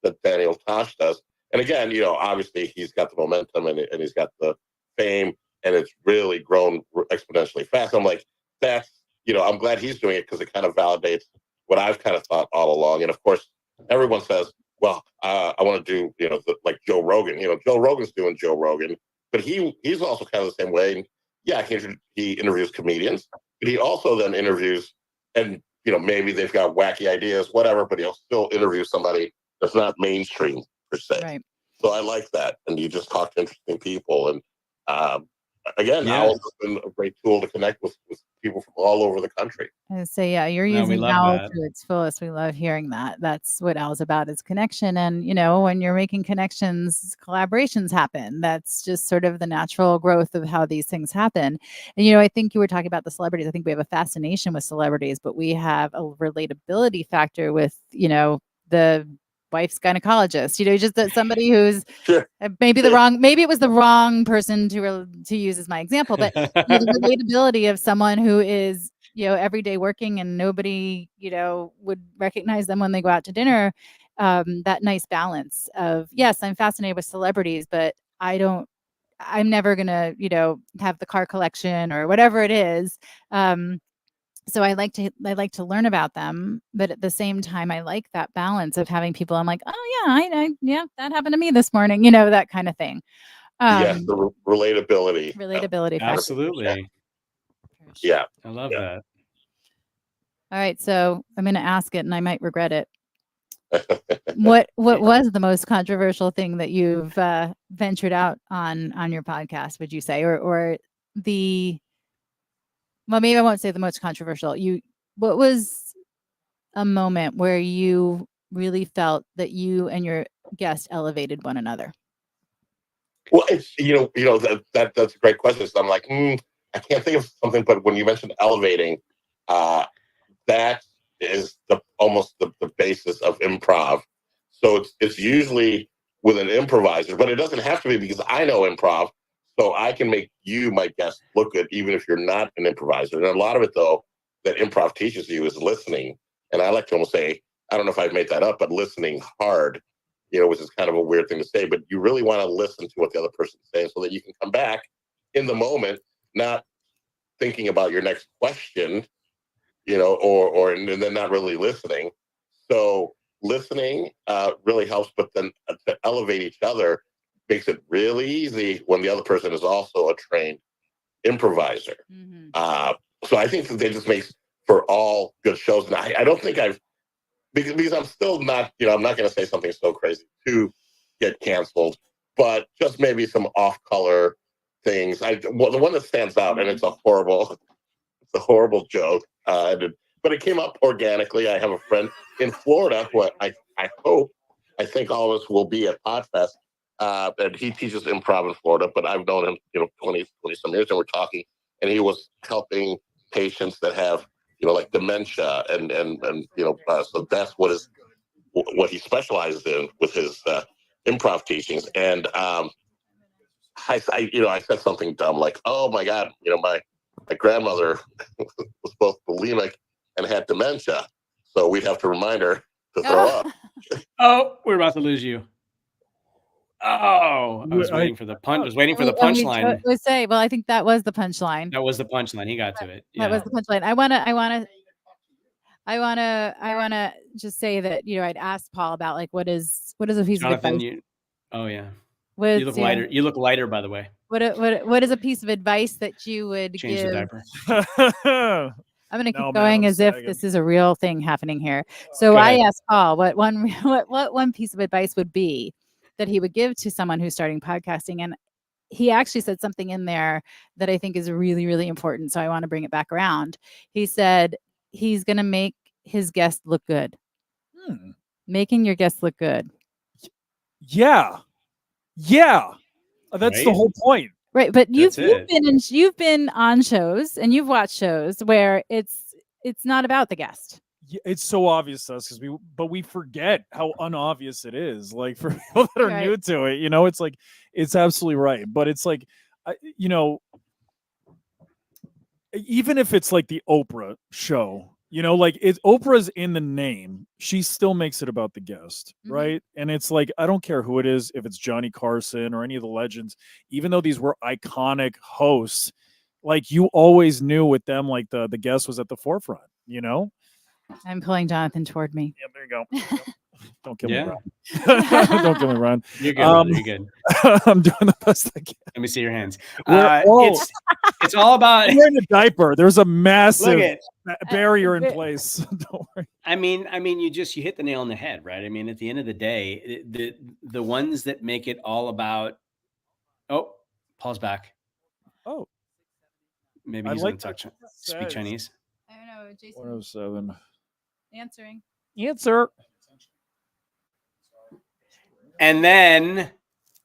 [SPEAKER 11] that Daniel Tosh does. And again, obviously he's got the momentum and he's got the fame, and it's really grown exponentially fast. I'm like, that's, I'm glad he's doing it because it kind of validates what I've kind of thought all along. And of course, everyone says, well, I want to do, like Joe Rogan. Joe Rogan's doing Joe Rogan, but he's also kind of the same way. And yeah, he interviews comedians, but he also then interviews, and maybe they've got wacky ideas, whatever, but he'll still interview somebody that's not mainstream per se.
[SPEAKER 1] Right.
[SPEAKER 11] So I like that, and you just talk to interesting people, and again, Owwll has been a great tool to connect with people from all over the country.
[SPEAKER 1] And so you're using Owwll to its fullest. We love hearing that. That's what Owwll's about, is connection. And when you're making connections, collaborations happen. That's just sort of the natural growth of how these things happen. And I think you were talking about the celebrities. I think we have a fascination with celebrities, but we have a relatability factor with the wife's gynecologist, just that somebody who's maybe it was the wrong person to use as my example, but the relatability of someone who is, every day working and nobody, would recognize them when they go out to dinner. That nice balance of, yes, I'm fascinated with celebrities, but I'm never going to, have the car collection or whatever it is. So I like to learn about them, but at the same time, I like that balance of having people. I'm like, oh yeah, that happened to me this morning, that kind of thing.
[SPEAKER 11] Yes, the relatability.
[SPEAKER 1] Relatability.
[SPEAKER 2] Absolutely.
[SPEAKER 11] Yeah,
[SPEAKER 2] I love that.
[SPEAKER 1] All right, so I'm going to ask it, and I might regret it. What was the most controversial thing that you've ventured out on your podcast, would you say? Or the, well, maybe I won't say the most controversial. What was a moment where you really felt that you and your guest elevated one another?
[SPEAKER 11] Well, it's that's a great question. So I'm like, I can't think of something, but when you mentioned elevating, that is almost the basis of improv. So it's usually with an improviser, but it doesn't have to be, because I know improv, so I can make you, my guest, look good even if you're not an improviser. And a lot of it, though, that improv teaches you is listening. And I like to almost say, I don't know if I've made that up, but listening hard, which is kind of a weird thing to say, but you really want to listen to what the other person's saying so that you can come back in the moment, not thinking about your next question, and then not really listening. So listening really helps, but then to elevate each other makes it really easy when the other person is also a trained improviser. Mm-hmm. So I think that they just makes for all good shows. And I don't think because I'm still not, I'm not going to say something so crazy to get canceled, but just maybe some off-color things. The one that stands out, and it's a horrible joke, but it came up organically. I have a friend in Florida who I think all of us will be at Podfest, and he teaches improv in Florida, but I've known him, 20 some years, and we're talking, and he was helping patients that have, like dementia, and so that's what he specializes in with his improv teachings. And I said something dumb like, "Oh my God, my grandmother was both bulimic and had dementia, so we'd have to remind her to throw up."
[SPEAKER 2] Oh, we're about to lose you. Oh, I was waiting for the punch. I was waiting for the punchline.
[SPEAKER 1] Well, I think that was the punchline.
[SPEAKER 2] That was the punchline. He got to it. Yeah.
[SPEAKER 1] That was the punchline. I want to just say that, I'd asked Paul about like, what is a piece of advice?
[SPEAKER 2] Oh yeah. You look lighter. You look lighter, by the way.
[SPEAKER 1] What is a piece of advice that you would
[SPEAKER 2] change
[SPEAKER 1] give?
[SPEAKER 2] The diaper.
[SPEAKER 1] I'm going to keep going as if this is a real thing happening here. So I asked Paul what one piece of advice would be that he would give to someone who's starting podcasting. And he actually said something in there that I think is really, really important. So I want to bring it back around. He said he's going to make his guest look good. Making your guest look good.
[SPEAKER 3] Yeah. That's right? The whole point.
[SPEAKER 1] Right. But you've been on shows and you've watched shows where it's not about the guest.
[SPEAKER 3] It's so obvious to us but we forget how unobvious it is. Like for people that are new to it, it's like, it's absolutely right. But it's like, even if it's like the Oprah show, like Oprah's in the name, she still makes it about the guest, right? And it's like, I don't care who it is, if it's Johnny Carson or any of the legends, even though these were iconic hosts, like you always knew with them, like the guest was at the forefront,
[SPEAKER 1] I'm pulling Jonathan toward me.
[SPEAKER 3] Yeah, there you go. Don't kill me, Ron. Don't kill me, Ron.
[SPEAKER 2] You're good. You're good.
[SPEAKER 3] I'm doing the best I can.
[SPEAKER 2] Let me see your hands. It's all about.
[SPEAKER 3] I'm wearing a diaper. There's a massive barrier in place. Don't worry.
[SPEAKER 2] I mean, you hit the nail on the head, right? I mean, at the end of the day, the ones that make it all about. Oh, Paul's back.
[SPEAKER 3] Oh,
[SPEAKER 2] maybe he's going to speak Chinese.
[SPEAKER 1] I don't know, Jason.
[SPEAKER 3] 107.
[SPEAKER 1] Answering.
[SPEAKER 3] Answer.
[SPEAKER 2] And then.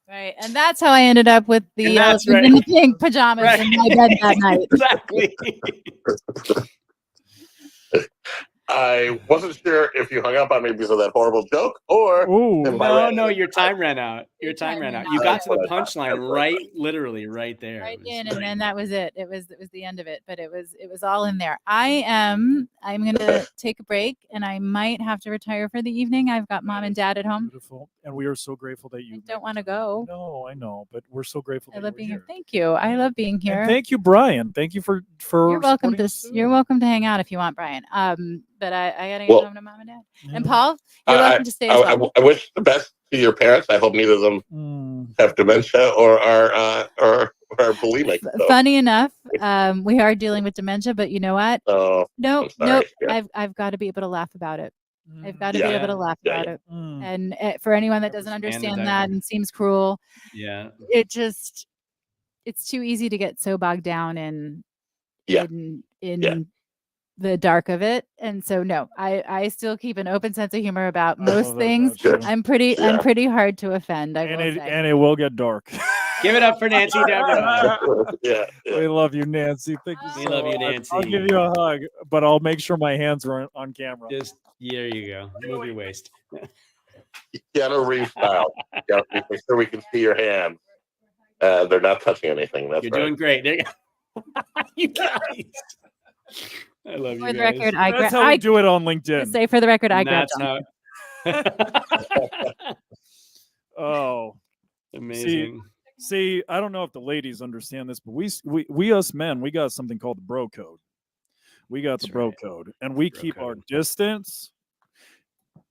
[SPEAKER 1] Right. And that's how I ended up with the in the pink pajamas in my bed that night.
[SPEAKER 2] Exactly.
[SPEAKER 11] I wasn't sure if you hung up on me because of that horrible joke or.
[SPEAKER 2] No, your time ran out. You got to the punchline literally right there.
[SPEAKER 1] Right in, and then that was it. It was the end of it, but it was all in there. I'm going to take a break, and I might have to retire for the evening. I've got mom and dad at home.
[SPEAKER 3] Beautiful, and we are so grateful that you
[SPEAKER 1] don't want to go.
[SPEAKER 3] No, I know, but we're so grateful.
[SPEAKER 1] I love being here. Thank you. I love being here.
[SPEAKER 3] And thank you, Brian. Thank you for.
[SPEAKER 1] You're welcome to hang out if you want, Brian. But I gotta get home to mom and dad. And Paul, you're welcome to stay as well.
[SPEAKER 11] I wish the best to your parents. I hope neither of them have dementia or are bulimic. So.
[SPEAKER 1] Funny enough, we are dealing with dementia, but you know what?
[SPEAKER 11] No.
[SPEAKER 1] I've got to be able to laugh about it. I've got to be able to laugh about it. And for anyone that doesn't understand that and seems cruel, it's too easy to get so bogged down in the dark of it. And so no, I still keep an open sense of humor about most things. I'm pretty hard to offend, I will say.
[SPEAKER 3] And it will get dark.
[SPEAKER 2] Give it up for Nancy Debra.
[SPEAKER 3] We love you, Nancy. Thank you so much.
[SPEAKER 2] We love you, Nancy.
[SPEAKER 3] I'll give you a hug, but I'll make sure my hands are on camera.
[SPEAKER 2] Just there you go. Move your waist.
[SPEAKER 11] Keanu Reeves style. Yeah, make sure we can see your hands. They're not touching anything. That's
[SPEAKER 2] You're doing great. There you go. You guys. I love you
[SPEAKER 1] For the
[SPEAKER 2] guys.
[SPEAKER 1] record,
[SPEAKER 3] That's how we do it on LinkedIn.
[SPEAKER 1] Say for the record, I grabbed
[SPEAKER 3] Oh,
[SPEAKER 2] amazing.
[SPEAKER 3] See, I don't know if the ladies understand this, but we us men, we got something called the bro code. We got the bro code, and we keep our distance.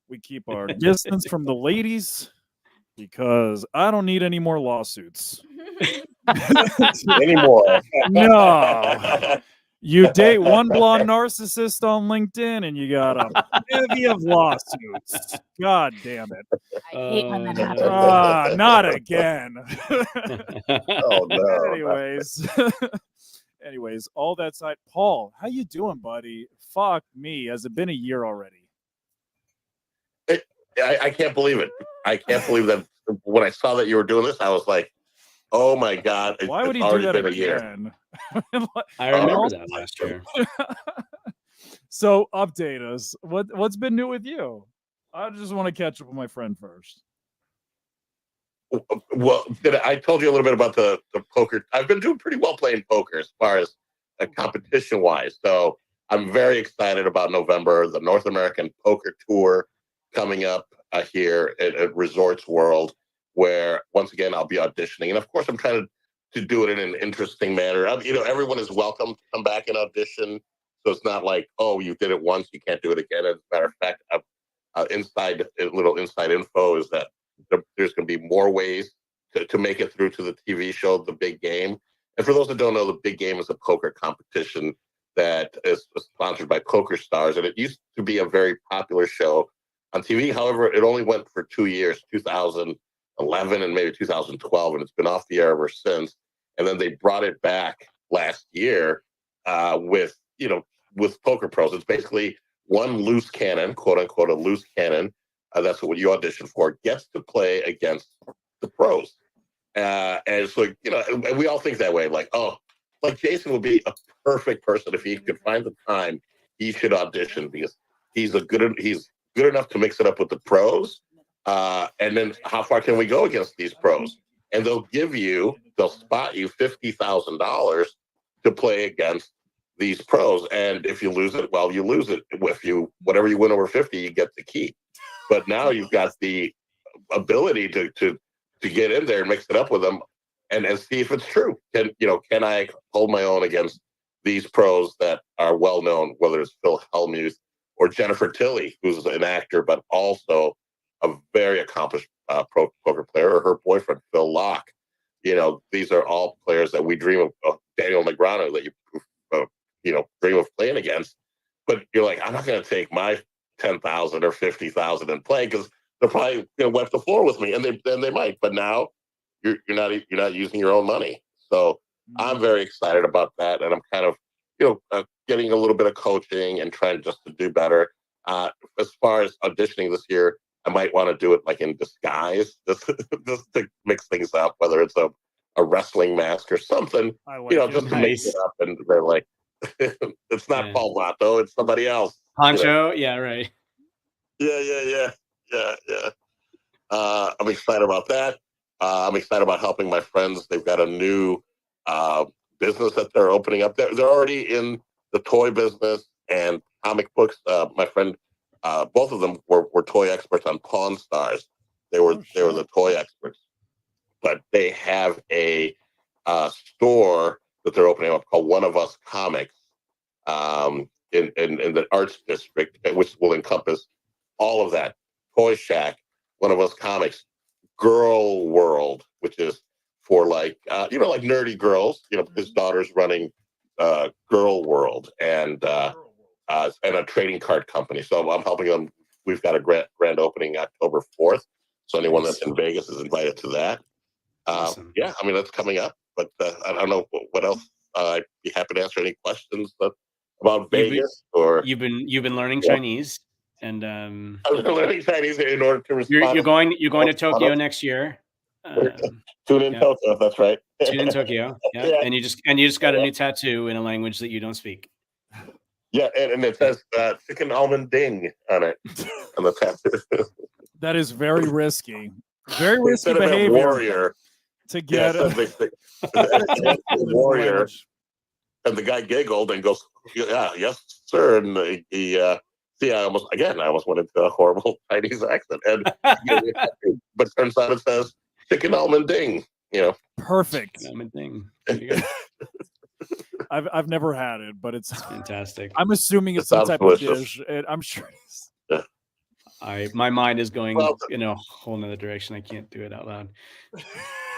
[SPEAKER 3] We keep our distance from the ladies because I don't need any more lawsuits.
[SPEAKER 11] Anymore.
[SPEAKER 3] No. You date one blonde narcissist on LinkedIn and you got a bevy of lawsuits. God damn it.
[SPEAKER 1] I hate when that happens.
[SPEAKER 3] Not again.
[SPEAKER 11] Oh no.
[SPEAKER 3] Anyways, all that side. Paul, how you doing, buddy? Fuck me. Has it been a year already?
[SPEAKER 11] I can't believe it. I can't believe that when I saw that you were doing this, I was like, oh my God.
[SPEAKER 3] Why would he
[SPEAKER 11] already
[SPEAKER 3] do that
[SPEAKER 11] been
[SPEAKER 3] again?
[SPEAKER 2] I remember that last year.
[SPEAKER 3] So update us. What's been new with you? I just want to catch up with my friend first.
[SPEAKER 11] Well, I told you a little bit about the poker. I've been doing pretty well playing poker as far as competition wise. So I'm very excited about November, the North American Poker Tour coming up here at Resorts World, where once again I'll be auditioning. And of course, I'm trying to do it in an interesting manner. Everyone is welcome to come back and audition. So it's not like, oh, you did it once, you can't do it again. As a matter of fact, little inside info is that there's going to be more ways to make it through to the TV show, The Big Game. And for those that don't know, The Big Game is a poker competition that is sponsored by Poker Stars. And it used to be a very popular show on TV. However, it only went for 2 years, 2011 and maybe 2012, and it's been off the air ever since. And then they brought it back last year with Poker Pros. It's basically one loose cannon, quote unquote, a loose cannon. That's what you audition for, gets to play against the pros. And it's like, and we all think that way, like, oh, like Jason would be a perfect person if he could find the time. He should audition because he's good enough to mix it up with the pros. And then how far can we go against these pros? And they'll spot you $50,000 to play against these pros. And if you lose it, well, you lose it. Whatever you win over 50, you get the key. But now you've got the ability to get in there and mix it up with them and see if it's true. Can I hold my own against these pros that are well known, whether it's Phil Hellmuth or Jennifer Tilly, who's an actor, but also a very accomplished pro poker player, or her boyfriend, Phil Locke. These are all players that we dream of. Daniel Negreanu, that you dream of playing against. But you're like, I'm not going to take my 10,000 or 50,000 and play because they're probably going to wipe the floor with me, and they might. But now you're not using your own money. So I'm very excited about that, and I'm kind of getting a little bit of coaching and trying just to do better. As far as auditioning this year, I might want to do it like in disguise, just to mix things up, whether it's a wrestling mask or something, just to mix it up. And they're like, it's not Paul Lato, it's somebody else.
[SPEAKER 2] Poncho, yeah, right.
[SPEAKER 11] Yeah. I'm excited about that. I'm excited about helping my friends. They've got a new business that they're opening up. They're already in the toy business and comic books. My friend, both of them were toy experts on Pawn Stars. They were the toy experts, but they have a store that they're opening up called One of Us Comics in the Arts District, which will encompass all of that. Toy Shack, One of Us Comics, Girl World, which is for like nerdy girls. His daughter's running Girl World and a trading card company. So I'm helping them we've got a grand opening October 4th. So anyone that's in Vegas is invited to that.
[SPEAKER 2] Awesome.
[SPEAKER 11] Yeah, I mean, that's coming up, but I don't know what else. I'd be happy to answer any questions about Vegas or
[SPEAKER 2] you've been learning Chinese, and
[SPEAKER 11] I'm learning Chinese in order to respond.
[SPEAKER 2] you're going to Tokyo next year.
[SPEAKER 11] Tune in Tokyo. That's right.
[SPEAKER 2] Tune in Tokyo. Yeah.
[SPEAKER 11] Yeah.
[SPEAKER 2] And you just got a new tattoo in a language that you don't speak.
[SPEAKER 11] Yeah, and it says chicken almond ding on it on the tattoo.
[SPEAKER 3] That is very risky. Very risky
[SPEAKER 11] Instead of a
[SPEAKER 3] behavior
[SPEAKER 11] warrior
[SPEAKER 3] to get
[SPEAKER 11] warrior. And the guy giggled and goes, "Yeah, yes, sir." And he I almost went into a horrible Chinese accent. And but turns out it says chicken almond ding.
[SPEAKER 3] Perfect.
[SPEAKER 2] Chicken almond ding.
[SPEAKER 3] I've never had it, but it's
[SPEAKER 2] fantastic.
[SPEAKER 3] I'm assuming it's some type of dish. I'm sure.
[SPEAKER 2] My mind is going in a whole nother direction. I can't do it out loud.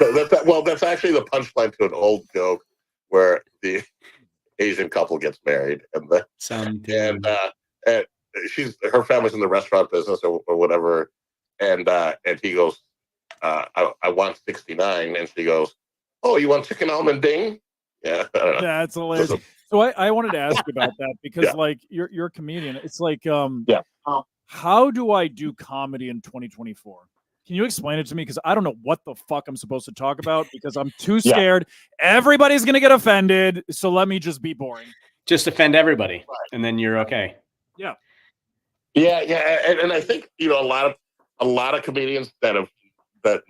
[SPEAKER 11] That's actually the punchline to an old joke where the Asian couple gets married, and her family's in the restaurant business or whatever, and he goes, I want 69, and she goes, "Oh, you want chicken almond ding?" Yeah,
[SPEAKER 3] that's hilarious. So I wanted to ask you about that because like you're a comedian. It's like how do I do comedy in 2024? Can you explain it to me? Because I don't know what the fuck I'm supposed to talk about because I'm too scared. Everybody's gonna get offended. So let me just be boring.
[SPEAKER 2] Just offend everybody, and then you're okay.
[SPEAKER 3] Yeah.
[SPEAKER 11] And I think a lot of comedians that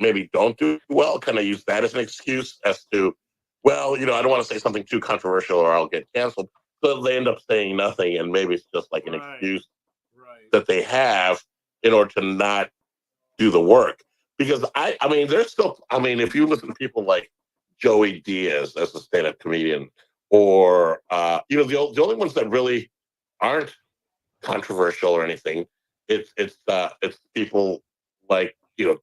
[SPEAKER 11] maybe don't do well kind of use that as an excuse as to, well, I don't want to say something too controversial or I'll get canceled. So they end up saying nothing, and maybe it's just like an excuse that they have in order to not do the work. Because I mean, there's still, if you listen to people like Joey Diaz as a stand-up comedian, or the only ones that really aren't controversial or anything, it's people like Jerry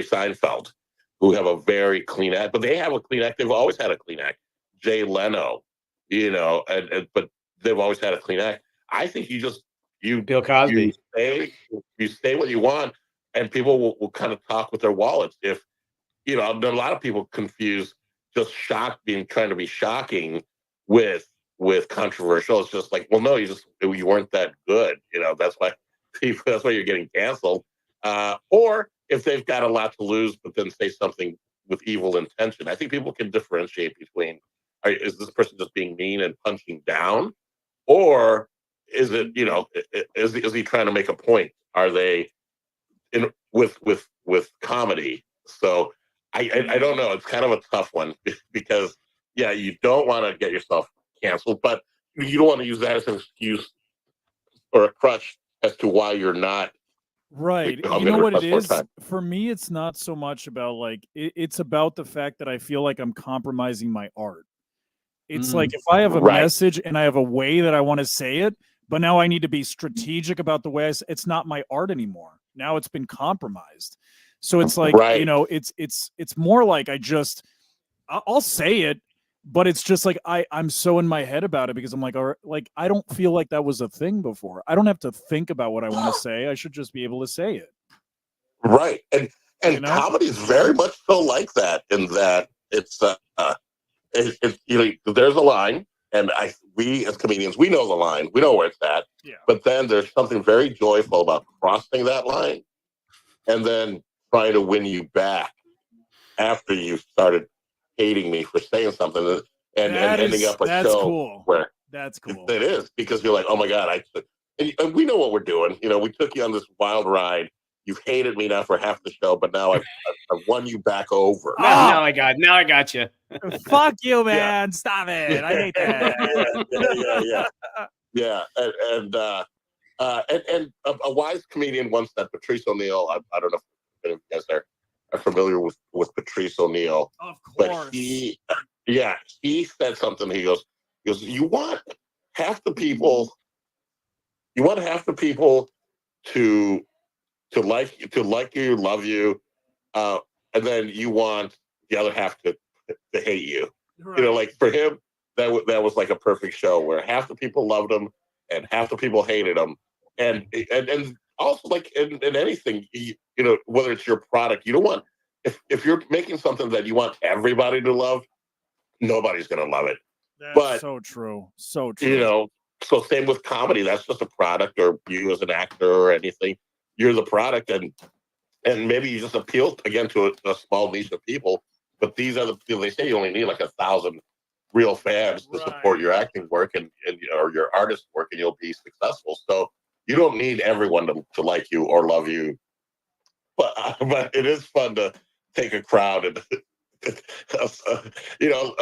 [SPEAKER 11] Seinfeld, who have a very clean act, but they have a clean act. They've always had a clean act. Jay Leno, but they've always had a clean act. I think
[SPEAKER 2] Bill Cosby.
[SPEAKER 11] You say what you want, and people will kind of talk with their wallets. If a lot of people confuse just trying to be shocking with controversial. It's just like, well, no, you weren't that good. That's why you're getting canceled. Or if they've got a lot to lose, but then say something with evil intention. I think people can differentiate between, is this person just being mean and punching down, or is it, is he trying to make a point? Are they with comedy? So I don't know. It's kind of a tough one because you don't want to get yourself canceled, but you don't want to use that as an excuse or a crutch as to why you're not.
[SPEAKER 3] Right. You know what it is? For me, it's not so much about like, it's about the fact that I feel like I'm compromising my art. It's like if I have a message and I have a way that I want to say it, but now I need to be strategic about the way it's not my art anymore. Now it's been compromised. So it's like, it's more like I'll say it, but it's just like I'm so in my head about it because I'm like, I don't feel like that was a thing before. I don't have to think about what I want to say. I should just be able to say it.
[SPEAKER 11] Right. And comedy is very much so like that, in that it's there's a line, and we as comedians, we know the line, we know where it's at.
[SPEAKER 3] Yeah.
[SPEAKER 11] But then there's something very joyful about crossing that line and then trying to win you back after you started hating me for saying something and ending up a show where
[SPEAKER 3] that's cool.
[SPEAKER 11] It is, because you're like, oh my God, and we know what we're doing. We took you on this wild ride. You've hated me now for half the show, but now I've won you back over.
[SPEAKER 2] Now I got you.
[SPEAKER 3] Fuck you, man. Stop it. I hate that.
[SPEAKER 11] Yeah. And a wise comedian once said, Patrice O'Neill, I don't know if you guys are familiar with Patrice O'Neill.
[SPEAKER 3] Of course.
[SPEAKER 11] But he said something. He goes, you want half the people to like you, love you, and then you want the other half to hate you.
[SPEAKER 3] Right.
[SPEAKER 11] Like for him, that was like a perfect show where half the people loved him and half the people hated him, and also like in anything, you know, whether it's your product, you don't want if you're making something that you want everybody to love, nobody's gonna love it.
[SPEAKER 3] That's
[SPEAKER 11] But
[SPEAKER 3] so true. So true.
[SPEAKER 11] you know, so same with comedy. That's just a product, or you as an actor or anything, you're the product, and maybe you just appeal again to a small niche of people. But these are the people. They say you only need like 1,000 real fans to support your acting work and or your artist work, and you'll be successful. So you don't need everyone to like you or love you. But it is fun to take a crowd and you know,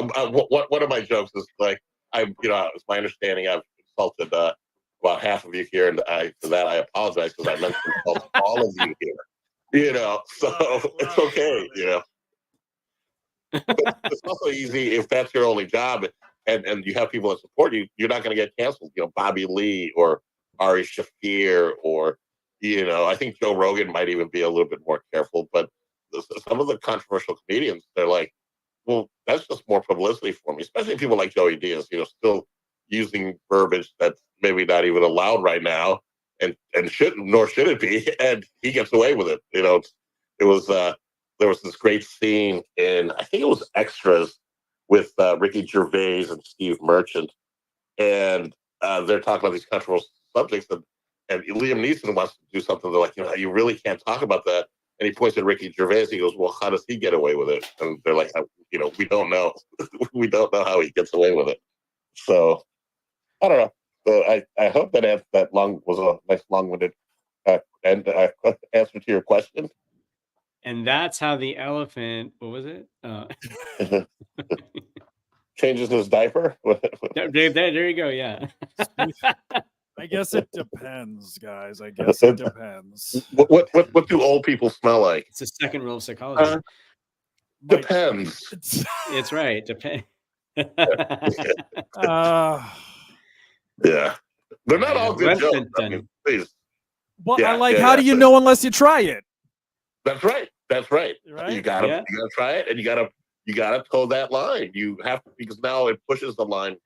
[SPEAKER 11] one of my jokes is like, it's my understanding I've insulted about half of you here, and for that I apologize because I meant to insult all of you here. You know, so it's okay. You know, but it's also easy if that's your only job, and you have people that support you. You're not going to get canceled. You know, Bobby Lee or Ari Shaffir, or I think Joe Rogan might even be a little bit more careful. But some of the controversial comedians, they're like, well, that's just more publicity for me. Especially people like Joey Diaz, still using verbiage that's maybe not even allowed right now, and shouldn't, nor should it be, and he gets away with it. It was there was this great scene in, I think it was Extras, with Ricky Gervais and Steve Merchant, and they're talking about these controversial subjects, and Liam Neeson wants to do something. They're like, you really can't talk about that. And he points at Ricky Gervais. He goes, well, how does he get away with it? And they're like, we don't know. We don't know how he gets away with it. So I don't know. So I hope that was a nice long-winded answer to your question.
[SPEAKER 2] And that's how the elephant, what was it?
[SPEAKER 11] Changes his diaper.
[SPEAKER 2] There you go. Yeah.
[SPEAKER 3] I guess it depends, guys. I guess it depends.
[SPEAKER 11] What do old people smell like?
[SPEAKER 2] It's the second rule of psychology.
[SPEAKER 11] Depends.
[SPEAKER 2] It's right. Depends.
[SPEAKER 11] Yeah. They're not all good jokes. I mean, please.
[SPEAKER 3] Well, how do you know unless you try it?
[SPEAKER 11] That's right. That's right.
[SPEAKER 3] Right?
[SPEAKER 11] You gotta try it, and you gotta toe that line. You have to, because now it pushes the line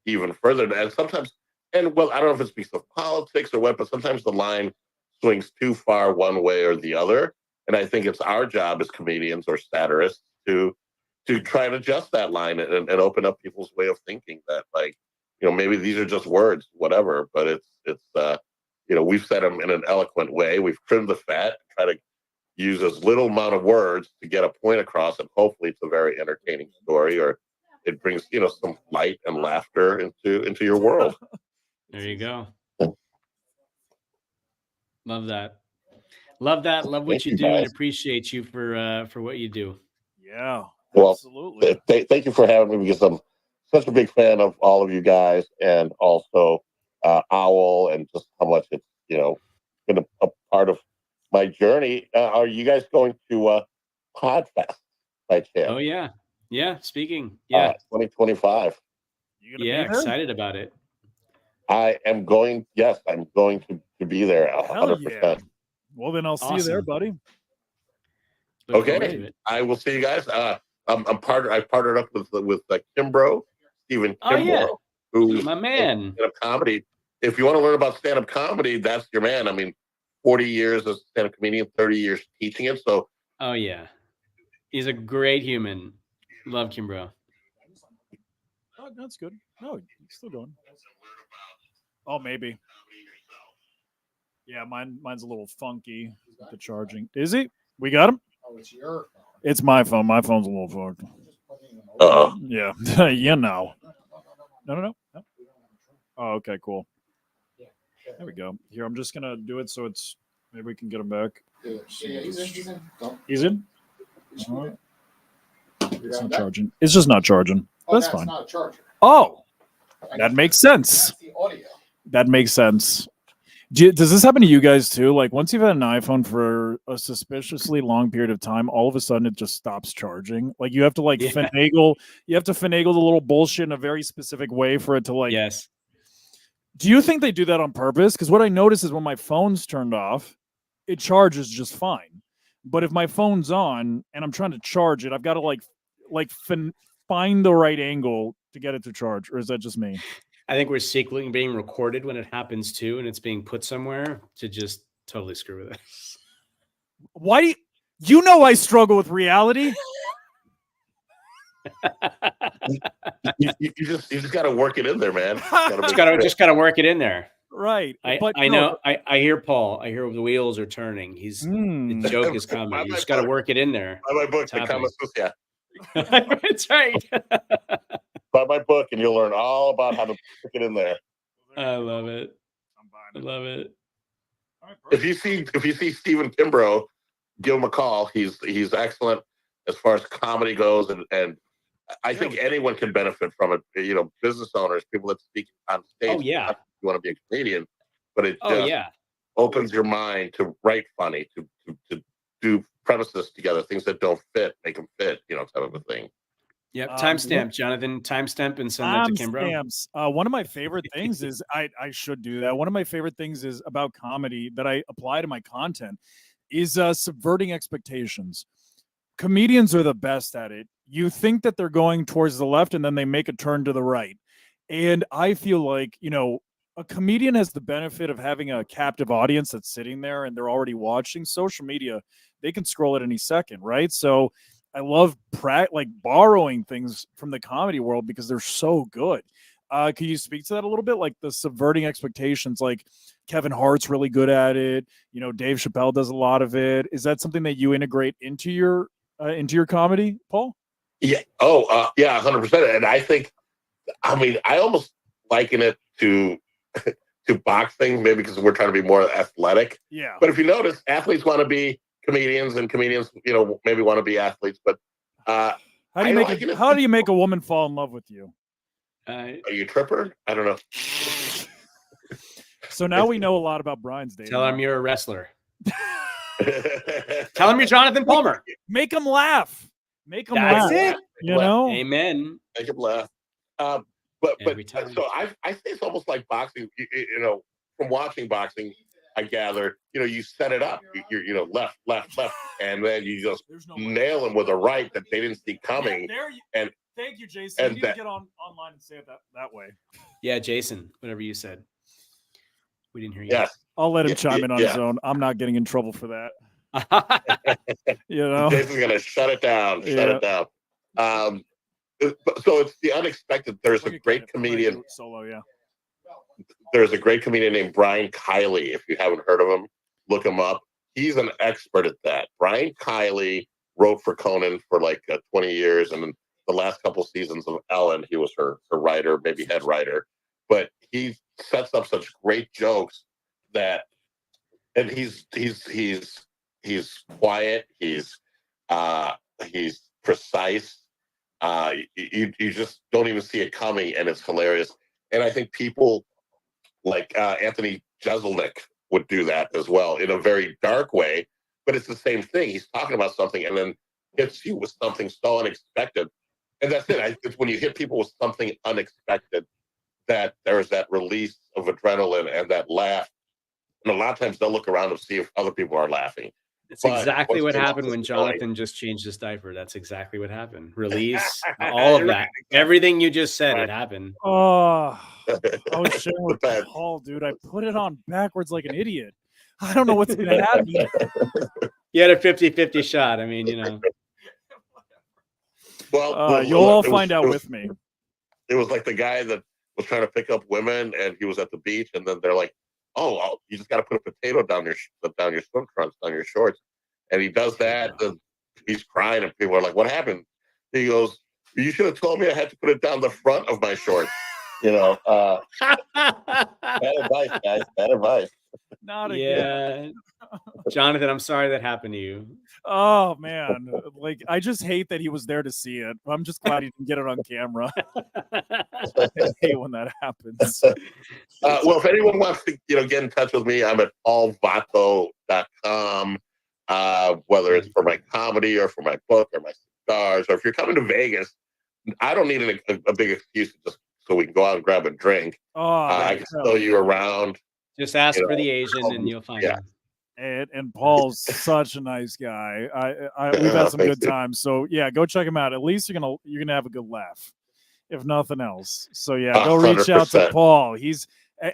[SPEAKER 11] even further. And sometimes, I don't know if it's because of politics or what, but sometimes the line swings too far one way or the other. And I think it's our job as comedians or satirists to try and adjust that line and open up people's way of thinking that, like, maybe these are just words, whatever, but it's we've said them in an eloquent way. We've trimmed the fat, try to use as little amount of words to get a point across, and hopefully it's a very entertaining story, or it brings some light and laughter into your world.
[SPEAKER 2] There you go. Love that. Love that. Love what you do, and appreciate you for what you do.
[SPEAKER 3] Yeah.
[SPEAKER 11] Well,
[SPEAKER 3] absolutely.
[SPEAKER 11] Thank you for having me, because I'm such a big fan of all of you guys, and also Owwll, and just how much it's been a part of my journey. Are you guys going to Podfest by chance?
[SPEAKER 2] Oh yeah. Speaking.
[SPEAKER 11] 2025.
[SPEAKER 2] Yeah, excited about it.
[SPEAKER 11] I am going. Yes, I'm going to be there. 100%.
[SPEAKER 3] Yeah. Well, then I'll see you there, buddy.
[SPEAKER 11] Okay, I will see you guys. I've partnered up with Kimbrough, Stephen Kimbrough, who's
[SPEAKER 2] my man.
[SPEAKER 11] Stand-up comedy. If you want to learn about stand-up comedy, that's your man. I mean, 40 years as a stand-up comedian, 30 years teaching it. So,
[SPEAKER 2] oh yeah, he's a great human. Love Kimbrough.
[SPEAKER 3] Oh, that's good. No, he's still going. Oh, maybe. Yeah, mine's a little funky with the charging. Is he? We got him?
[SPEAKER 7] Oh, it's your phone.
[SPEAKER 3] It's my phone. My phone's a little fucked. Yeah. No. No. Oh, okay, cool. There we go. Here, I'm just gonna do it so it's maybe we can get him back.
[SPEAKER 7] Yeah, he's in.
[SPEAKER 3] He's in? All right. It's not charging. It's just not charging. That's fine.
[SPEAKER 7] Not a charger.
[SPEAKER 3] Oh, that makes sense.
[SPEAKER 7] That's the audio.
[SPEAKER 3] That makes sense. Does this happen to you guys too? Like, once you've had an iPhone for a suspiciously long period of time, all of a sudden it just stops charging. Like, you have to finagle. You have to finagle the little bullshit in a very specific way for it to like.
[SPEAKER 2] Yes.
[SPEAKER 3] Do you think they do that on purpose? Because what I notice is when my phone's turned off, it charges just fine. But if my phone's on and I'm trying to charge it, I've got to find the right angle to get it to charge. Or is that just me?
[SPEAKER 2] I think we're secretly being recorded when it happens too, and it's being put somewhere to just totally screw with us.
[SPEAKER 3] Why do you know I struggle with reality?
[SPEAKER 11] You just got to work it in there, man.
[SPEAKER 2] Just gotta work it in there.
[SPEAKER 3] Right.
[SPEAKER 2] I know. I hear Paul. I hear the wheels are turning. The joke is coming. You just got to work it in there.
[SPEAKER 11] Buy my book, The Kama Sutra.
[SPEAKER 2] That's right.
[SPEAKER 11] Buy my book, and you'll learn all about how to stick it in there.
[SPEAKER 2] I love it. I love it.
[SPEAKER 11] If you see Stephen Kimbrough, give him a call. He's excellent as far as comedy goes, and I think anyone can benefit from it. You know, business owners, people that speak on stage.
[SPEAKER 2] Oh yeah.
[SPEAKER 11] You want to be a comedian, but it just opens your mind to write funny, to do premises together, things that don't fit, make them fit, you know, type of a thing.
[SPEAKER 2] Yep. Timestamp, Jonathan. Timestamp and send that to Kimbrough.
[SPEAKER 3] One of my favorite things is I should do that. One of my favorite things is about comedy that I apply to my content is subverting expectations. Comedians are the best at it. You think that they're going towards the left and then they make a turn to the right. And I feel like, you know, a comedian has the benefit of having a captive audience that's sitting there and they're already watching. Social media, they can scroll at any second, right? So I love borrowing things from the comedy world because they're so good. Can you speak to that a little bit? Like the subverting expectations, like Kevin Hart's really good at it. You know, Dave Chappelle does a lot of it. Is that something that you integrate into your comedy, Paul?
[SPEAKER 11] Yeah. Oh, yeah, 100%. And I think, I almost liken it to boxing, maybe because we're trying to be more athletic.
[SPEAKER 3] Yeah.
[SPEAKER 11] But if you notice, athletes want to be comedians, and comedians, you know, maybe want to be athletes. But
[SPEAKER 3] how do you make a woman fall in love with you?
[SPEAKER 11] Are you a tripper? I don't know.
[SPEAKER 3] So now we know a lot about Brian's dating.
[SPEAKER 2] Tell him you're a wrestler. Tell him you're Jonathan Palmer.
[SPEAKER 3] Make him laugh. Make him laugh.
[SPEAKER 11] It.
[SPEAKER 3] You know?
[SPEAKER 2] Amen.
[SPEAKER 11] Make him laugh. But so I say it's almost like boxing. You know, from watching boxing, I gather, you know, you set it up. You're you know, left, and then you just nail them with a right that they didn't see coming.
[SPEAKER 3] And thank you, Jason. You need to get online and say it that way.
[SPEAKER 2] Yeah, Jason, whatever you said. We didn't hear you.
[SPEAKER 11] Yes.
[SPEAKER 3] I'll let him chime in on his own. I'm not getting in trouble for that. You know,
[SPEAKER 11] Jason's gonna shut it down. Shut it down. So it's the unexpected. There's a great comedian.
[SPEAKER 3] Solo, yeah.
[SPEAKER 11] There's a great comedian named Brian Kiley. If you haven't heard of him, look him up. He's an expert at that. Brian Kiley wrote for Conan for like 20 years, and then the last couple seasons of Ellen, he was her writer, maybe head writer. But he sets up such great jokes and he's quiet. He's precise. You just don't even see it coming, and it's hilarious. And I think people like Anthony Jeselnik would do that as well in a very dark way, but it's the same thing. He's talking about something and then hits you with something so unexpected. And that's it. It's when you hit people with something unexpected that there's that release of adrenaline and that laugh. And a lot of times they'll look around and see if other people are laughing.
[SPEAKER 2] It's exactly what happened when Jonathan just changed his diaper. That's exactly what happened. Release, all of that. Everything you just said, it happened.
[SPEAKER 3] Oh, I was sharing with Paul, dude. I put it on backwards like an idiot. I don't know what's going to happen.
[SPEAKER 2] You had a 50-50 shot. I mean, you know.
[SPEAKER 11] Well,
[SPEAKER 3] you'll all find out with me.
[SPEAKER 11] It was like the guy that was trying to pick up women, and he was at the beach, and then they're like, "Oh, you just got to put a potato down your swim trunks, down your shorts," and he does that. And he's crying, and people are like, "What happened?" He goes, "You should have told me I had to put it down the front of my shorts." You know, bad advice, guys. Bad advice.
[SPEAKER 3] Not again.
[SPEAKER 2] Yeah, Jonathan, I'm sorry that happened to you.
[SPEAKER 3] Oh man, like I just hate that he was there to see it. I'm just glad he didn't get it on camera. I hate when that happens.
[SPEAKER 11] Well, if anyone wants to, get in touch with me, I'm at paulvato.com. Whether it's for my comedy or for my book or my cigars, or if you're coming to Vegas, I don't need a big excuse just so we can go out and grab a drink. I can show you around.
[SPEAKER 2] Just ask for the Asian and you'll find him.
[SPEAKER 3] And Paul's such a nice guy. We've had some good times. So yeah, go check him out. At least you're gonna have a good laugh. if nothing else. So yeah, go reach out to
[SPEAKER 11] 100%.
[SPEAKER 3] Paul.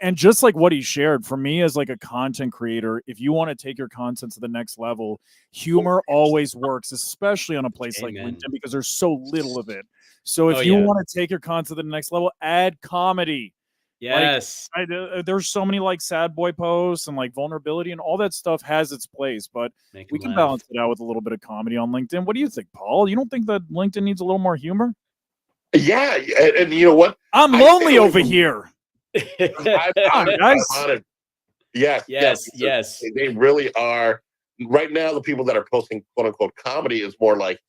[SPEAKER 3] And just like what he shared, for me as like a content creator, if you want to take your content to the next level, humor always works, especially on a place like
[SPEAKER 2] Amen.
[SPEAKER 3] LinkedIn because there's so little of it. So if
[SPEAKER 2] Oh,
[SPEAKER 3] you
[SPEAKER 2] yeah.
[SPEAKER 3] want to take your content to the next level, add comedy.
[SPEAKER 2] Yes.
[SPEAKER 3] There's so many like sad boy posts and like vulnerability and all that stuff has its place, but
[SPEAKER 2] Make
[SPEAKER 3] we
[SPEAKER 2] 'em
[SPEAKER 3] can
[SPEAKER 2] laugh.
[SPEAKER 3] balance it out with a little bit of comedy on LinkedIn. What do you think, Paul? You don't think that LinkedIn needs a little more humor?
[SPEAKER 11] Yeah, and you know what?
[SPEAKER 3] I'm
[SPEAKER 11] I
[SPEAKER 3] lonely
[SPEAKER 11] feel
[SPEAKER 3] over
[SPEAKER 11] like-
[SPEAKER 3] here.
[SPEAKER 11] I'm
[SPEAKER 3] guys.
[SPEAKER 11] honored. Yes,
[SPEAKER 2] Yes,
[SPEAKER 11] because
[SPEAKER 2] yes.
[SPEAKER 11] They really are. Right now, the people that are posting "quote unquote" comedy is more like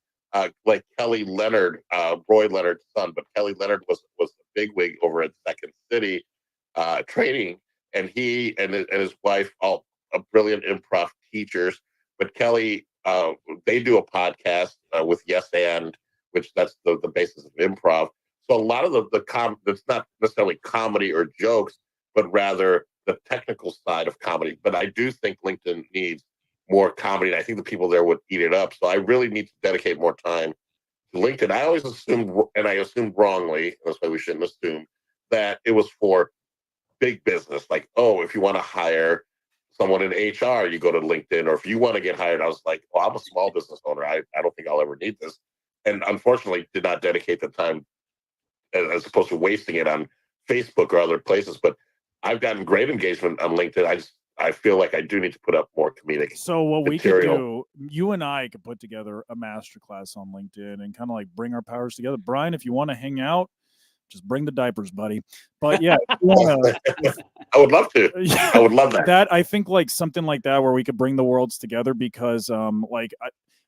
[SPEAKER 11] Kelly Leonard, Roy Leonard's son. But Kelly Leonard was the bigwig over at Second City training, and he and his wife, all brilliant improv teachers. But Kelly, they do a podcast with Yes and, which that's the basis of improv. So a lot of it's not necessarily comedy or jokes, but rather the technical side of comedy. But I do think LinkedIn needs more comedy, and I think the people there would eat it up. So I really need to dedicate more time to LinkedIn. I always assumed, and I assumed wrongly, that's why we shouldn't assume, that it was for big business. Like, oh, if you want to hire someone in HR, you go to LinkedIn. Or if you want to get hired, I was like, well, I'm a small business owner. I don't think I'll ever need this. And unfortunately, did not dedicate the time as opposed to wasting it on Facebook or other places. But I've gotten great engagement on LinkedIn. I feel like I do need to put up more comedic.
[SPEAKER 3] So what we
[SPEAKER 11] material.
[SPEAKER 3] could do, you and I could put together a masterclass on LinkedIn and kind of like bring our powers together. Brian, if you want to hang out, just bring the diapers, buddy. But yeah, if you wanna,
[SPEAKER 11] I would love to. I would love that.
[SPEAKER 3] That I think like something like that where we could bring the worlds together because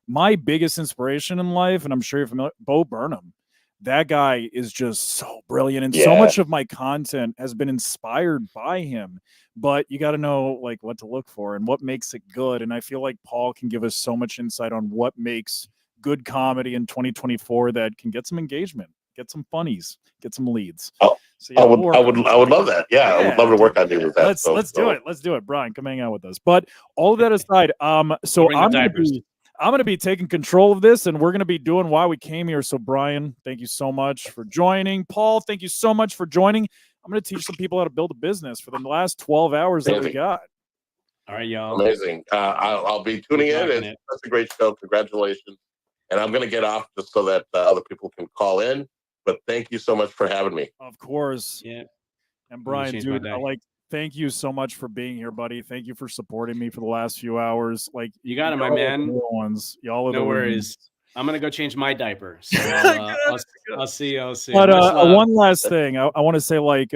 [SPEAKER 3] my biggest inspiration in life, and I'm sure you're familiar, Bo Burnham. That guy is just so brilliant, and so much of my content has been inspired by him. But you got to know like what to look for and what makes it good. And I feel like Paul can give us so much insight on what makes good comedy in 2024 that can get some engagement, get some funnies, get some leads.
[SPEAKER 11] Oh,
[SPEAKER 3] so yeah,
[SPEAKER 11] I would love that. Yeah, I would love to work on you with that.
[SPEAKER 3] Let's do it. Let's do it, Brian. Come hang out with us. But all of that aside, so I'm going to be taking control of this, and we're going to be doing why we came here. So, Brian, thank you so much for joining. Paul, thank you so much for joining. I'm going to teach some people how to build a business for the last 12 hours that we got.
[SPEAKER 2] All right, y'all.
[SPEAKER 11] Amazing. I'll be tuning in. It's such a great show. Congratulations. And I'm going to get off just so that other people can call in. But thank you so much for having me.
[SPEAKER 3] Of course.
[SPEAKER 2] Yeah.
[SPEAKER 3] And Brian, dude, thank you so much for being here, buddy. Thank you for supporting me for the last few hours. Like
[SPEAKER 2] you got it, my man.
[SPEAKER 3] Y'all are
[SPEAKER 2] no
[SPEAKER 3] the
[SPEAKER 2] worries. I'm gonna go change my diaper. So I'll see you. I'll see you.
[SPEAKER 3] But one last thing, I want to say, like,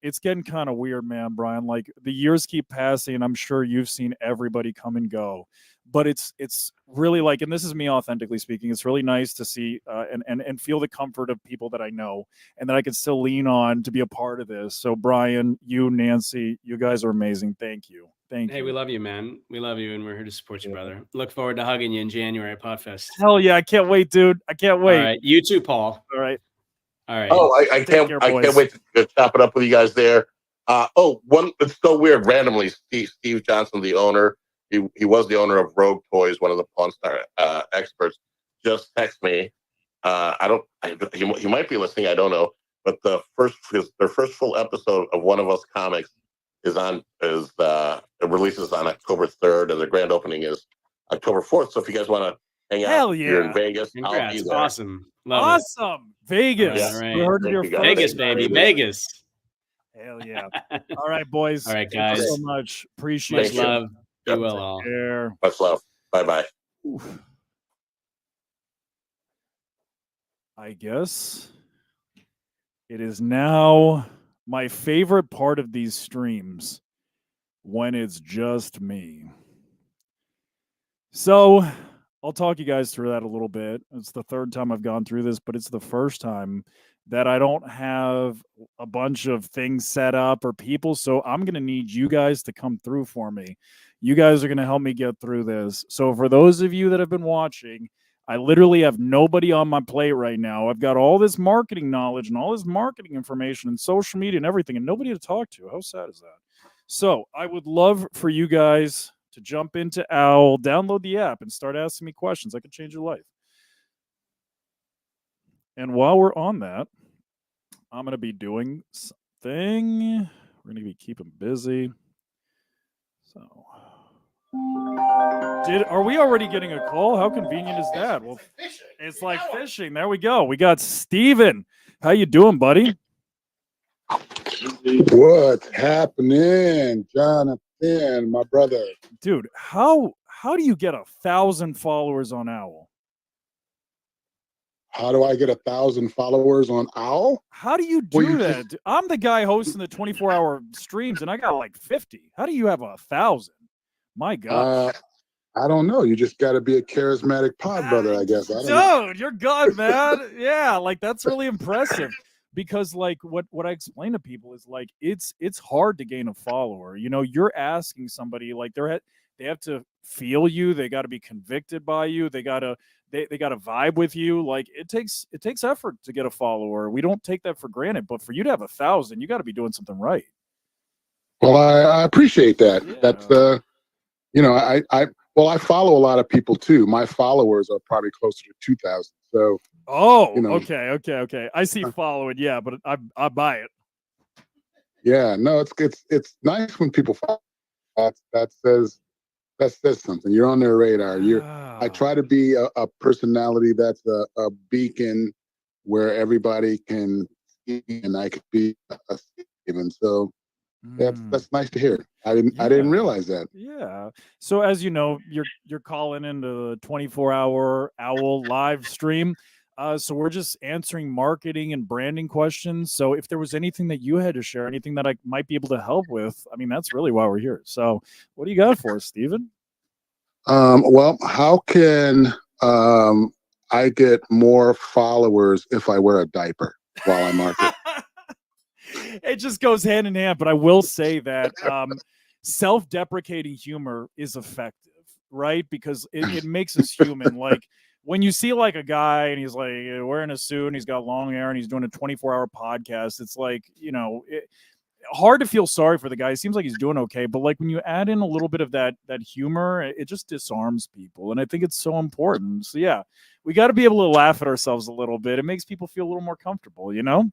[SPEAKER 3] it's getting kind of weird, man, Brian. Like the years keep passing, and I'm sure you've seen everybody come and go. But it's really like, and this is me authentically speaking, it's really nice to see and feel the comfort of people that I know and that I can still lean on to be a part of this. So Brian, you, Nancy, you guys are amazing. Thank you. Thank you.
[SPEAKER 2] Hey, we love you, man. We love you, and we're here to support you, brother. Look forward to hugging you in January at Podfest.
[SPEAKER 3] Hell yeah, I can't wait, dude. I can't wait.
[SPEAKER 2] All right, you too, Paul.
[SPEAKER 3] All right.
[SPEAKER 2] All right.
[SPEAKER 11] Oh, I can't wait to chop it up with you guys there. It's so weird. Randomly, Steve Johnson, the owner, he was the owner of Rogue Toys, one of the Pawn Star experts, just text me. He might be listening, I don't know. But their first full episode of One of Us Comics it releases on October 3rd, and the grand opening is October 4th. So if you guys want to hang out here in Vegas,
[SPEAKER 2] Congrats.
[SPEAKER 11] I'll be there.
[SPEAKER 2] Awesome. Love it.
[SPEAKER 3] Vegas.
[SPEAKER 2] All right.
[SPEAKER 3] You heard it here first.
[SPEAKER 2] Vegas, baby. Vegas.
[SPEAKER 3] Hell yeah. All right, boys.
[SPEAKER 2] All right,
[SPEAKER 3] Thank
[SPEAKER 2] guys.
[SPEAKER 3] you so much. Appreciate
[SPEAKER 2] Much
[SPEAKER 3] it.
[SPEAKER 2] love. Be well all.
[SPEAKER 11] Much love. Bye-bye.
[SPEAKER 3] I guess it is now my favorite part of these streams when it's just me. So I'll talk you guys through that a little bit. It's the third time I've gone through this, but it's the first time that I don't have a bunch of things set up or people. So I'm going to need you guys to come through for me. You guys are going to help me get through this. So for those of you that have been watching, I literally have nobody on my plate right now. I've got all this marketing knowledge and all this marketing information and social media and everything, and nobody to talk to. How sad is that? So I would love for you guys to jump into Owwll, download the app, and start asking me questions. I could change your life. And while we're on that, I'm going to be doing something. We're going to be keeping busy. So, are we already getting a call? How convenient is that? Well, it's like fishing. There we go. We got Steven. How you doing, buddy?
[SPEAKER 12] What's happening, Jonathan, my brother?
[SPEAKER 3] Dude, how do you get 1,000 followers on Owwll?
[SPEAKER 12] How do I get 1,000 followers on Owwll?
[SPEAKER 3] How do you do that? I'm the guy hosting the 24-hour streams, and I got like 50. How do you have 1,000? My God.
[SPEAKER 12] I don't know. You just got to be a charismatic pod brother, I guess. I don't know.
[SPEAKER 3] Dude, you're good, man. Yeah, like that's really impressive. Because like what I explain to people is like it's hard to gain a follower. You know, you're asking somebody like they have to feel you, they got to be convicted by you, they got to vibe with you. Like it takes effort to get a follower. We don't take that for granted, but for you to have 1,000, you got to be doing something right.
[SPEAKER 12] Well, I appreciate that. Yeah. That's you know, I follow a lot of people too. My followers are probably closer to 2,000. So
[SPEAKER 3] you know, okay. I see following, yeah, but I buy it.
[SPEAKER 12] Yeah, no, it's nice when people follow. That says something. You're on their radar. I try to be a personality that's a beacon where everybody can see, and I could be a Steven. So that's nice to hear. I didn't realize that.
[SPEAKER 3] Yeah. So as you know, you're calling into the 24-hour Owwll live stream. So we're just answering marketing and branding questions. So if there was anything that you had to share, anything that I might be able to help with, I mean, that's really why we're here. So what do you got for us, Steven?
[SPEAKER 12] Well, how can I get more followers if I wear a diaper while I market?
[SPEAKER 3] It just goes hand in hand. But I will say that self-deprecating humor is effective, right? Because it makes us human. Like, when you see like a guy and he's like wearing a suit and he's got long hair and he's doing a 24-hour podcast, it's like, you know, hard to feel sorry for the guy. It seems like he's doing okay, but like when you add in a little bit of that humor, it just disarms people, and I think it's so important. So yeah, we got to be able to laugh at ourselves a little bit. It makes people feel a little more comfortable, you know.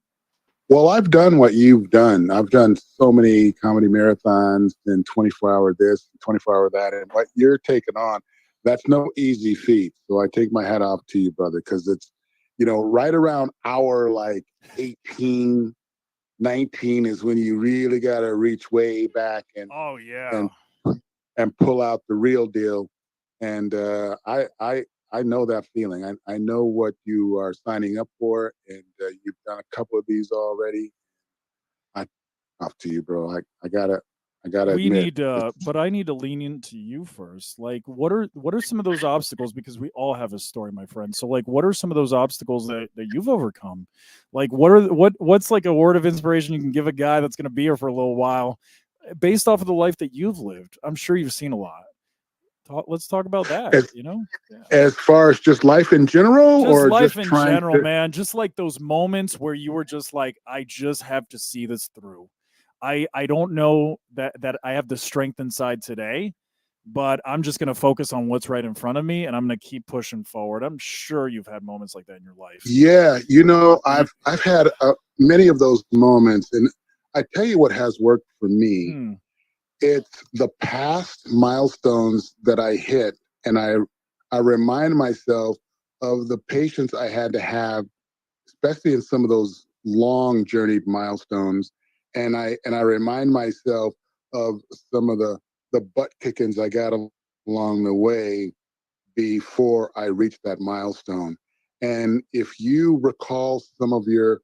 [SPEAKER 12] Well, I've done what you've done. I've done so many comedy marathons and 24-hour this, 24-hour that, and what you're taking on, that's no easy feat. So I take my hat off to you, brother, because it's, you know, right around hour like 18, 19 is when you really got to reach way back and and pull out the real deal. And I know that feeling. I know what you are signing up for, and you've done a couple of these already. Off to you, bro. I gotta.
[SPEAKER 3] We
[SPEAKER 12] admit,
[SPEAKER 3] need, but I need to lean into you first. Like, what are some of those obstacles? Because we all have a story, my friend. So, like, what are some of those obstacles that you've overcome? Like, what's like a word of inspiration you can give a guy that's going to be here for a little while, based off of the life that you've lived? I'm sure you've seen a lot. Let's talk about that.
[SPEAKER 12] As far as just life in general,
[SPEAKER 3] just
[SPEAKER 12] or
[SPEAKER 3] life
[SPEAKER 12] just
[SPEAKER 3] in
[SPEAKER 12] trying
[SPEAKER 3] general,
[SPEAKER 12] to...
[SPEAKER 3] man. Just like those moments where you were just like, I just have to see this through. I don't know that I have the strength inside today, but I'm just going to focus on what's right in front of me, and I'm going to keep pushing forward. I'm sure you've had moments like that in your life.
[SPEAKER 12] Yeah, you know, I've had many of those moments, and I tell you what has worked for me. It's the past milestones that I hit, and I remind myself of the patience I had to have, especially in some of those long journeyed milestones. And I remind myself of some of the butt kickings I got along the way before I reached that milestone. And if you recall some of your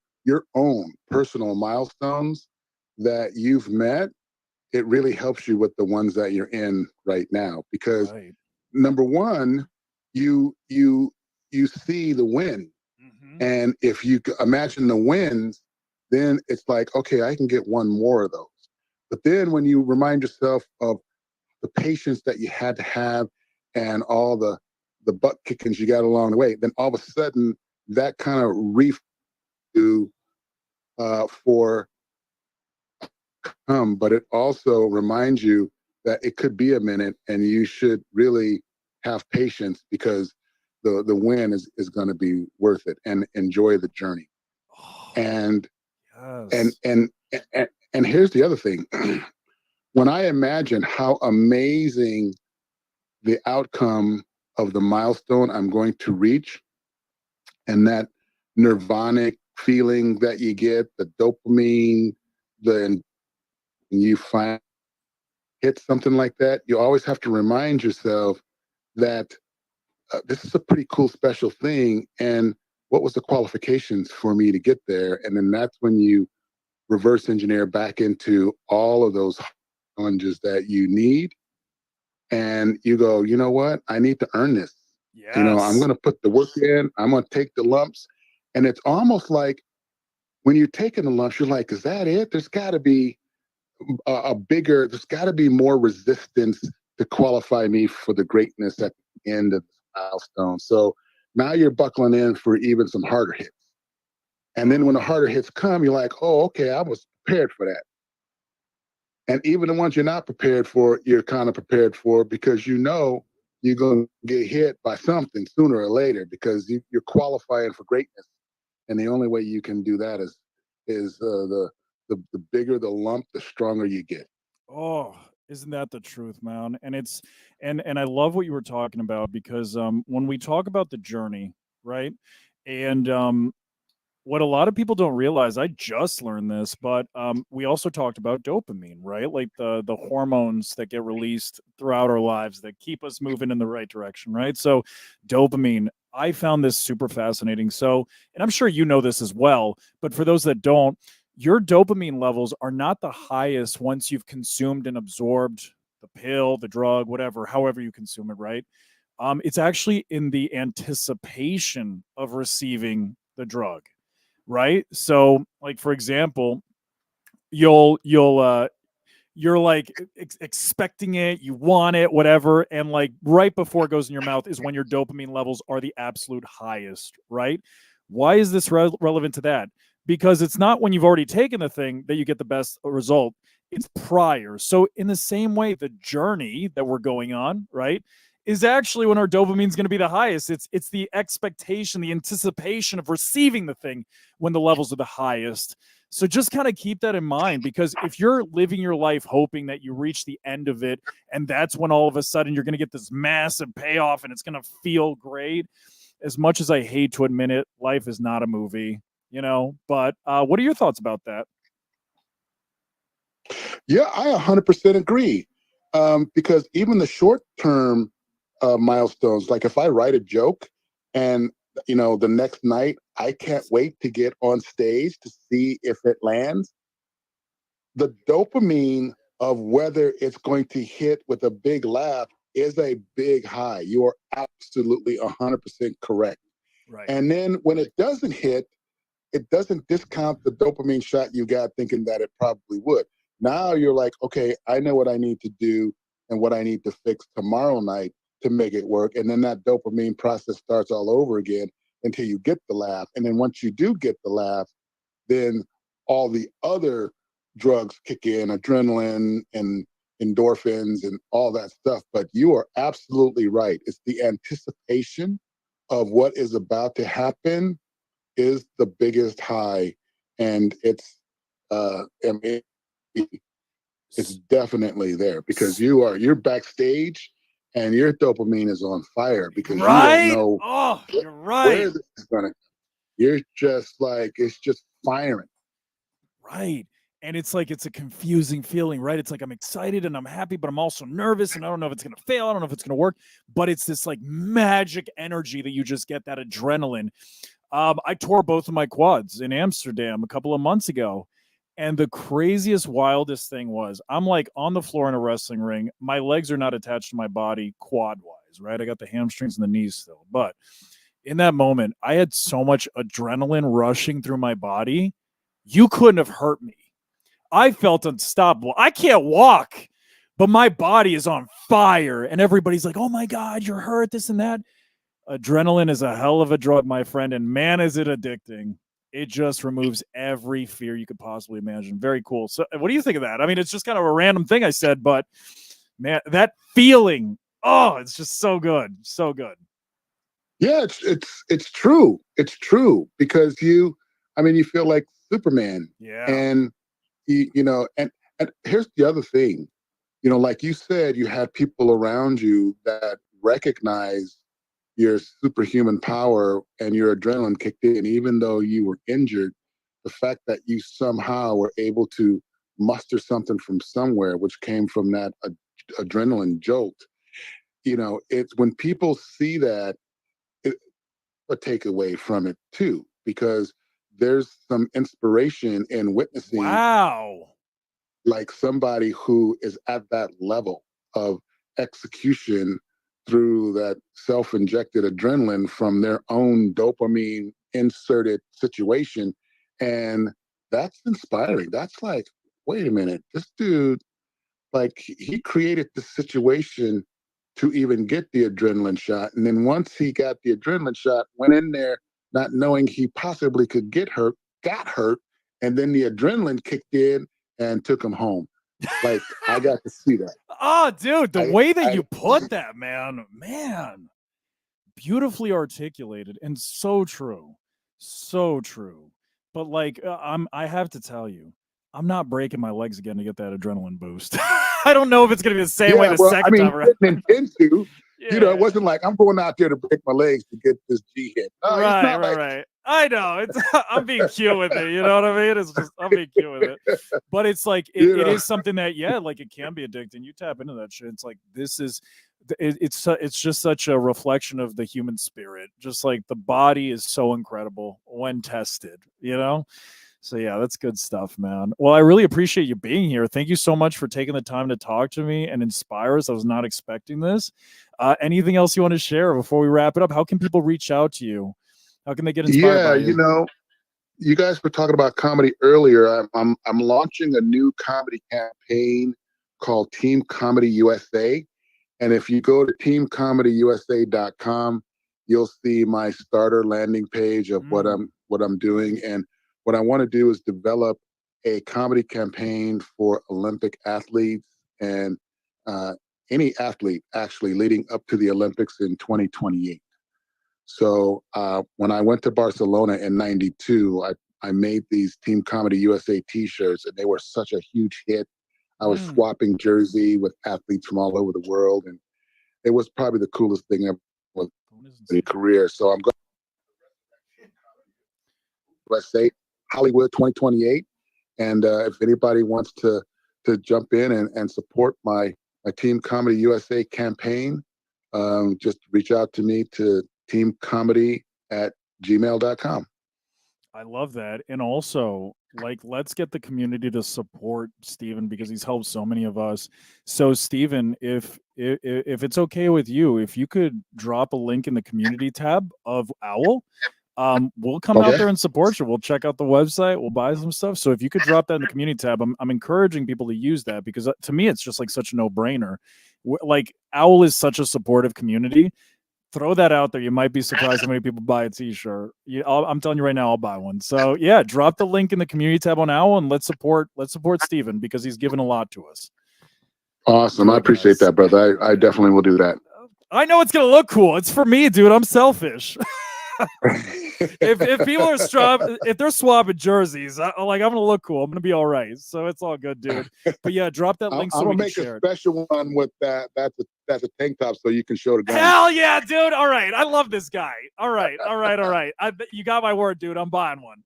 [SPEAKER 12] own personal milestones that you've met, it really helps you with the ones that you're in right now. Because number one, you see the win. And if you imagine the wins, then it's like, okay, I can get one more of those. But then when you remind yourself of the patience that you had to have and all the butt kickings you got along the way, then all of a sudden that kind of reef you for but it also reminds you that it could be a minute, and you should really have patience, because the win is going to be worth it, and enjoy the journey. And
[SPEAKER 3] Yes.
[SPEAKER 12] And here's the other thing. When I imagine how amazing the outcome of the milestone I'm going to reach, and that nirvanic feeling that you get, the dopamine, when you find hit something like that, you always have to remind yourself that this is a pretty cool, special thing. And what was the qualifications for me to get there? And then that's when you reverse engineer back into all of those challenges that you need. And you go, you know what? I need to earn this.
[SPEAKER 3] Yes.
[SPEAKER 12] You know, I'm going to put the work in. I'm going to take the lumps. And it's almost like when you're taking the lumps, you're like, is that it? There's got to be there's got to be more resistance to qualify me for the greatness at the end of the milestone. So now you're buckling in for even some harder hits. And then when the harder hits come, you're like, oh, okay, I was prepared for that. And even the ones you're not prepared for, you're kind of prepared for, because you know you're going to get hit by something sooner or later, because you're qualifying for greatness. And the only way you can do that is the bigger the lump, the stronger you get.
[SPEAKER 3] Oh, isn't that the truth, man? And it's and I love what you were talking about, because when we talk about the journey, right? And what a lot of people don't realize, I just learned this, but we also talked about dopamine, right? Like the hormones that get released throughout our lives that keep us moving in the right direction, right? So dopamine, I found this super fascinating. So, and I'm sure you know this as well, but for those that don't, your dopamine levels are not the highest once you've consumed and absorbed the pill, the drug, whatever, however you consume it, right? It's actually in the anticipation of receiving the drug, right? So, like, for example, you're like expecting it, you want it, whatever, and like right before it goes in your mouth is when your dopamine levels are the absolute highest, right? Why is this relevant to that? Because it's not when you've already taken the thing that you get the best result, it's prior. So in the same way, the journey that we're going on, right, is actually when our dopamine is going to be the highest. It's the expectation, the anticipation of receiving the thing when the levels are the highest. So just kind of keep that in mind, because if you're living your life hoping that you reach the end of it, and that's when all of a sudden you're going to get this massive payoff and it's going to feel great, as much as I hate to admit it, life is not a movie, you know. But what are your thoughts about that?
[SPEAKER 12] Yeah, I 100% agree. Because even the short-term milestones, like if I write a joke and, you know, the next night I can't wait to get on stage to see if it lands, the dopamine of whether it's going to hit with a big laugh is a big high. You are absolutely 100% correct.
[SPEAKER 3] Right.
[SPEAKER 12] And then when it doesn't hit, it doesn't discount the dopamine shot you got thinking that it probably would. Now you're like, okay, I know what I need to do and what I need to fix tomorrow night to make it work. And then that dopamine process starts all over again until you get the laugh. And then once you do get the laugh, then all the other drugs kick in, adrenaline and endorphins and all that stuff. But you are absolutely right. It's the anticipation of what is about to happen is the biggest high. And it's it's definitely there, because you're backstage and your dopamine is on fire, because
[SPEAKER 3] Right?
[SPEAKER 12] you don't know
[SPEAKER 3] Oh, you're right.
[SPEAKER 12] where this is gonna. You're just like, it's just firing.
[SPEAKER 3] Right. And it's like, it's a confusing feeling, right? It's like, I'm excited and I'm happy, but I'm also nervous and I don't know if it's going to fail. I don't know if it's going to work, but it's this like magic energy that you just get, that adrenaline. I tore both of my quads in Amsterdam a couple of months ago. And the craziest, wildest thing was, I'm like on the floor in a wrestling ring. My legs are not attached to my body quad wise, right? I got the hamstrings and the knees still. But in that moment, I had so much adrenaline rushing through my body. You couldn't have hurt me. I felt unstoppable. I can't walk, but my body is on fire. And everybody's like, oh my God, you're hurt, this and that. Adrenaline is a hell of a drug, my friend. And man, is it addicting. It just removes every fear you could possibly imagine. Very cool. So what do you think of that? I mean, it's just kind of a random thing I said, but man, that feeling, oh, it's just so good. So good.
[SPEAKER 12] Yeah, it's true. It's true, because I mean, you feel like Superman.
[SPEAKER 3] Yeah.
[SPEAKER 12] And and here's the other thing, like you said, you had people around you that recognize your superhuman power and your adrenaline kicked in, even though you were injured. The fact that you somehow were able to muster something from somewhere, which came from that adrenaline jolt. It's when people see that, a takeaway from it too, because there's some inspiration in witnessing
[SPEAKER 3] Wow.
[SPEAKER 12] like somebody who is at that level of execution through that self-injected adrenaline from their own dopamine inserted situation. And that's inspiring. That's like, wait a minute, this dude, like he created the situation to even get the adrenaline shot. And then once he got the adrenaline shot, went in there not knowing he possibly could get hurt, got hurt, and then the adrenaline kicked in and took him home. Like, I got to see that.
[SPEAKER 3] Oh, dude, the way that you put that, man, beautifully articulated and so true. So true. But like, I have to tell you, I'm not breaking my legs again to get that adrenaline boost. I don't know if it's going to be the same way the second time around.
[SPEAKER 12] Didn't intend to. It wasn't like I'm going out there to break my legs to get this G hit. No,
[SPEAKER 3] Right. I know. I'm being cute with it. You know what I mean? It's just I'm being cute with it. But it's like it is something that like it can be addicting. You tap into that shit. It's like it's just such a reflection of the human spirit. Just like the body is so incredible when tested. So yeah, that's good stuff, man. Well, I really appreciate you being here. Thank you so much for taking the time to talk to me and inspire us. I was not expecting this. Anything else you want to share before we wrap it up? How can people reach out to you? How can they get inspired by you?
[SPEAKER 12] You guys were talking about comedy earlier. I'm launching a new comedy campaign called Team Comedy USA. And if you go to teamcomedyusa.com, you'll see my starter landing page of what I'm doing. And what I want to do is develop a comedy campaign for Olympic athletes and any athlete actually leading up to the Olympics in 2028. So when I went to Barcelona in '92, I made these Team Comedy USA t-shirts, and they were such a huge hit. I was swapping jersey with athletes from all over the world, and it was probably the coolest thing ever in my career. So I'm going to USA Hollywood 2028, and if anybody wants to jump in and support my Team Comedy USA campaign, just reach out to me to teamcomedy@gmail.com.
[SPEAKER 3] I love that. And also, like, let's get the community to support Steven because he's helped so many of us. So Steven, if it's okay with you, if you could drop a link in the community tab of Owwll, we'll come out there and support you. We'll check out the website. We'll buy some stuff. So if you could drop that in the community tab, I'm encouraging people to use that because to me, it's just like such a no-brainer. Like Owwll is such a supportive community. Throw that out there. You might be surprised how many people buy a t-shirt. I'm telling you right now, I'll buy one. So yeah, drop the link in the community tab on Owwll and let's support Steven because he's given a lot to us.
[SPEAKER 12] Awesome. I appreciate that, brother. I definitely will do that.
[SPEAKER 3] I know it's going to look cool. It's for me, dude. I'm selfish. if people are if they're swapping jerseys, I'm gonna look cool. I'm gonna be all right. So it's all good, dude. But yeah, drop that link.
[SPEAKER 12] I'm gonna make a special one with that. That's a tank top, so you can show the guys.
[SPEAKER 3] Hell yeah, dude! All right, I love this guy. All right. You got my word, dude. I'm buying one.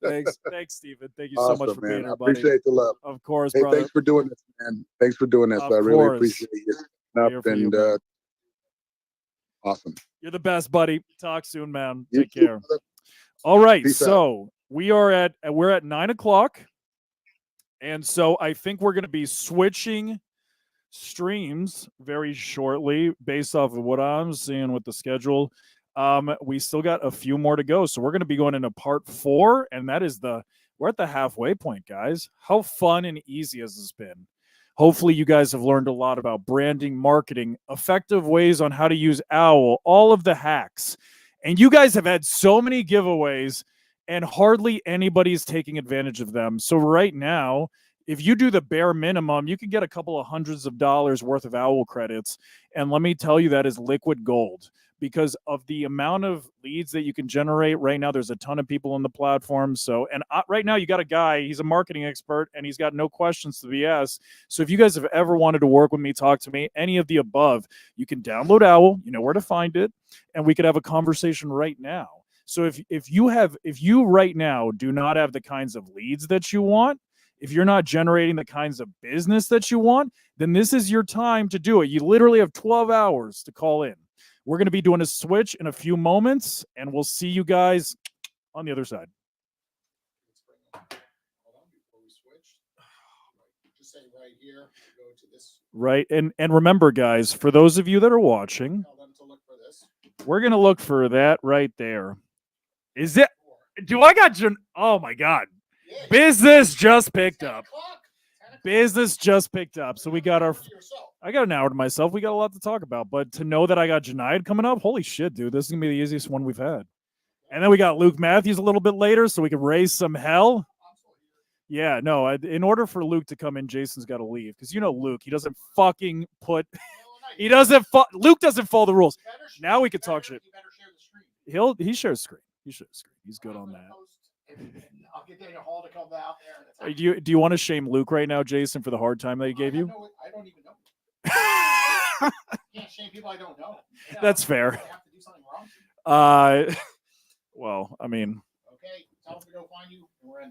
[SPEAKER 3] Thanks, Steven. Thank you so much for being here, buddy.
[SPEAKER 12] Appreciate the love.
[SPEAKER 3] Of course,
[SPEAKER 12] brother.
[SPEAKER 3] Thanks
[SPEAKER 12] for doing this, man. Thanks for doing this. I really appreciate it. Awesome.
[SPEAKER 3] You're the best, buddy. Talk soon, man. Take care. All right. So we're at 9:00. And so I think we're going to be switching streams very shortly based off of what I'm seeing with the schedule. We still got a few more to go. So we're going to be going into part 4. And that is we're at the halfway point, guys. How fun and easy has this been? Hopefully you guys have learned a lot about branding, marketing, effective ways on how to use Owwll, all of the hacks. And you guys have had so many giveaways and hardly anybody's taking advantage of them. So right now, if you do the bare minimum, you can get a couple of hundreds of dollars worth of Owwll credits. And let me tell you, that is liquid gold because of the amount of leads that you can generate right now. There's a ton of people on the platform. So, and right now you got a guy, he's a marketing expert and he's got no questions to be asked. So if you guys have ever wanted to work with me, talk to me, any of the above, you can download Owwll, you know where to find it, and we could have a conversation right now. So if you right now do not have the kinds of leads that you want, if you're not generating the kinds of business that you want, then this is your time to do it. You literally have 12 hours to call in. We're going to be doing a switch in a few moments, and we'll see you guys on the other side.
[SPEAKER 7] Just say right here, go to this.
[SPEAKER 3] Right, and remember, guys, for those of you that are watching,
[SPEAKER 7] Tell them to look for this.
[SPEAKER 3] we're going to look for that right there. Is it? Do I got? Oh my God!
[SPEAKER 7] Yeah,
[SPEAKER 3] Business just picked
[SPEAKER 7] 10
[SPEAKER 3] up.
[SPEAKER 7] o'clock. 10 o'clock.
[SPEAKER 3] Business just picked up. So we got our.
[SPEAKER 7] For yourself.
[SPEAKER 3] I got an hour to myself. We got a lot to talk about, but to know that I got Jonaed coming up, holy shit, dude, this is gonna be the easiest one we've had. And then we got Luke Matthews a little bit later, so we can raise some hell. Yeah, no. In order for Luke to come in, Jason's got to leave because you know Luke, he doesn't fucking put. He doesn't. Luke doesn't follow the rules. Now we can talk shit. He shares screen. He shares screen. He's good on that.
[SPEAKER 7] I'll get Daniel Hall to come out there. And
[SPEAKER 3] Do you want to shame Luke right now, Jason, for the hard time that he gave you?
[SPEAKER 7] I don't even know. Can't shame people I don't know. Yeah,
[SPEAKER 3] That's fair.
[SPEAKER 7] I have to do something wrong.
[SPEAKER 3] Well, I mean.
[SPEAKER 7] Okay, tell them to go find you, and we're in.